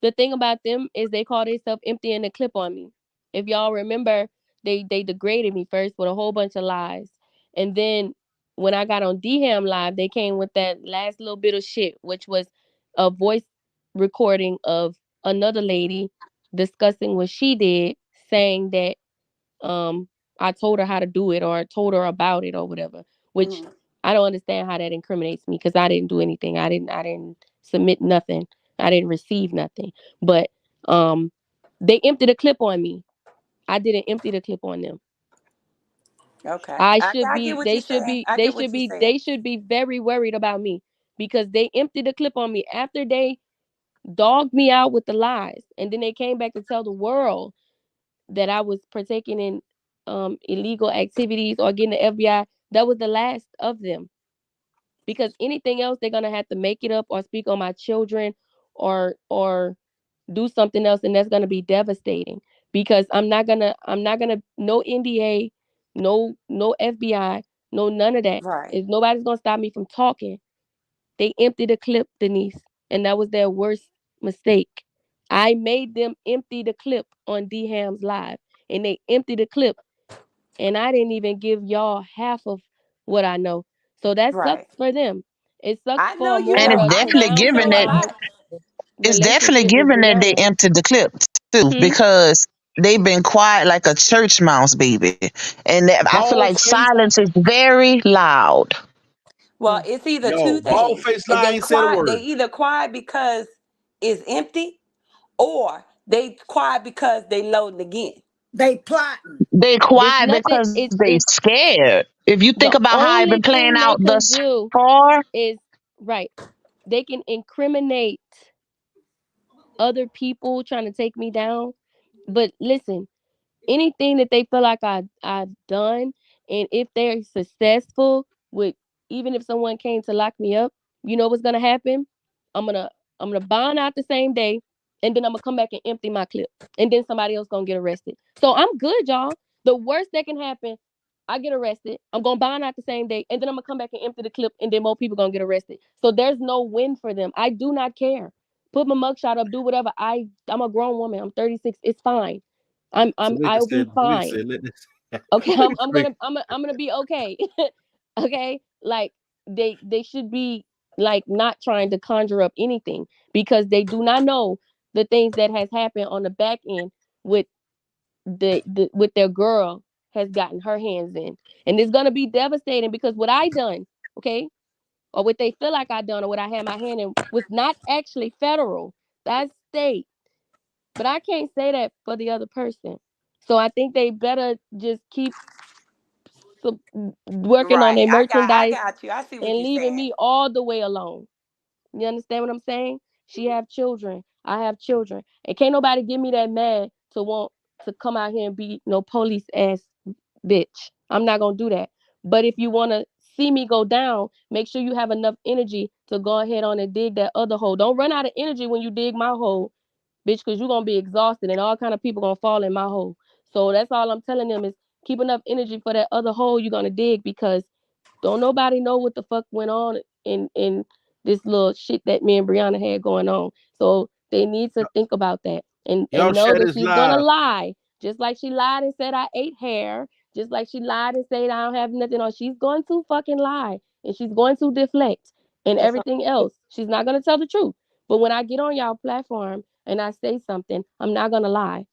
The thing about them is they call themselves emptying the clip on me. If y'all remember, they degraded me first with a whole bunch of lies, and then when I got on DHam Live, they came with that last little bit of shit, which was a voice recording of another lady discussing what she did, saying that um I told her how to do it or told her about it or whatever, which Mhm. I don't understand how that incriminates me because I didn't do anything. I didn't submit nothing. I didn't receive nothing. But they emptied a clip on me. I didn't empty the clip on them. Okay, I should I get be what they you're should saying. be I they get should what you're be saying. they should be very worried about me because they emptied the clip on me after they dogged me out with the lies. And then they came back to tell the world that I was partaking in illegal activities or getting the FBI. That was the last of them. Because anything else, they're gonna have to make it up or speak on my children, or do something else, and that's gonna be devastating. Because I'm not gonna no NDA, no FBI, no none of that. Right, If nobody's gonna stop me from talking, they emptied the clip, Denise, and that was their worst mistake. I made them empty the clip on D Ham's live, and they emptied the clip, and I didn't even give y'all half of what I know. So that right. sucks for them. It sucks I know for you And more know. it's of I know definitely you given know a that protracted lot. it's definitely relationship with given that they Brianna. emptied the clip too, Hmm? because they've been quiet like a church mouse, baby. And I feel Bald like face, silence is very loud. Well, Mm. it's either yo, two bald things. face lie They ain't said a quiet. They word. either quiet because it's empty, or they quiet because they loading again. They plotting. They There's quiet nothing. because they scared. If you think The about how I've only been playing thing they out can thus do far, is right. They can incriminate other people trying to take me down. But listen, anything that they feel like I've done, and if they're successful with, even if someone came to lock me up, you know what's gonna happen? I'm gonna bond out the same day, and then I'm gonna come back and empty my clip, and then somebody else gonna get arrested. So I'm good, y'all. The worst that can happen, I get arrested. I'm gonna bond out the same day, and then I'm gonna come back and empty the clip, and then more people gonna get arrested. So there's no win for them. I do not care. Put my mugshot up, do whatever. I'm a grown woman. I'm 36. It's fine. Tamika I'll be said, Tamika fine. said, let this. Okay, Let this break. I'm gonna be okay. Okay, like they should be like not trying to conjure up anything because they do not know the things that has happened on the back end with with their girl has gotten her hands in, and it's gonna be devastating because what I done, okay, or what they feel like I done or what I had my hand in was not actually federal. That's state, but I can't say that for the other person. So I think they better just keep working on Right. their I merchandise got you. I see what and you're leaving saying. me all the way alone. You understand what I'm saying? She have children. I have children. And can't nobody give me that man to want to come out here and be no police ass bitch. I'm not gonna do that. But if you wanna see me go down, make sure you have enough energy to go ahead on and dig that other hole. Don't run out of energy when you dig my hole, bitch, because you're gonna be exhausted and all kind of people gonna fall in my hole. So that's all I'm telling them is keep enough energy for that other hole you're gonna dig because don't nobody know what the fuck went on in this little shit that me and Brianna had going on. So they need to think about that Y'all and know share that this she's gonna live. lie. Just like she lied and said I ate hair. Just like she lied and said I don't have nothing on. She's going to fucking lie and she's going to deflect and That's all. everything else. She's not gonna tell the truth. But when I get on y'all platform and I say something, I'm not gonna lie.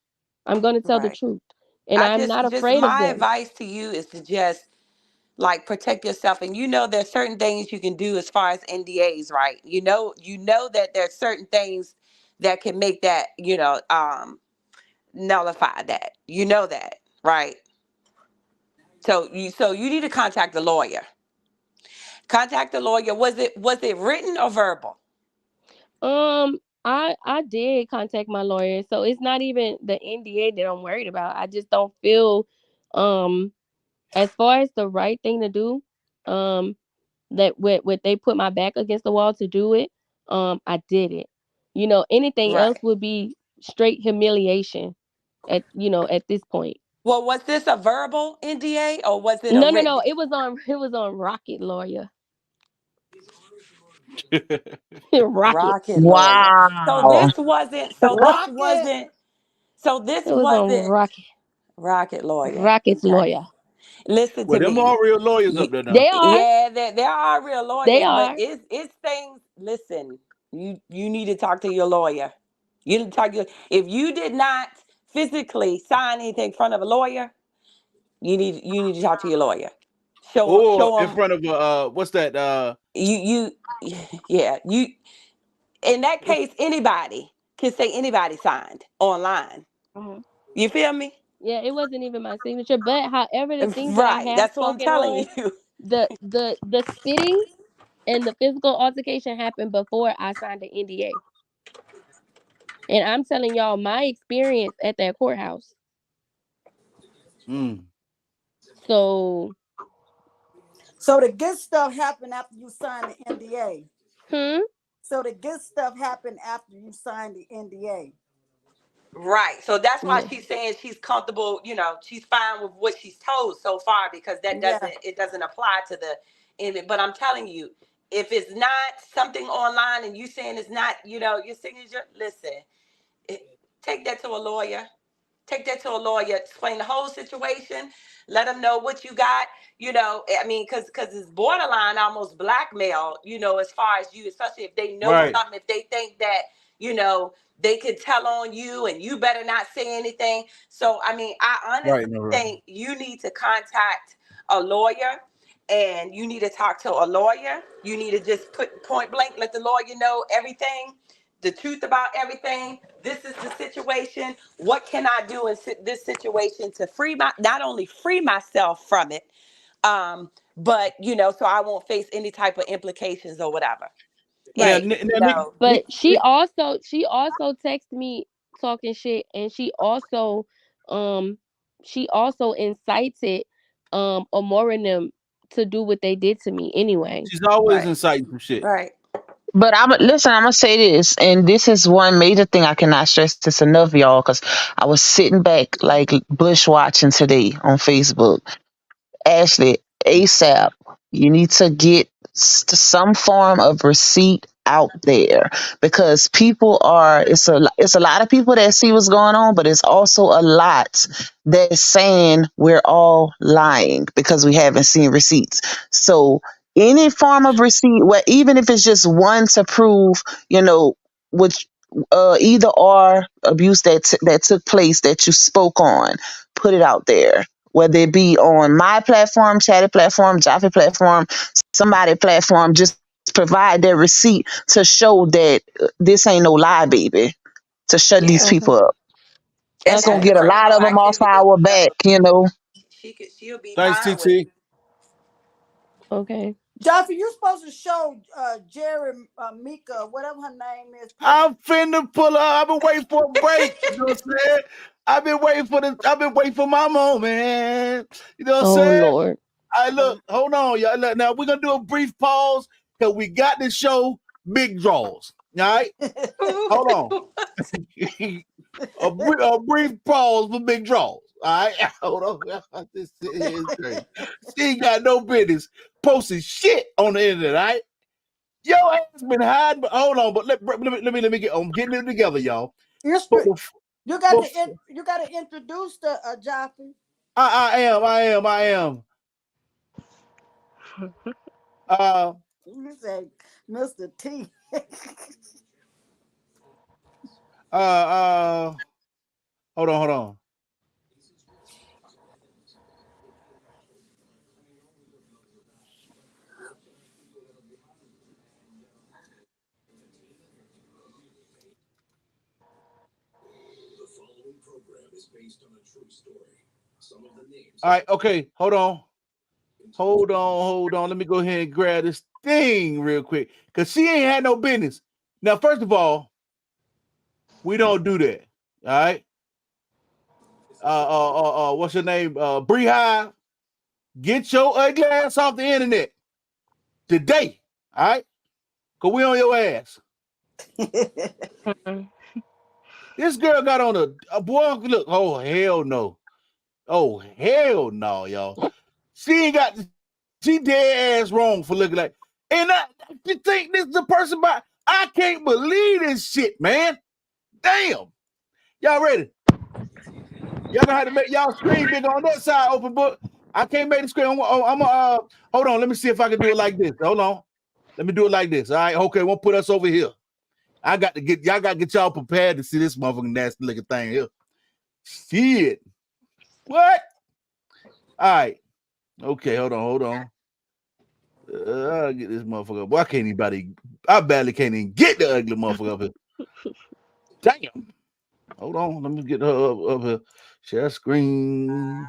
I'm gonna tell the Right. truth. And I I'm not just afraid of my them. advice to you is to just like protect yourself, and there's certain things you can do as far as NDAs, right? You know that there's certain things that can make that, nullify that. You know that, right? So you need to contact the lawyer. Contact the lawyer. Was it written or verbal? I did contact my lawyer, so it's not even the NDA that I'm worried about. I just don't feel, um, as far as the right thing to do, um, that what they put my back against the wall to do it, I did it. You know, anything else Right. would be straight humiliation at this point. Well, was this a verbal NDA or was it a No, no, written? no. It was on Rocket Lawyer. Rocket. Rocket lawyer. So Wow. this wasn't. So this Rocket. wasn't. So this It was on wasn't Rocket lawyer. Rocket's Okay. lawyer. Listen Well, to them me. all real lawyers You, up there now. They are. yeah, there are real They lawyers, but are. it's things. Listen, you need to talk to your lawyer. You need to talk to if you did not physically sign anything in front of a lawyer, you need to talk to your lawyer. Or Show in them front of what's that? you yeah you. In that case, anybody can say anybody signed online. Mhm. You feel me? Yeah, it wasn't even my signature. But however, the things that I Right. have That's what I'm spoken telling on, you. the spitting and the physical altercation happened before I signed the NDA. And I'm telling y'all my experience at that courthouse. Mm. So, So the good stuff happened after you signed the NDA. hmm. So the good stuff happened after you signed the NDA. Right. So that's why Yeah. she's saying she's comfortable, she's fine with what she's told so far because Yeah. it doesn't apply to the end. But I'm telling you, if it's not something online and you saying it's not, your signature, listen, take that to a lawyer. Take that to a lawyer, explain the whole situation, let them know what you got, I mean, because it's borderline almost blackmail, as far as you, especially if they know Right. something, if they think that, they could tell on you and you better not say anything. So, I mean, I Right. honestly No, right. think you need to contact a lawyer and you need to talk to a lawyer. You need to just put point blank, let the lawyer know everything, the truth about everything. This is the situation. What can I do in this situation to not only free myself from it, but so I won't face any type of implications or whatever. Now, And Right. now But she also texted me talking shit, and um she also incited Amora and them to do what they did to me anyway. she's always right, inciting some shit. right. But I'm gonna say this, and this is one major thing I cannot stress this enough, y'all, because I was sitting back like bush watching today on Facebook. Ashley, ASAP, you need to get some form of receipt out there because it's a lot of people that see what's going on, but it's also a lot that's saying we're all lying because we haven't seen receipts. So any form of receipt, even if it's just one to prove, which either or abuse that took place that you spoke on, put it out there, whether it be on my platform, Chatty platform, Jaffe platform, somebody platform, just provide their receipt to show that this ain't no lie, baby, to shut these Yeah. Okay. people up. That's And gonna that's Okay. get a lot criminal of them off activity. our So back. she'll be Thanks, fine with it. TT. Okay. Joffrey, you supposed to show Jerry Mika, whatever her name is. I'm finna pull her. I've been waiting for a break. You know what I'm saying? I've been waiting for my moment. You know what I'm Oh saying? Lord. I look, hold on, y'all. Look, now we're gonna do a brief pause because we got to show big draws. All right, hold on. a brief pause for big draws. All right, hold on. This is crazy. She ain't got no business posting shit on the internet. All right, your ass been hiding. But hold on, but let me get. I'm getting it together, y'all. You But you got bef- to introduce the Joffrey. I am. You say Mr. T. Hold on. All right, okay, hold on. Let me go ahead and grab this thing real quick because she ain't had no business. Now, first of all, we don't do that. All right. What's your name? Bree High. Get your ugly ass off the internet today. All right, cause we on your ass. Mm-mm. This girl got on a boy. Look, oh hell no, oh hell no, y'all. She ain't got. She dead ass wrong for looking like. And you think this is the person? I can't believe this shit, man. Damn. Y'all ready? Y'all gonna have to make y'all screen bigger on that side. Open book. I can't make the screen. I'm hold on. Let me see if I can do it like this. Hold on. Let me do it like this. All right. Okay. We'll put us over here. Y'all got to get y'all prepared to see this motherfucking nasty looking thing here. Shit. What? All right. Okay. Hold on. I'll get this motherfucker. Why can't anybody? I barely can't even get the ugly motherfucker up here. Damn. Hold on. Let me get her up here. Share screen.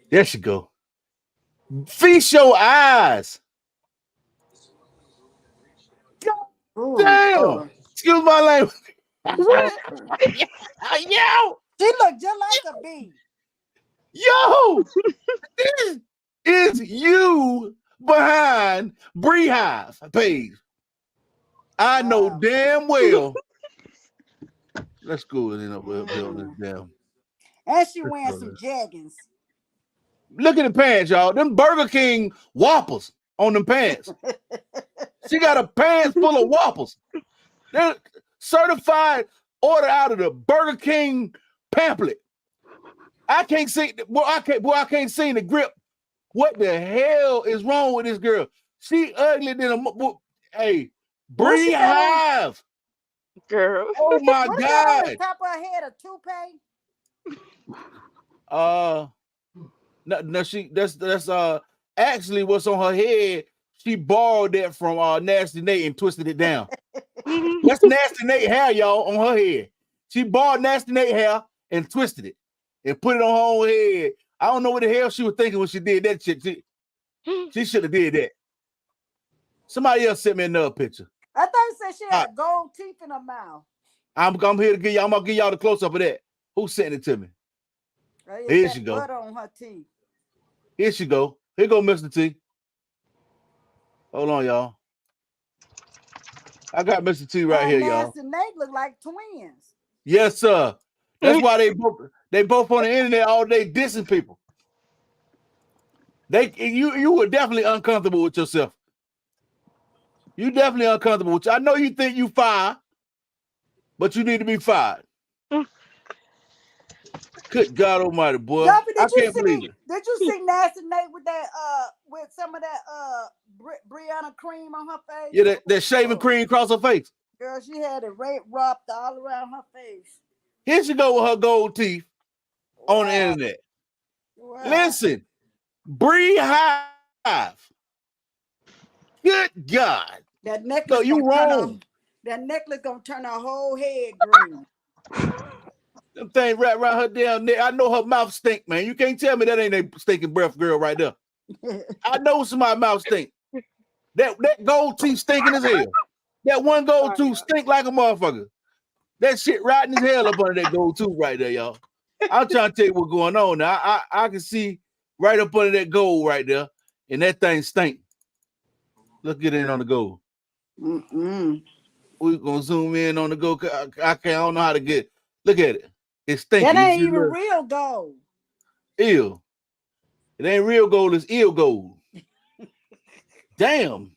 There she go. Feast your eyes. Ooh, Damn. Excuse my language. What? Yo. she looked just like a bee. Yo. This is you behind Beehive page. I know Wow. damn well. Let's go and end up with this damn. And she wearing some jeggings. Look at the pants, y'all. Them Burger King Whoppers on them pants. She got a pants full of Whoppers. They're certified order out of the Burger King pamphlet. I can't see. I can't see the grip. What the hell is wrong with this girl? She ugly than a. Hey, What she got on? Beehive. Girl. Oh my What she got on the God. top of her head? A toupee? No, that's actually what's on her head. She borrowed that from Nasty Nate and twisted it down. That's Nasty Nate hair, y'all, on her head. She borrowed Nasty Nate hair and twisted it and put it on her own head. I don't know what the hell she was thinking when she did that shit. She should have did that. Somebody else sent me another picture. I thought you said she had gold teeth in her mouth. I'm here to give y'all. I'm gonna give y'all the close up of that. Who sent it to me? Here she go. Butter on her teeth. Here she go. Here go Mr. T. Hold on, y'all. I got Mr. T right here, y'all. Nasty Nate look like twins. Yes, sir. That's why they both on the internet all day dissing people. You were definitely uncomfortable with yourself. You definitely uncomfortable with you. I know you think you fired, but you need to be fired. Good God Almighty, boy! Jumpy, I can't believe it. Did you see Nasty Nate with that with some of that Brianna cream on her face? Yeah, that shaving cream across her face. Girl, she had it wrapped all around her face. Here she go with her gold teeth on the internet. Wow. Listen, Beehive. Good God. That necklace. No, you wrong. That necklace gonna turn her whole head green. Them thing wrapped around her damn neck. I know her mouth stink, man. You can't tell me that ain't a stinking breath girl right there. I know somebody's mouth stink. That gold teeth stinking as hell. That one gold tooth stink like a motherfucker. That shit rotten as hell up under that gold tooth right there, y'all. I'm trying to tell you what's going on now. I can see right up under that gold right there, and that thing stink. Let's get in on the gold. Mm-mm. We're gonna zoom in on the gold. I don't know how to get. Look at it. It's stinky. That ain't even real gold. Ew. It ain't real gold, it's ill gold. Damn.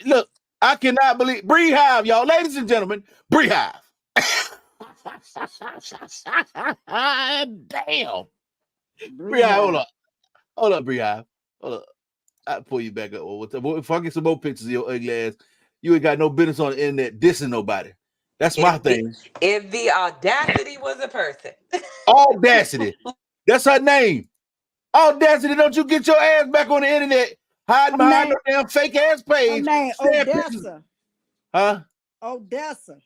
Look, I cannot believe Beehive, y'all. Ladies and gentlemen, Beehive. Damn. Beehive, hold up, Beehive. Hold up. I'll pull you back up. If I get some more pictures of your ugly ass, you ain't got no business on the internet dissing nobody. That's my thing. If the audacity was a person. Audacity. That's her name. Audacity, don't you get your ass back on the internet hiding behind no damn fake ass page. Her name Odessa. Huh? Odessa.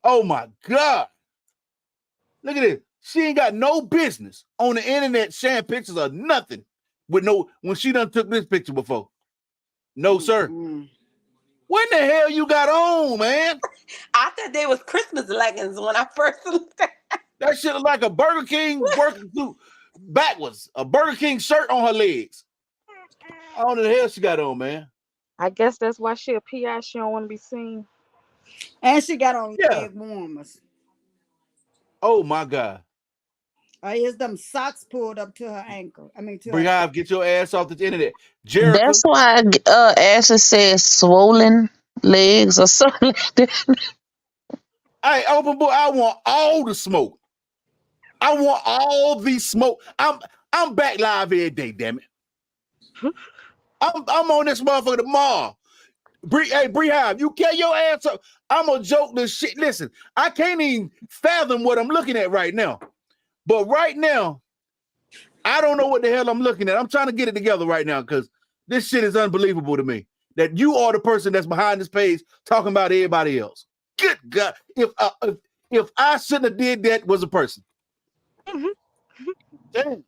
Oh my God. Look at this. She ain't got no business on the internet sharing pictures of nothing when she done took this picture before. No, sir. Mm-hmm. What the hell you got on, man? I thought they was Christmas leggings when I first looked at it. That shit look like a Burger King working suit backwards. A Burger King shirt on her legs. I don't know the hell she got on, man. I guess that's why she a PI. She don't want to be seen. And she got on Yeah. leg warmers. Oh my God. Is them socks pulled up to her ankle? I mean, to Bring her. out, get your ass off the internet. That's Jerica, why Ashley says swollen legs or something like that. hey, open boy, I want all the smoke. I want all the smoke. I'm back live every day, damn it. I'm on this motherfucker tomorrow. Bree Hive, you carry your ass up. I'm gonna joke this shit. Listen, I can't even fathom what I'm looking at right now. But right now, I don't know what the hell I'm looking at. I'm trying to get it together right now because this shit is unbelievable to me. That you are the person that's behind this page talking about everybody else. Good God. If I shouldn't have did that was a person. Damn.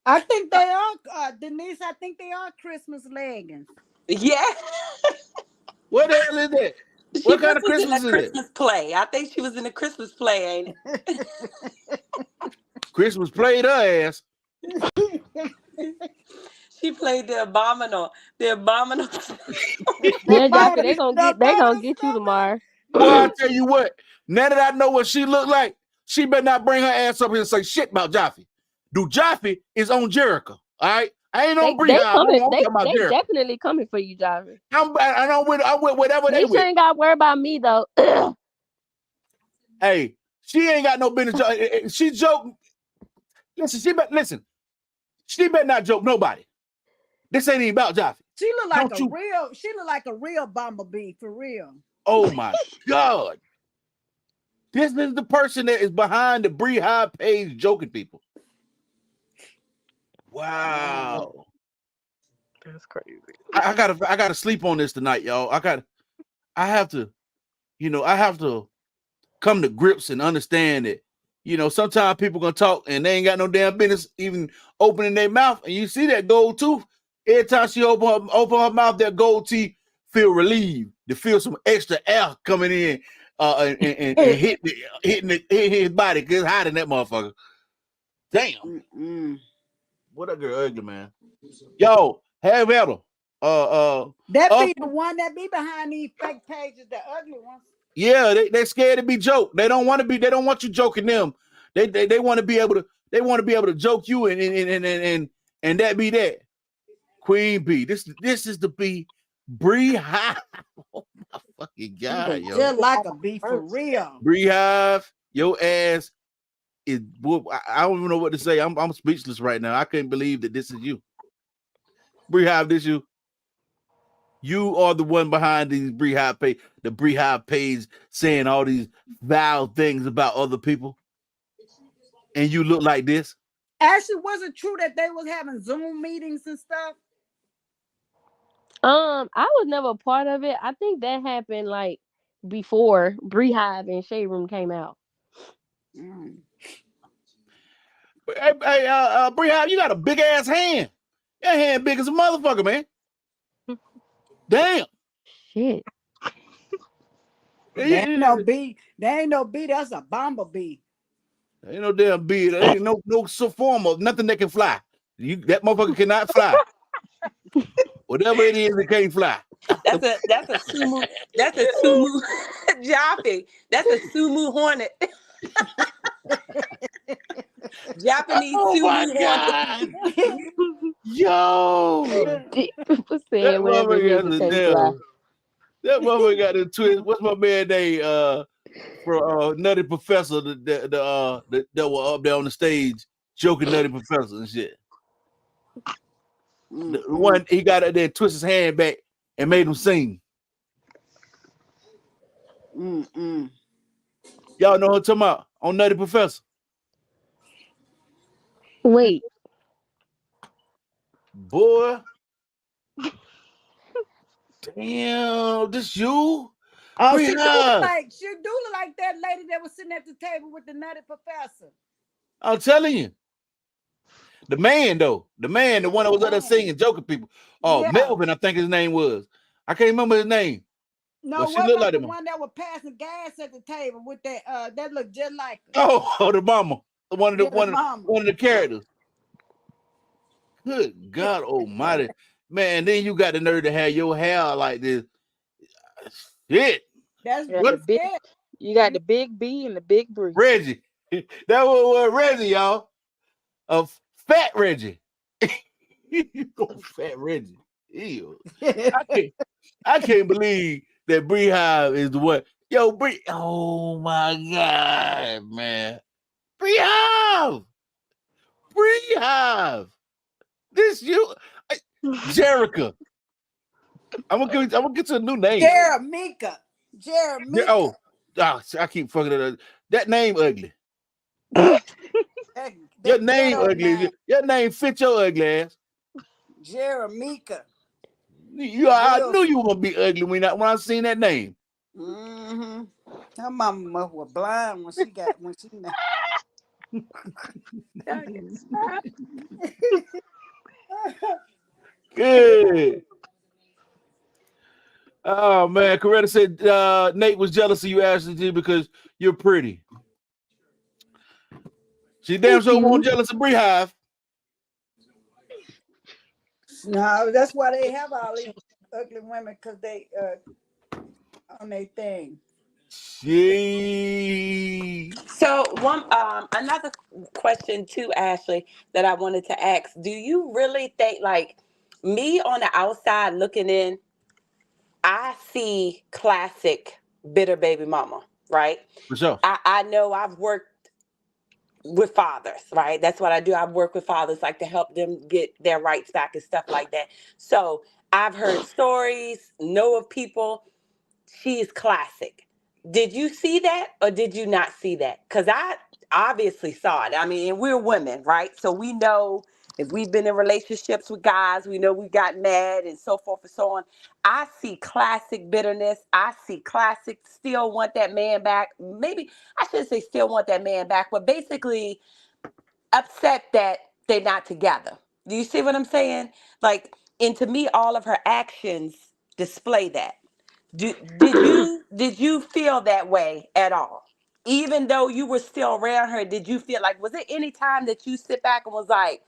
I think they are, Denise. I think they are Christmas leggings. Yeah. What the hell is that? She What kind of was in Christmas a is Christmas play. I think she was in a Christmas play, ain't it? Christmas played her ass. She played the abominable. The abominable. Yeah, Joffrey, they The gonna bottom get you stomach. tomorrow. Boy, I tell you what, now that I know what she looked like, she better not bring her ass up here and say shit about Jaffe. Do Jaffe is on Jericho, all right? I ain't on Bree They Hive. I'm coming. talking about They Jericho. definitely coming for you, Joffrey. I'm with whatever they Nisha with. ain't got to worry about me though. Hey, she ain't got no business. She joke. Listen. She better not joke nobody. This ain't even about Jaffe. She look like Don't a you? real. She look like a real bumblebee for real. Oh my God. This is the person that is behind the Bree Hive page joking people. Wow. That's crazy. I gotta sleep on this tonight, y'all. I have to come to grips and understand that, sometimes people gonna talk and they ain't got no damn business even opening their mouth. And you see that gold tooth, every time she open her mouth, that gold teeth feel relieved, to feel some extra air coming in and hitting his body, because it's hot in that motherfucker. Damn. What that girl ugly, man. Yo, have ever. That be the one that be behind these fake pages, the ugly ones. Yeah, they scared to be joked. They don't want you joking them. They want to be able to joke you and that be that. Queen B. This is the B. Bree Hive. Oh my fucking God, yo. Just like a bee for real. Bree Hive, your ass is. I don't even know what to say. I'm speechless right now. I can't believe that this is you. Bree Hive, this you. You are the one behind these Bree Hive page, the Bree Hive page, saying all these vile things about other people, and you look like this. Actually, was it true that they was having Zoom meetings and stuff? I was never a part of it. I think that happened like before Bree Hive and Shade Room came out. Hey, Bree Hive, you got a big ass hand. Your hand big as a motherfucker, man. Damn. Shit. There ain't no bee. There ain't no bee. That's a bumblebee. There ain't no damn bee. There ain't no form of nothing that can fly. That motherfucker cannot fly. Whatever it is, it can't fly. That's a sumu. That's a sumu. Jaffe. That's a sumu hornet. Japanese sumu hornet. Yo. People saying whatever it is, it can't fly. That motherfucker got the twist. What's my man name? For Nutty Professor that were up there on the stage joking Nutty Professor and shit. The one he got up there, twist his hand back and made him sing. Y'all know what I'm talking about on Nutty Professor? Wait. Boy. Damn, this you? Oh, she do look like that lady that was sitting at the table with the Nutty Professor. I'm telling you. The man, the one that was up there singing, joking people. Oh, yeah. Melvin, I think his name was. I can't remember his name. No, what about the one that was passing gas at the table with that looked just like her? Oh, the mama. One of the characters. Good God Almighty. Man, then you got the nerve to have your hair like this. Shit. That's You got the What? big, it. you got the big B and the big Bree. Reggie. That was Reggie, y'all. Of Fat Reggie. You go Fat Reggie. Ew. I can't believe that Bree Hive is the one. Yo, Bree. Oh my God, man. Bree Hive. Bree Hive. This you, Jerica. I'm gonna get you a new name. Jeremica. Jeremica. Oh, I keep fucking it up. That name ugly. That Your name ghetto ugly. name. Your name fit your ugly ass. Jeremica. I Real. knew you were gonna be ugly when I seen that name. Mm-hmm. Her mama was blind when she Y'all can stop. Good. Oh man, Coretta said Nate was jealous of you, Ashley G, because you're pretty. She damn Thank sure won't you. jealous of Bree Hive. No, that's why they have all these ugly women, because they on their thing. She So another question too, Ashley, that I wanted to ask. Do you really think, like, me on the outside looking in, I see classic bitter baby mama, right? for sure. I know I've worked with fathers, right? That's what I do. I work with fathers, like, to help them get their rights back and stuff like that. So I've heard stories, know of people. She is classic. Did you see that or did you not see that? Because I obviously saw it. I mean, and we're women, right? So we know, if we've been in relationships with guys, we know we got mad and so forth and so on. I see classic bitterness. I see classic still want that man back. Maybe I shouldn't say still want that man back, but basically upset that they're not together. Do you see what I'm saying? Like, and to me, all of her actions display that. Did you feel that way at all? Even though you were still around her, did you feel like, was it any time that you sit back and was like,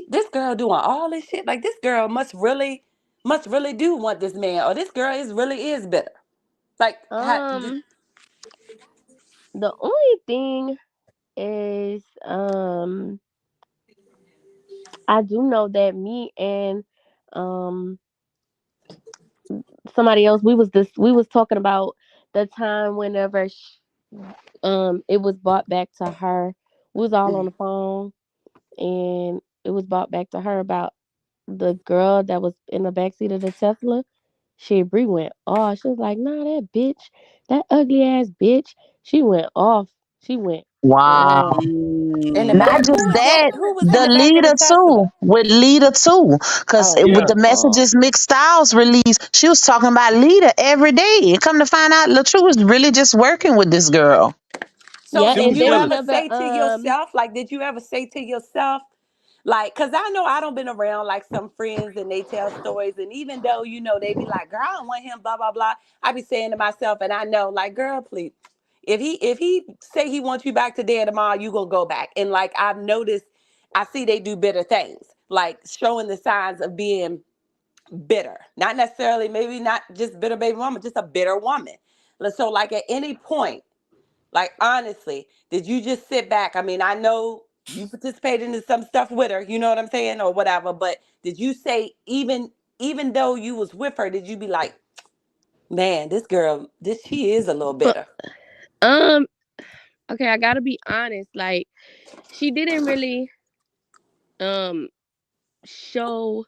this girl doing all this shit? Like, this girl must really do want this man, or this girl really is bitter. Like, Um, the only thing is, I do know that me and um somebody else, we was talking about the time whenever it was brought back to her. We was all on the phone, and it was brought back to her about the girl that was in the backseat of the Tesla. She Bree went off. She was like, "Nah, that bitch, that ugly ass bitch." She went off. She went Wow. off. in the Not back, just that, who was in the the back of the leader Tesla? too, with leader too. Because Oh with Yeah. the Lord. messages Mixed Styles released, she was talking about leader every day. And come to find out, LaTrue was really just working with this girl. So Yeah, She did was and you then jealous. ever whenever say to yourself, like, did you ever say to yourself, like, because I know I don't been around like some friends and they tell stories, and even though, they be like, girl, I don't want him, blah, blah, blah. I be saying to myself, and I know, like, girl, please, if he say he wants you back today or tomorrow, you gonna go back. And like, I've noticed, I see they do bitter things, like showing the signs of being bitter. Not necessarily, maybe not just bitter baby mama, just a bitter woman. So like, at any point, like, honestly, did you just sit back? I mean, I know you participated in some stuff with her, you know what I'm saying, or whatever, but did you say, even though you was with her, did you be like, man, this girl, she is a little uh, bitter? um okay, I gotta be honest, like she didn't really um show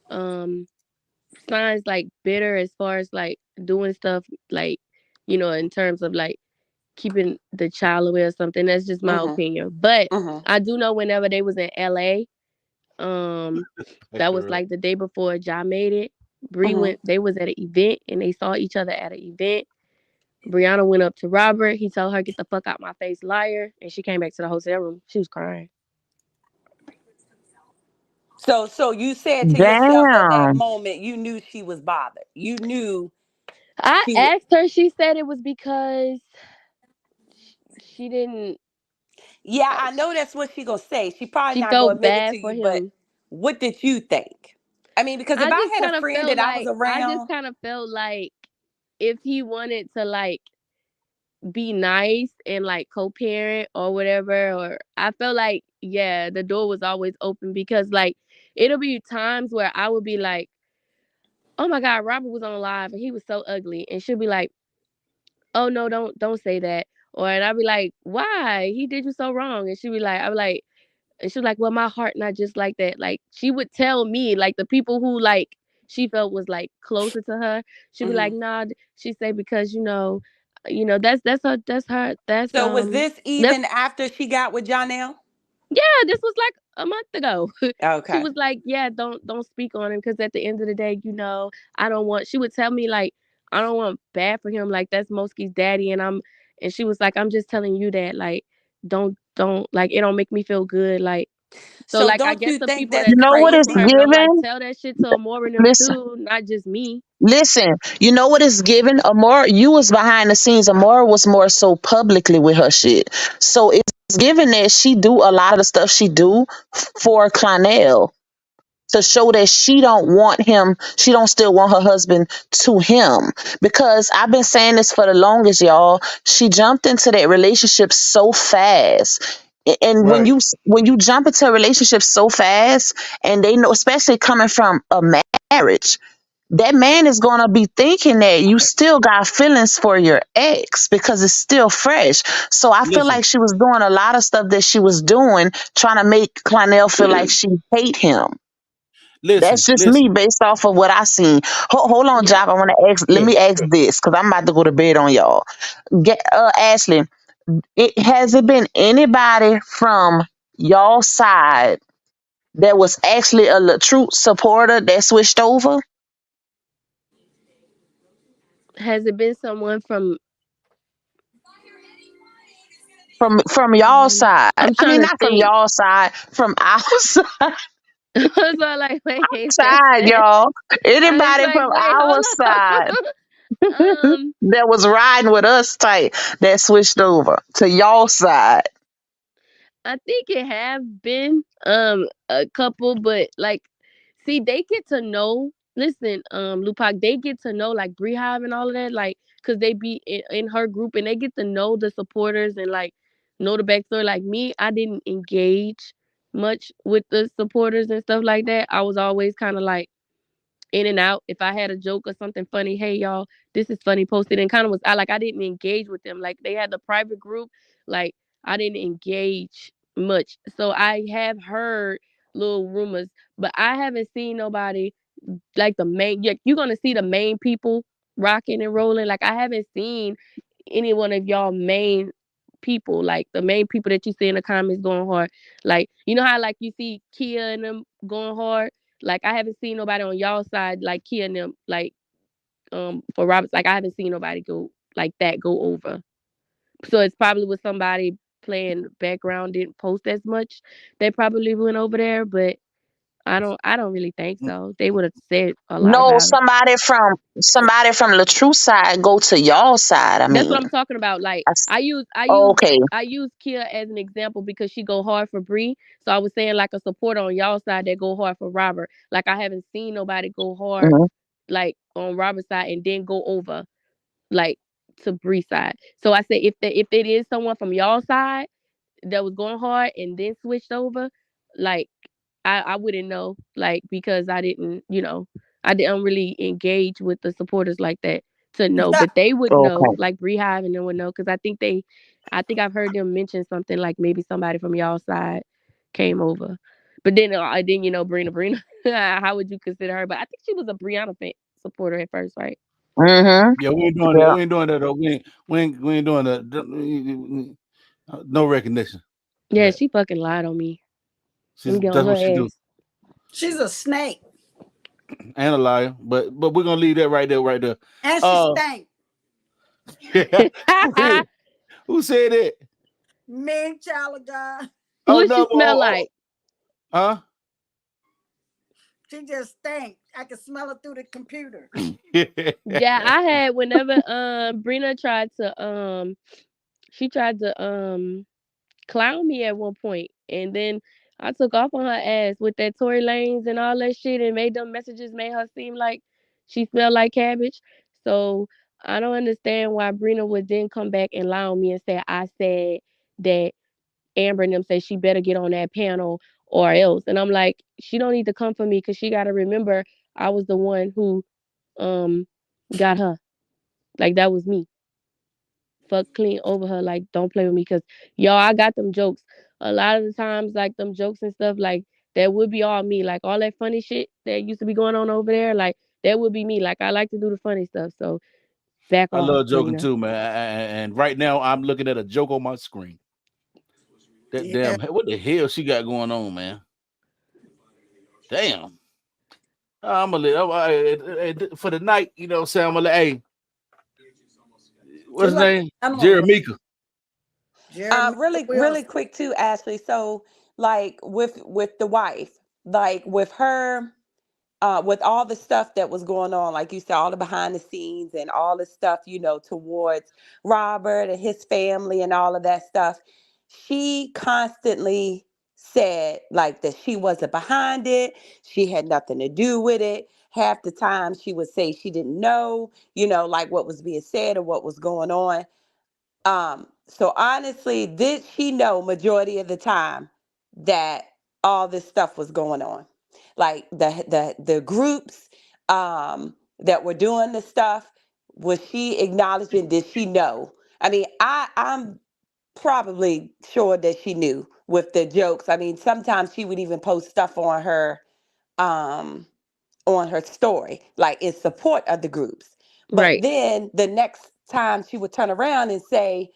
um signs like bitter as far as like doing stuff like in terms of like keeping the child away or something. That's just my Mm-hmm. opinion. But Mm-hmm. I do know whenever they was in LA, um Back that was her up. like the day before Ja made it. Bree Mm-hmm. went they was at an event and they saw each other at an event. Brianna went up to Robert. He told her, "Get the fuck out my face, liar." And she came back to the hotel room. She was crying. So you said to yourself at that Damn. moment, you knew she was bothered. You knew I she was. asked her, she said it was because she didn't Yeah, uh, I know that's what she gonna say. She probably she not gonna felt admit it to bad for you, but him. what did you think? I mean, because if I I just had kind a of friend felt that I was like around, if he wanted to like be nice and like co-parent or whatever, or I felt like yeah, the door was always open because like it'll be times where I would be like, oh my god, Robert was on live and he was so ugly, and she'll be like, oh no, don't say that, or and I'd be like, why, he did you so wrong, and she'd be like, I'd be like, and she was like, well, my heart not just like that. Like she would tell me, like the people who like she felt was like closer to her, she'd be like, mhm. nah, she say because that's her So was this that's even after she got with Jonelle? yeah, this was like a month ago. She Okay. was like, yeah, don't speak on him because at the end of the day, I don't want. She would tell me like, I don't want bad for him. Like that's Moski's daddy, and she was like, I'm just telling you that like, don't like it don't make me feel good. Like so, So like I don't guess you the think people that's You that's know what close it's to her crazy? don't like giving? tell that shit to Amore and them Listen, too, not just me. listen. You know what it's giving? Amora, you was behind the scenes. Amora was more so publicly with her shit. So it's given that she do a lot of the stuff she do for Clonel to show that she don't want him, she don't still want her husband to him. Because I've been saying this for the longest, y'all. She jumped into that relationship so fast. And Right. when you jump into a relationship so fast, and they know, especially coming from a marriage, that man is gonna be thinking that you still got feelings for your ex because it's still fresh. So I feel Listen, like she was doing a lot of stuff that she was doing, trying to make Clonel feel like she hate him. That's listen, just me listen. based off of what I seen. Hold on, Yeah. Jock. I want to ask. Let Yeah. me ask this because I'm about to go to bed on y'all. Ashley, it been anybody from y'all side that was actually a Latroot supporter that switched over Has it been someone from? from y'all side? I'm I trying mean, to not from think. y'all side, from our side, I was like, wait, y'all. I was Anybody like, from wait, our hold side on. um, that was riding with us tight that switched over to y'all side? I think it have been a couple, but like, see, they get to know. Listen, Lupac, they get to know like Beehive and all of that, like, cause they be in her group and they get to know the supporters and like know the backstory. Like me, I didn't engage much with the supporters and stuff like that. I was always kind of like in and out. If I had a joke or something funny, hey y'all, this is funny, posted, and kind of was I didn't engage with them. Like they had the private group, like I didn't engage much. So I have heard little rumors, but I haven't seen nobody like the main. You're gonna see the main people rocking and rolling. Like I haven't seen any one of y'all main people, like the main people that you see in the comments going hard. Like you know how like you see Kia and them going hard. Like I haven't seen nobody on y'all side like Kia and them like for Roberts. Like I haven't seen nobody go like that go over. So it's probably with somebody playing background didn't post as much. They probably went over there, but I don't really think so. They would have said a lot No, about it. somebody from Latrue side go to y'all side. I That's what mean, I'm talking about. Like I s- I use I use okay. I use Kia as an example because she go hard for Bree. So I was saying like a supporter on y'all side that go hard for Robert. Like I haven't seen nobody go hard Mhm. like on Robert's side and then go over like to Bree side. So I said if it is someone from y'all side that was going hard and then switched over, like I wouldn't know, like because I didn't, I didn't really engage with the supporters like that to know, but they would know, Okay. like Beehive and them would know, because I think I've heard them mention something like maybe somebody from y'all side came over, but then Brina, how would you consider her? But I think she was a Brianna fan supporter at first, right? Mhm. Yeah, we ain't doing that. Yeah. We ain't doing that though. We ain't doing that. No recognition for Yeah, that. she fucking lied on me. Let She's me get on that's what she her do. ass. She's a snake And a liar. But we're gonna leave that right there, right there. and she Uh stank. who said it? Men, child of God. Oh What she no, smell like? huh? She just stank. I can smell it through the computer. Yeah, I had whenever Brina tried to she tried to clown me at one point, and then I took off on her ass with that Tory Lanez and all that shit and made them messages made her seem like she smelled like cabbage. So I don't understand why Brina would then come back and lie on me and say I said that Amber and them say she better get on that panel or else. And I'm like, she don't need to come for me because she got to remember I was the one who um got her. Like that was me. Fuck clean over her. Like don't play with me because y'all, I got them jokes. A lot of the times, like them jokes and stuff, like that would be all me. Like all that funny shit that used to be going on over there, like that would be me. Like I like to do the funny stuff. So back I off, love joking Brina. too, man. And right now I'm looking at a joke on my screen. That Yeah. damn, what the hell she got going on, man? Damn. I'm gonna for the night, you know what I'm saying? I'm gonna hey, what's Too his late. name? I'm on Jeremica. Jeremy Really Wills. quick too, Ashley. So like with the wife, like with her, with all the stuff that was going on, like you said, all the behind the scenes and all the stuff, towards Robert and his family and all of that stuff, she constantly said like that she wasn't behind it, she had nothing to do with it. Half the time she would say she didn't know, like what was being said or what was going on. So honestly, did she know majority of the time that all this stuff was going on? Like the groups that were doing the stuff, was she acknowledging, did she know? I mean, I'm probably sure that she knew with the jokes. I mean, sometimes she would even post stuff um on her story, like in support of the groups. But Right, then the next time she would turn around and say,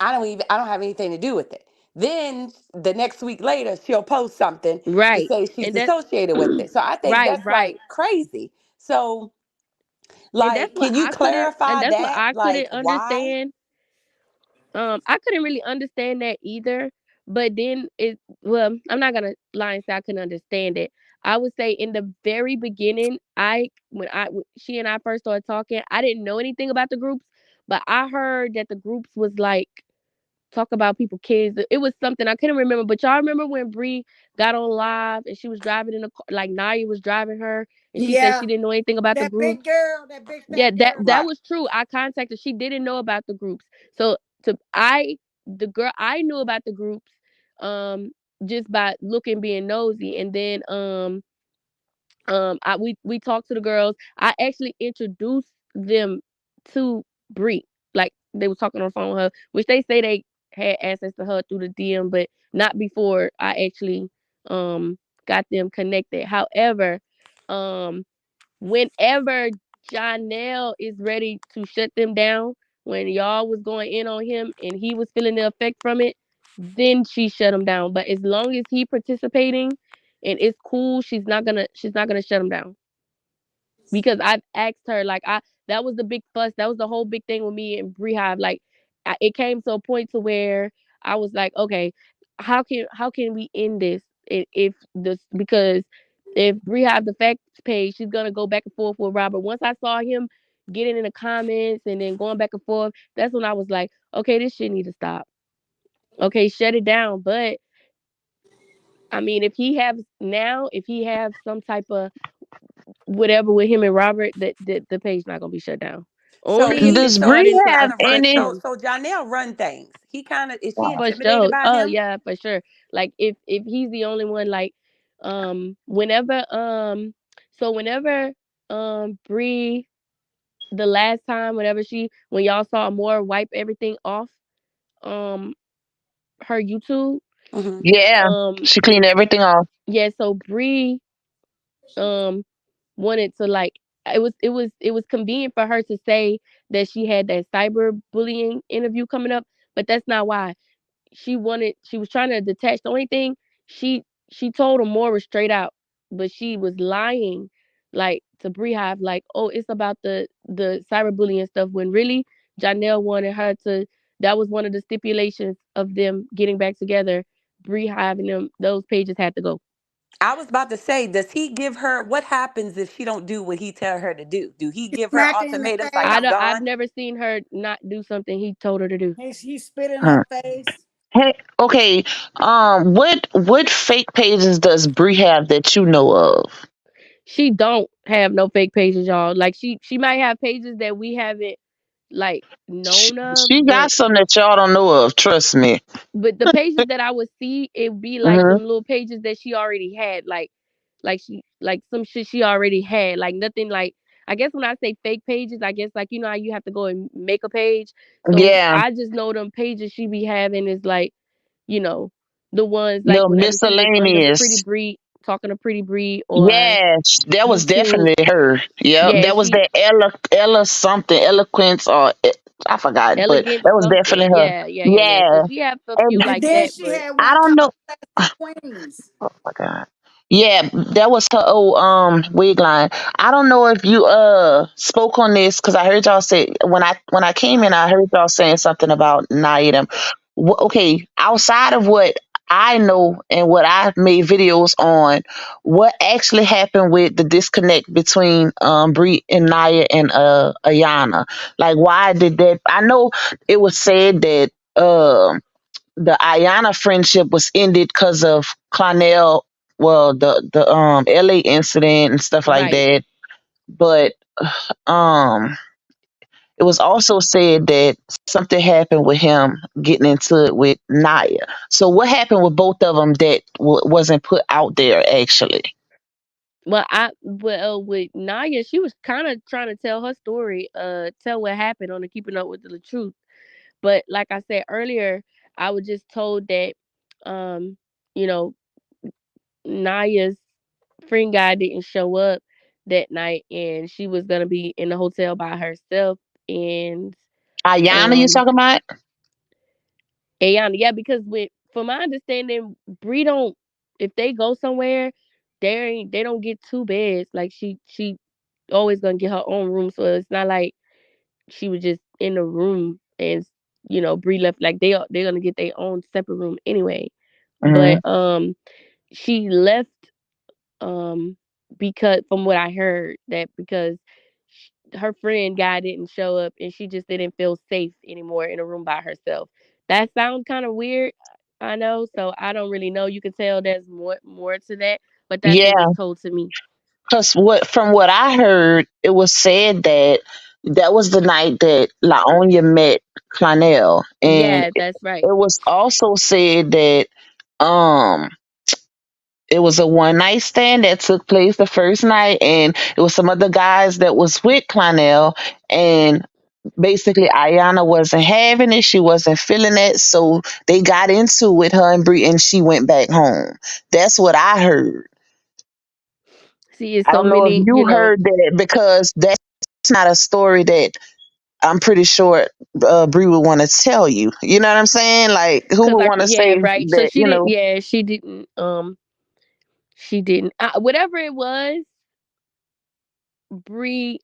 I don't have anything to do with it. Then the next week later, she'll post something to right, say she's and that, associated with it. So I think right, that's right, like crazy. So, and that's like, what can you I couldn't, and clarify that's what that? I Like, couldn't why? understand. I couldn't really understand that either. But then I'm not gonna lie and say I couldn't understand it. I would say in the very beginning, she and I first started talking, I didn't know anything about the groups, but I heard that the groups was like talk about people kids. It was something I couldn't remember, but y'all remember when Bree got on live and she was driving in a car, like Naya was driving her, and she said Yeah. she didn't know anything about the That groups. big girl, that big Yeah, fat that girl. Right. was true. I contacted. She didn't know about the groups. So to I the girl I knew about the groups, um, just by looking being nosy, and then we talked to the girls. I actually introduced them to Bree. Like they was talking on the phone with her, which they say they had access to her through the DM, but not before I actually um got them connected. However, um whenever Janelle is ready to shut them down, when y'all was going in on him and he was feeling the effect from it, then she shut him down. But as long as he participating and it's cool, she's not gonna shut him down because I've asked her like I that was the big fuss. That was the whole big thing with me and Beehive. Like it came to a point to where I was like, okay, how can we end this if this because if Beehive the facts page, she's gonna go back and forth with Robert. Once I saw him getting in the comments and then going back and forth, that's when I was like, okay, this shit need to stop. Okay, shut it down. But I mean, if he have some type of whatever with him and Robert, the page not gonna be shut down. So Only if he, it's Does so Bree starting he to have kind of run. affect any? So him. Janelle run things. He kind of, is she Wow. For intimidated sure. by Oh him? yeah, for sure. Like if he's the only one, like whenever whenever Bree the last time whenever when y'all saw Amora wipe everything off um her YouTube, Hmm. Yeah, um she cleaned everything off. yeah, so Bree um wanted to like it was convenient for her to say that she had that cyberbullying interview coming up, but that's not why. She was trying to detach. The only thing she told Amora straight out, but she was lying like to Beehive, like, oh, it's about the cyberbullying stuff when really Janelle wanted her to that was one of the stipulations of them getting back together. Beehive and them those pages had to go. I was about to say, does he give her, what happens if she don't do what he tell her to do? Do he give her Smack her in the ultimatums like face. I'm I've gone? never seen her not do something he told her to do. He spit in her Huh. face. Hey, okay. What fake pages does Bree have that you know of? She don't have no fake pages, y'all. Like she might have pages that we haven't like She, known of, she got some that y'all don't know of. Trust me. but the pages that I would see, it would be like Hmm. them little pages that she already had, like she like some shit she already had, like nothing like. I guess when I say fake pages, I guess like you know how you have to go and make a page. So Yeah, I just know them pages she be having is like you know the ones like little whenever she was under Pretty miscellaneous. Bree talking to Pretty Bree or Yes, that was YouTube. definitely her. Yep, Yeah, that was she that Ella something, eloquence or I forgot, but elegant that was something. definitely her. Yeah. So Yeah, she have a and few And like then that, she but had I one don't know. called Classic Queens. Oh my god. Yeah, that was her old wig line. I don't know if you spoke on this because I heard y'all say when I came in I heard y'all saying something about Naidem. Okay, outside of what I know and what I've made videos on, what actually happened with the disconnect between Bree and Naya and Ayana? Like why did that? I know it was said that the Ayana friendship was ended because of Clonel, well, the LA incident and stuff like right. that. But um, it was also said that something happened with him getting into it with Naya. So what happened with both of them that wasn't put out there actually? With Naya, she was kind of trying to tell her story, tell what happened on the Keeping Up with the Truth. But like I said earlier, I was just told that, um, you know, Naya's friend guy didn't show up that night, and she was gonna be in the hotel by herself. And Ayana, you um, talking about? Ayana, yeah, because with from my understanding, Bree don't if they go somewhere, they don't get two beds. Like she always gonna get her own room, so it's not like she was just in the room and Bree left. Like they're gonna get their own separate room anyway. Hmm. But she left um because from what I heard that because her friend guy didn't show up and she just didn't feel safe anymore in a room by herself. That sounds kind of weird, I know. So I don't really know. You can tell there's more to that, but that's what was Yeah, told to me. because from what I heard, it was said that that was the night that Laonia met Clonel, and Yeah, that's right. it was also said that um it was a one night stand that took place the first night, and it was some other guys that was with Clonel, and basically Ayana wasn't having it, she wasn't feeling it, so they got into it, her and Brie, and she went back home. That's what I heard. See, it's I so don't know if many, you heard that because that's not a story that I'm pretty sure Brie would want to tell you. You know what I'm saying? Like, who cause would like want to yeah, say right. So that? she didn't. Yeah, she didn't. She didn't. Whatever it was, Bree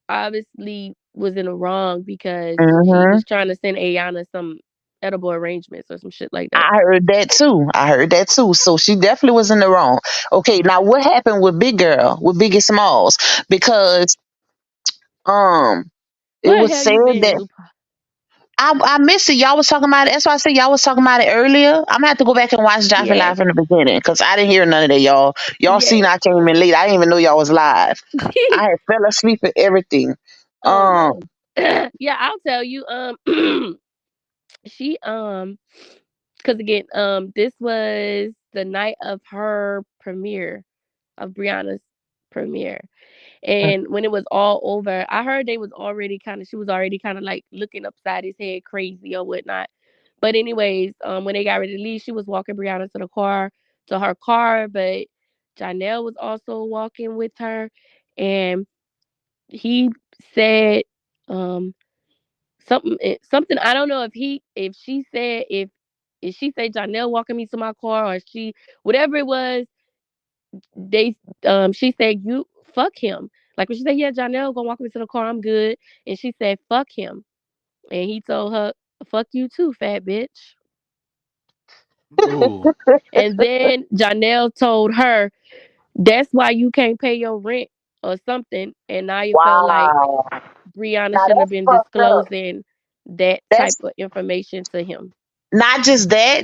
obviously was in the wrong because she Hmm. was trying to send Ayana some edible arrangements or some shit like that. I heard that too. I heard that too. So she definitely was in the wrong. Okay, now what happened with Big Girl, with Biggie Smalls? Because um, it Where the was hell said you been, that Dupa? I missed it. Y'all was talking about it. That's why I said y'all was talking about it earlier. I'm gonna have to go back and watch Joffrey Yeah, live from the beginning because I didn't hear none of that, y'all. Y'all yeah. seen I came in late. I didn't even know y'all was live. I had fell asleep and everything. Oh Um, no. Yeah, I'll tell you. She because again, this was the night of her premiere of Brianna's premiere. And when it was all over, I heard they was already kind of she was already kind of like looking upside his head crazy or whatnot. But anyways, when they got ready to leave, she was walking Brianna to her car, but Janelle was also walking with her, and he said something. I don't know if she said if she said Janelle walking me to my car or she whatever it was they she said you fuck him. Like when she said, yeah, Janelle gonna walk me to the car, I'm good. And she said, fuck him. And he told her, fuck you too, fat bitch. Ooh. And then Janelle told her, that's why you can't pay your rent or something. And Naya felt like wow. Brianna Now shouldn't have that's been fucked up. disclosing that type That's of information to him. Not just that,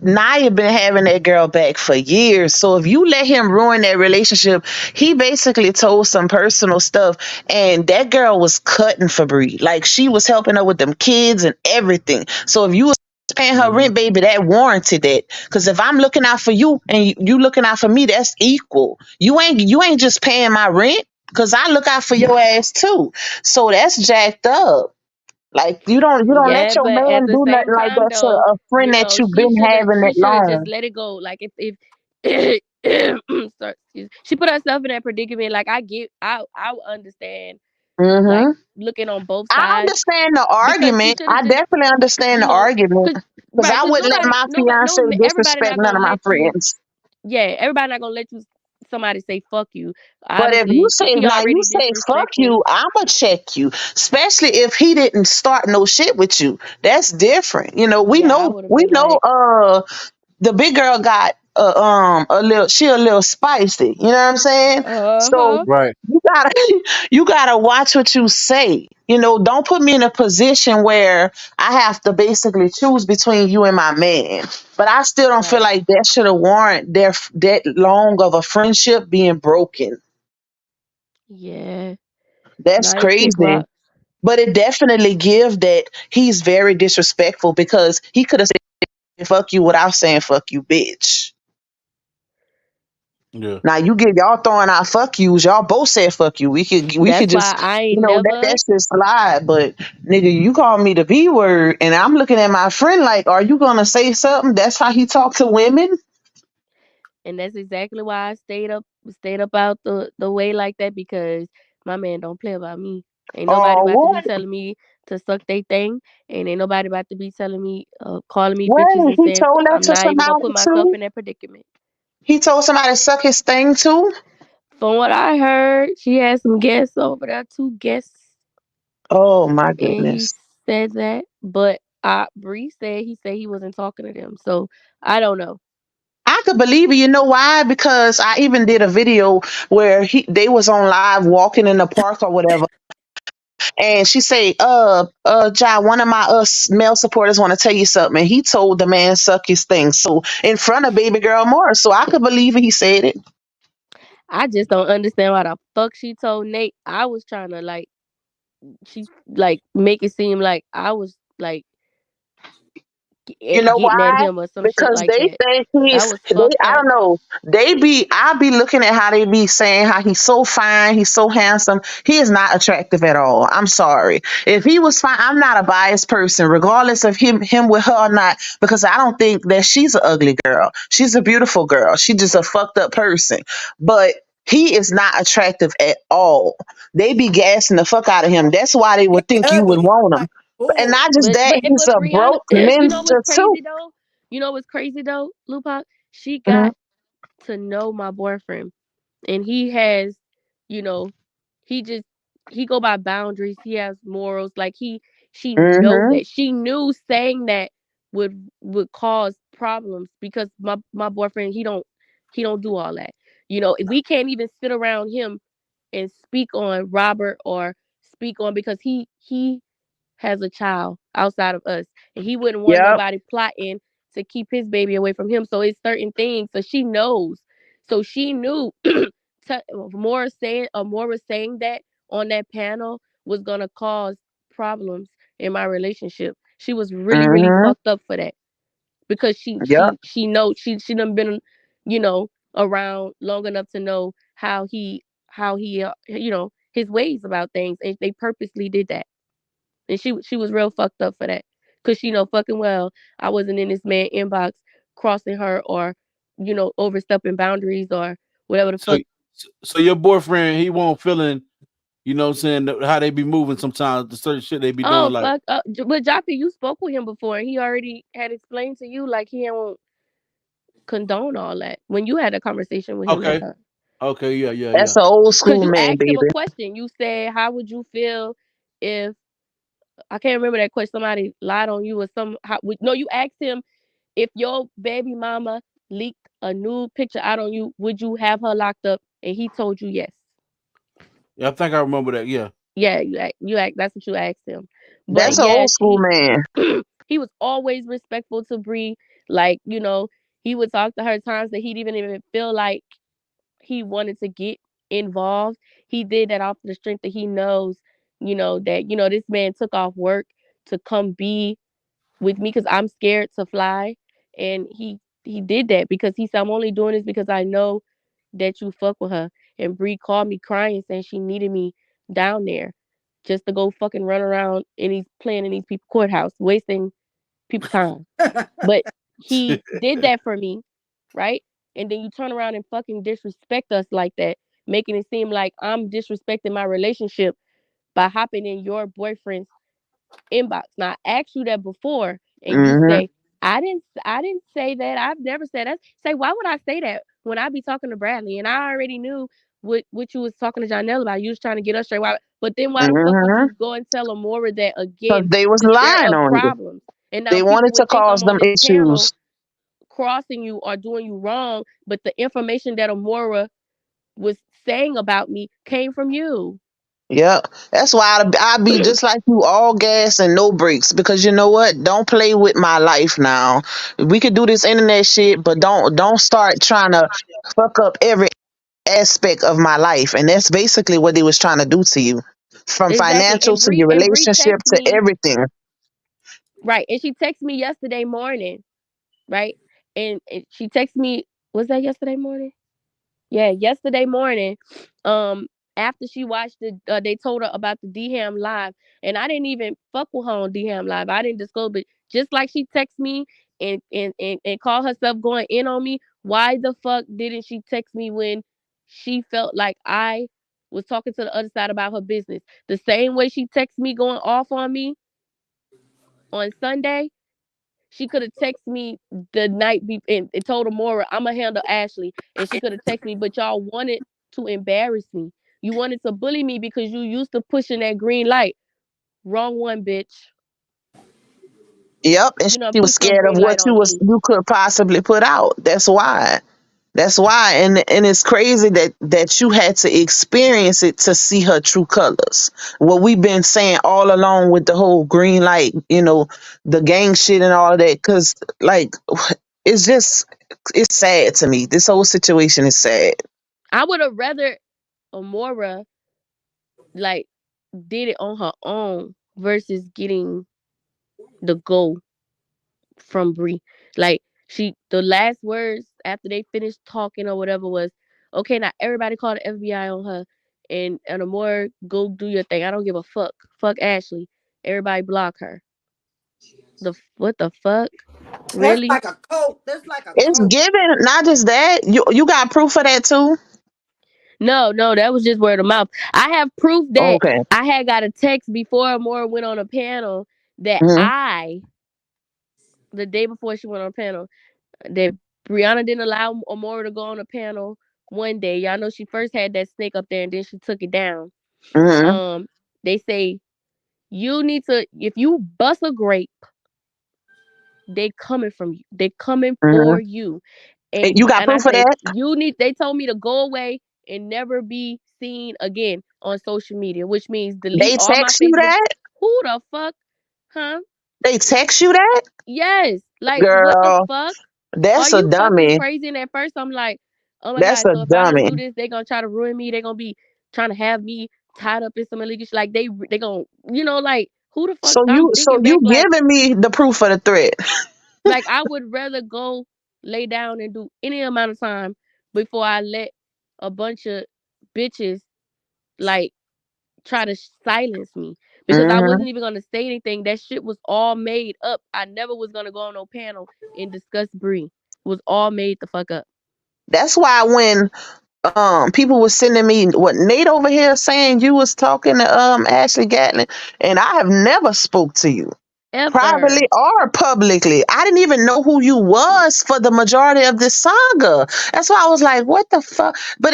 Naya been having that girl back for years. So if you let him ruin that relationship, he basically told some personal stuff, and that girl was cutting for Bree. Like she was helping her with them kids and everything. So if you was paying her Mm-hmm. rent, baby, that warranted it. Because if I'm looking out for you and you looking out for me, that's equal. You ain't just paying my rent. Because I look out for your ass too. So that's jacked up. Like you don't let Yeah, your but at man the do same nothing like time that to though, a friend that you've been having she that should have just long. let it go. Like if sorry, excuse, she put herself in that predicament. Like I would understand like Hmm. looking on both I sides understand the because she argument. should have I just definitely understand you the know argument because because right I because wouldn't let my fiance everybody disrespect not none gonna of my let you. friends. Yeah, everybody not gonna let you somebody say fuck you. But if you Obviously, say if he now you already say fuck disrespectful. you, I'ma check you. Especially if he didn't start no shit with you. That's different. We Yeah, I know would have we been know like, the big girl got a little spicy. You know what I'm saying? So uh-huh. Right. you gotta you gotta watch what you say. Don't put me in a position where I have to basically choose between you and my man. But I still don't feel Right. like that should have warrant that long of a friendship being broken. Yeah. That's Now you kick crazy. rocks. But it definitely give that he's very disrespectful because he could have said fuck you without saying fuck you, bitch. Yeah. Now you get y'all throwing out fuck yous. Y'all both said fuck you. We could That's why just I ain't let never that shit slide. But nigga, you call me the B word, and I'm looking at my friend like, are you gonna say something? That's how he talk to women. and that's exactly why I stayed up out the way like that because my man don't play about me. Ain't nobody Oh, about to be what? telling me to suck they thing, and ain't nobody about to be telling me, calling me bitches What? and He saying told that I'm to not even gonna somebody put myself too. in that predicament. He told somebody to suck his thing too. From what I heard, she had some guests over there, two guests, Oh my and he goodness. said that. But Bree said he wasn't talking to them, so I don't know. I could believe it. You know why? Because I even did a video where they was on live walking in the park or whatever. And she say, Jai, one of my male supporters want to tell you something. And he told the man suck his thing. So in front of baby girl Morris. So I could believe it. He said it. I just don't understand why the fuck she told Nate. I was trying to she make it seem like I was You know getting at why? him or some shit Because like they that. think That he's was they fucked I up. don't know. I be looking at how they be saying how he's so fine, he's so handsome. He is not attractive at all. I'm sorry. If he was fine, I'm not a biased person, regardless of him with her or not, because I don't think that she's an ugly girl. She's a beautiful girl. She's just a fucked up person. But he is not attractive at all. They be gassing the fuck out of him. That's why they They would think you would ugly. want him. Like And bull. not just that, he's But a Brianna, broke you know what's ninja too. crazy though? You know what's crazy though, Lupac? She Mhm. got to know my boyfriend, and he has, you know, he just he go by boundaries. He has morals. Like she know Mhm. that she knew saying that would cause problems because my boyfriend he don't do all that. We can't even sit around him and speak on Robert or speak on because he has a child outside of us and he wouldn't want Yep. nobody plotting to keep his baby away from him. So it's certain things. So she knows. So she knew More was saying that on that panel was gonna cause problems in my relationship. She was really, really Mhm. fucked up for that because Yep. she knows she done been you know around long enough to know how he his ways about things, and they purposely did that, and she was real fucked up for that because she know fucking well I wasn't in this man inbox crossing her or overstepping boundaries or whatever the So fuck. so your boyfriend, he won't feeling, what I'm saying, how they be moving sometimes, the certain shit they be doing, Oh like, fuck but Joppy, you spoke with him before and he already had explained to you like he won't condone all that when you had a conversation with him that okay, time. okay, yeah, yeah, That's yeah. an old Because school you man, asked him a baby. question. You said, how would you feel if, I can't remember that question, somebody lied on you or no, you asked him if your baby mama leaked a nude picture out on you, would you have her locked up? And he told you yes. Yeah, I think I remember that. Yeah. Yeah, that's what you asked him. That's But an yeah, old school man. He was always respectful to Bree. Like, he would talk to her times that he didn't even feel like he wanted to get involved. He did that off the strength that he knows, that, this man took off work to come be with me because I'm scared to fly. And he did that because he said, I'm only doing this because I know that you fuck with her. And Bree called me crying saying she needed me down there just to go fucking run around and he's playing in these people courthouse, wasting people time. But he did that for me, right? And then you turn around and fucking disrespect us like that, making it seem like I'm disrespecting my relationship by hopping in your boyfriend's inbox. Now I asked you that before, and you Mm-hmm. say I didn't say that. I've never said that. Say, why would I say that when I be talking to Bradley and I already knew what you was talking to Janelle about? You was trying to get us straight. Why? But then why the fuck would Mm-hmm. you go and tell Amora that Because again they was to stir lying up on you. problems? And now They people wanted to would think cause I'm on them this panel issues. crossing you or doing you wrong, but the information that Amora was saying about me came from you. Yep. That's why I be just like you, all gas and no brakes. Because you know what? Don't play with my life now. We could do this internet shit, but don't start trying to fuck up every aspect of my life. And that's basically what they was trying to do to you. From Exactly. financial And to your Bree relationship texted to me, everything. right. And she texted me yesterday morning, right? And she texted me, was that yesterday morning? Yeah, yesterday morning. Um, after she watched they told her about the DHam live, and I didn't even fuck with her on DHam live. I didn't disclose, but just like she texted me and called herself going in on me, why the fuck didn't she text me when she felt like I was talking to the other side about her business? The same way she texted me going off on me on Sunday, she could have texted me the night and told Amora, I'm going to handle Ashley. And she could have texted me, but y'all wanted to embarrass me. You wanted to bully me because you used to pushing that green light. Wrong one, bitch. Yep. And You know, she was push no scared of green light what on me. you could possibly put out. That's why. That's why, and it's crazy that you had to experience it to see her true colors. What we've been saying all along with the whole green light, the gang shit and all of that. Because like, it's sad to me. This whole situation is sad. I would have rather Amora, like, did it on her own versus getting the go from Bree. Like the last words after they finished talking or whatever was, okay, now everybody call the FBI on her, and Amora, go do your thing. I don't give a fuck. Fuck Ashley. Everybody block her. What the fuck? That's Really? like a cult. That's like a It's cult. given. Not just that. You got proof of that too. No, no, that was just word of mouth. I have proof that Okay. I had got a text before Amora went on a panel that Hmm. the day before she went on a panel, that Brianna didn't allow Amora to go on a panel one day. Y'all know she first had that snake up there and then she took it down. Hmm. They say you need to, if you bust a grape, they coming from you. They coming Hmm. for you. You got And I proof of say that? they told me to go away and never be seen again on social media, which means delete They all my text you Facebook. that? Who the fuck? Huh? They text you that? Yes. Like, what the Girl, fuck? Are that's a you fucking dummy. crazy? And at first I'm like, oh my That's God, a so if I don't dummy. do this, they're gonna try to ruin me. They're gonna be trying to have me tied up in some illegal shit. Like they gonna, like, who the fuck? So I'm so thinking back you giving me the proof of the threat. like I would rather go lay down and do any amount of time before I let a bunch of bitches like try to silence me because I Hmm. wasn't even gonna say anything. That shit was all made up. I never was gonna go on no panel and discuss Bree. It was all made the fuck up. That's why when people were sending me what Nate over here saying you was talking to Ashley Gatlin, and I have never spoke to you. Ever. Privately or publicly. I didn't even know who you was for the majority of this saga. That's why I was like, what the fuck? But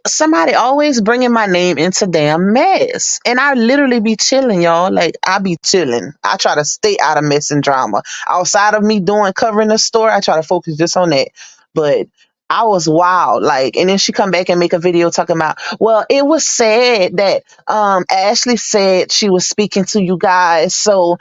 somebody always bringing my name into damn mess. And I literally be chilling, y'all. Like, I be chilling. I try to stay out of mess and drama. Outside of me covering the store, I try to focus just on that. But I was wild, like, and then she come back and make a video talking about, well, it was sad that Ashley said she was speaking to you guys, so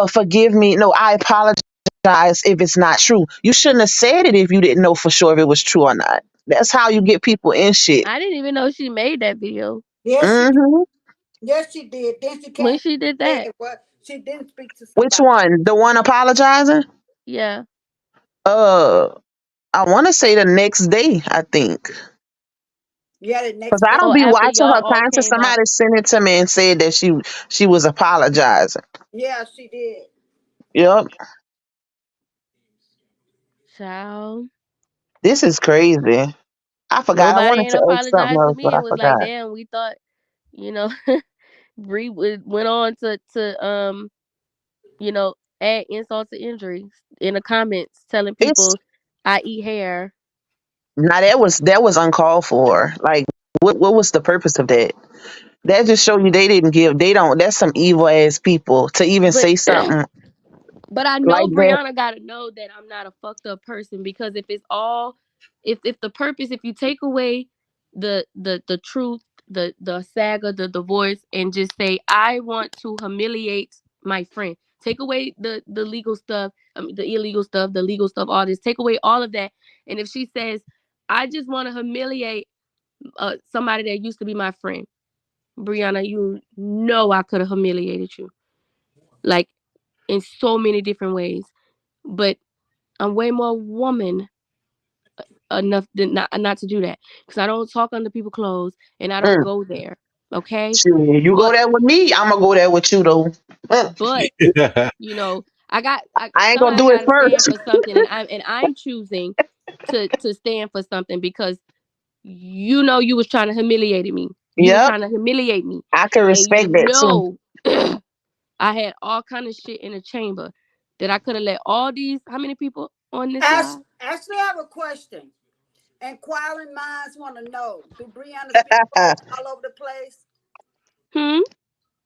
forgive me. No, I apologize if it's not true. You shouldn't have said it if you didn't know for sure if it was true or not. That's how you get people in shit. I didn't even know she made that video. Yes, she, Hmm. yes, she did. Then she When came she did and that, said what she didn't speak to Which somebody. one? The one apologizing? yeah. Uh, I want to say the next day, I think. Yeah, the Because next I day. don't Oh, be after watching y'all her all content. came out, Somebody sent it to me and said that she was apologizing. Yeah, she did. Yep. child. This is crazy. I forgot. I Nobody wanted ain't to ask something apologized to else, me but I and was like, forgot. "Damn, we thought, you know." Bree went on to you know, add insult to injury in the comments, telling It's people I eat hair. now that was uncalled for. Like, what was the purpose of that? That just show you they don't. That's some evil ass people to even But say something but I know like that. Brianna gotta know that I'm not a fucked up person, because if it's all, if the purpose, if you take away the truth, the saga, the voice, and just say I want to humiliate my friend, take away the legal stuff, the illegal stuff, the legal stuff, all this, take away all of that, and if she says I just want to humiliate somebody that used to be my friend, Brianna, you know I could have humiliated you, like, in so many different ways. But I'm way more woman enough than not to do that, because I don't talk under people's clothes and I don't Mm, go there. Okay, shit, you go but there with me, I'm gonna go there with you though. but you know, I ain't gonna somebody do it got to stand first. for something, and I'm choosing to stand for something, because you know you was trying to humiliate me. You was Yep, trying to humiliate me, I can and you respect that too. know I had all kind of shit in the chamber that I could have let all these, how many people on this live? Ashley, I have a question. Inquiring minds want to know: do Brianna speak all over the place? Hmm.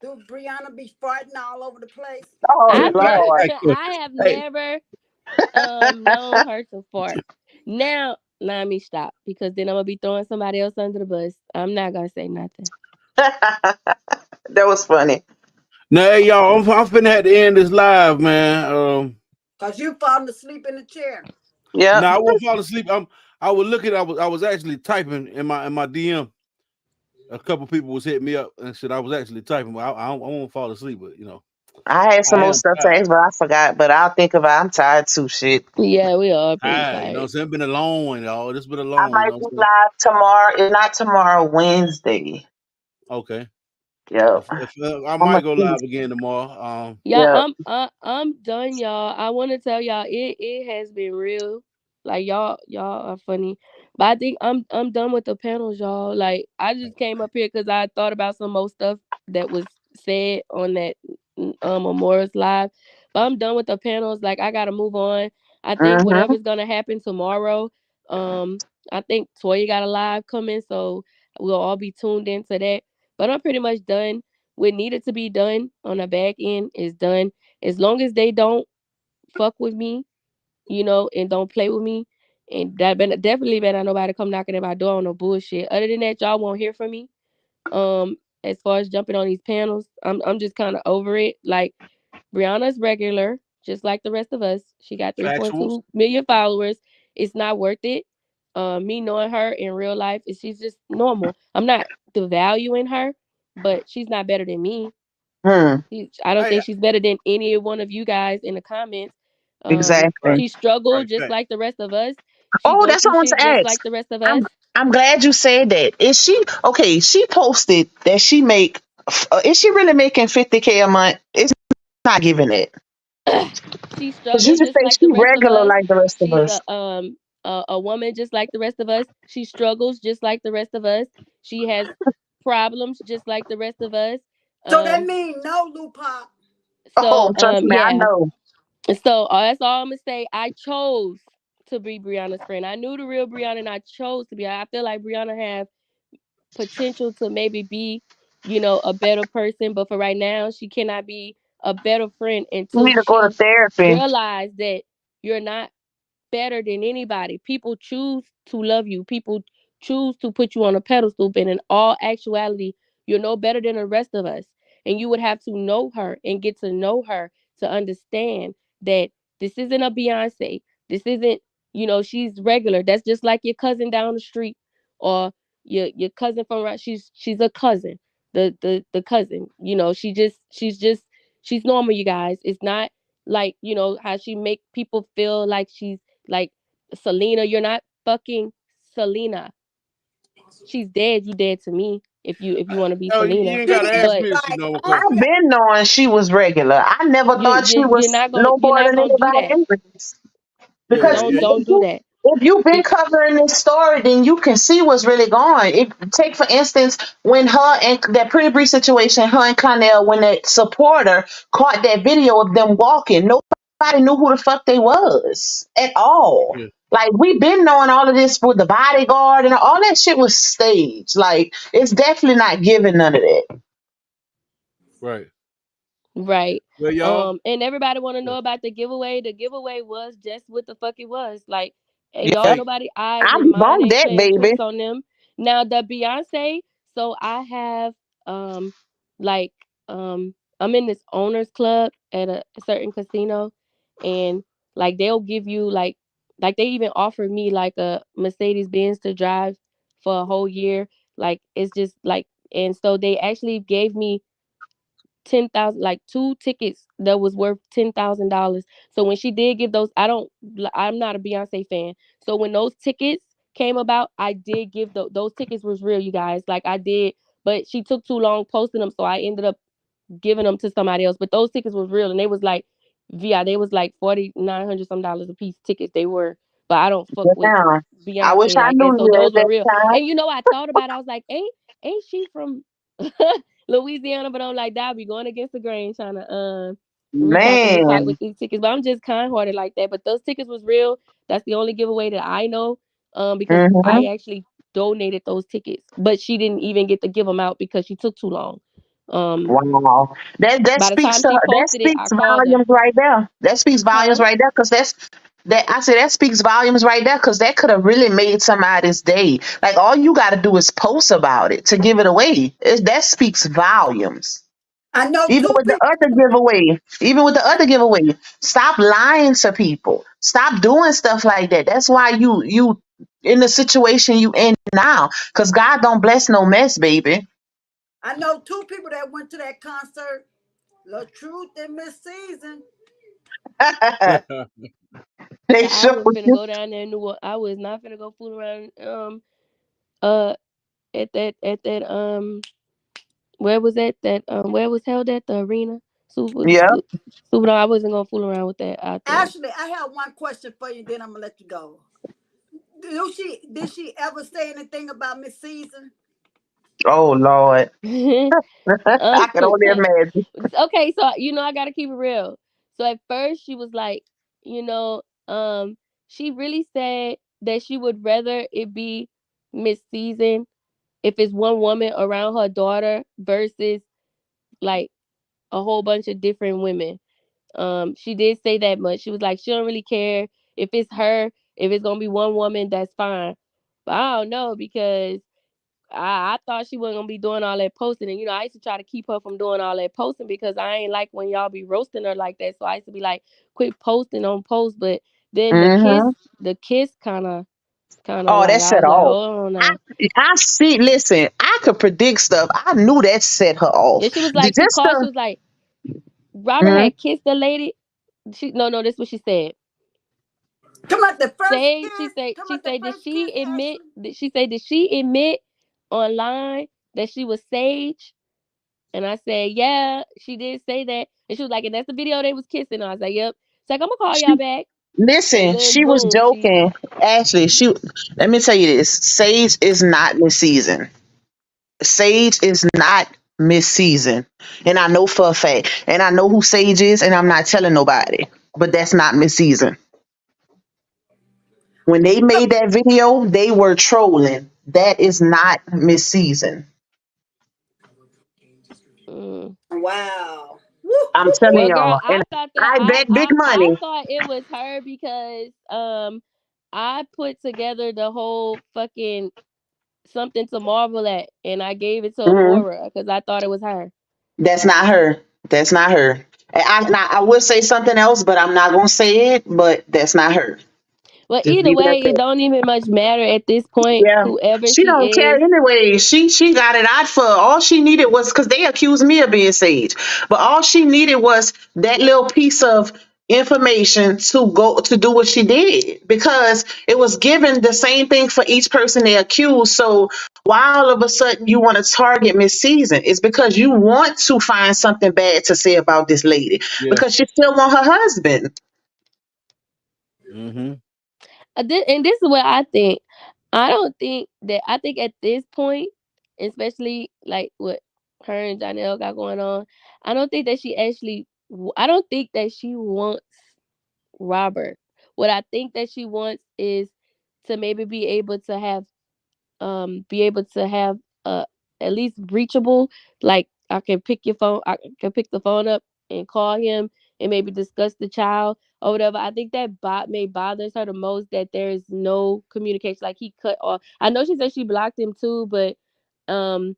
Do Brianna be farting all over the place? Oh I've never, Lord. I have Hey, never known her to fart. Now, let me stop, because then I'm gonna be throwing somebody else under the bus. I'm not gonna say nothing. That was funny. now, hey, y'all, I'm finna have to end this live, man. Cause you falling asleep in the chair. Yep. Now I won't fall asleep. I was looking. I was actually typing in my DM. A couple people was hitting me up and said I was actually typing, but I won't fall asleep. But I had some I more am stuff to tired. ask, but I forgot. But I'll think about it. I'm tired too. Shit. Yeah, we all pretty Tired. You know what tired. I'm saying? It's been a long one, y'all. It's been a I long one. You might know what be I'm saying? live tomorrow. If not tomorrow, Wednesday. Okay. Yep. If I I'm a might go see. live again tomorrow. Yeah, Yep. I'm done, y'all. I want to tell y'all it has been real. Like, y'all are funny, but I think I'm done with the panels, y'all. Like, I just came up here because I thought about some more stuff that was said on that Memorial's live. But I'm done with the panels. Like, I gotta move on. I think Mm-hmm. whatever's gonna happen tomorrow. Um, I think Toya got a live coming, so we'll all be tuned into that. But I'm pretty much done. What needed to be done on the back end is done. As long as they don't fuck with me, and don't play with me, and that definitely better nobody come knocking at my door on no bullshit. Other than that, y'all won't hear from me. As far as jumping on these panels, I'm just kind of over it. Like, Brianna's regular, just like the rest of us. She got Factuals. 3.2 million followers. It's not worth it. Me knowing her in real life, she's just normal. I'm not devaluing her, but she's not better than me. Hmm. I don't Hey, think she's better than any one of you guys in the comments. right, Exactly. She struggled right, just fact. like the rest of us. She Oh, go that's through what I want shit to just ask. like the rest of I'm us. I'm glad you said that. Is she okay? She posted that she make. Is she really making 50K a month? It's not giving it. She Cause you struggled just just say like she the rest of regular us. like the rest of She's us. a woman just like the rest of us. She struggles just like the rest of us. She has problems just like the rest of us. So that Um means no, Lupa. Oh, trust me, I yeah. know. So that's all I'm gonna say. I chose to be Brianna's friend. I knew the real Brianna, and I chose to be. I feel like Brianna have potential to maybe be, a better person, but for right now, she cannot be a better friend You until need to go to she therapy. realizes that you're not. better than anybody. People choose to love you. People choose to put you on a pedestal, but in all actuality, you're no better than the rest of us. And you would have to know her and get to know her to understand that this isn't a Beyonce. This isn't, she's regular. That's just like your cousin down the street or your cousin from around. She's a cousin. The cousin. She's normal, you guys. It's not like, how she make people feel like she's like Selena. You're not fucking Selena. She's dead. You dead to me if you want to be Oh, Selena. you ain't She gotta is ask But me if she like know, cause I've only been knowing she was regular. I never thought she you're was not gonna no you're more not than gonna do anybody that. else. yeah, Because Don't yeah, don't do that. if you've been Be- covering this story, then you can see what's really going. Take for instance when her and that Pretty Bree situation, her and Connell, when that supporter caught that video of them walking, nobody knew who the fuck they was at all. yeah, Like we've been knowing all of this with the bodyguard and all that shit was staged. Like it's definitely not giving none of that. right. Right. Well, y'all, And everybody want to yeah. know about the giveaway. The giveaway was just what the fuck it was. Like, hey, Yeah, don't Hey, nobody eyes I and mine bought ain't that playing baby. tricks on them. Now the Beyonce, so I have like I'm in this owners club at a certain casino, and like they'll give you like they even offered me like a Mercedes Benz to drive for a whole year. Like it's just like, and so they actually gave me 10,000, like two tickets that was worth $10,000. So when she did give those, I'm not a Beyonce fan. So when those tickets came about, I did give those tickets was real, you guys. Like I did, but she took too long posting them, so I ended up giving them to somebody else. But those tickets was real, and they was like, they was like $4,900 some dollars a piece tickets. They were, but I don't fuck with Damn. I wish Beyonce I like that. knew So you at those were that real. time. And I thought about it. I was like, ain't she from Louisiana? But I'm like, that be going against the grain, trying to reach out to Miss Hot Man. with these tickets. But I'm just kind hearted like that. But those tickets was real. That's the only giveaway that I know. Because I Hmm. actually donated those tickets, but she didn't even get to give them out because she took too long. Um, Wow. That by the speaks time to she her. That posted it, speaks I called her. volumes right there. That speaks volumes Huh? right there. Cause that I said that speaks volumes right there. Cause that could have really made somebody's day. Like all you got to do is post about it to give it away. That speaks volumes. I know Even two with the people. other giveaway, stop lying to people. Stop doing stuff like that. That's why you in the situation you in now. Cause God don't bless no mess, baby. I know two people that went to that concert. La Truth and Miss Season. They I sure. wasn't finna go down there. I was not finna go fool around. Uh, at that where was that where was held at the arena? Yeah. Super. I wasn't gonna fool around with that out there. Ashley, I have one question for you, then I'm gonna let you go. Did she ever say anything about Miss Season? Oh Lord. um, I can only imagine. okay, so I gotta keep it real. So at first she was like, you know, she really said that she would rather it be Miss Season if it's one woman around her daughter versus like a whole bunch of different women. She did say that much. She was like, she don't really care if it's her, if it's gonna be one woman, that's fine. But I don't know because I thought she wasn't gonna be doing all that posting, and I used to try to keep her from doing all that posting because I ain't like when y'all be roasting her like that. So I used to be like, quit posting on posts. But then Hmm. the kiss kind of Oh, like that I set was her like, off. oh I, no. I see. Listen, I could predict stuff. I knew that set her off. Yeah, she was like, she Just called. She the. was like, Robert Mhm. had kissed the lady. No, this is what she said. Come out the first Say kiss. Come she out the said, first kiss, Ashley. did she admit online that she was Sage? And I said, yeah, she did say that. And she was like, and that's the video they was kissing. I was like, yep. She's like, I'm gonna call She, y'all back. And listen, then she was boom, she joking. Ashley, let me tell you this. Sage is not Miss Season. Sage is not Miss Season. And I know for a fact. And I know who Sage is, and I'm not telling nobody. But that's not Miss Season. When they made that video, they were trolling. That is not Miss Season. mm. Wow. I'm telling Well, girl, y'all. And I thought I bet big I money. thought it was her because I put together the whole fucking something to marvel at, and I gave it to Hmm. Amora because I thought it was her. That's not her. That's not her. I would say something else, but I'm not gonna say it. But that's not her. But Just either leave it at way, it that. don't even much matter at this point. Yeah, Whoever she don't she care is, anyway. She got it out for all she needed was because they accused me of being Sage, but all she needed was that little piece of information to go to do what she did because it was given the same thing for each person they accused. So why all of a sudden you want to target Miss Season? It's because you want to find something bad to say about this lady Yeah. because you still want her husband. Mm-hmm. and this is what I think. I don't think that. I think at this point, especially like what her and Janelle got going on, I don't think that she actually. I don't think that she wants Robert. What I think that she wants is to maybe be able to have at least reachable, like I can pick the phone up and call him and maybe discuss the child or whatever. I think that may bothers her the most that there is no communication, like he cut off. I know she said she blocked him too, but um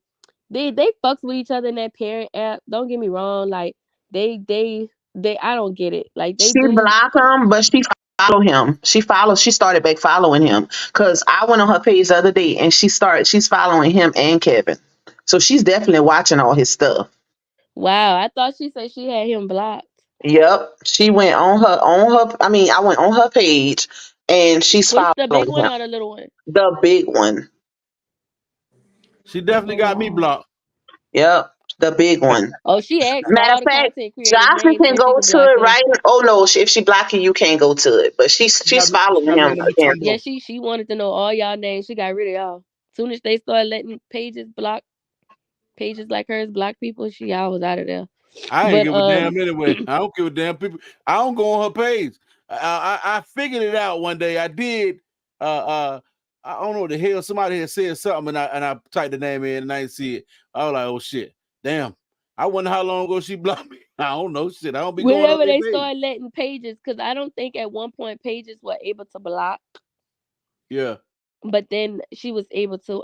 they fucks with each other in that parent app. Don't get me wrong, like they I don't get it, like they She do. blocked him, but she follow him. She started back following him. Cause I went on her page the other day and she's following him and Kevin. So she's definitely watching all his stuff. Wow, I thought she said she had him blocked. Yep. She went I went on her page and she's Which, the big following one him. or the little one? The big one. She definitely Oh got me wow. blocked. Yep. The big one. Oh, she asked Matter all of the fact, content creators' Jocelyn names can so she go could to block it them. right. Oh no, if she block you, you can't go to it. But she's She following got me him under my again. tongue Yeah, though. she wanted to know all y'all names. She got rid of y'all. Soon as they started letting pages like hers block people, y'all was out of there. I ain't But give a damn anyway. I don't give a damn. People, I don't go on her page. I figured it out one day. I did. I don't know what the hell. Somebody had said something, and I typed the name in, and I didn't see it. I was like, oh shit, damn. I wonder how long ago she blocked me. I don't know. Shit, I don't be going on whenever their they page. started letting pages, because I don't think at one point pages were able to block, Yeah. but then she was able to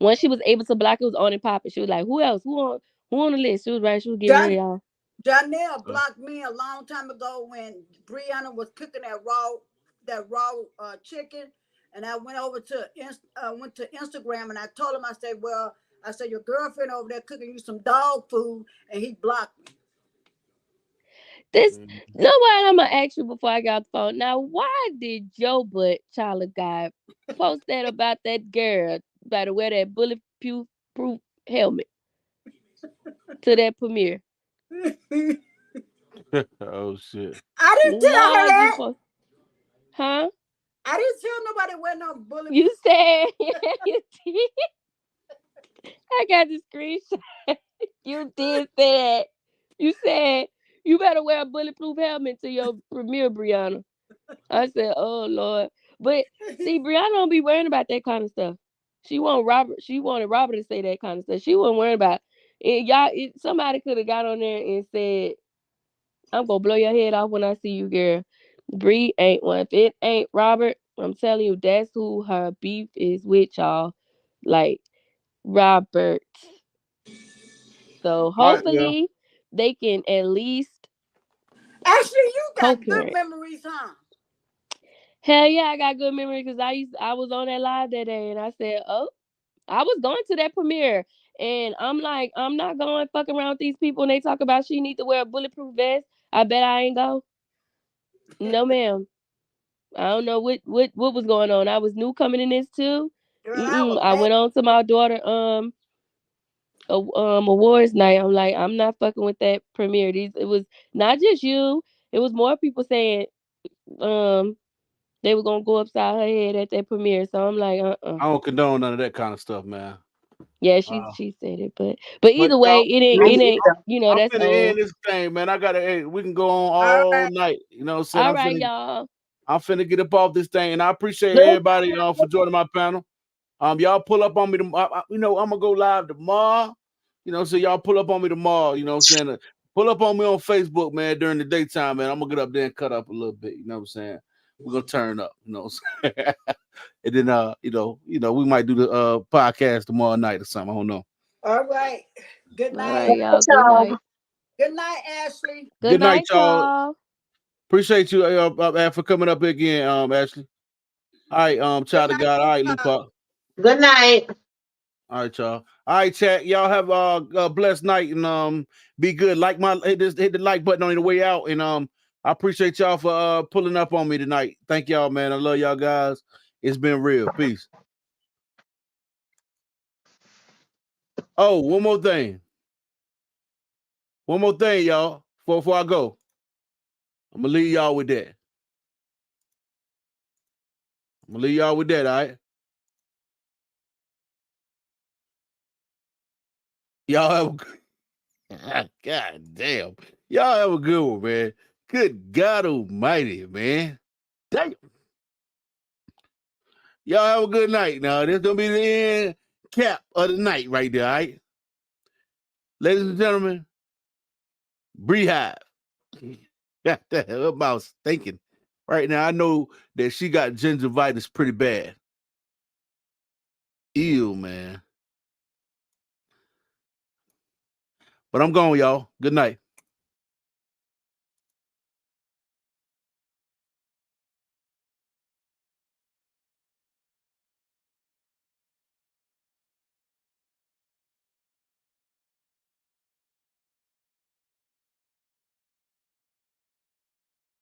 once she was able to block, it was on and popping. She was like, who else? Who on the list? She was right. She was getting rid of Jan- y'all. Janelle Uh, blocked me a long time ago when Brianna was cooking that raw chicken, and I went to Instagram and I told him, I said your girlfriend over there cooking you some dog food, and he blocked me. This, mhm. know what? I'm gonna ask you before I got the phone. Now, why did Joe Butt, Charlie Guy, post that about that girl about to wear that bulletproof helmet to that premiere? Oh shit. I didn't tell her Lord, you that. post, huh? I didn't tell nobody wear no You bulletproof. said you did. I got the screenshot. You did say that. You said you better wear a bulletproof helmet to your premiere, Brianna. I said, "Oh Lord," but see, Brianna don't be worrying about that kind of stuff. She want Robert. She wanted Robert to say that kind of stuff. She wasn't worrying about it. Y'all, somebody could have got on there and said, "I'm gonna blow your head off when I see you, girl." Bree ain't one. If it ain't Robert, I'm telling you, that's who her beef is with, y'all. Like Robert. So All right, well, hopefully they can at least Actually, you got good co-parent. memories, huh? Hell yeah, I got good memory because I was on that live that day and I said, oh, I was going to that premiere and I'm like, I'm not going fucking around with these people and they talk about she need to wear a bulletproof vest. I bet I ain't go. No ma'am. I don't know what was going on. I was new coming in this too. Girl, I was I mad. went on to my daughter awards night. I'm like, I'm not fucking with that premiere. It was not just you. It was more people saying um they were gonna go upside her head at that premiere. So I'm like, I don't condone none of that kind of stuff, man. Yeah, Uh, she said it, but but either way, y'all, Me it ain't either. I'm that's finna end old. this thing, man. I gotta. Hey, we can go on All all right. night. You know what I'm saying? All right, y'all. I'm finna get up off this thing, and I appreciate Good. everybody for joining my panel. Y'all pull up on me. You know, I'm gonna go live tomorrow. You know, so y'all pull up on me tomorrow. You know what I'm saying? Pull up on me on Facebook, man, during the daytime, man. I'm gonna get up there and cut up a little bit. You know what I'm saying? We're gonna turn up, you know what I'm saying? And then we might do the podcast tomorrow night or something. I don't know. All right. Good All night. right, y'all. Good night. Good night, Ashley. Good night, y'all. Appreciate you for coming up again, Ashley. All right, child of God. All right, Lupa. Good night. All right, y'all. All right, chat. Y'all have a blessed night and be good. Hit the like button on the way out. And I appreciate y'all for pulling up on me tonight. Thank y'all, man. I love y'all guys. It's been real. Peace. Oh, one more thing. One more thing, y'all. Before I go. I'm gonna leave y'all with that. All right? Y'all have a God damn. Y'all have a good one, man. Good God almighty, man. Damn. Y'all have a good night now. This gonna be the end cap of the night right there, all right? Ladies and gentlemen, Bree Hive. What I was thinking. Right now, I know that she got gingivitis pretty bad. Ew, man. But I'm gone, y'all. Good night.